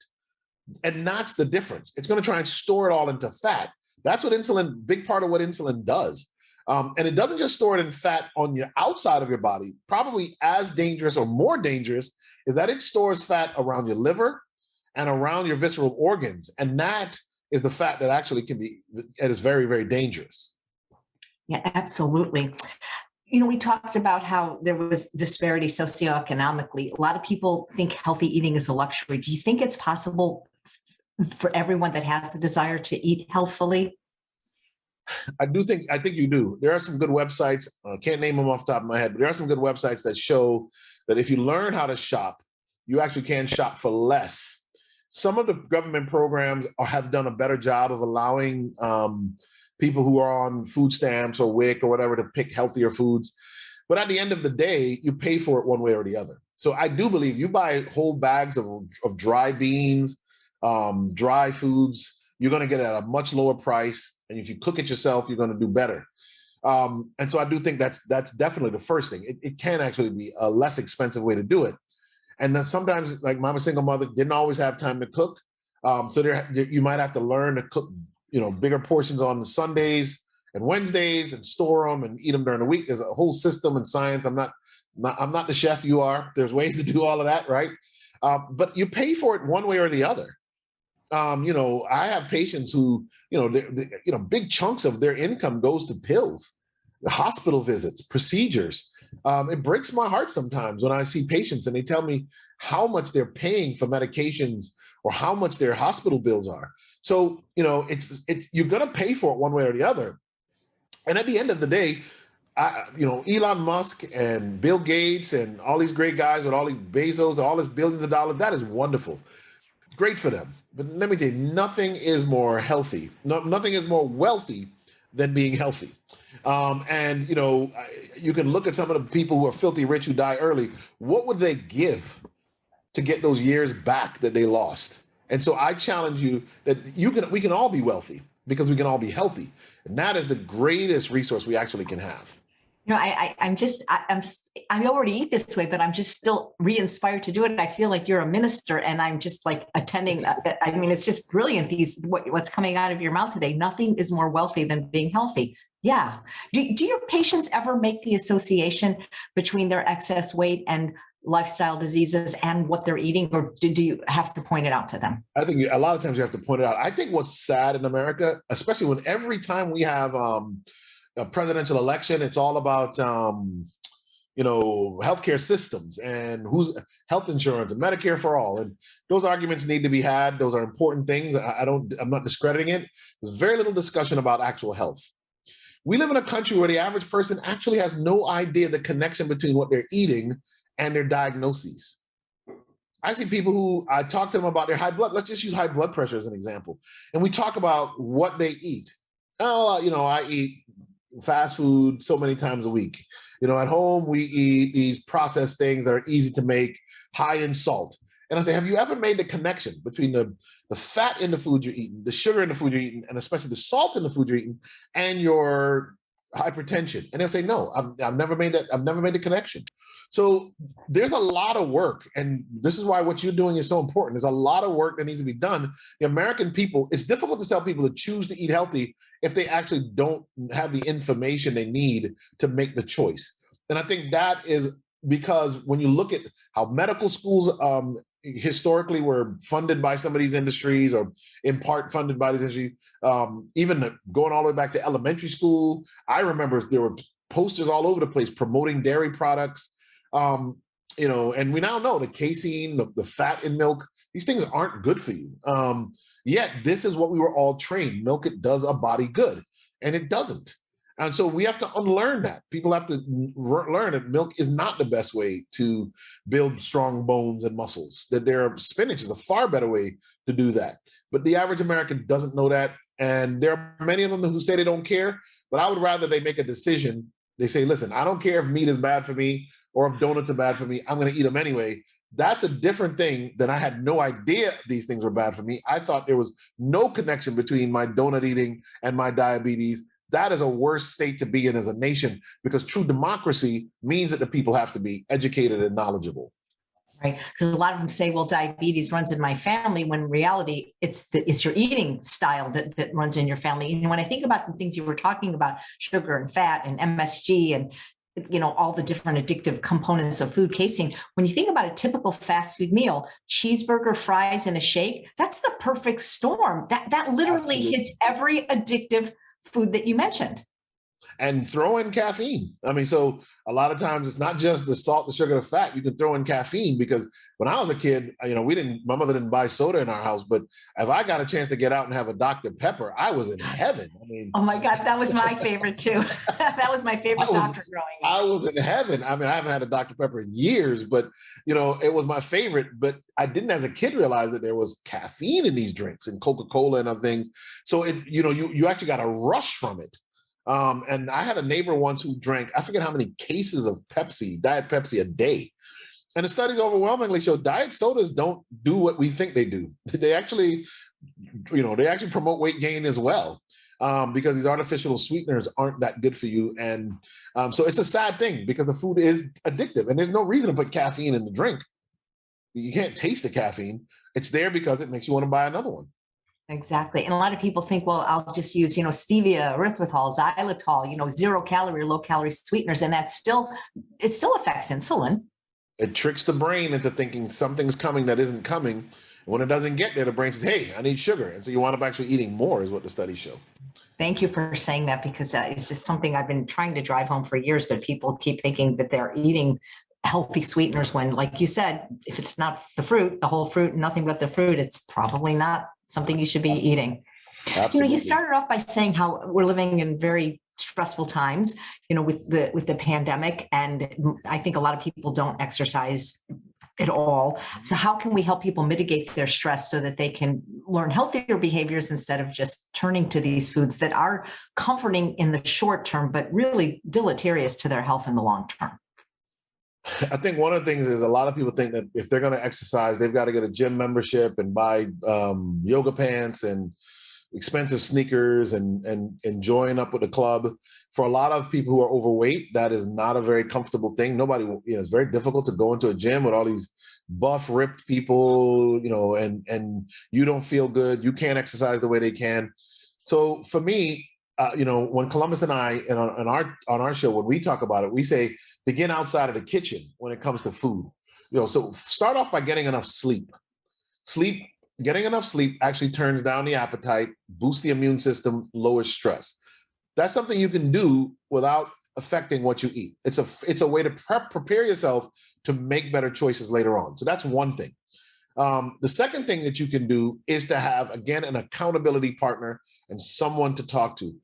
And that's the difference. It's going to try and store it all into fat. That's what insulin, big part of what insulin does. And it doesn't just store it in fat on your outside of your body. Probably as dangerous or more dangerous is that it stores fat around your liver and around your visceral organs. And that is the fat that actually can be, it is very, very dangerous. Yeah, absolutely. We talked about how there was disparity socioeconomically. A lot of people think healthy eating is a luxury. Do you think it's possible for everyone that has the desire to eat healthfully? I think you do. There are some good websites. I can't name them off the top of my head, but there are some good websites that show that if you learn how to shop, you actually can shop for less. Some of the government programs have done a better job of allowing people who are on food stamps or WIC or whatever to pick healthier foods. But at the end of the day, you pay for it one way or the other. So I do believe you buy whole bags of dry beans, dry foods, you're going to get it at a much lower price. And if you cook it yourself, you're going to do better. And so I do think that's definitely the first thing. It can actually be a less expensive way to do it. And then sometimes, like I'm a single mother, didn't always have time to cook. So you might have to learn to cook, bigger portions on Sundays and Wednesdays and store them and eat them during the week. There's a whole system and science. I'm not the chef you are. There's ways to do all of that, right? But you pay for it one way or the other. I have patients who, big chunks of their income goes to pills, hospital visits, procedures. It breaks my heart sometimes when I see patients and they tell me how much they're paying for medications or how much their hospital bills are. So, it's you're going to pay for it one way or the other. And at the end of the day, Elon Musk and Bill Gates and all these great guys with all these Bezos, all these billions of dollars, that is wonderful. Great for them. But let me tell you, nothing is more healthy. Nothing is more wealthy than being healthy. And you can look at some of the people who are filthy rich who die early. What would they give to get those years back that they lost? And so I challenge you that we can all be wealthy because we can all be healthy. And that is the greatest resource we actually can have. I already eat this way, but I'm just still re-inspired to do it. I feel like you're a minister and I'm just like attending. I mean, it's just brilliant. What's coming out of your mouth today. Nothing is more wealthy than being healthy. Yeah. Do your patients ever make the association between their excess weight and lifestyle diseases and what they're eating, or do you have to point it out to them? I think a lot of times you have to point it out. I think what's sad in America, especially when every time we have a presidential election, it's all about healthcare systems and who's health insurance and Medicare for all. And those arguments need to be had. Those are important things. I'm not discrediting it. There's very little discussion about actual health. We live in a country where the average person actually has no idea the connection between what they're eating and their diagnoses. I see people who I talk to them about their high blood. Let's just use high blood pressure as an example. And we talk about what they eat. Oh, I eat fast food so many times a week. At home, we eat these processed things that are easy to make, high in salt. And I say, have you ever made the connection between the fat in the food you're eating, the sugar in the food you're eating, and especially the salt in the food you're eating, and your hypertension? And I say, no, I've never made that. I've never made the connection. So there's a lot of work. And this is why what you're doing is so important. There's a lot of work that needs to be done. The American people, it's difficult to tell people to choose to eat healthy if they actually don't have the information they need to make the choice. And I think that is because when you look at how medical schools historically were funded by some of these industries or in part funded by these industries, even going all the way back to elementary school, I remember there were posters all over the place promoting dairy products. And we now know the casein, the fat in milk, these things aren't good for you. Yet this is what we were all trained. Milk, it does a body good, and it doesn't. And so we have to unlearn that. People have to learn that milk is not the best way to build strong bones and muscles, that spinach is a far better way to do that. But the average American doesn't know that. And there are many of them who say they don't care, but I would rather they make a decision. They say, listen, I don't care if meat is bad for me or if donuts are bad for me, I'm going to eat them anyway. That's a different thing than I had no idea these things were bad for me. I thought there was no connection between my donut eating and my diabetes. that is a worse state to be in as a nation, because true democracy means that the people have to be educated and knowledgeable. Right. Because a lot of them say, well, diabetes runs in my family, when in reality, it's your eating style that runs in your family. And when I think about the things you were talking about, sugar and fat and MSG and all the different addictive components of food casing, when you think about a typical fast food meal, cheeseburger, fries, and a shake, that's the perfect storm. That literally Absolutely. hits every addictive food that you mentioned. And throw in caffeine. I mean, so a lot of times it's not just the salt, the sugar, the fat. You can throw in caffeine, because when I was a kid, my mother didn't buy soda in our house, but if I got a chance to get out and have a Dr. Pepper, I was in heaven. I mean, Oh my God, that was my favorite too. That was my favorite doctor growing up. I was in heaven. I mean, I haven't had a Dr. Pepper in years, but it was my favorite. But I didn't, as a kid, realize that there was caffeine in these drinks and Coca-Cola and other things. So you actually got a rush from it. And I had a neighbor once who drank, I forget how many cases of Diet Pepsi a day. And the studies overwhelmingly show diet sodas don't do what we think they do. They actually, they actually promote weight gain as well, because these artificial sweeteners aren't that good for you. And so it's a sad thing, because the food is addictive, and there's no reason to put caffeine in the drink. You can't taste the caffeine. It's there because it makes you want to buy another one. Exactly. And a lot of people think, well, I'll just use, stevia, erythritol, xylitol, 0 calorie or low calorie sweeteners. And it still affects insulin. It tricks the brain into thinking something's coming that isn't coming. And when it doesn't get there, the brain says, hey, I need sugar. And so you wind up actually eating more, is what the studies show. Thank you for saying that, because it's just something I've been trying to drive home for years, but people keep thinking that they're eating healthy sweeteners when, like you said, if it's not the fruit, the whole fruit, nothing but the fruit, it's probably not something you should be eating. Absolutely. You started off by saying how we're living in very stressful times, with the pandemic. And I think a lot of people don't exercise at all. So how can we help people mitigate their stress so that they can learn healthier behaviors instead of just turning to these foods that are comforting in the short term, but really deleterious to their health in the long term? I think one of the things is, a lot of people think that if they're going to exercise, they've got to get a gym membership and buy yoga pants and expensive sneakers and join up with a club. For a lot of people who are overweight, that is not a very comfortable thing. Nobody, it's very difficult to go into a gym with all these buff, ripped people, and you don't feel good. You can't exercise the way they can. So for me, when Columbus and I, on our show, when we talk about it, we say begin outside of the kitchen when it comes to food. So start off by getting enough sleep. Getting enough sleep actually turns down the appetite, boosts the immune system, lowers stress. That's something you can do without affecting what you eat. It's a way to prepare yourself to make better choices later on. So that's one thing. The second thing that you can do is to have, again, an accountability partner and someone to talk to.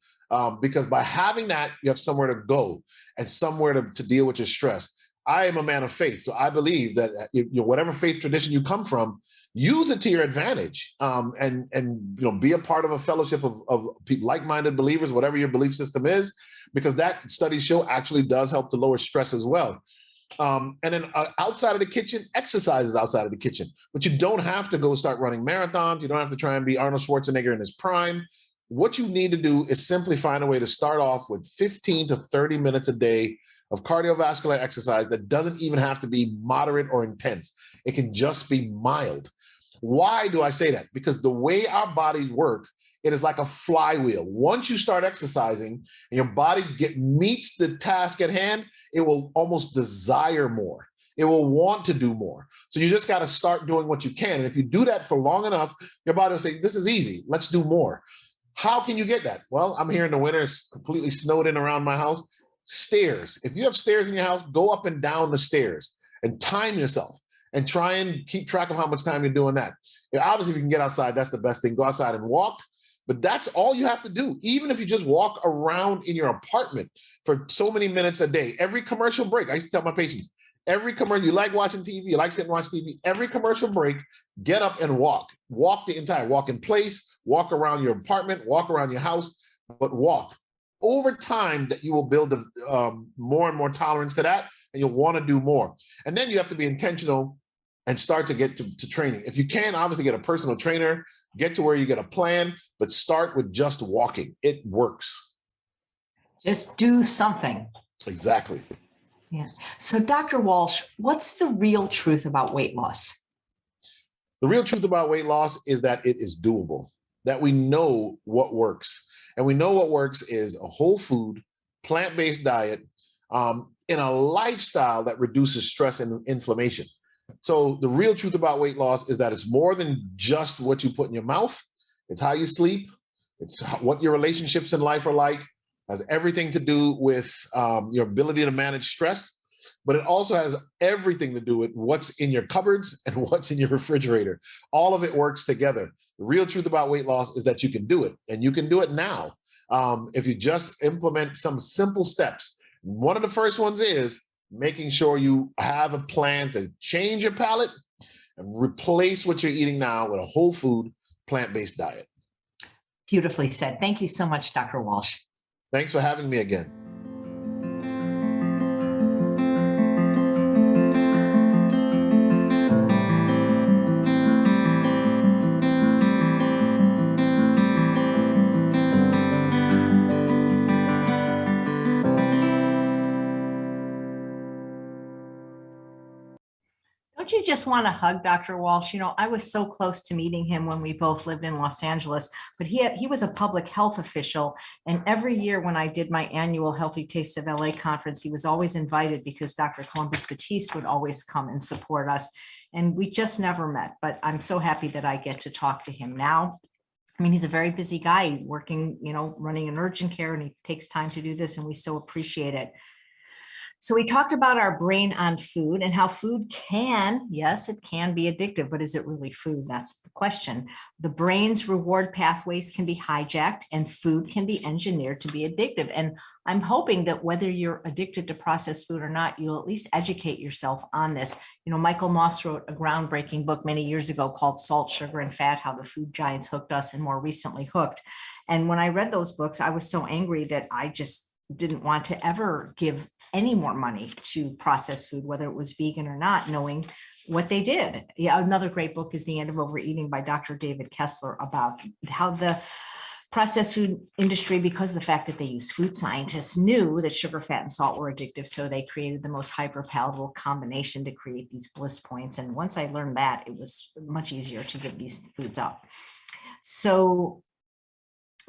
Because by having that, you have somewhere to go and somewhere to deal with your stress. I am a man of faith, so I believe that whatever faith tradition you come from, use it to your advantage, and be a part of a fellowship of like-minded believers, whatever your belief system is, because that studies show actually does help to lower stress as well. And then outside of the kitchen, exercises outside of the kitchen, but you don't have to go start running marathons. You don't have to try and be Arnold Schwarzenegger in his prime. What you need to do is simply find a way to start off with 15 to 30 minutes a day of cardiovascular exercise that doesn't even have to be moderate or intense. It can just be mild. Why do I say that? Because the way our bodies work, it is like a flywheel. Once you start exercising and your body meets the task at hand, it will almost desire more. It will want to do more. So you just got to start doing what you can. And if you do that for long enough, your body will say, this is easy. Let's do more. How can you get that? Well, I'm here in the winter. It's completely snowed in around my house. Stairs. If you have stairs in your house, go up and down the stairs and time yourself and try and keep track of how much time you're doing that. Obviously, if you can get outside, that's the best thing. Go outside and walk. But that's all you have to do. Even if you just walk around in your apartment for so many minutes a day, every commercial break, I used to tell my patients, every commercial, you like watching TV, you like sitting and watch TV, every commercial break, get up and walk. Walk in place, walk around your apartment, walk around your house, but walk. Over time, that you will build more and more tolerance to that, and you'll want to do more. And then you have to be intentional and start to get to training. If you can, obviously get a personal trainer, get to where you get a plan, but start with just walking. It works. Just do something. Exactly. Yeah. So Dr. Walsh, what's the real truth about weight loss? The real truth about weight loss is that it is doable, that we know what works. And we know what works is a whole food, plant-based diet, in a lifestyle that reduces stress and inflammation. So the real truth about weight loss is that it's more than just what you put in your mouth. It's how you sleep. It's what your relationships in life are like. Has everything to do with your ability to manage stress. But it also has everything to do with what's in your cupboards and what's in your refrigerator. All of it works together. The real truth about weight loss is that you can do it, and you can do it now. If you just implement some simple steps. One of the first ones is making sure you have a plan to change your palate and replace what you're eating now with a whole food, plant-based diet. Beautifully said. Thank you so much, Dr. Walsh. Thanks for having me again. Don't you just want to hug Dr. Walsh? You know, I was so close to meeting him when we both lived in Los Angeles, but he was a public health official. And every year when I did my annual Healthy Taste of LA conference, he was always invited because Dr. Columbus Batiste would always come and support us. And we just never met, but I'm so happy that I get to talk to him now. I mean, he's a very busy guy. He's working, you know, running an urgent care, and he takes time to do this, and we so appreciate it. So we talked about our brain on food and how food can, yes, it can be addictive, but is it really food? That's the question. The brain's reward pathways can be hijacked, and food can be engineered to be addictive. And I'm hoping that whether you're addicted to processed food or not, you'll at least educate yourself on this. You know, Michael Moss wrote a groundbreaking book many years ago called Salt, Sugar, and Fat, How the Food Giants Hooked Us, and more recently Hooked. And when I read those books, I was so angry that I just didn't want to ever give any more money to processed food, whether it was vegan or not, knowing what they did. Yeah, another great book is The End of Overeating by Dr. David Kessler, about how the processed food industry, because of the fact that they use food scientists, knew that sugar, fat, and salt were addictive. So they created the most hyper-palatable combination to create these bliss points. And once I learned that, it was much easier to give these foods up. So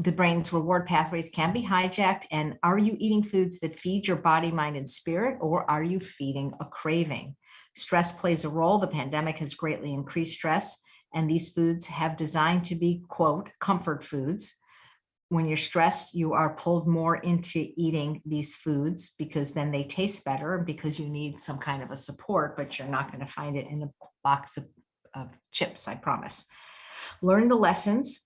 the brain's reward pathways can be hijacked. And are you eating foods that feed your body, mind, and spirit, or are you feeding a craving? Stress plays a role. The pandemic has greatly increased stress, and these foods have designed to be, quote, comfort foods. When you're stressed, you are pulled more into eating these foods because then they taste better, and because you need some kind of a support, but you're not going to find it in a box of chips, I promise. Learn the lessons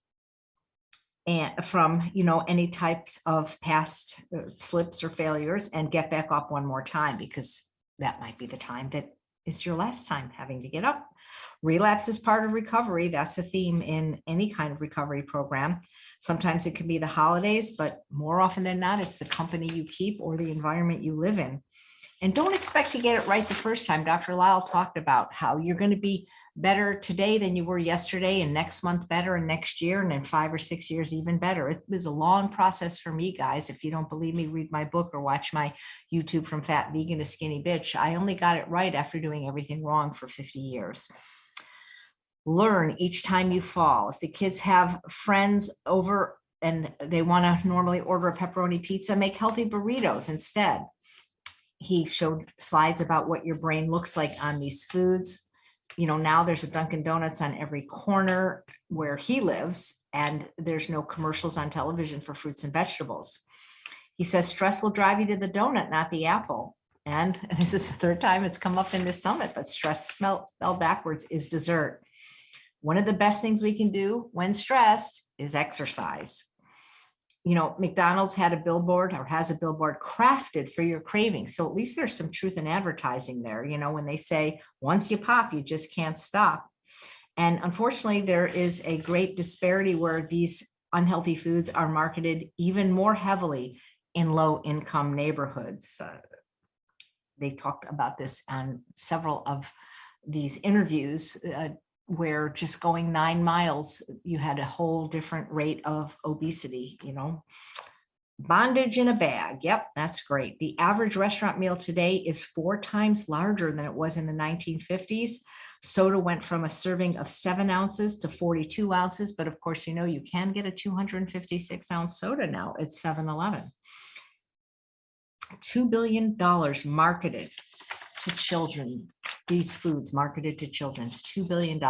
and from, you know, any types of past slips or failures, and get back up one more time, because that might be the time that is your last time having to get up. Relapse is part of recovery. That's a theme in any kind of recovery program. Sometimes it can be the holidays, but more often than not, it's the company you keep or the environment you live in. And don't expect to get it right the first time. Dr. Lyle talked about how you're going to be better today than you were yesterday, and next month better, and next year, and in 5 or 6 years even better. It was a long process for me, guys. If you don't believe me, read my book or watch my YouTube From Fat Vegan to Skinny Bitch. I only got it right after doing everything wrong for 50 years. Learn each time you fall. If the kids have friends over and they want to normally order a pepperoni pizza, make healthy burritos instead. He showed slides about what your brain looks like on these foods. You know, now there's a Dunkin' Donuts on every corner where he lives, and there's no commercials on television for fruits and vegetables. He says stress will drive you to the donut, not the apple. And this is the third time it's come up in this summit, but stress spelled backwards is dessert. One of the best things we can do when stressed is exercise. You know, McDonald's had a billboard, or has a billboard, crafted for your cravings. So at least there's some truth in advertising there. You know, when they say, once you pop, you just can't stop. And unfortunately, there is a great disparity where these unhealthy foods are marketed even more heavily in low-income neighborhoods. They talked about this on several of these interviews, where just going 9 miles, you had a whole different rate of obesity, you know. Bondage in a bag. Yep, that's great. The average restaurant meal today is 4 times larger than it was in the 1950s. Soda went from a serving of 7 ounces to 42 ounces. But of course, you know, you can get a 256-ounce soda now at 7-Eleven. $2 billion marketed to children. These foods marketed to children. It's $2 billion.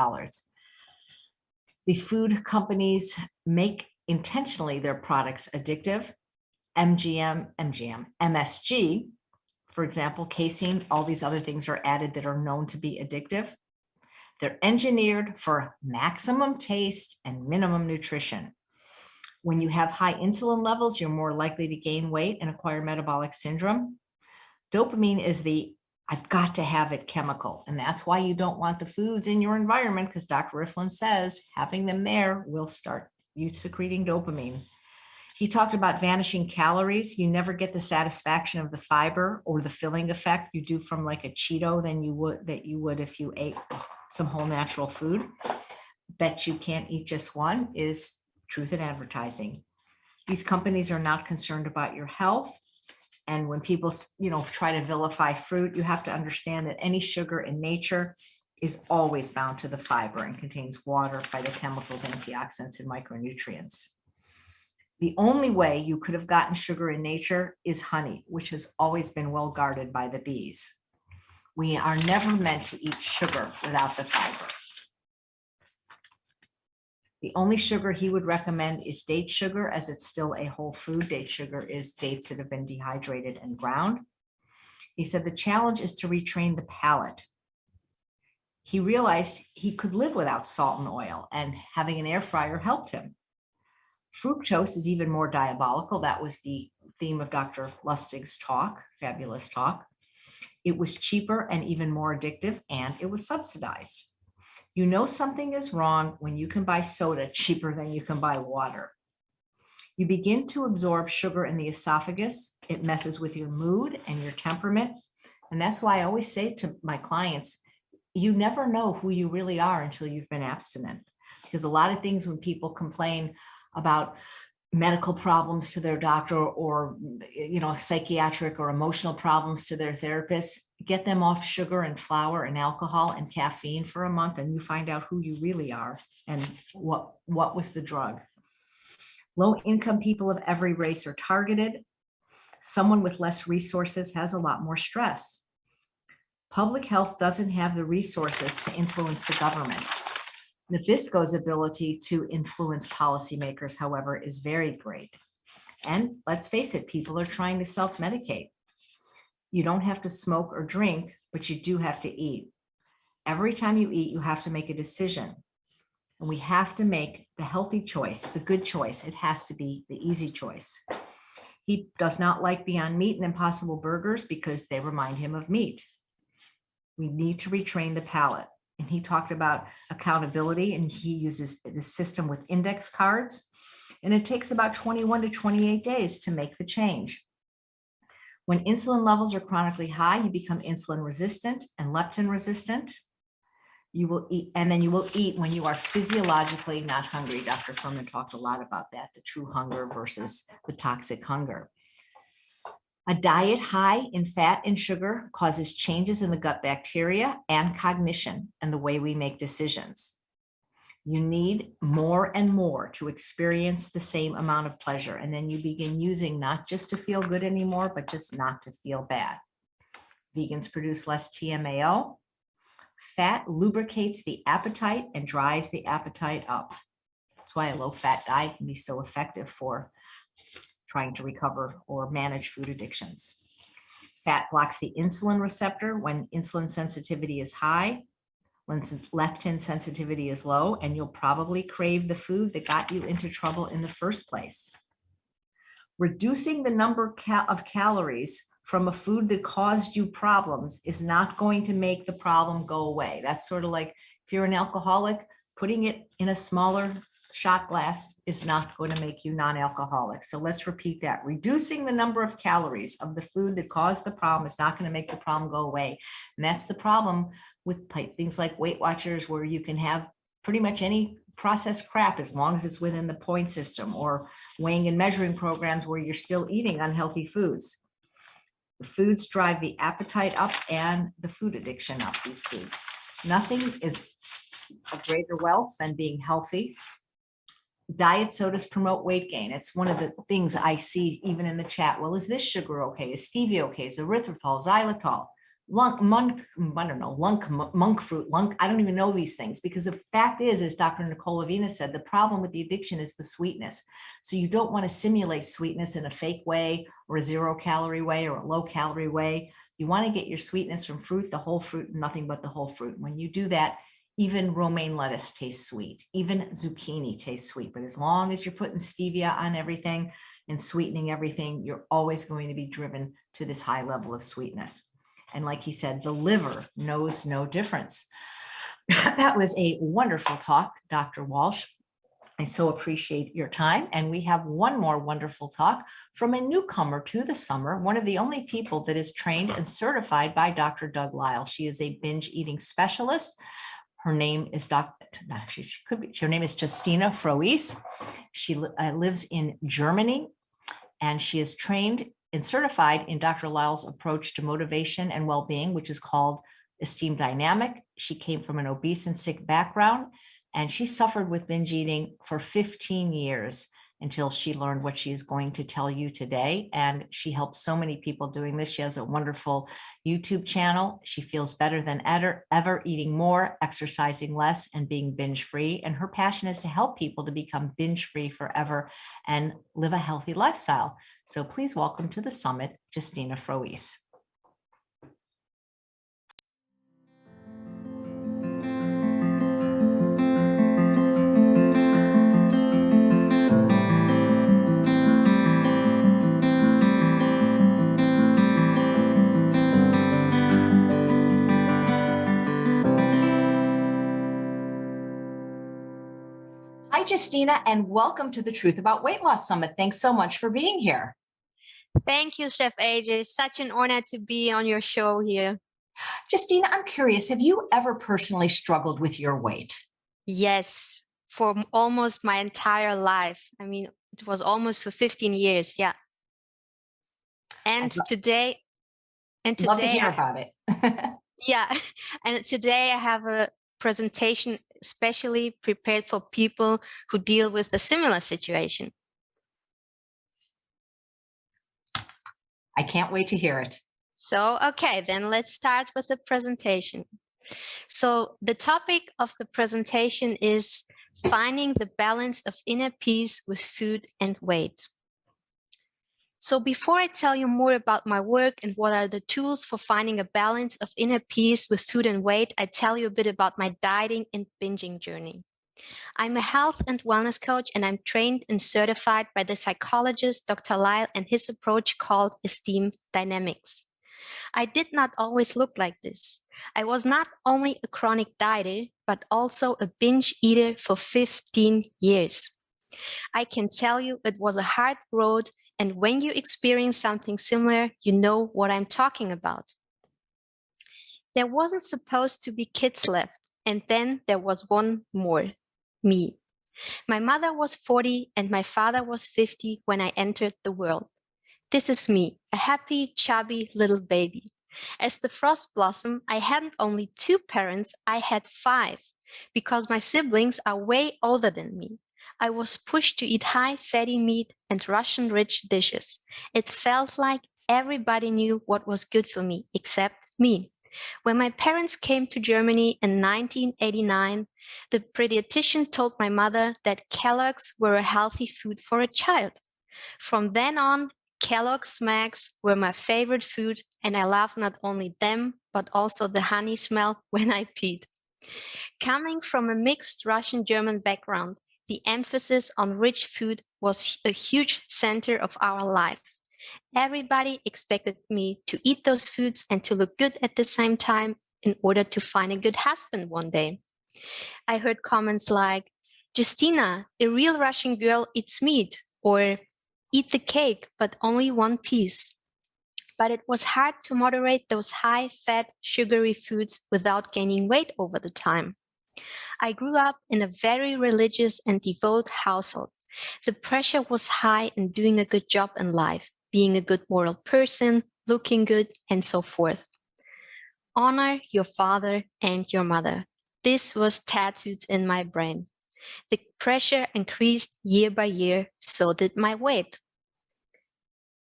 The food companies make intentionally their products addictive. MSG, for example, casein, all these other things are added that are known to be addictive. They're engineered for maximum taste and minimum nutrition. When you have high insulin levels, you're more likely to gain weight and acquire metabolic syndrome. Dopamine is the I've got to have it chemical. And that's why you don't want the foods in your environment, because Dr. Rifflin says having them there will start you secreting dopamine. He talked about vanishing calories. You never get the satisfaction of the fiber or the filling effect you do from like a Cheeto than you would if you ate some whole natural food. Bet you can't eat just one is truth in advertising. These companies are not concerned about your health. And when people, try to vilify fruit, you have to understand that any sugar in nature is always bound to the fiber and contains water, phytochemicals, antioxidants, and micronutrients. The only way you could have gotten sugar in nature is honey, which has always been well guarded by the bees. We are never meant to eat sugar without the fiber. The only sugar he would recommend is date sugar, as it's still a whole food. Date sugar is dates that have been dehydrated and ground. He said the challenge is to retrain the palate. He realized he could live without salt and oil, and having an air fryer helped him. Fructose is even more diabolical. That was the theme of Dr. Lustig's talk, fabulous talk. It was cheaper and even more addictive, and it was subsidized. You know something is wrong when you can buy soda cheaper than you can buy water. You begin to absorb sugar in the esophagus. It messes with your mood and your temperament. And that's why I always say to my clients, you never know who you really are until you've been abstinent. Because a lot of things when people complain about medical problems to their doctor or, psychiatric or emotional problems to their therapist, get them off sugar and flour and alcohol and caffeine for a month, and you find out who you really are and what was the drug. Low-income people of every race are targeted. Someone with less resources has a lot more stress. Public health doesn't have the resources to influence the government. Nabisco's ability to influence policymakers, however, is very great. And let's face it, people are trying to self-medicate. You don't have to smoke or drink, but you do have to eat. Every time you eat, you have to make a decision. And we have to make the healthy choice, the good choice. It has to be the easy choice. He does not like Beyond Meat and Impossible Burgers because they remind him of meat. We need to retrain the palate. And he talked about accountability, and he uses the system with index cards. And it takes about 21 to 28 days to make the change. When insulin levels are chronically high, you become insulin resistant and leptin resistant. You will eat, and then you will eat when you are physiologically not hungry. Dr. Furman talked a lot about that, the true hunger versus the toxic hunger. A diet high in fat and sugar causes changes in the gut bacteria and cognition and the way we make decisions. You need more and more to experience the same amount of pleasure. And then you begin using not just to feel good anymore, but just not to feel bad. Vegans produce less TMAO. Fat lubricates the appetite and drives the appetite up. That's why a low-fat diet can be so effective for trying to recover or manage food addictions. Fat blocks the insulin receptor when insulin sensitivity is high, when leptin sensitivity is low, and you'll probably crave the food that got you into trouble in the first place. Reducing the number of calories from a food that caused you problems is not going to make the problem go away. That's sort of like if you're an alcoholic, putting it in a smaller shot glass is not going to make you non-alcoholic. So let's repeat that. Reducing the number of calories of the food that caused the problem is not going to make the problem go away. And that's the problem with things like Weight Watchers, where you can have pretty much any processed crap as long as it's within the point system, or weighing and measuring programs where you're still eating unhealthy foods. The foods drive the appetite up and the food addiction up, these foods. Nothing is a greater wealth than being healthy. Diet sodas promote weight gain. It's one of the things I see even in the chat. Well, is this sugar okay? Is stevia okay? Is erythritol, xylitol, monk fruit, I don't even know these things, because the fact is, as Dr. Nicole Avena said, the problem with the addiction is the sweetness. So you don't want to simulate sweetness in a fake way, or a 0-calorie way, or a low-calorie way. You want to get your sweetness from fruit, the whole fruit, nothing but the whole fruit. When you do that, even romaine lettuce tastes sweet. Even zucchini tastes sweet. But as long as you're putting stevia on everything and sweetening everything, you're always going to be driven to this high level of sweetness. And like he said, the liver knows no difference. That was a wonderful talk, Dr. Walsh. I so appreciate your time. And we have one more wonderful talk from a newcomer to the summer, one of the only people that is trained and certified by Dr. Doug Lisle. She is a binge eating specialist. Her name is her name is Justina Froese. She lives in Germany, and she is trained and certified in Dr. Lisle's approach to motivation and well-being, which is called Esteem Dynamic. She came from an obese and sick background, and she suffered with binge eating for 15 years until she learned what she is going to tell you today. And she helps so many people doing this. She has a wonderful YouTube channel. She feels better than ever, eating more, exercising less, and being binge-free. And her passion is to help people to become binge-free forever and live a healthy lifestyle. So please welcome to the summit, Justina Froese. Hi, Justina, and welcome to the Truth About Weight Loss Summit. Thanks so much for being here. Thank you, Chef AJ. It's such an honor to be on your show here. Justina, I'm curious, have you ever personally struggled with your weight? Yes, for almost my entire life. I mean, it was almost for 15 years. Yeah. And today, love to hear about it. Yeah. And today I have a presentation especially prepared for people who deal with a similar situation. I can't wait to hear it. So, okay, then let's start with the presentation. So the topic of the presentation is finding the balance of inner peace with food and weight. So before I tell you more about my work and what are the tools for finding a balance of inner peace with food and weight, I tell you a bit about my dieting and binging journey. I'm a health and wellness coach, and I'm trained and certified by the psychologist Dr. Lisle and his approach called Esteem Dynamics. I did not always look like this. I was not only a chronic dieter, but also a binge eater for 15 years. I can tell you it was a hard road, and when you experience something similar, you know what I'm talking about. There wasn't supposed to be kids left, and then there was one more, me. My mother was 40 and my father was 50 when I entered the world. This is me, a happy, chubby little baby. As the frost blossom, I hadn't only 2 parents, I had 5, because my siblings are way older than me. I was pushed to eat high fatty meat and Russian-rich dishes. It felt like everybody knew what was good for me, except me. When my parents came to Germany in 1989, the pediatrician told my mother that Kellogg's were a healthy food for a child. From then on, Kellogg's Smacks were my favorite food, and I loved not only them, but also the honey smell when I peed. Coming from a mixed Russian-German background, the emphasis on rich food was a huge center of our life. Everybody expected me to eat those foods and to look good at the same time in order to find a good husband one day. I heard comments like, Justina, a real Russian girl eats meat, or eat the cake, but only one piece. But it was hard to moderate those high-fat, sugary foods without gaining weight over the time. I grew up in a very religious and devout household. The pressure was high in doing a good job in life, being a good moral person, looking good, and so forth. Honor your father and your mother. This was tattooed in my brain. The pressure increased year by year, so did my weight.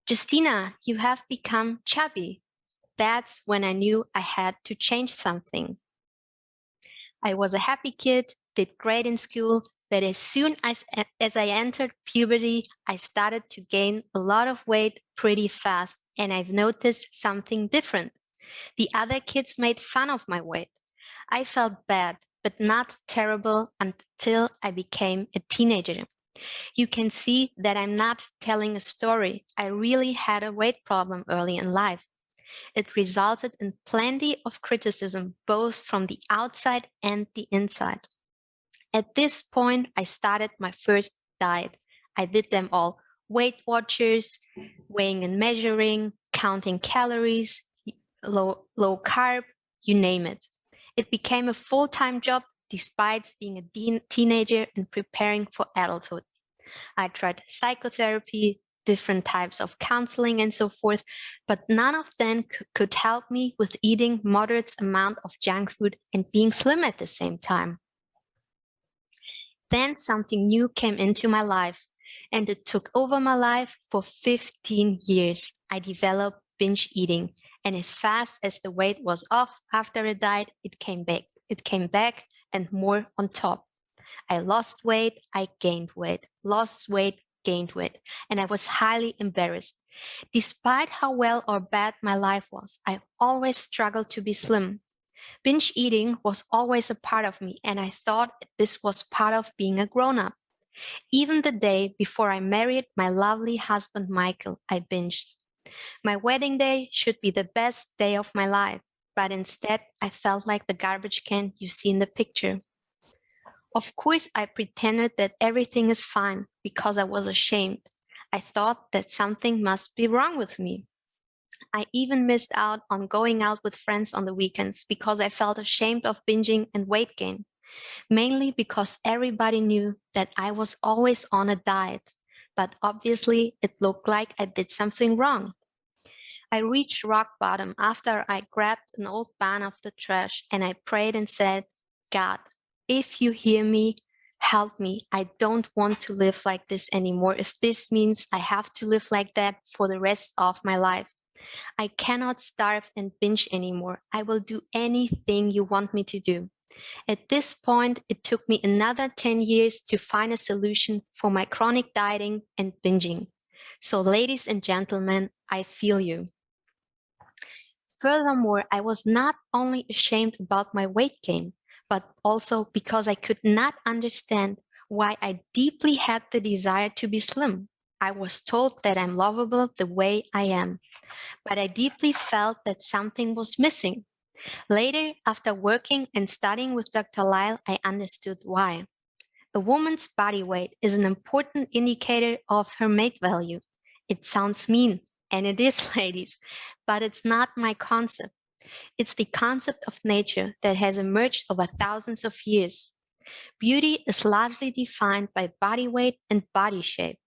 Justina, you have become chubby. That's when I knew I had to change something. I was a happy kid, did great in school, but as soon as I entered puberty, I started to gain a lot of weight pretty fast, and I've noticed something different. The other kids made fun of my weight. I felt bad, but not terrible until I became a teenager. You can see that I'm not telling a story. I really had a weight problem early in life. It resulted in plenty of criticism, both from the outside and the inside. At this point, I started my first diet. I did them all: Weight Watchers, weighing and measuring, counting calories, low carb, you name it. It became a full-time job despite being a teenager and preparing for adulthood. I tried psychotherapy, different types of counseling, and so forth, but none of them could help me with eating moderate amount of junk food and being slim at the same time. Then something new came into my life, and it took over my life for 15 years. I developed binge eating, and as fast as the weight was off after a diet, it came back. It came back and more on top. I lost weight, I gained weight, lost weight, gained weight, and I was highly embarrassed. Despite how well or bad my life was, I always struggled to be slim. Binge eating was always a part of me, and I thought this was part of being a grown-up. Even the day before I married my lovely husband Michael, I binged. My wedding day should be the best day of my life, but instead I felt like the garbage can you see in the picture. Of course, I pretended that everything is fine because I was ashamed. I thought that something must be wrong with me. I even missed out on going out with friends on the weekends because I felt ashamed of binging and weight gain, mainly because everybody knew that I was always on a diet, but obviously it looked like I did something wrong. I reached rock bottom after I grabbed an old bin of the trash and I prayed and said, God, if you hear me, help me. I don't want to live like this anymore. If this means I have to live like that for the rest of my life, I cannot starve and binge anymore. I will do anything you want me to do. At this point, it took me another 10 years to find a solution for my chronic dieting and binging. So, ladies and gentlemen, I feel you. Furthermore, I was not only ashamed about my weight gain, but also because I could not understand why I deeply had the desire to be slim. I was told that I'm lovable the way I am, but I deeply felt that something was missing. Later, after working and studying with Dr. Lyle, I understood why. A woman's body weight is an important indicator of her mate value. It sounds mean, and it is, ladies, but it's not my concept. It's the concept of nature that has emerged over thousands of years. Beauty is largely defined by body weight and body shape.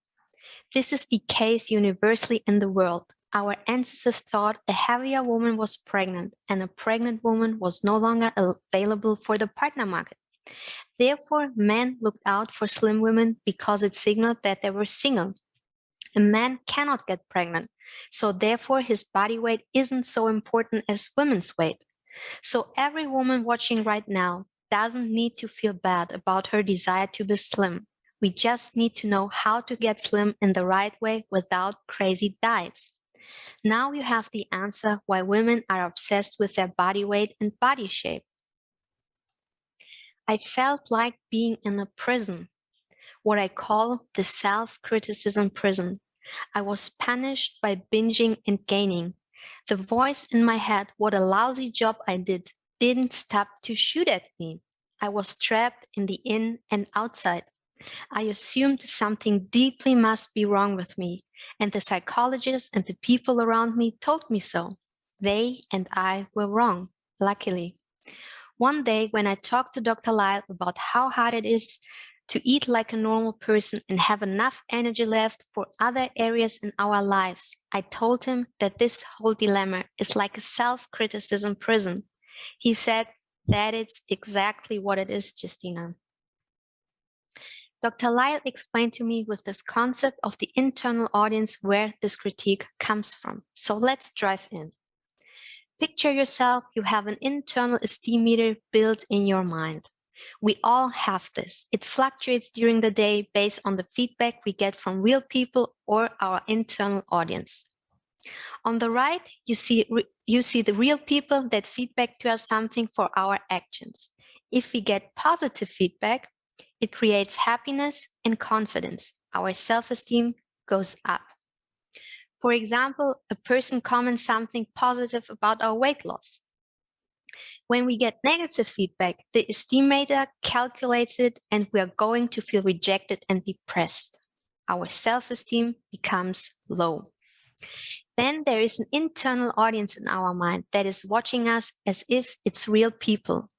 This is the case universally in the world. Our ancestors thought a heavier woman was pregnant, and a pregnant woman was no longer available for the partner market. Therefore, men looked out for slim women because it signaled that they were single. A man cannot get pregnant, so therefore his body weight isn't so important as women's weight. So every woman watching right now doesn't need to feel bad about her desire to be slim. We just need to know how to get slim in the right way without crazy diets. Now you have the answer why women are obsessed with their body weight and body shape. I felt like being in a prison, what I call the self-criticism prison. I was punished by binging and gaining. The voice in my head, what a lousy job I did, didn't stop to shoot at me. I was trapped in the in and outside. I assumed something deeply must be wrong with me, and the psychologists and the people around me told me so. They and I were wrong, luckily. One day, when I talked to Dr. Lyle about how hard it is to eat like a normal person and have enough energy left for other areas in our lives, I told him that this whole dilemma is like a self-criticism prison. He said that it's exactly what it is, Justina. Dr. Lyle explained to me with this concept of the internal audience where this critique comes from. So let's dive in. Picture yourself, you have an internal esteem meter built in your mind. We all have this. It fluctuates during the day based on the feedback we get from real people or our internal audience. On the right, you see the real people that feedback to us something for our actions. If we get positive feedback, it creates happiness and confidence. Our self-esteem goes up. For example, a person comments something positive about our weight loss. When we get negative feedback, the esteem meter calculates it and we are going to feel rejected and depressed. Our self-esteem becomes low. Then there is an internal audience in our mind that is watching us as if it's real people.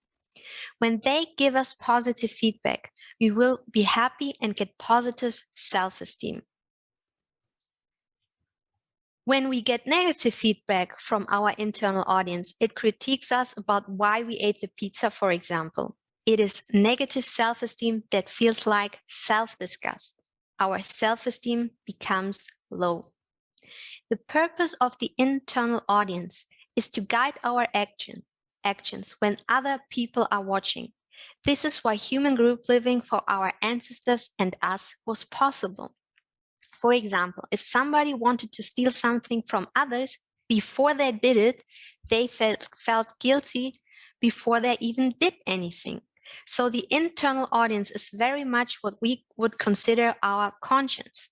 When they give us positive feedback, we will be happy and get positive self-esteem. When we get negative feedback from our internal audience, it critiques us about why we ate the pizza, for example. It is negative self-esteem that feels like self-disgust. Our self-esteem becomes low. The purpose of the internal audience is to guide our actions when other people are watching. This is why human group living for our ancestors and us was possible. For example, if somebody wanted to steal something from others, before they did it, they felt guilty before they even did anything. So the internal audience is very much what we would consider our conscience.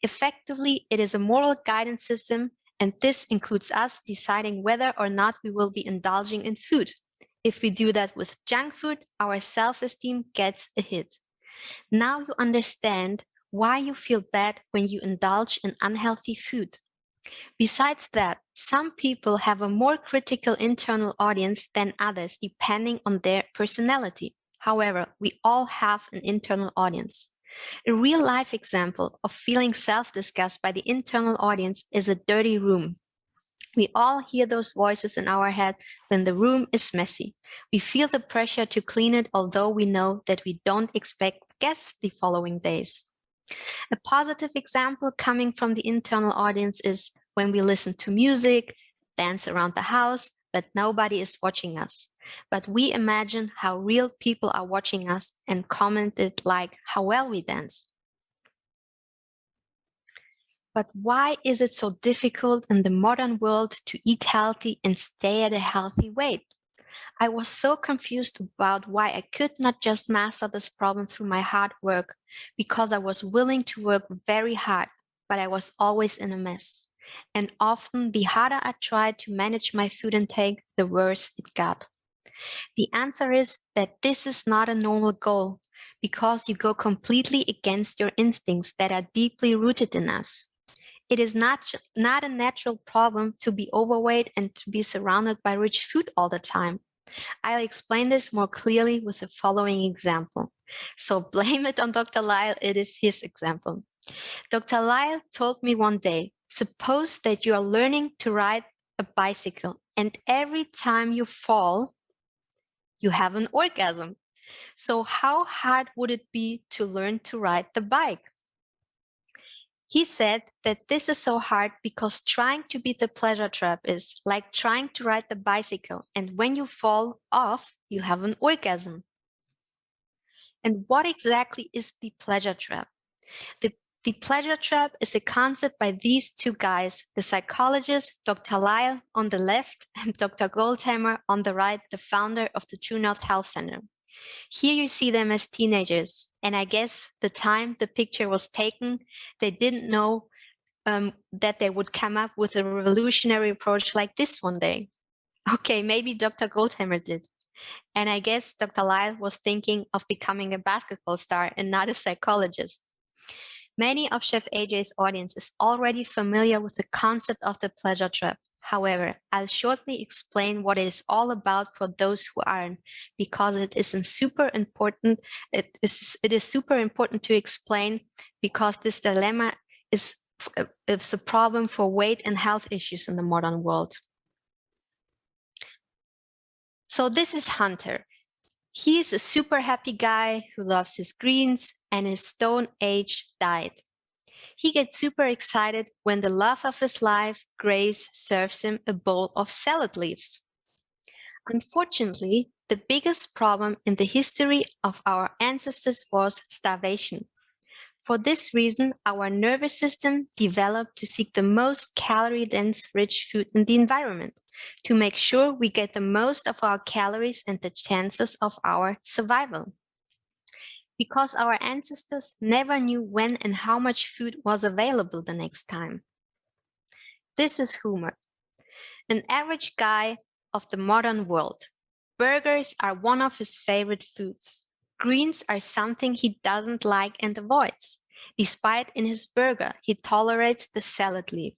Effectively, it is a moral guidance system, and this includes us deciding whether or not we will be indulging in food. If we do that with junk food, our self-esteem gets a hit. Now you understand why you feel bad when you indulge in unhealthy food. Besides that, some people have a more critical internal audience than others depending on their personality. However, we all have an internal audience. A real-life example of feeling self-disgust by the internal audience is a dirty room. We all hear those voices in our head when the room is messy. We feel the pressure to clean it, although we know that we don't expect guests the following days. A positive example coming from the internal audience is when we listen to music, dance around the house, but nobody is watching us. But we imagine how real people are watching us and comment it like how well we dance. But why is it so difficult in the modern world to eat healthy and stay at a healthy weight? I was so confused about why I could not just master this problem through my hard work, because I was willing to work very hard, but I was always in a mess. And often the harder I tried to manage my food intake, the worse it got. The answer is that this is not a normal goal, because you go completely against your instincts that are deeply rooted in us. It is not a natural problem to be overweight and to be surrounded by rich food all the time. I'll explain this more clearly with the following example. So blame it on Dr. Lyle, it is his example. Dr. Lyle told me one day, suppose that you are learning to ride a bicycle and every time you fall, you have an orgasm. So how hard would it be to learn to ride the bike? He said that this is so hard because trying to beat the pleasure trap is like trying to ride the bicycle, and when you fall off, you have an orgasm. And what exactly is the pleasure trap? The pleasure trap is a concept by these two guys, the psychologist Dr. Lyle on the left and Dr. Goldhammer on the right, the founder of the True North Health Center. Here you see them as teenagers, and I guess the time the picture was taken, they didn't know that they would come up with a revolutionary approach like this one day. Okay, maybe Dr. Goldhammer did. And I guess Dr. Lyle was thinking of becoming a basketball star and not a psychologist. Many of Chef AJ's audience is already familiar with the concept of the pleasure trap. However, I'll shortly explain what it is all about for those who aren't, because it is super important. It is super important to explain, because this dilemma is a problem for weight and health issues in the modern world. So this is Hunter. He is a super happy guy who loves his greens and his Stone Age diet. He gets super excited when the love of his life, Grace, serves him a bowl of salad leaves. Unfortunately, the biggest problem in the history of our ancestors was starvation. For this reason, our nervous system developed to seek the most calorie-dense rich food in the environment to make sure we get the most of our calories and the chances of our survival. Because our ancestors never knew when and how much food was available the next time. This is Homer, an average guy of the modern world. Burgers are one of his favorite foods. Greens are something he doesn't like and avoids. Despite in his burger, he tolerates the salad leaf.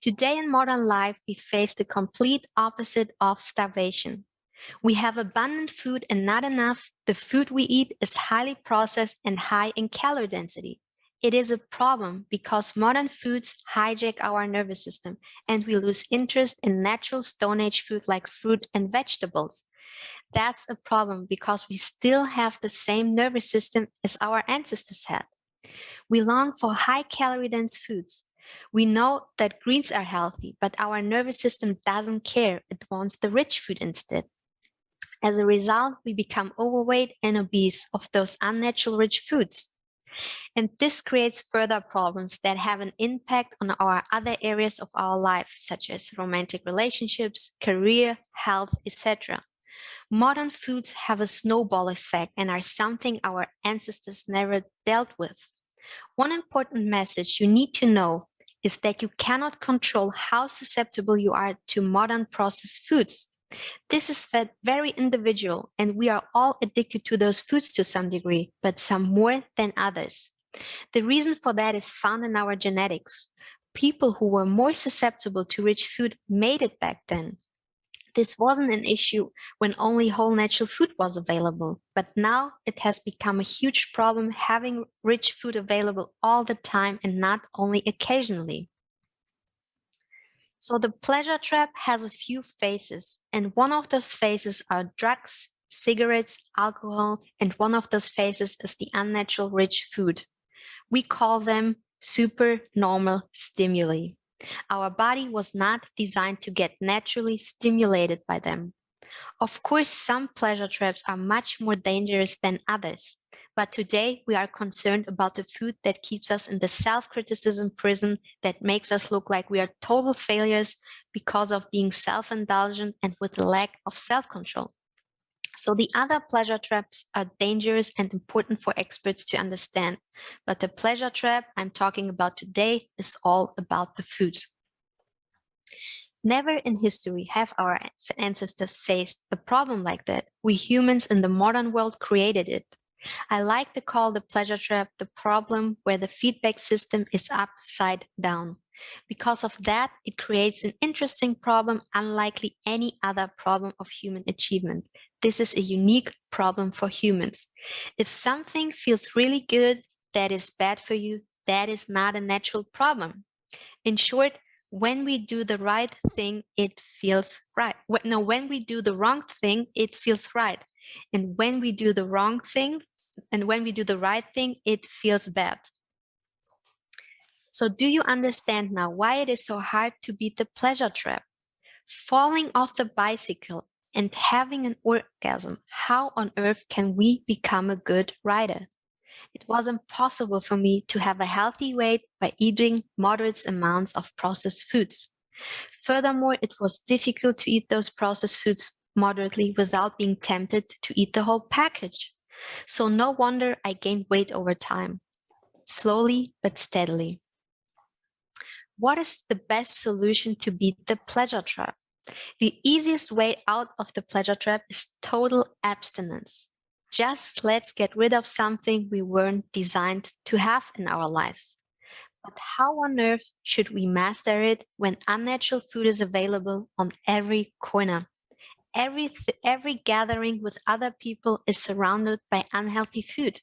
Today in modern life, we face the complete opposite of starvation. We have abundant food and not enough. The food we eat is highly processed and high in calorie density. It is a problem because modern foods hijack our nervous system and we lose interest in natural Stone Age food like fruit and vegetables. That's a problem because we still have the same nervous system as our ancestors had. We long for high calorie dense foods. We know that greens are healthy, but our nervous system doesn't care. It wants the rich food instead. As a result, we become overweight and obese of those unnatural rich foods. And this creates further problems that have an impact on our other areas of our life, such as romantic relationships, career, health, etc. Modern foods have a snowball effect and are something our ancestors never dealt with. One important message you need to know is that you cannot control how susceptible you are to modern processed foods. This is very individual, and we are all addicted to those foods to some degree, but some more than others. The reason for that is found in our genetics. People who were more susceptible to rich food made it back then. This wasn't an issue when only whole natural food was available, but now it has become a huge problem having rich food available all the time and not only occasionally. So the pleasure trap has a few phases, and one of those phases are drugs, cigarettes, alcohol, and one of those phases is the unnatural rich food. We call them supernormal stimuli. Our body was not designed to get naturally stimulated by them. Of course, some pleasure traps are much more dangerous than others. But today we are concerned about the food that keeps us in the self-criticism prison that makes us look like we are total failures because of being self-indulgent and with a lack of self-control. So the other pleasure traps are dangerous and important for experts to understand. But the pleasure trap I'm talking about today is all about the food. Never in history have our ancestors faced a problem like that. We humans in the modern world created it. I like to call the pleasure trap the problem where the feedback system is upside down. Because of that, it creates an interesting problem unlikely any other problem of human achievement. This is a unique problem for humans. If something feels really good, that is bad for you, that is not a natural problem. In short, when we do the right thing, it feels right. When we do the wrong thing, it feels right. And when we do the wrong thing, and when we do the right thing, it feels bad. So do you understand now why it is so hard to beat the pleasure trap? Falling off the bicycle and having an orgasm, how on earth can we become a good rider? It was impossible for me to have a healthy weight by eating moderate amounts of processed foods. Furthermore, it was difficult to eat those processed foods moderately without being tempted to eat the whole package. So no wonder I gained weight over time, slowly but steadily. What is the best solution to beat the pleasure trap? The easiest way out of the pleasure trap is total abstinence. Just let's get rid of something we weren't designed to have in our lives. But how on earth should we master it when unnatural food is available on every corner? Every gathering with other people is surrounded by unhealthy food.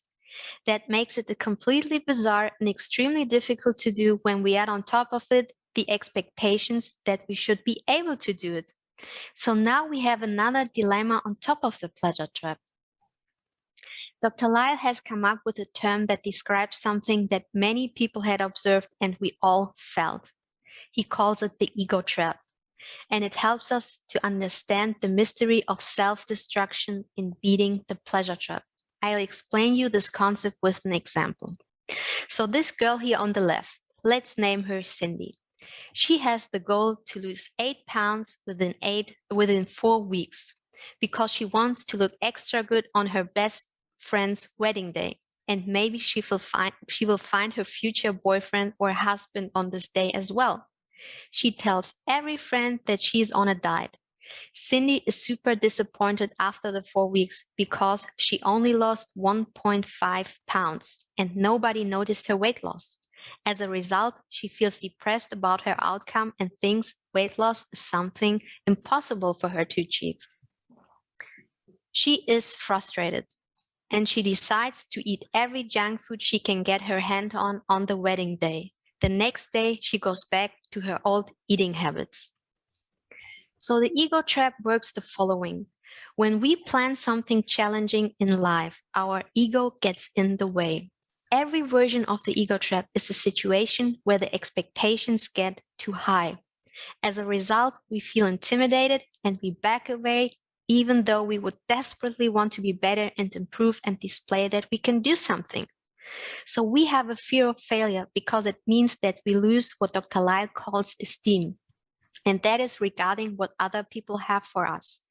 That makes it completely bizarre and extremely difficult to do when we add on top of it the expectations that we should be able to do it. So now we have another dilemma on top of the pleasure trap. Dr. Lyle has come up with a term that describes something that many people had observed and we all felt. He calls it the ego trap, and it helps us to understand the mystery of self-destruction in beating the pleasure trap. I'll explain you this concept with an example. So this girl here on the left, let's name her Cindy. She has the goal to lose 8 pounds within 4 weeks because she wants to look extra good on her best friend's wedding day. And maybe she will find her future boyfriend or husband on this day as well. She tells every friend that she's on a diet. Cindy is super disappointed after the 4 weeks because she only lost 1.5 pounds and nobody noticed her weight loss. As a result, she feels depressed about her outcome and thinks weight loss is something impossible for her to achieve. She is frustrated and she decides to eat every junk food she can get her hand on the wedding day. The next day, she goes back to her old eating habits. So the ego trap works the following. When we plan something challenging in life, our ego gets in the way. Every version of the ego trap is a situation where the expectations get too high. As a result, we feel intimidated and we back away, even though we would desperately want to be better and improve and display that we can do something. So we have a fear of failure because it means that we lose what Dr. Lyle calls esteem. And that is regarding what other people have for us.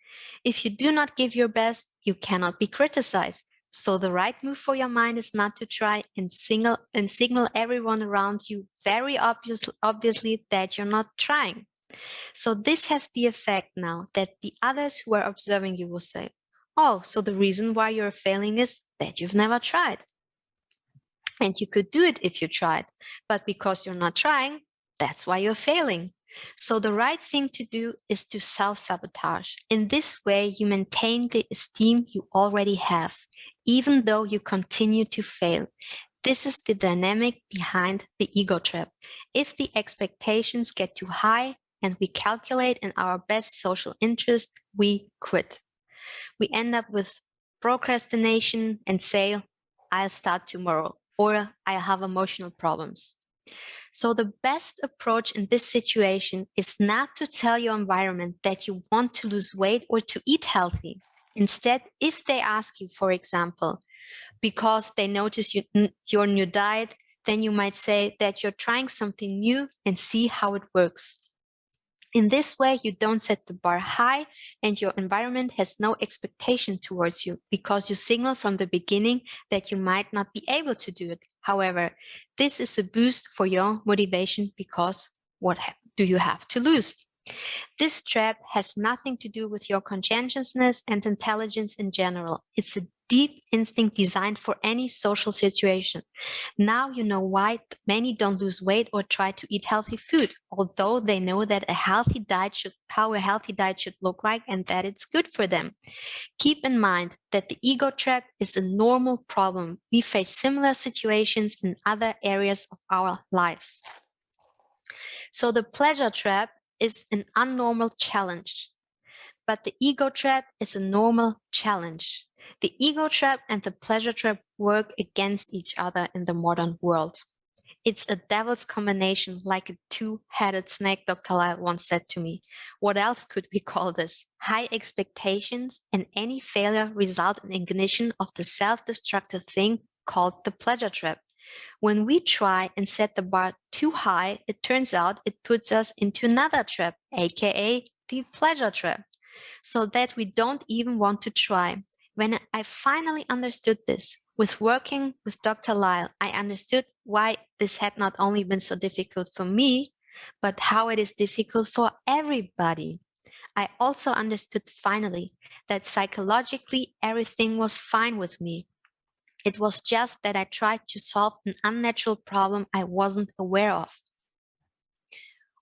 If you do not give your best, you cannot be criticized. So the right move for your mind is not to try and signal everyone around you very obviously that you're not trying. So this has the effect now that the others who are observing you will say, oh, so the reason why you're failing is that you've never tried. And you could do it if you tried, but because you're not trying, that's why you're failing. So the right thing to do is to self-sabotage. In this way, you maintain the esteem you already have, even though you continue to fail. This is the dynamic behind the ego trap. If the expectations get too high and we calculate in our best social interest, we quit. We end up with procrastination and say, I'll start tomorrow, or I'll have emotional problems. So the best approach in this situation is not to tell your environment that you want to lose weight or to eat healthy. Instead, if they ask you, for example, because they notice your new diet, then you might say that you're trying something new and see how it works. In this way, you don't set the bar high and your environment has no expectation towards you because you signal from the beginning that you might not be able to do it. However, this is a boost for your motivation because what do you have to lose? This trap has nothing to do with your conscientiousness and intelligence in general. It's a deep instinct designed for any social situation. Now you know why many don't lose weight or try to eat healthy food, although they know that how a healthy diet should look like and that it's good for them. Keep in mind that the ego trap is a normal problem. We face similar situations in other areas of our lives. So the pleasure trap is an unnormal challenge, but the ego trap is a normal challenge. The ego trap and the pleasure trap work against each other in the modern world. It's a devil's combination, like a two-headed snake, Dr. Lyle once said to me. What else could we call this? High expectations and any failure result in ignition of the self-destructive thing called the pleasure trap. When we try and set the bar too high, it turns out it puts us into another trap, aka the pleasure trap, so that we don't even want to try. When I finally understood this, with working with Dr. Lyle, I understood why this had not only been so difficult for me, but how it is difficult for everybody. I also understood finally that psychologically everything was fine with me. It was just that I tried to solve an unnatural problem I wasn't aware of.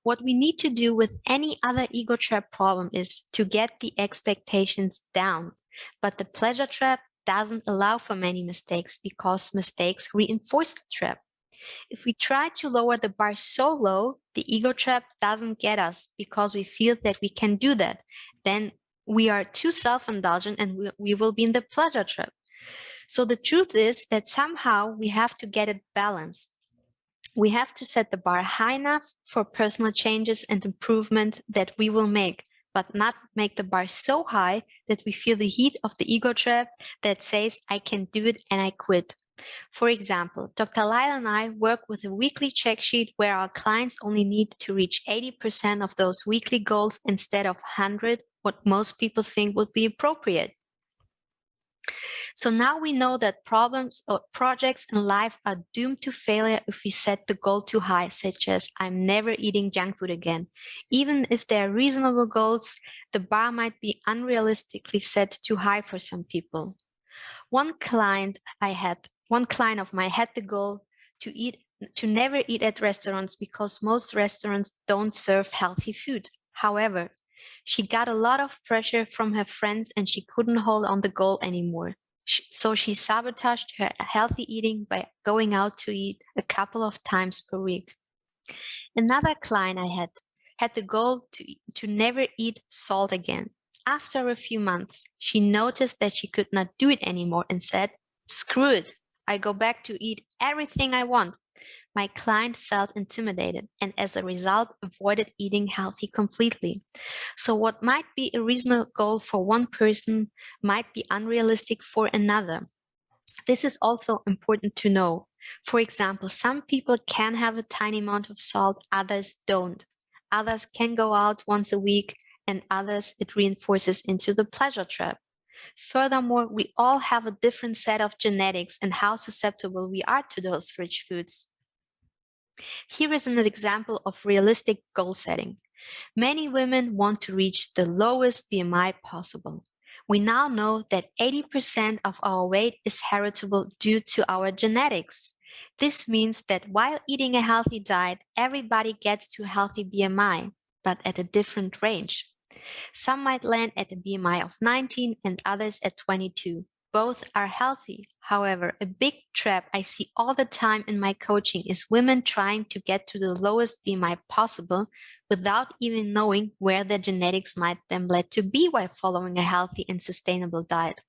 What we need to do with any other ego trap problem is to get the expectations down. But the pleasure trap doesn't allow for many mistakes because mistakes reinforce the trap. If we try to lower the bar so low, the ego trap doesn't get us because we feel that we can do that. Then we are too self-indulgent and we will be in the pleasure trap. So the truth is that somehow we have to get it balanced. We have to set the bar high enough for personal changes and improvement that we will make, but not make the bar so high that we feel the heat of the ego trap that says, I can do it and I quit. For example, Dr. Lyle and I work with a weekly check sheet where our clients only need to reach 80% of those weekly goals instead of 100, what most people think would be appropriate. So now we know that problems or projects in life are doomed to failure if we set the goal too high, such as I'm never eating junk food again. Even if they're reasonable goals, the bar might be unrealistically set too high for some people. One client of mine had the goal to never eat at restaurants because most restaurants don't serve healthy food. However, she got a lot of pressure from her friends and she couldn't hold on the goal anymore. So she sabotaged her healthy eating by going out to eat a couple of times per week. Another client I had the goal to never eat salt again. After a few months, she noticed that she could not do it anymore and said, screw it, I go back to eat everything I want. My client felt intimidated and as a result avoided eating healthy completely. So what might be a reasonable goal for one person might be unrealistic for another. This is also important to know. For example, some people can have a tiny amount of salt, others don't. Others can go out once a week and others it reinforces into the pleasure trap. Furthermore, we all have a different set of genetics and how susceptible we are to those rich foods. Here is an example of realistic goal setting. Many women want to reach the lowest BMI possible. We now know that 80% of our weight is heritable due to our genetics. This means that while eating a healthy diet, everybody gets to a healthy BMI, but at a different range. Some might land at a BMI of 19 and others at 22. Both are healthy. However, a big trap I see all the time in my coaching is women trying to get to the lowest BMI possible without even knowing where their genetics might them lead to be while following a healthy and sustainable diet.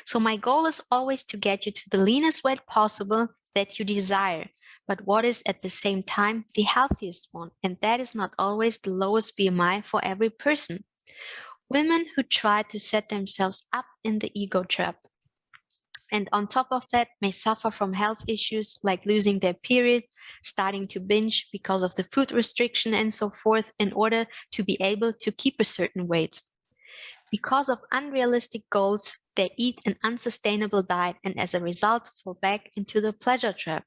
So my goal is always to get you to the leanest weight possible that you desire, but what is at the same time the healthiest one, and that is not always the lowest BMI for every person. Women who try to set themselves up in the ego trap and on top of that may suffer from health issues like losing their period, starting to binge because of the food restriction and so forth in order to be able to keep a certain weight. Because of unrealistic goals, they eat an unsustainable diet and as a result fall back into the pleasure trap.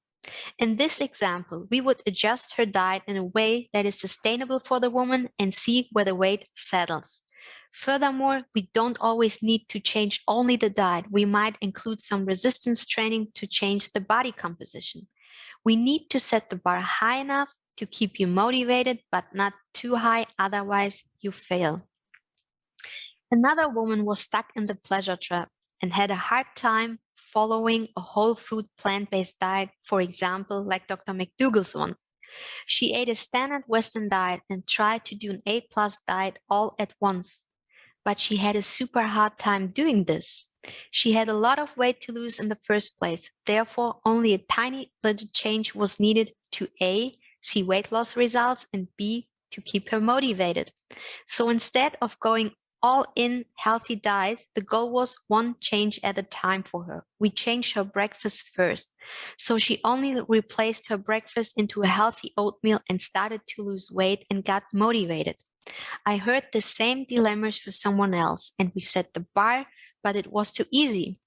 In this example, we would adjust her diet in a way that is sustainable for the woman and see where the weight settles. Furthermore, we don't always need to change only the diet. We might include some resistance training to change the body composition. We need to set the bar high enough to keep you motivated, but not too high, otherwise you fail. Another woman was stuck in the pleasure trap and had a hard time following a whole food plant-based diet, for example, like Dr. McDougall's one. She ate a standard Western diet and tried to do an A+ diet all at once, but she had a super hard time doing this. She had a lot of weight to lose in the first place, therefore only a tiny little change was needed to A, see weight loss results, and B, to keep her motivated. So instead of going all in healthy diet, the goal was one change at a time for her. We changed her breakfast first. So she only replaced her breakfast into a healthy oatmeal and started to lose weight and got motivated. I heard the same dilemmas for someone else and we set the bar, but it was too easy.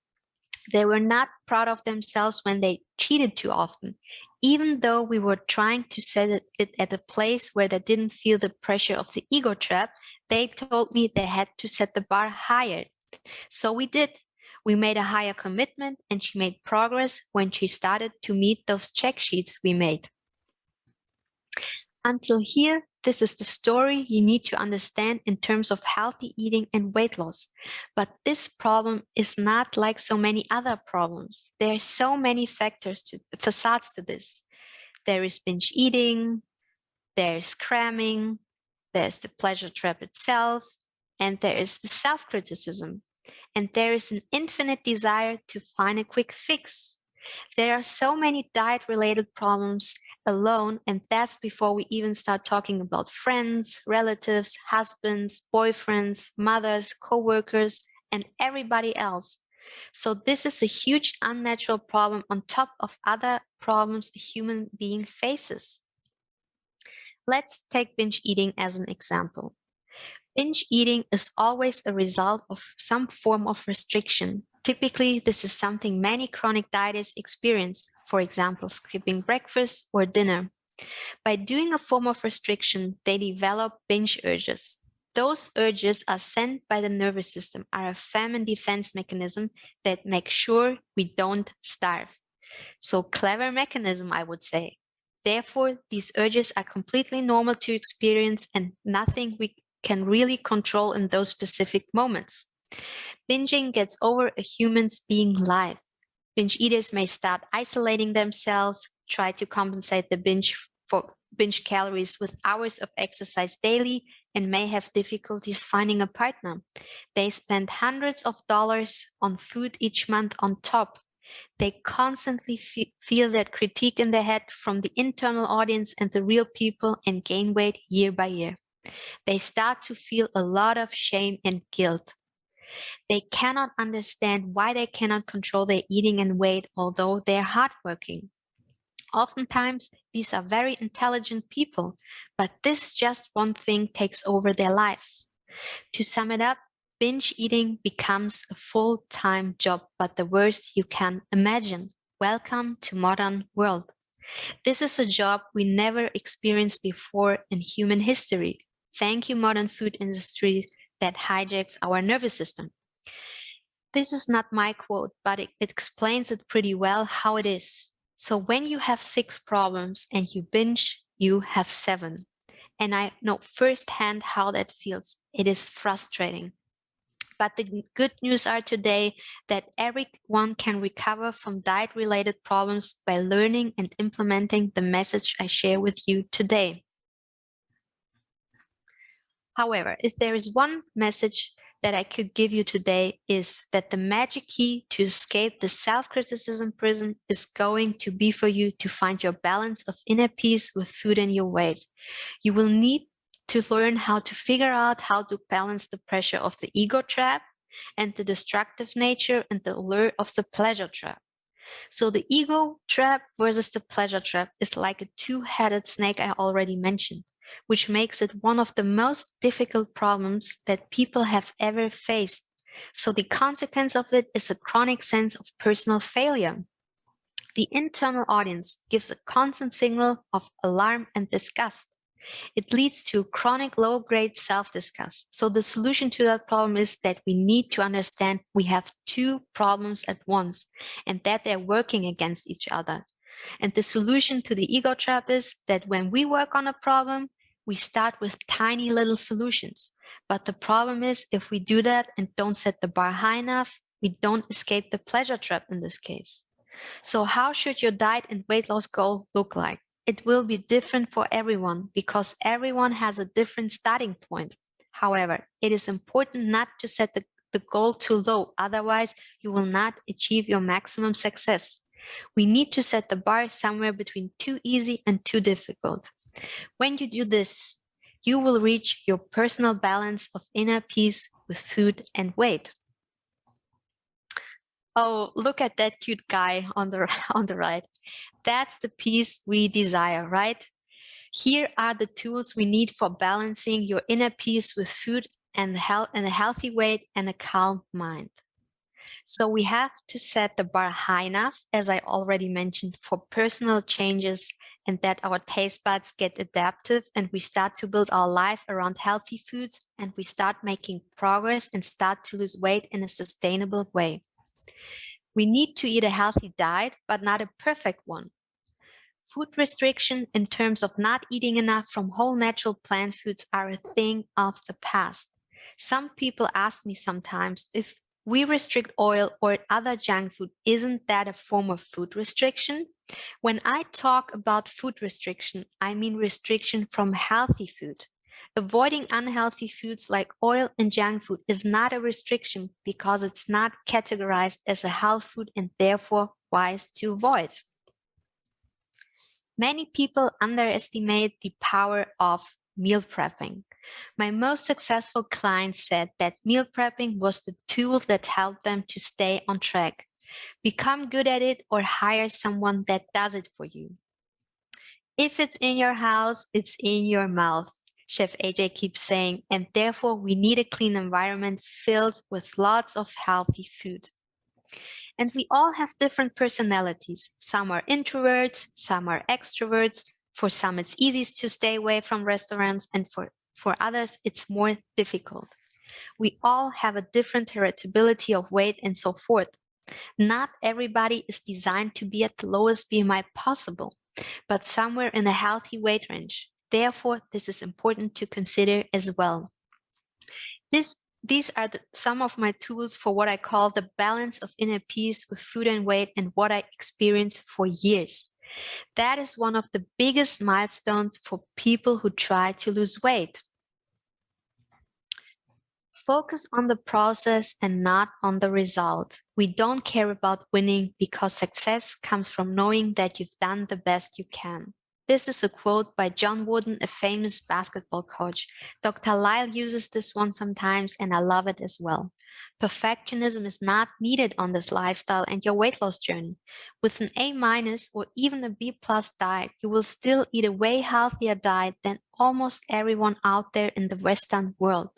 They were not proud of themselves when they cheated too often. Even though we were trying to set it at a place where they didn't feel the pressure of the ego trap, They told me they had to set the bar higher. So we did. We made a higher commitment, and she made progress when she started to meet those check sheets we made. Until here, this is the story you need to understand in terms of healthy eating and weight loss. But this problem is not like so many other problems. There are so many facades to this. There is binge eating, there's cramming, there's the pleasure trap itself, and there is the self-criticism. And there is an infinite desire to find a quick fix. There are so many diet-related problems alone, and that's before we even start talking about friends, relatives, husbands, boyfriends, mothers, co-workers, and everybody else. So this is a huge unnatural problem on top of other problems a human being faces. Let's take binge eating as an example. Binge eating is always a result of some form of restriction. Typically, this is something many chronic dieters experience, for example, skipping breakfast or dinner. By doing a form of restriction, they develop binge urges. Those urges are sent by the nervous system, are a famine defense mechanism that makes sure we don't starve. So clever mechanism, I would say. Therefore, these urges are completely normal to experience and nothing we can really control in those specific moments. Binging gets over a human's being life. Binge eaters may start isolating themselves, try to compensate the binge calories with hours of exercise daily, and may have difficulties finding a partner. They spend hundreds of dollars on food each month on top. They constantly feel that critique in their head from the internal audience and the real people and gain weight year by year. They start to feel a lot of shame and guilt. They cannot understand why they cannot control their eating and weight, although they're hardworking. Oftentimes, these are very intelligent people, but this just one thing takes over their lives. To sum it up, binge eating becomes a full-time job, but the worst you can imagine. Welcome to modern world. This is a job we never experienced before in human history. Thank you, modern food industry that hijacks our nervous system. This is not my quote, but it explains it pretty well how it is. So when you have 6 problems and you binge, you have 7. And I know firsthand how that feels. It is frustrating. But the good news are today that everyone can recover from diet-related problems by learning and implementing the message I share with you today. However, if there is one message that I could give you today is that the magic key to escape the self-criticism prison is going to be for you to find your balance of inner peace with food and your weight. You will need to learn how to figure out how to balance the pressure of the ego trap and the destructive nature and the allure of the pleasure trap. So the ego trap versus the pleasure trap is like a two-headed snake I already mentioned, which makes it one of the most difficult problems that people have ever faced. So the consequence of it is a chronic sense of personal failure. The internal audience gives a constant signal of alarm and disgust. It leads to chronic low-grade self-disgust. So the solution to that problem is that we need to understand we have 2 problems at once and that they're working against each other. And the solution to the ego trap is that when we work on a problem, we start with tiny little solutions. But the problem is if we do that and don't set the bar high enough, we don't escape the pleasure trap in this case. So how should your diet and weight loss goal look like? It will be different for everyone because everyone has a different starting point. However, it is important not to set the goal too low, otherwise you will not achieve your maximum success. We need to set the bar somewhere between too easy and too difficult. When you do this, you will reach your personal balance of inner peace with food and weight. Oh, look at that cute guy on the right. That's the peace we desire, right? Here are the tools we need for balancing your inner peace with food and a healthy weight and a calm mind. So we have to set the bar high enough, as I already mentioned, for personal changes and that our taste buds get adaptive and we start to build our life around healthy foods and we start making progress and start to lose weight in a sustainable way. We need to eat a healthy diet, but not a perfect one. Food restriction in terms of not eating enough from whole natural plant foods are a thing of the past. Some people ask me sometimes if we restrict oil or other junk food, isn't that a form of food restriction? When I talk about food restriction, I mean restriction from healthy food. Avoiding unhealthy foods like oil and junk food is not a restriction because it's not categorized as a health food and therefore wise to avoid. Many people underestimate the power of meal prepping. My most successful clients said that meal prepping was the tool that helped them to stay on track. Become good at it or hire someone that does it for you. If it's in your house, it's in your mouth, Chef AJ keeps saying, and therefore we need a clean environment filled with lots of healthy food. And we all have different personalities. Some are introverts, some are extroverts. For some, it's easiest to stay away from restaurants, and for others, it's more difficult. We all have a different heritability of weight and so forth. Not everybody is designed to be at the lowest BMI possible, but somewhere in a healthy weight range. Therefore, this is important to consider as well. These are some of my tools for what I call the balance of inner peace with food and weight and what I experienced for years. That is one of the biggest milestones for people who try to lose weight. Focus on the process and not on the result. We don't care about winning because success comes from knowing that you've done the best you can. This is a quote by John Wooden, a famous basketball coach. Dr. Lyle uses this one sometimes, and I love it as well. Perfectionism is not needed on this lifestyle and your weight loss journey. With an A- or even a B+ diet, you will still eat a way healthier diet than almost everyone out there in the Western world.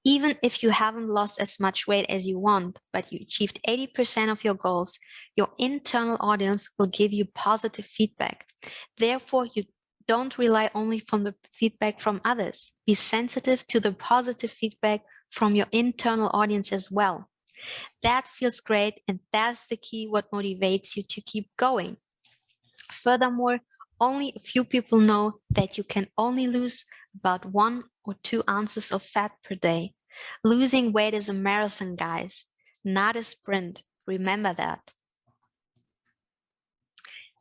Even if you haven't lost as much weight as you want, but you achieved 80% of your goals, your internal audience will give you positive feedback. Therefore, you don't rely only on the feedback from others. Be sensitive to the positive feedback from your internal audience as well. That feels great, and that's the key what motivates you to keep going. Furthermore, only a few people know that you can only lose about 1 or 2 ounces of fat per day. Losing weight is a marathon, guys, not a sprint. Remember that.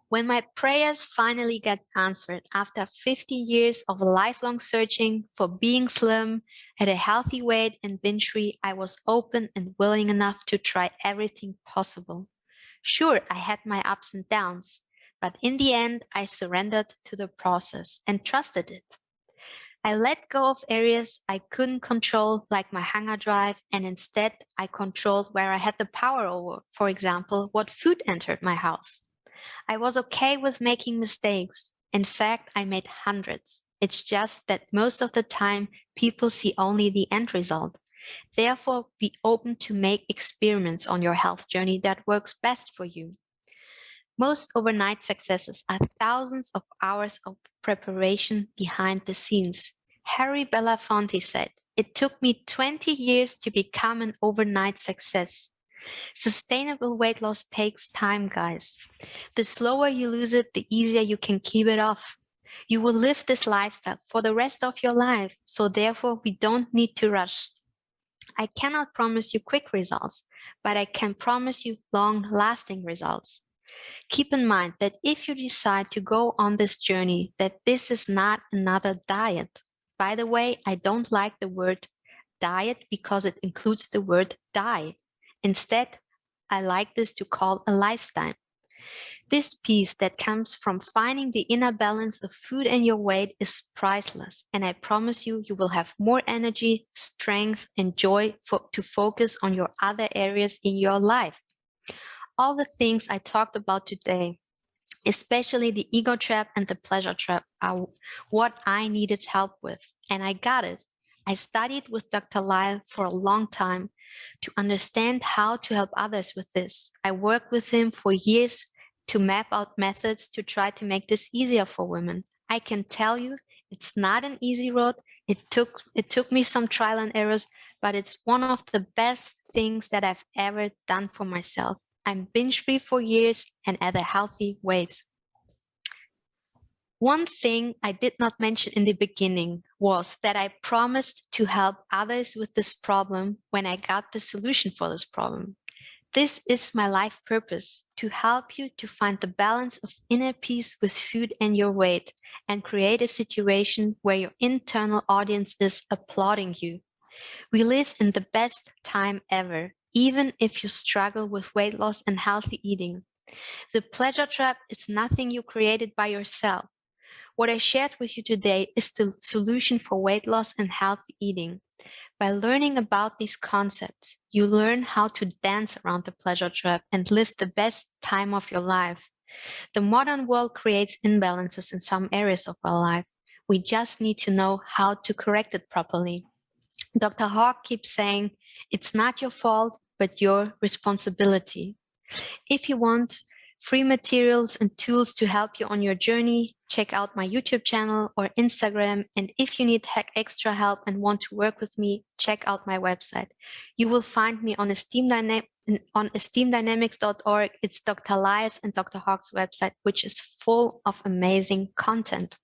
When my prayers finally got answered after 50 years of lifelong searching for being slim, at a healthy weight and binge free, I was open and willing enough to try everything possible. Sure, I had my ups and downs, but in the end, I surrendered to the process and trusted it. I let go of areas I couldn't control, like my hunger drive, and instead I controlled where I had the power over, for example, what food entered my house. I was okay with making mistakes. In fact, I made hundreds. It's just that most of the time, people see only the end result. Therefore, be open to make experiments on your health journey that works best for you. Most overnight successes are thousands of hours of preparation behind the scenes. Harry Belafonte said, "It took me 20 years to become an overnight success." Sustainable weight loss takes time, guys. The slower you lose it, the easier you can keep it off. You will live this lifestyle for the rest of your life, so therefore we don't need to rush. I cannot promise you quick results, but I can promise you long-lasting results. Keep in mind that if you decide to go on this journey, that this is not another diet. By the way, I don't like the word diet because it includes the word die. Instead, I like this to call a lifestyle. This peace that comes from finding the inner balance of food and your weight is priceless, and I promise you, you will have more energy, strength, and joy to focus on your other areas in your life. All the things I talked about today, especially the ego trap and the pleasure trap, are what I needed help with, and I got it. I studied with Dr. Lyle for a long time to understand how to help others with this. I worked with him for years to map out methods to try to make this easier for women. I can tell you it's not an easy road. It took me some trial and errors, but it's one of the best things that I've ever done for myself. I'm binge-free for years and at a healthy weight. One thing I did not mention in the beginning was that I promised to help others with this problem when I got the solution for this problem. This is my life purpose, to help you to find the balance of inner peace with food and your weight and create a situation where your internal audience is applauding you. We live in the best time ever, even if you struggle with weight loss and healthy eating. The pleasure trap is nothing you created by yourself. What I shared with you today is the solution for weight loss and healthy eating. By learning about these concepts, you learn how to dance around the pleasure trap and live the best time of your life. The modern world creates imbalances in some areas of our life. We just need to know how to correct it properly. Dr. Hawk keeps saying, it's not your fault, but your responsibility. If you want free materials and tools to help you on your journey, check out my YouTube channel or Instagram. And if you need extra help and want to work with me, check out my website. You will find me on esteemdynamics.org. It's Dr. Lyle's and Dr. Hawk's website, which is full of amazing content.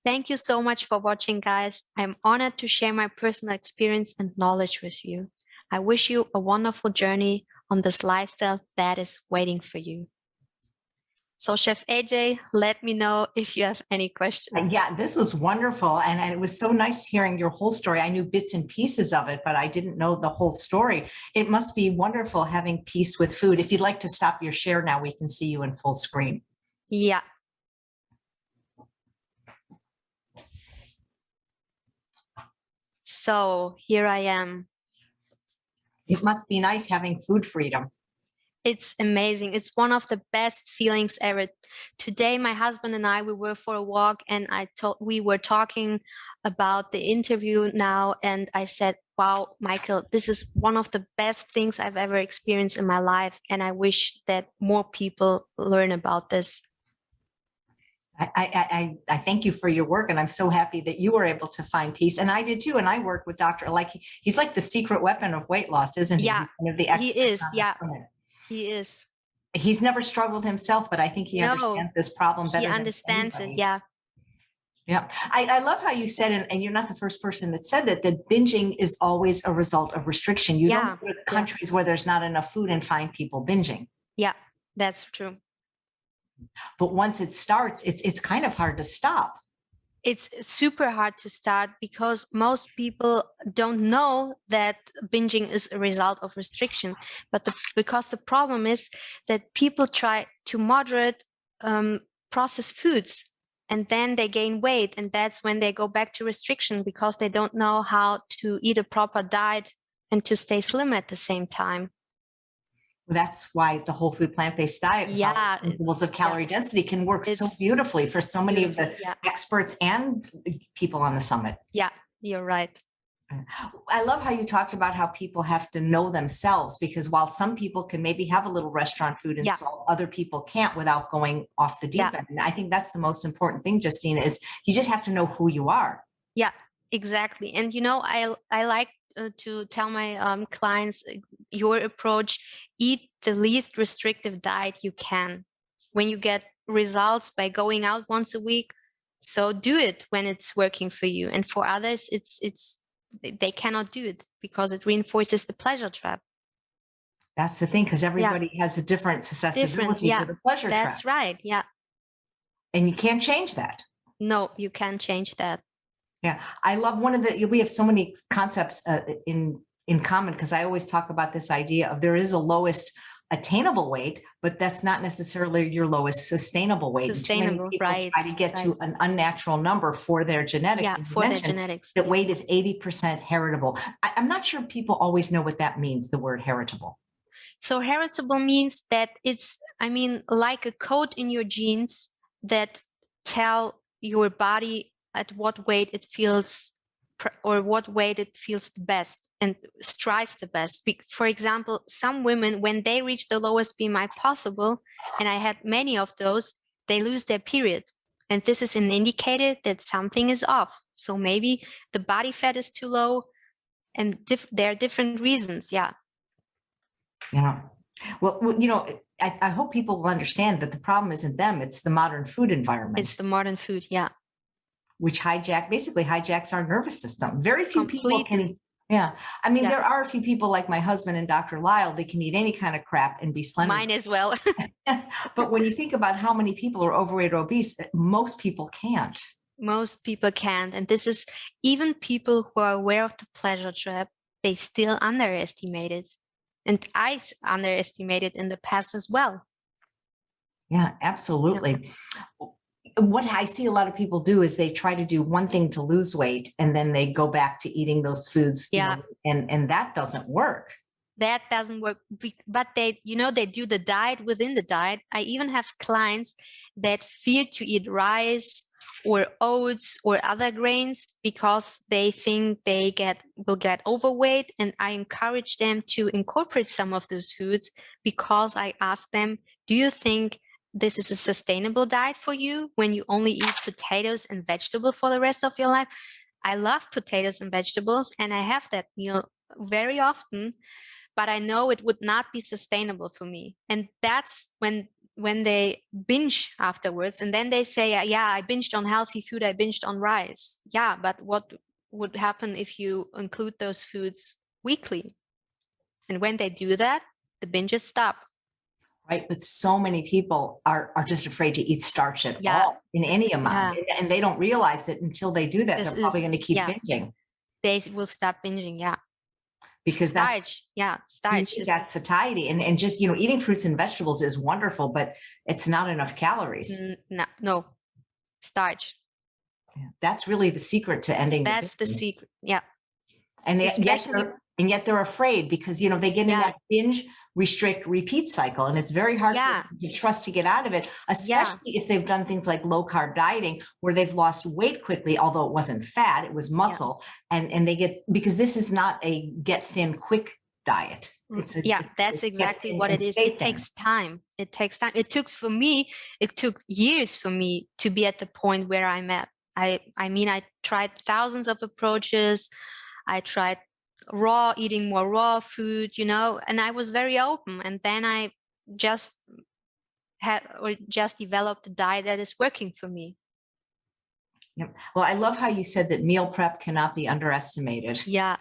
Thank you so much for watching, guys. I'm honored to share my personal experience and knowledge with you. I wish you a wonderful journey on this lifestyle that is waiting for you. So Chef AJ, let me know if you have any questions. Yeah, this was wonderful. And it was so nice hearing your whole story. I knew bits and pieces of it, but I didn't know the whole story. It must be wonderful having peace with food. If you'd like to stop your share now, we can see you in full screen. Yeah. So here I am. It must be nice having food freedom. It's amazing. It's one of the best feelings ever. Today, my husband and I, we were for a walk and we were talking about the interview now. And I said, wow, Michael, this is one of the best things I've ever experienced in my life. And I wish that more people learn about this. I thank you for your work, and I'm so happy that you were able to find peace. And I did too. And I work with Dr. He's like the secret weapon of weight loss, isn't he? Yeah, He's one of the he is. Yeah, summit. he is. He's never struggled himself, but I think he understands this problem better. He understands it. Yeah. Yeah. I love how you said, and you're not the first person that said that binging is always a result of restriction. You don't go to countries where there's not enough food and find people binging. Yeah, that's true. But once it starts, it's kind of hard to stop. It's super hard to start because most people don't know that binging is a result of restriction. But because the problem is that people try to moderate processed foods and then they gain weight. And that's when they go back to restriction because they don't know how to eat a proper diet and to stay slim at the same time. That's why the whole food plant-based diet, principles of calorie density can work so beautifully for so many of the experts and people on the summit. Yeah, you're right. I love how you talked about how people have to know themselves, because while some people can maybe have a little restaurant food and salt, other people can't without going off the deep end. And I think that's the most important thing, Justina, is you just have to know who you are. Yeah, exactly. And, I like to tell my clients, your approach, eat the least restrictive diet you can when you get results by going out once a week. So do it when it's working for you. And for others, they cannot do it because it reinforces the pleasure trap. That's the thing, because everybody has a different susceptibility to the pleasure trap. That's right. Yeah. And you can't change that. No, you can't change that. Yeah. I love we have so many concepts in common, because I always talk about this idea of there is a lowest attainable weight, but that's not necessarily your lowest sustainable weight. Sustainable, right. Try to get to an unnatural number for their genetics. Yeah, for their genetics. That weight is 80% heritable. I'm not sure people always know what that means, the word heritable. So heritable means that it's, like a code in your genes that tell your body at what weight it feels or what weight it feels the best and strives the best. For example, some women, when they reach the lowest BMI possible, and I had many of those, they lose their period. And this is an indicator that something is off. So maybe the body fat is too low, and there are different reasons. Yeah. Yeah. Well, I hope people will understand that the problem isn't them, it's the modern food environment. It's the modern food. Yeah. Which basically hijacks our nervous system. Very few people can. Yeah. I mean, there are a few people like my husband and Dr. Lyle, they can eat any kind of crap and be slender. Mine as well. But when you think about how many people are overweight or obese, most people can't. Most people can't. And this is even people who are aware of the pleasure trap, they still underestimate it. And I underestimated in the past as well. Yeah, absolutely. Yeah. What I see a lot of people do is they try to do one thing to lose weight and then they go back to eating those foods. Yeah. And that doesn't work. That doesn't work. But they do the diet within the diet. I even have clients that fear to eat rice or oats or other grains because they think they will get overweight. And I encourage them to incorporate some of those foods because I ask them, do you think this is a sustainable diet for you when you only eat potatoes and vegetables for the rest of your life? I love potatoes and vegetables, and I have that meal very often, but I know it would not be sustainable for me. And that's when they binge afterwards, and then they say, yeah, I binged on healthy food, I binged on rice. Yeah, but what would happen if you include those foods weekly? And when they do that, the binges stop. Right. But so many people are just afraid to eat starch at all in any amount. Yeah. And they don't realize that until they do that, they're probably going to keep binging. They will stop binging. Yeah. Because starch. Starch. That's satiety. And just, eating fruits and vegetables is wonderful, but it's not enough calories. No. Starch. Yeah. That's really the secret to ending. That's the secret. Yeah. And yet they're afraid because, they get in that binge, restrict, repeat cycle. And it's very hard for them to trust to get out of it, especially if they've done things like low carb dieting where they've lost weight quickly, although it wasn't fat, it was muscle. And they because this is not a get thin quick diet. That's exactly what it is. It takes time. It takes time. It took years for me to be at the point where I'm at. I tried thousands of approaches. I tried eating more raw food, and I was very open. And then I just developed a diet that is working for me. Yeah. Well, I love how you said that meal prep cannot be underestimated. Yeah.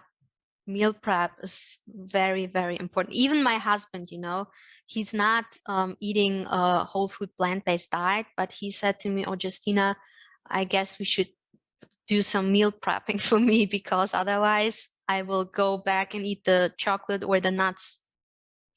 Meal prep is very, very important. Even my husband, he's not eating a whole food plant-based diet, but he said to me, "Oh, Justina, I guess we should do some meal prepping for me because otherwise I will go back and eat the chocolate or the nuts."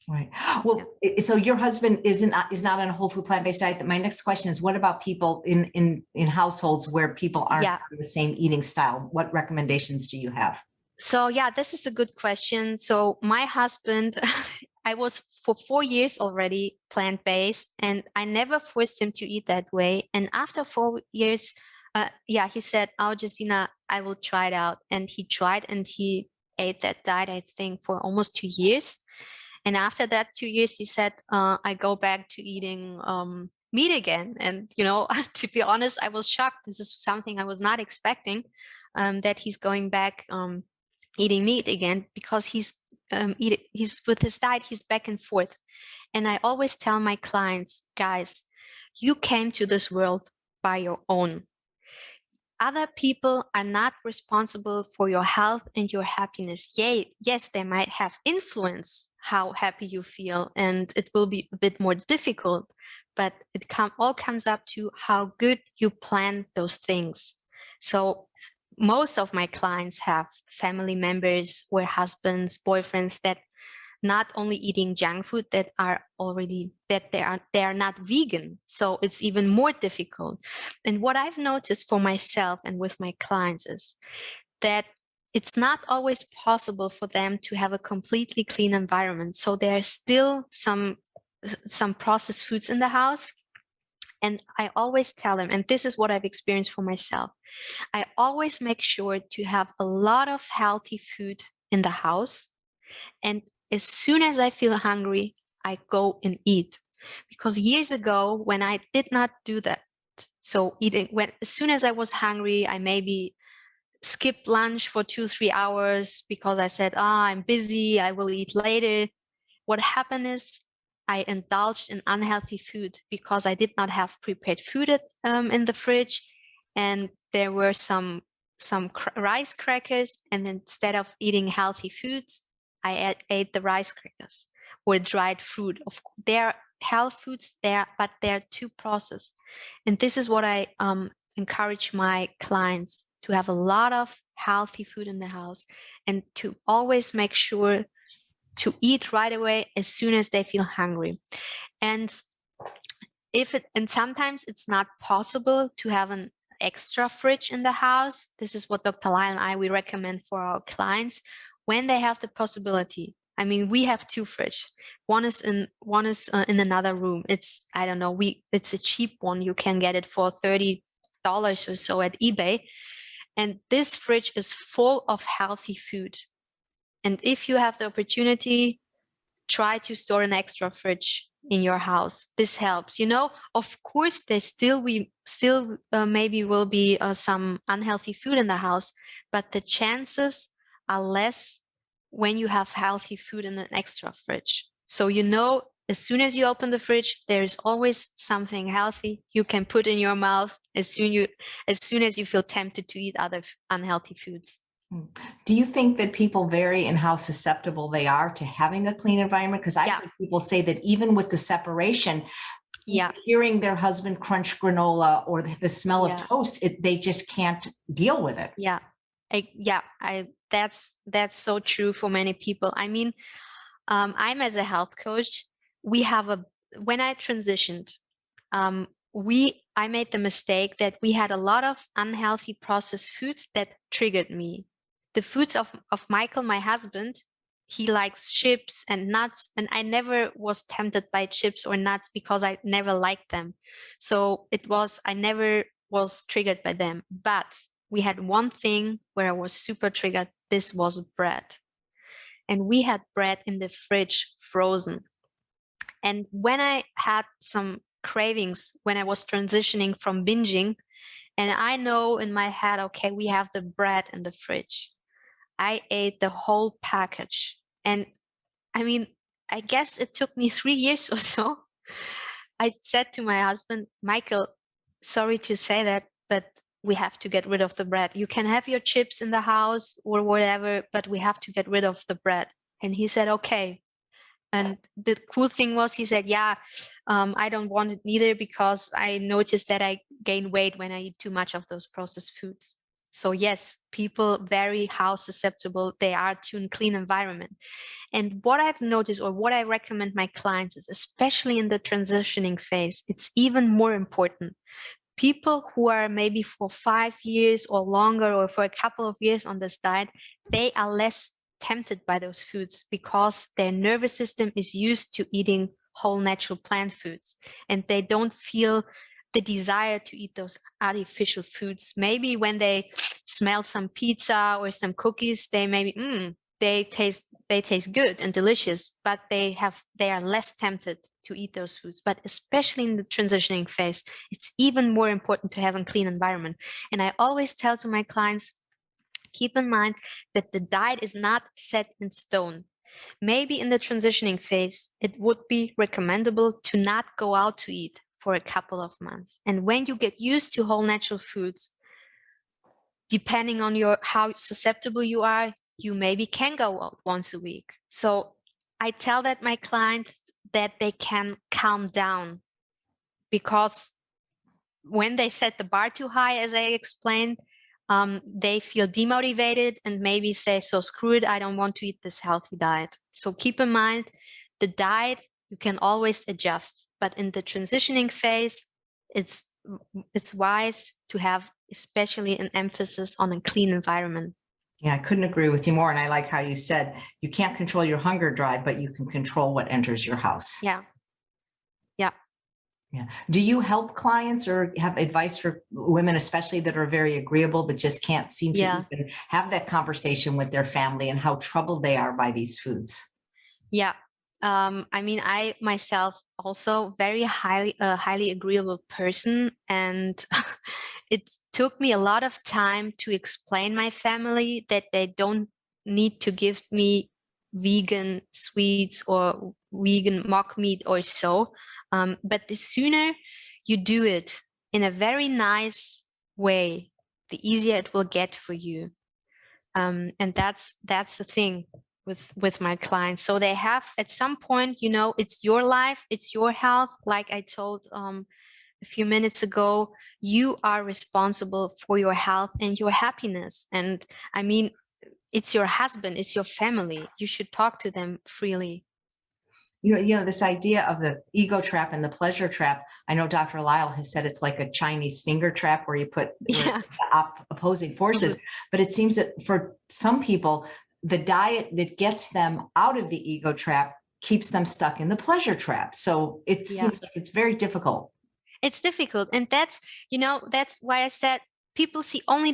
Right. Well, so your husband is not on a whole food plant-based diet. My next question is, what about people in households where people aren't on the same eating style? What recommendations do you have? So this is a good question. So my husband, I was for 4 years already plant-based, and I never forced him to eat that way. And after 4 years, he said, "Oh, Justina, I will try it out." And he tried, and he ate that diet, I think, for almost 2 years. And after that 2 years, he said, "I go back to eating meat again." And, to be honest, I was shocked. This is something I was not expecting, that he's going back eating meat again, because he's with his diet, he's back and forth. And I always tell my clients, guys, you came to this world by your own. Other people are not responsible for your health and your happiness. Yes, they might have influence how happy you feel, and it will be a bit more difficult, but it all comes up to how good you plan those things. So most of my clients have family members or husbands, boyfriends that not only eating junk food, they are not vegan. So it's even more difficult. And what I've noticed for myself and with my clients is that it's not always possible for them to have a completely clean environment. So there are still some processed foods in the house. And I always tell them, and this is what I've experienced for myself, I always make sure to have a lot of healthy food in the house. And as soon as I feel hungry, I go and eat. Because years ago, when I did not do that, so eating, as soon as I was hungry, I maybe skipped lunch for 2-3 hours because I said, I'm busy, I will eat later. What happened is I indulged in unhealthy food because I did not have prepared food in the fridge, and there were some rice crackers, and instead of eating healthy foods, I ate the rice crackers or dried fruit. They're health foods there, but they're too processed. And this is what I encourage my clients to have a lot of healthy food in the house, and to always make sure to eat right away as soon as they feel hungry. And sometimes it's not possible to have an extra fridge in the house. This is what Dr. Lyle and we recommend for our clients when they have the possibility. I mean, we have 2 fridges. One is in another room. It's, I don't know, it's a cheap one. You can get it for $30 or so at eBay. And this fridge is full of healthy food. And if you have the opportunity, try to store an extra fridge in your house. This helps. Of course, there still maybe will be some unhealthy food in the house, but the chances are less when you have healthy food in an extra fridge. So as soon as you open the fridge, there's always something healthy you can put in your mouth as soon as you feel tempted to eat other unhealthy foods. Do you think that people vary in how susceptible they are to having a clean environment? Because I heard people say that even with the separation, hearing their husband crunch granola or the smell of toast, they just can't deal with it. That's so true for many people. I mean, I'm as a health coach. When I transitioned, I made the mistake that we had a lot of unhealthy processed foods that triggered me. The foods of Michael, my husband, he likes chips and nuts, and I never was tempted by chips or nuts because I never liked them. So I never was triggered by them. But we had one thing where I was super triggered. This was bread. And we had bread in the fridge frozen. And when I had some cravings, when I was transitioning from binging, and I know in my head, okay, we have the bread in the fridge, I ate the whole package. And I mean, I guess it took me 3 years or so. I said to my husband, Michael, sorry to say that, but we have to get rid of the bread. You can have your chips in the house or whatever, but we have to get rid of the bread. And he said, okay. And the cool thing was, he said, I don't want it neither because I noticed that I gain weight when I eat too much of those processed foods. So yes, people vary how susceptible they are to a clean environment. And what I've noticed, or what I recommend my clients, is especially in the transitioning phase, it's even more important. People who are maybe for 5 years or longer, or for a couple of years on this diet, they are less tempted by those foods because their nervous system is used to eating whole natural plant foods, and they don't feel the desire to eat those artificial foods. Maybe when they smell some pizza or some cookies, they taste good and delicious, but they are less tempted to eat those foods. But especially in the transitioning phase, it's even more important to have a clean environment. And I always tell to my clients, keep in mind that the diet is not set in stone. Maybe in the transitioning phase, it would be recommendable to not go out to eat for a couple of months. And when you get used to whole natural foods, depending on how susceptible you are, you maybe can go out once a week. So I tell that my clients that they can calm down, because when they set the bar too high, as I explained, they feel demotivated and maybe say, so screw it, I don't want to eat this healthy diet. So keep in mind, the diet, you can always adjust. But in the transitioning phase, it's wise to have especially an emphasis on a clean environment. Yeah, I couldn't agree with you more. And I like how you said, you can't control your hunger drive, but you can control what enters your house. Yeah. Yeah. Do you help clients or have advice for women, especially that are very agreeable, that just can't seem to Yeah. even have that conversation with their family and how troubled they are by these foods? Yeah. I mean, I myself also very highly agreeable person, and it took me a lot of time to explain my family that they don't need to give me vegan sweets or vegan mock meat or so. But the sooner you do it in a very nice way, the easier it will get for you. And that's the thing with my clients. So they have at some point, you know, it's your life, it's your health. Like I told a few minutes ago, you are responsible for your health and your happiness. And I mean, it's your husband, it's your family. You should talk to them freely. This idea of the ego trap and the pleasure trap. I know Dr. Lyle has said it's like a Chinese finger trap where you put Yeah. the opposing forces. But it seems that for some people, the diet that gets them out of the ego trap keeps them stuck in the pleasure trap. So it Yeah. seems like it's very difficult. It's difficult, and that's why I said people see only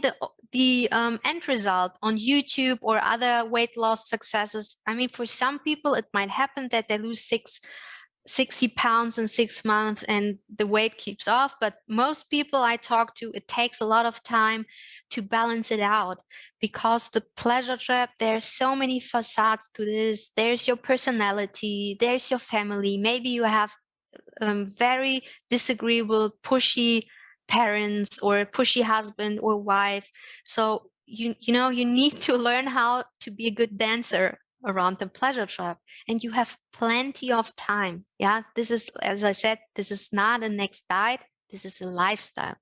the end result on YouTube or other weight loss successes. I mean, for some people it might happen that they lose 60 pounds in 6 months and the weight keeps off, but most people I talk to, it takes a lot of time to balance it out, because the pleasure trap, there's so many facades to this. There's your personality, there's your family, maybe you have very disagreeable, pushy parents or pushy husband or wife. So you need to learn how to be a good dancer around the pleasure trap, and you have plenty of time. Yeah, this is, as I said, this is not a next diet, this is a lifestyle.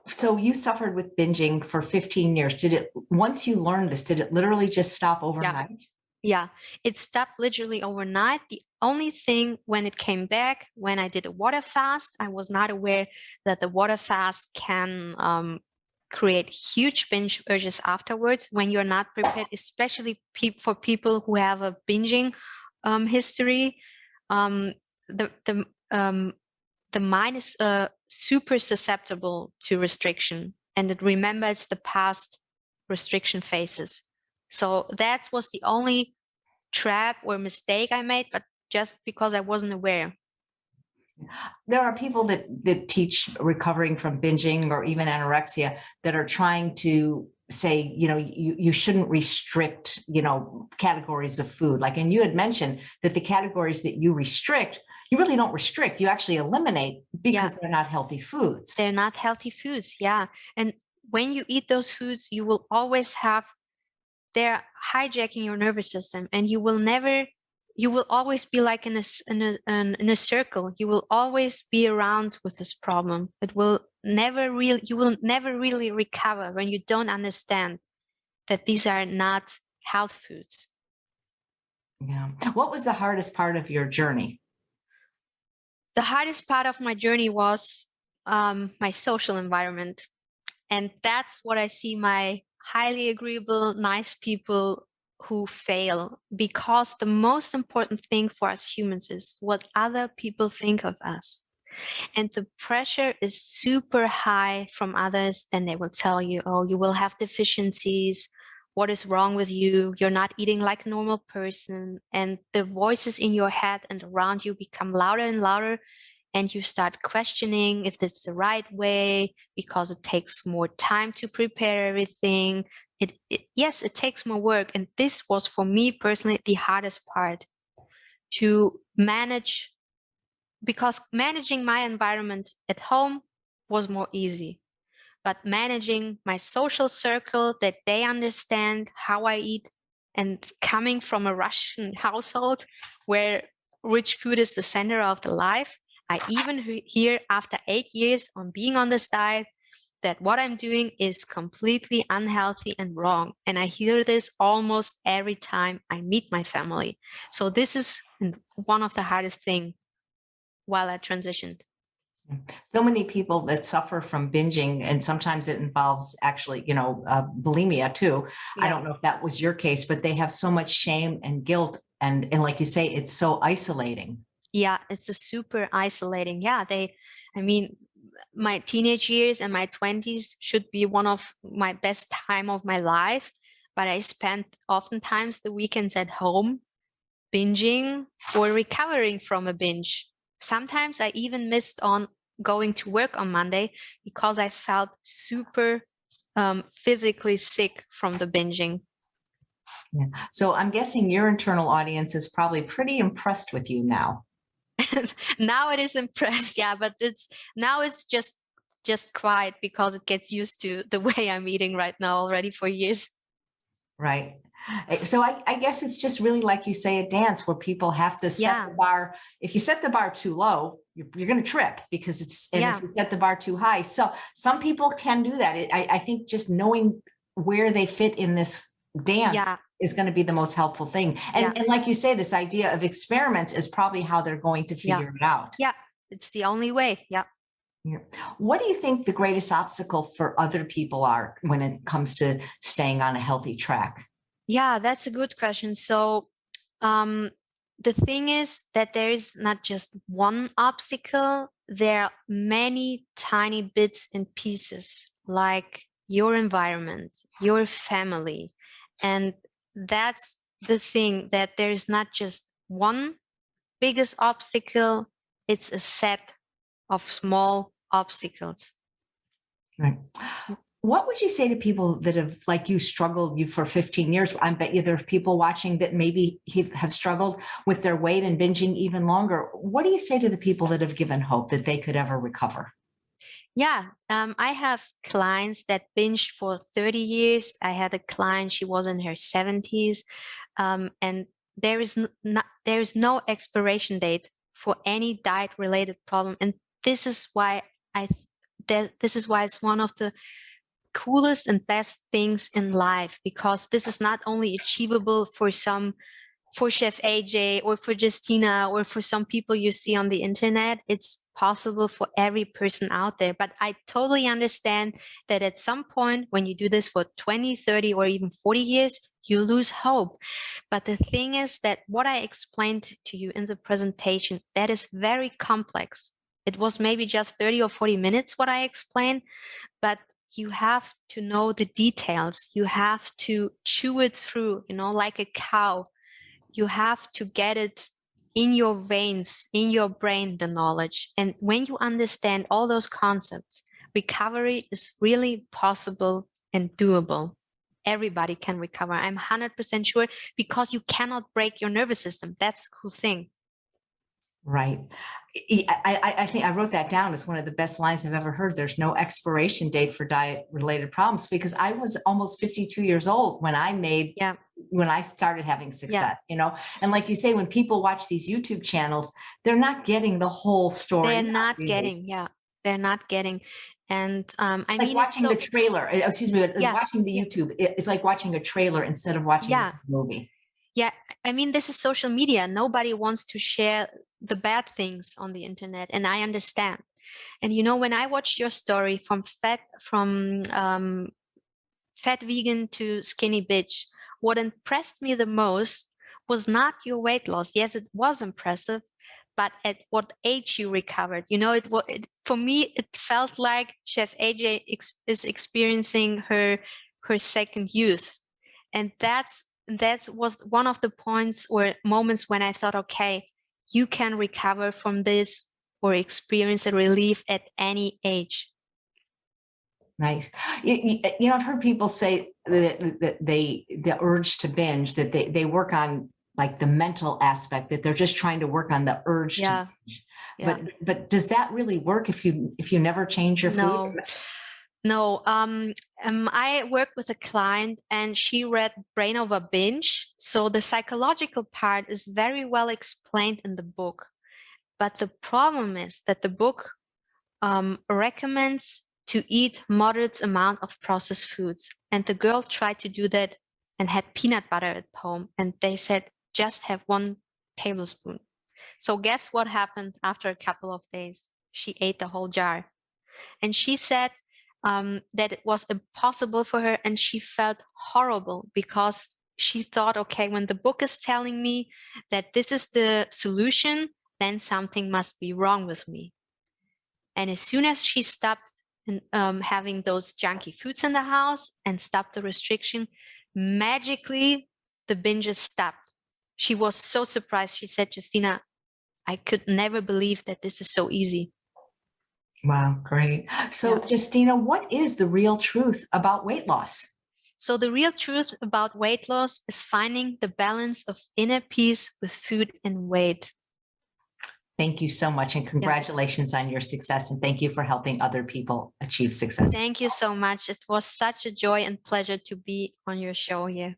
So you suffered with binging for 15 years. Once you learned this, did it literally just stop overnight? Yeah, it stopped literally overnight. The only thing, when it came back, when I did a water fast, I was not aware that the water fast can create huge binge urges afterwards when you're not prepared, especially for people who have a binging history. The mind is super susceptible to restriction, and it remembers the past restriction phases. So that was the only trap or mistake I made, but just because I wasn't aware. There are people that teach recovering from binging or even anorexia that are trying to say, you shouldn't restrict, categories of food. Like, and you had mentioned that the categories that you restrict, you really don't restrict, you actually eliminate because they're not healthy foods. They're not healthy foods, yeah. And when you eat those foods, you will always they're hijacking your nervous system, and you will always be like in a circle. You will always be around with this problem. You will never really recover when you don't understand that these are not health foods. Yeah. What was the hardest part of your journey? The hardest part of my journey was my social environment. And that's what I see my highly agreeable, nice people who fail, because the most important thing for us humans is what other people think of us. And the pressure is super high from others. Then they will tell you, oh, you will have deficiencies. What is wrong with you? You're not eating like a normal person. And the voices in your head and around you become louder and louder. And you start questioning if this is the right way, because it takes more time to prepare everything. Yes, it takes more work. And this was, for me personally, the hardest part to manage, because managing my environment at home was more easy. But managing my social circle, that they understand how I eat, and coming from a Russian household where rich food is the center of the life, I even hear after 8 years on being on this diet that what I'm doing is completely unhealthy and wrong. And I hear this almost every time I meet my family. So this is one of the hardest things while I transitioned. So many people that suffer from binging, and sometimes it involves actually, bulimia too. Yeah. I don't know if that was your case, but they have so much shame and guilt. And like you say, it's so isolating. Yeah, it's a super isolating. Yeah, I mean, my teenage years and my 20s should be one of my best time of my life, but I spent oftentimes the weekends at home binging or recovering from a binge. Sometimes I even missed on going to work on Monday because I felt super physically sick from the binging. Yeah. So I'm guessing your internal audience is probably pretty impressed with you now. Now it is impressed, yeah, but it's just quiet because it gets used to the way I'm eating right now already for years. Right. So I guess it's just really like you say, a dance where people have to set the bar. If you set the bar too low, you're going to trip because and if you set the bar too high. So some people can do that. I think just knowing where they fit in this dance is going to be the most helpful thing. And like you say, this idea of experiments is probably how they're going to figure it out. Yeah, it's the only way. Yeah. What do you think the greatest obstacle for other people are when it comes to staying on a healthy track? Yeah, that's a good question. So the thing is that there is not just one obstacle. There are many tiny bits and pieces, like your environment, your family. And that's the thing, that there's not just one biggest obstacle, it's a set of small obstacles. Right. What would you say to people that have, like you, struggled for 15 years? I bet you there's people watching that maybe have struggled with their weight and binging even longer. What do you say to the people that have given hope that they could ever recover? Yeah, I have clients that binged for 30 years. I had a client, she was in her 70s, and there is no expiration date for any diet-related problem. And this is why this is why it's one of the coolest and best things in life, because this is not only achievable for Chef AJ or for Justina or for some people you see on the internet. It's possible for every person out there. But I totally understand that at some point when you do this for 20, 30, or even 40 years, you lose hope. But the thing is that what I explained to you in the presentation, that is very complex. It was maybe just 30 or 40 minutes what I explained, but you have to know the details. You have to chew it through, like a cow. You have to get it in your veins, in your brain, the knowledge. And when you understand all those concepts, recovery is really possible and doable. Everybody can recover. I'm 100% sure, because you cannot break your nervous system. That's the cool thing. Right. I think I wrote that down as one of the best lines I've ever heard. There's no expiration date for diet related problems, because I was almost 52 years old when I started having success, and like you say, when people watch these YouTube channels, they're not getting the whole story. They're not getting. And I mean, watching the trailer, excuse me, watching the YouTube, it's like watching a trailer instead of watching a movie. Yeah, I mean, this is social media. Nobody wants to share the bad things on the internet, and I understand. And when I watched your story from fat vegan to skinny bitch, what impressed me the most was not your weight loss. Yes, it was impressive, but at what age you recovered. For me, it felt like Chef AJ is experiencing her second youth, and that was one of the points or moments when I thought, okay, you can recover from this or experience a relief at any age. Nice. I've heard people say that the urge to binge, that they work on like the mental aspect, that they're just trying to work on the urge to binge. But does that really work if you never change your food? No, I worked with a client and she read Brain Over Binge. So the psychological part is very well explained in the book. But the problem is that the book recommends to eat moderate amount of processed foods. And the girl tried to do that and had peanut butter at home. And they said, just have 1 tablespoon. So guess what happened after a couple of days? She ate the whole jar. And she said, that it was impossible for her, and she felt horrible because she thought, okay, when the book is telling me that this is the solution, then something must be wrong with me. And as soon as she stopped having those junky foods in the house and stopped the restriction, magically the binges stopped. She was so surprised. She said, Justina, I could never believe that this is so easy. Wow, great. So, Yeah. Justina, what is the real truth about weight loss? So the real truth about weight loss is finding the balance of inner peace with food and weight. Thank you so much, and congratulations on your success, and thank you for helping other people achieve success. Thank you so much. It was such a joy and pleasure to be on your show here.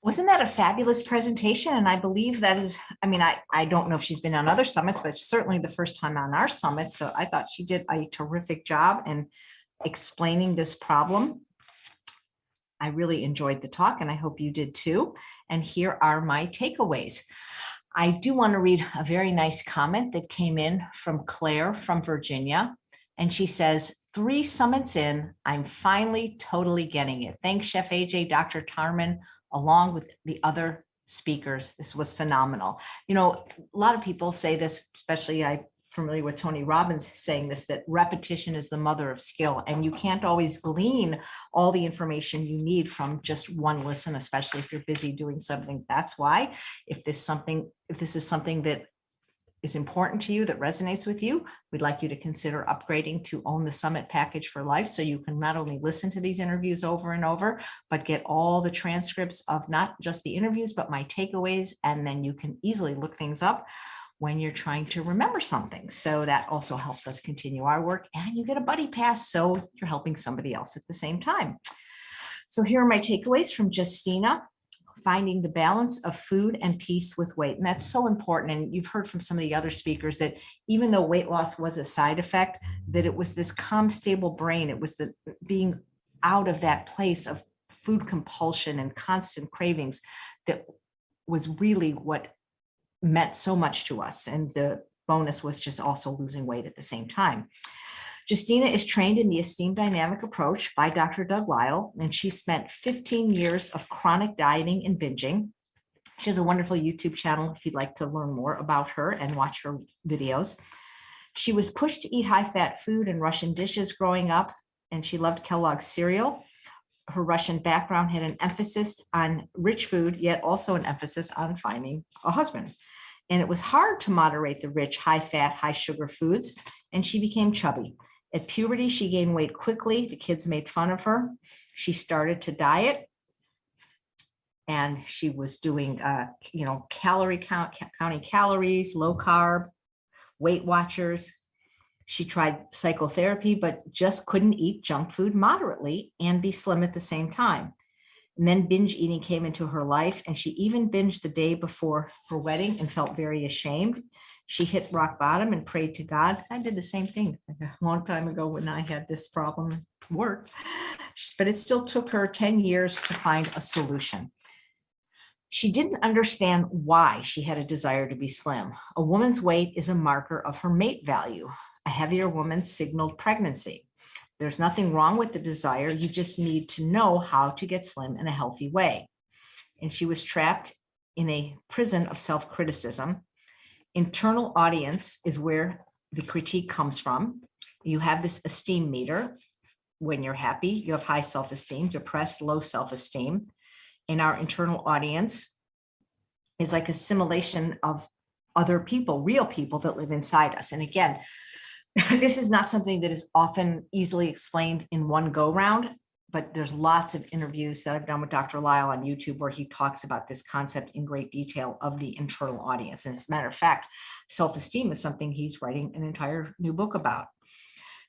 Wasn't that a fabulous presentation? And I believe that is, I mean, I don't know if she's been on other summits, but certainly the first time on our summit. So I thought she did a terrific job in explaining this problem. I really enjoyed the talk, and I hope you did too. And here are my takeaways. I do want to read a very nice comment that came in from Claire from Virginia. And she says, 3 summits in, I'm finally totally getting it. Thanks, Chef AJ, Dr. Tarman, along with the other speakers. This was phenomenal. You know, a lot of people say this, especially I'm familiar with Tony Robbins saying this, that repetition is the mother of skill, and you can't always glean all the information you need from just one listen, especially if you're busy doing something. That's why if this is something that is important to you, that resonates with you, we'd like you to consider upgrading to Own the Summit package for life, so you can not only listen to these interviews over and over, but get all the transcripts of not just the interviews, but my takeaways. And then you can easily look things up when you're trying to remember something. So that also helps us continue our work, and you get a buddy pass, so you're helping somebody else at the same time. So here are my takeaways from Justina. Finding the balance of food and peace with weight. And that's so important. And you've heard from some of the other speakers that even though weight loss was a side effect, that it was this calm, stable brain. It was the being out of that place of food compulsion and constant cravings that was really what meant so much to us. And the bonus was just also losing weight at the same time. Justina is trained in the esteemed dynamic approach by Dr. Doug Lisle, and she spent 15 years of chronic dieting and binging. She has a wonderful YouTube channel if you'd like to learn more about her and watch her videos. She was pushed to eat high-fat food and Russian dishes growing up, and she loved Kellogg's cereal. Her Russian background had an emphasis on rich food, yet also an emphasis on finding a husband. And it was hard to moderate the rich, high-fat, high-sugar foods, and she became chubby. At puberty, she gained weight quickly. The kids made fun of her. She started to diet, and she was doing, calorie count, counting calories, low carb, Weight Watchers. She tried psychotherapy, but just couldn't eat junk food moderately and be slim at the same time. And then binge eating came into her life, and she even binged the day before her wedding and felt very ashamed. She hit rock bottom and prayed to God. I did the same thing a long time ago when I had this problem at work, but it still took her 10 years to find a solution. She didn't understand why she had a desire to be slim. A woman's weight is a marker of her mate value. A heavier woman signaled pregnancy. There's nothing wrong with the desire. You just need to know how to get slim in a healthy way. And she was trapped in a prison of self-criticism. Internal audience is where the critique comes from. You have this esteem meter. When you're happy, you have high self-esteem, depressed, low self-esteem. And our internal audience is like a simulation of other people, real people that live inside us. And again, this is not something that is often easily explained in one go round, but there's lots of interviews that I've done with Dr. Lisle on YouTube where he talks about this concept in great detail of the internal audience. And as a matter of fact, self-esteem is something he's writing an entire new book about.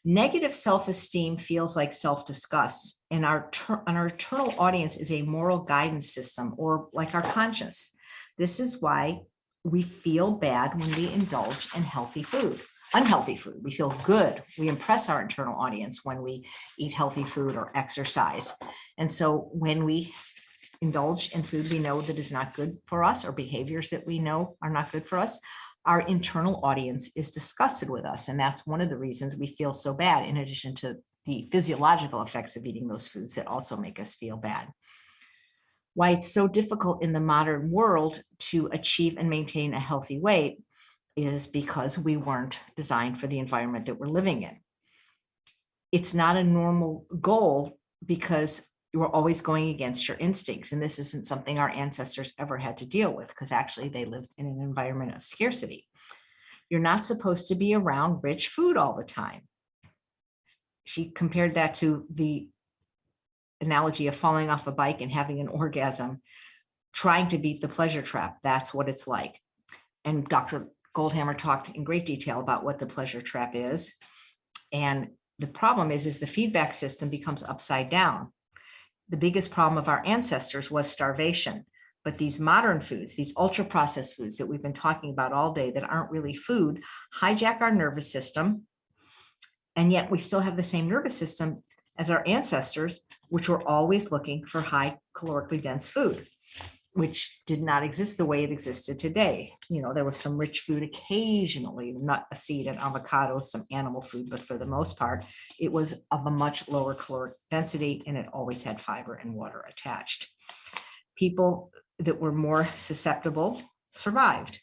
Negative self-esteem feels like self-disgust, and our internal audience is a moral guidance system, or like our conscience. This is why we feel bad when we indulge in healthy food. unhealthy food. We feel good. We impress our internal audience when we eat healthy food or exercise. And so when we indulge in food we know that is not good for us, or behaviors that we know are not good for us, our internal audience is disgusted with us. And that's one of the reasons we feel so bad, in addition to the physiological effects of eating those foods that also make us feel bad. Why it's so difficult in the modern world to achieve and maintain a healthy weight is because we weren't designed for the environment that we're living in. It's not a normal goal because you're always going against your instincts. And this isn't something our ancestors ever had to deal with, because actually they lived in an environment of scarcity. You're not supposed to be around rich food all the time. She compared that to the analogy of falling off a bike and having an orgasm, trying to beat the pleasure trap. That's what it's like. And Dr. Goldhammer talked in great detail about what the pleasure trap is. And the problem is the feedback system becomes upside down. The biggest problem of our ancestors was starvation. But these modern foods, these ultra processed foods that we've been talking about all day that aren't really food, hijack our nervous system. And yet we still have the same nervous system as our ancestors, which were always looking for high calorically dense food, which did not exist the way it existed today. You know, there was some rich food occasionally, nut, a seed, and avocado, some animal food, but for the most part, it was of a much lower caloric density, and it always had fiber and water attached. People that were more susceptible survived.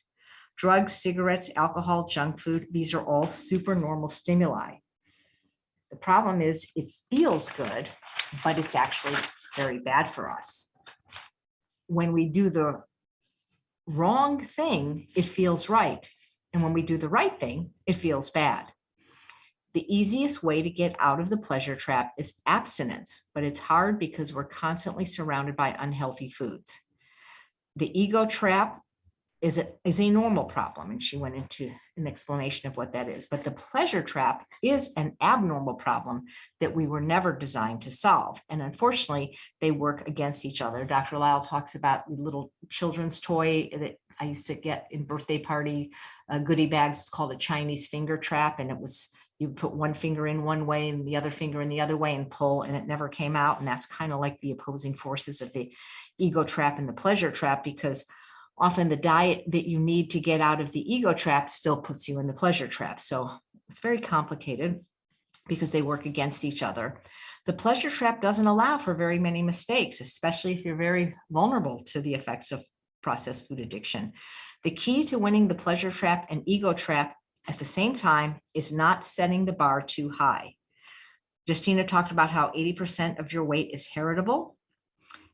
Drugs, cigarettes, alcohol, junk food, these are all super normal stimuli. The problem is it feels good, but it's actually very bad for us. When we do the wrong thing, it feels right. And when we do the right thing, it feels bad. The easiest way to get out of the pleasure trap is abstinence, but it's hard because we're constantly surrounded by unhealthy foods. The ego trap is a normal problem, and she went into an explanation of what that is. But the pleasure trap is an abnormal problem that we were never designed to solve. And unfortunately, they work against each other. Dr. Lyle talks about the little children's toy that I used to get in birthday party goodie bags. It's called a Chinese finger trap. And it was, you put one finger in one way and the other finger in the other way and pull, and it never came out. And that's kind of like the opposing forces of the ego trap and the pleasure trap, because often the diet that you need to get out of the ego trap still puts you in the pleasure trap. So it's very complicated because they work against each other. The pleasure trap doesn't allow for very many mistakes, especially if you're very vulnerable to the effects of processed food addiction. The key to winning the pleasure trap and ego trap at the same time is not setting the bar too high. Justina talked about how 80% of your weight is heritable.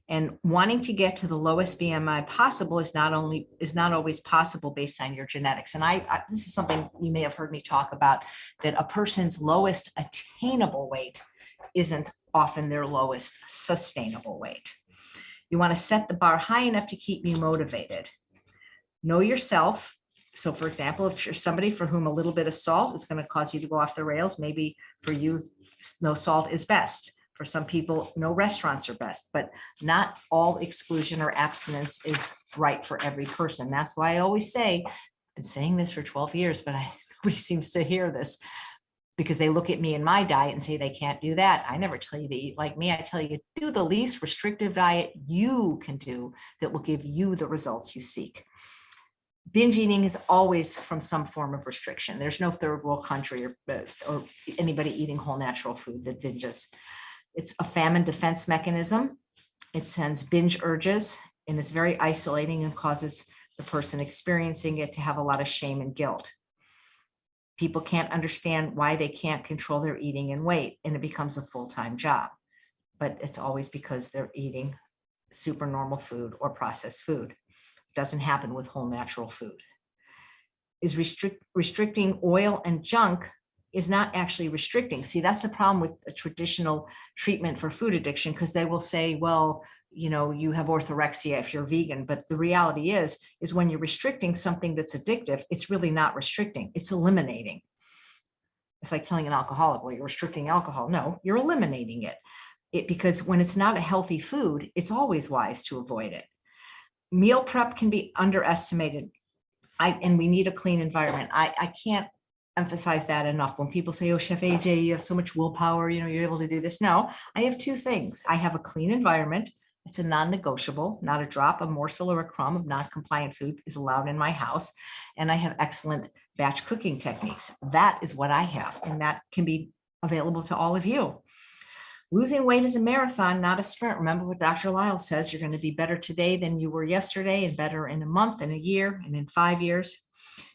And wanting to get to the lowest BMI possible is not always possible based on your genetics. And this is something you may have heard me talk about, that a person's lowest attainable weight isn't often their lowest sustainable weight. You want to set the bar high enough to keep you motivated. Know yourself. So for example, if you're somebody for whom a little bit of salt is going to cause you to go off the rails, maybe for you, no salt is best. For some people, no restaurants are best, but not all exclusion or abstinence is right for every person. That's why I always say, I've been saying this for 12 years, but nobody seems to hear this, because they look at me and my diet and say they can't do that. I never tell you to eat like me. I tell you, do the least restrictive diet you can do that will give you the results you seek. Binge eating is always from some form of restriction. There's no third world country or anybody eating whole natural food that binges. It's a famine defense mechanism. It sends binge urges, and it's very isolating and causes the person experiencing it to have a lot of shame and guilt. People can't understand why they can't control their eating and weight, and it becomes a full-time job. But it's always because they're eating super normal food or processed food. It doesn't happen with whole natural food. Is restricting oil and junk is not actually restricting. See, that's the problem with a traditional treatment for food addiction, because they will say, well, you know, you have orthorexia if you're vegan. But the reality is when you're restricting something that's addictive, it's really not restricting, it's eliminating. It's like telling an alcoholic, well, you're restricting alcohol. No, you're eliminating it. Because when it's not a healthy food, it's always wise to avoid it. Meal prep can be underestimated. And we need a clean environment. I can't emphasize that enough. When people say, oh, Chef AJ, you have so much willpower, you're able to do this. No, I have two things. I have a clean environment. It's a non-negotiable. Not a drop, a morsel, or a crumb of non-compliant food is allowed in my house. And I have excellent batch cooking techniques. That is what I have, and that can be available to all of you. Losing weight is a marathon, not a sprint. Remember what Dr. Lyle says, you're going to be better today than you were yesterday, and better in a month and a year and in 5 years.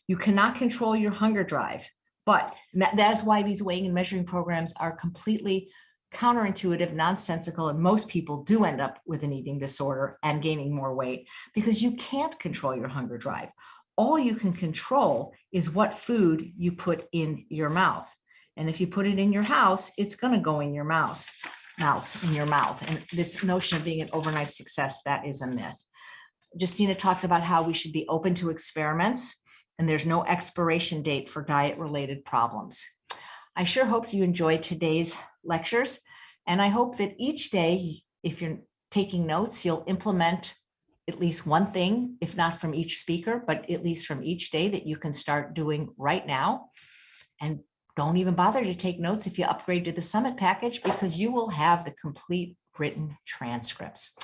You cannot control your hunger drive, but that is why these weighing and measuring programs are completely counterintuitive, nonsensical, and most people do end up with an eating disorder and gaining more weight because you can't control your hunger drive. All you can control is what food you put in your mouth. And if you put it in your house, it's going to go in your mouth. And this notion of being an overnight success, that is a myth. Justina talked about how we should be open to experiments, and there's no expiration date for diet-related problems. I sure hope you enjoyed today's lectures, and I hope that each day, if you're taking notes, you'll implement at least one thing, if not from each speaker, but at least from each day that you can start doing right now. And don't even bother to take notes if you upgrade to the Summit package, because you will have the complete written transcripts.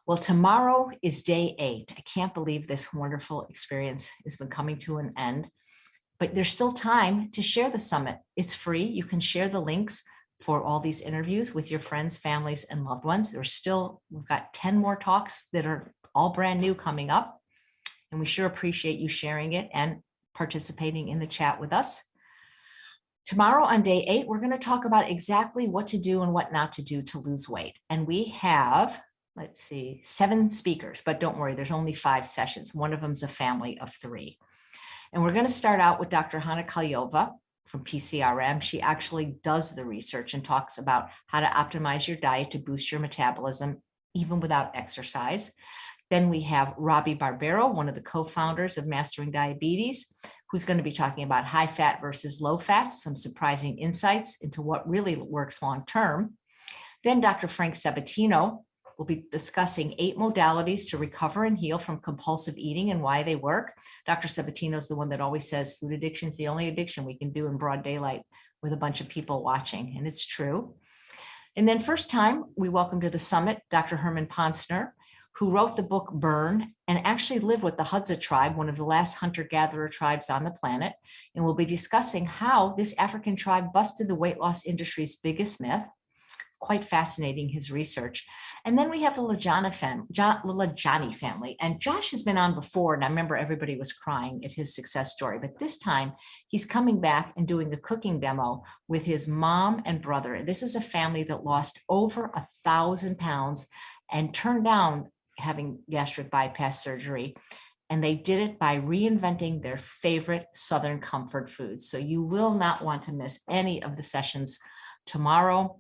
Well, tomorrow is day 8. I can't believe this wonderful experience has been coming to an end, but there's still time to share the Summit. It's free. You can share the links for all these interviews with your friends, families, and loved ones. We've got 10 more talks that are all brand new coming up, and we sure appreciate you sharing it and participating in the chat with us. Tomorrow on day 8, we're going to talk about exactly what to do and what not to do to lose weight. And we have, 7 speakers, but don't worry, there's only 5 sessions. One of them is a family of 3. And we're going to start out with Dr. Hana Kalyova from PCRM. She actually does the research and talks about how to optimize your diet to boost your metabolism, even without exercise. Then we have Robbie Barbero, one of the co-founders of Mastering Diabetes, who's going to be talking about high fat versus low fat, some surprising insights into what really works long-term. Then Dr. Frank Sabatino will be discussing 8 modalities to recover and heal from compulsive eating and why they work. Dr. Sabatino is the one that always says food addiction is the only addiction we can do in broad daylight with a bunch of people watching, and it's true. And then first time, we welcome to the Summit Dr. Herman Ponsner, who wrote the book Burn and actually lived with the Hadza tribe, one of the last hunter-gatherer tribes on the planet. And we'll be discussing how this African tribe busted the weight loss industry's biggest myth. Quite fascinating, his research. And then we have the Lajani family. And Josh has been on before, and I remember everybody was crying at his success story. But this time, he's coming back and doing a cooking demo with his mom and brother. This is a family that lost over 1,000 pounds and turned down having gastric bypass surgery. And they did it by reinventing their favorite Southern comfort foods. So you will not want to miss any of the sessions tomorrow.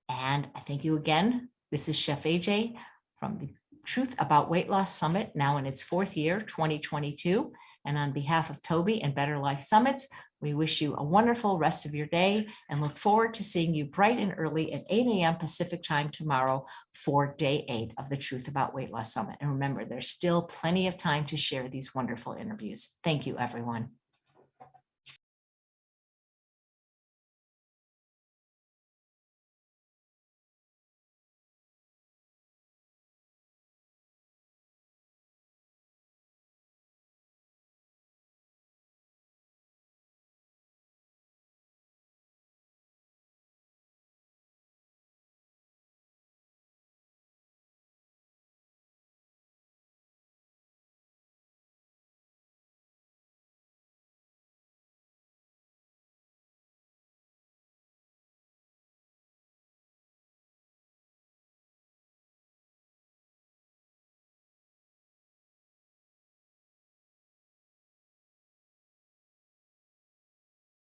And I thank you again. This is Chef AJ from the Truth About Weight Loss Summit, now in its 4th year, 2022. And on behalf of Toby and Better Life Summits, we wish you a wonderful rest of your day and look forward to seeing you bright and early at 8 a.m. Pacific time tomorrow for day 8 of the Truth About Weight Loss Summit. And remember, there's still plenty of time to share these wonderful interviews. Thank you, everyone.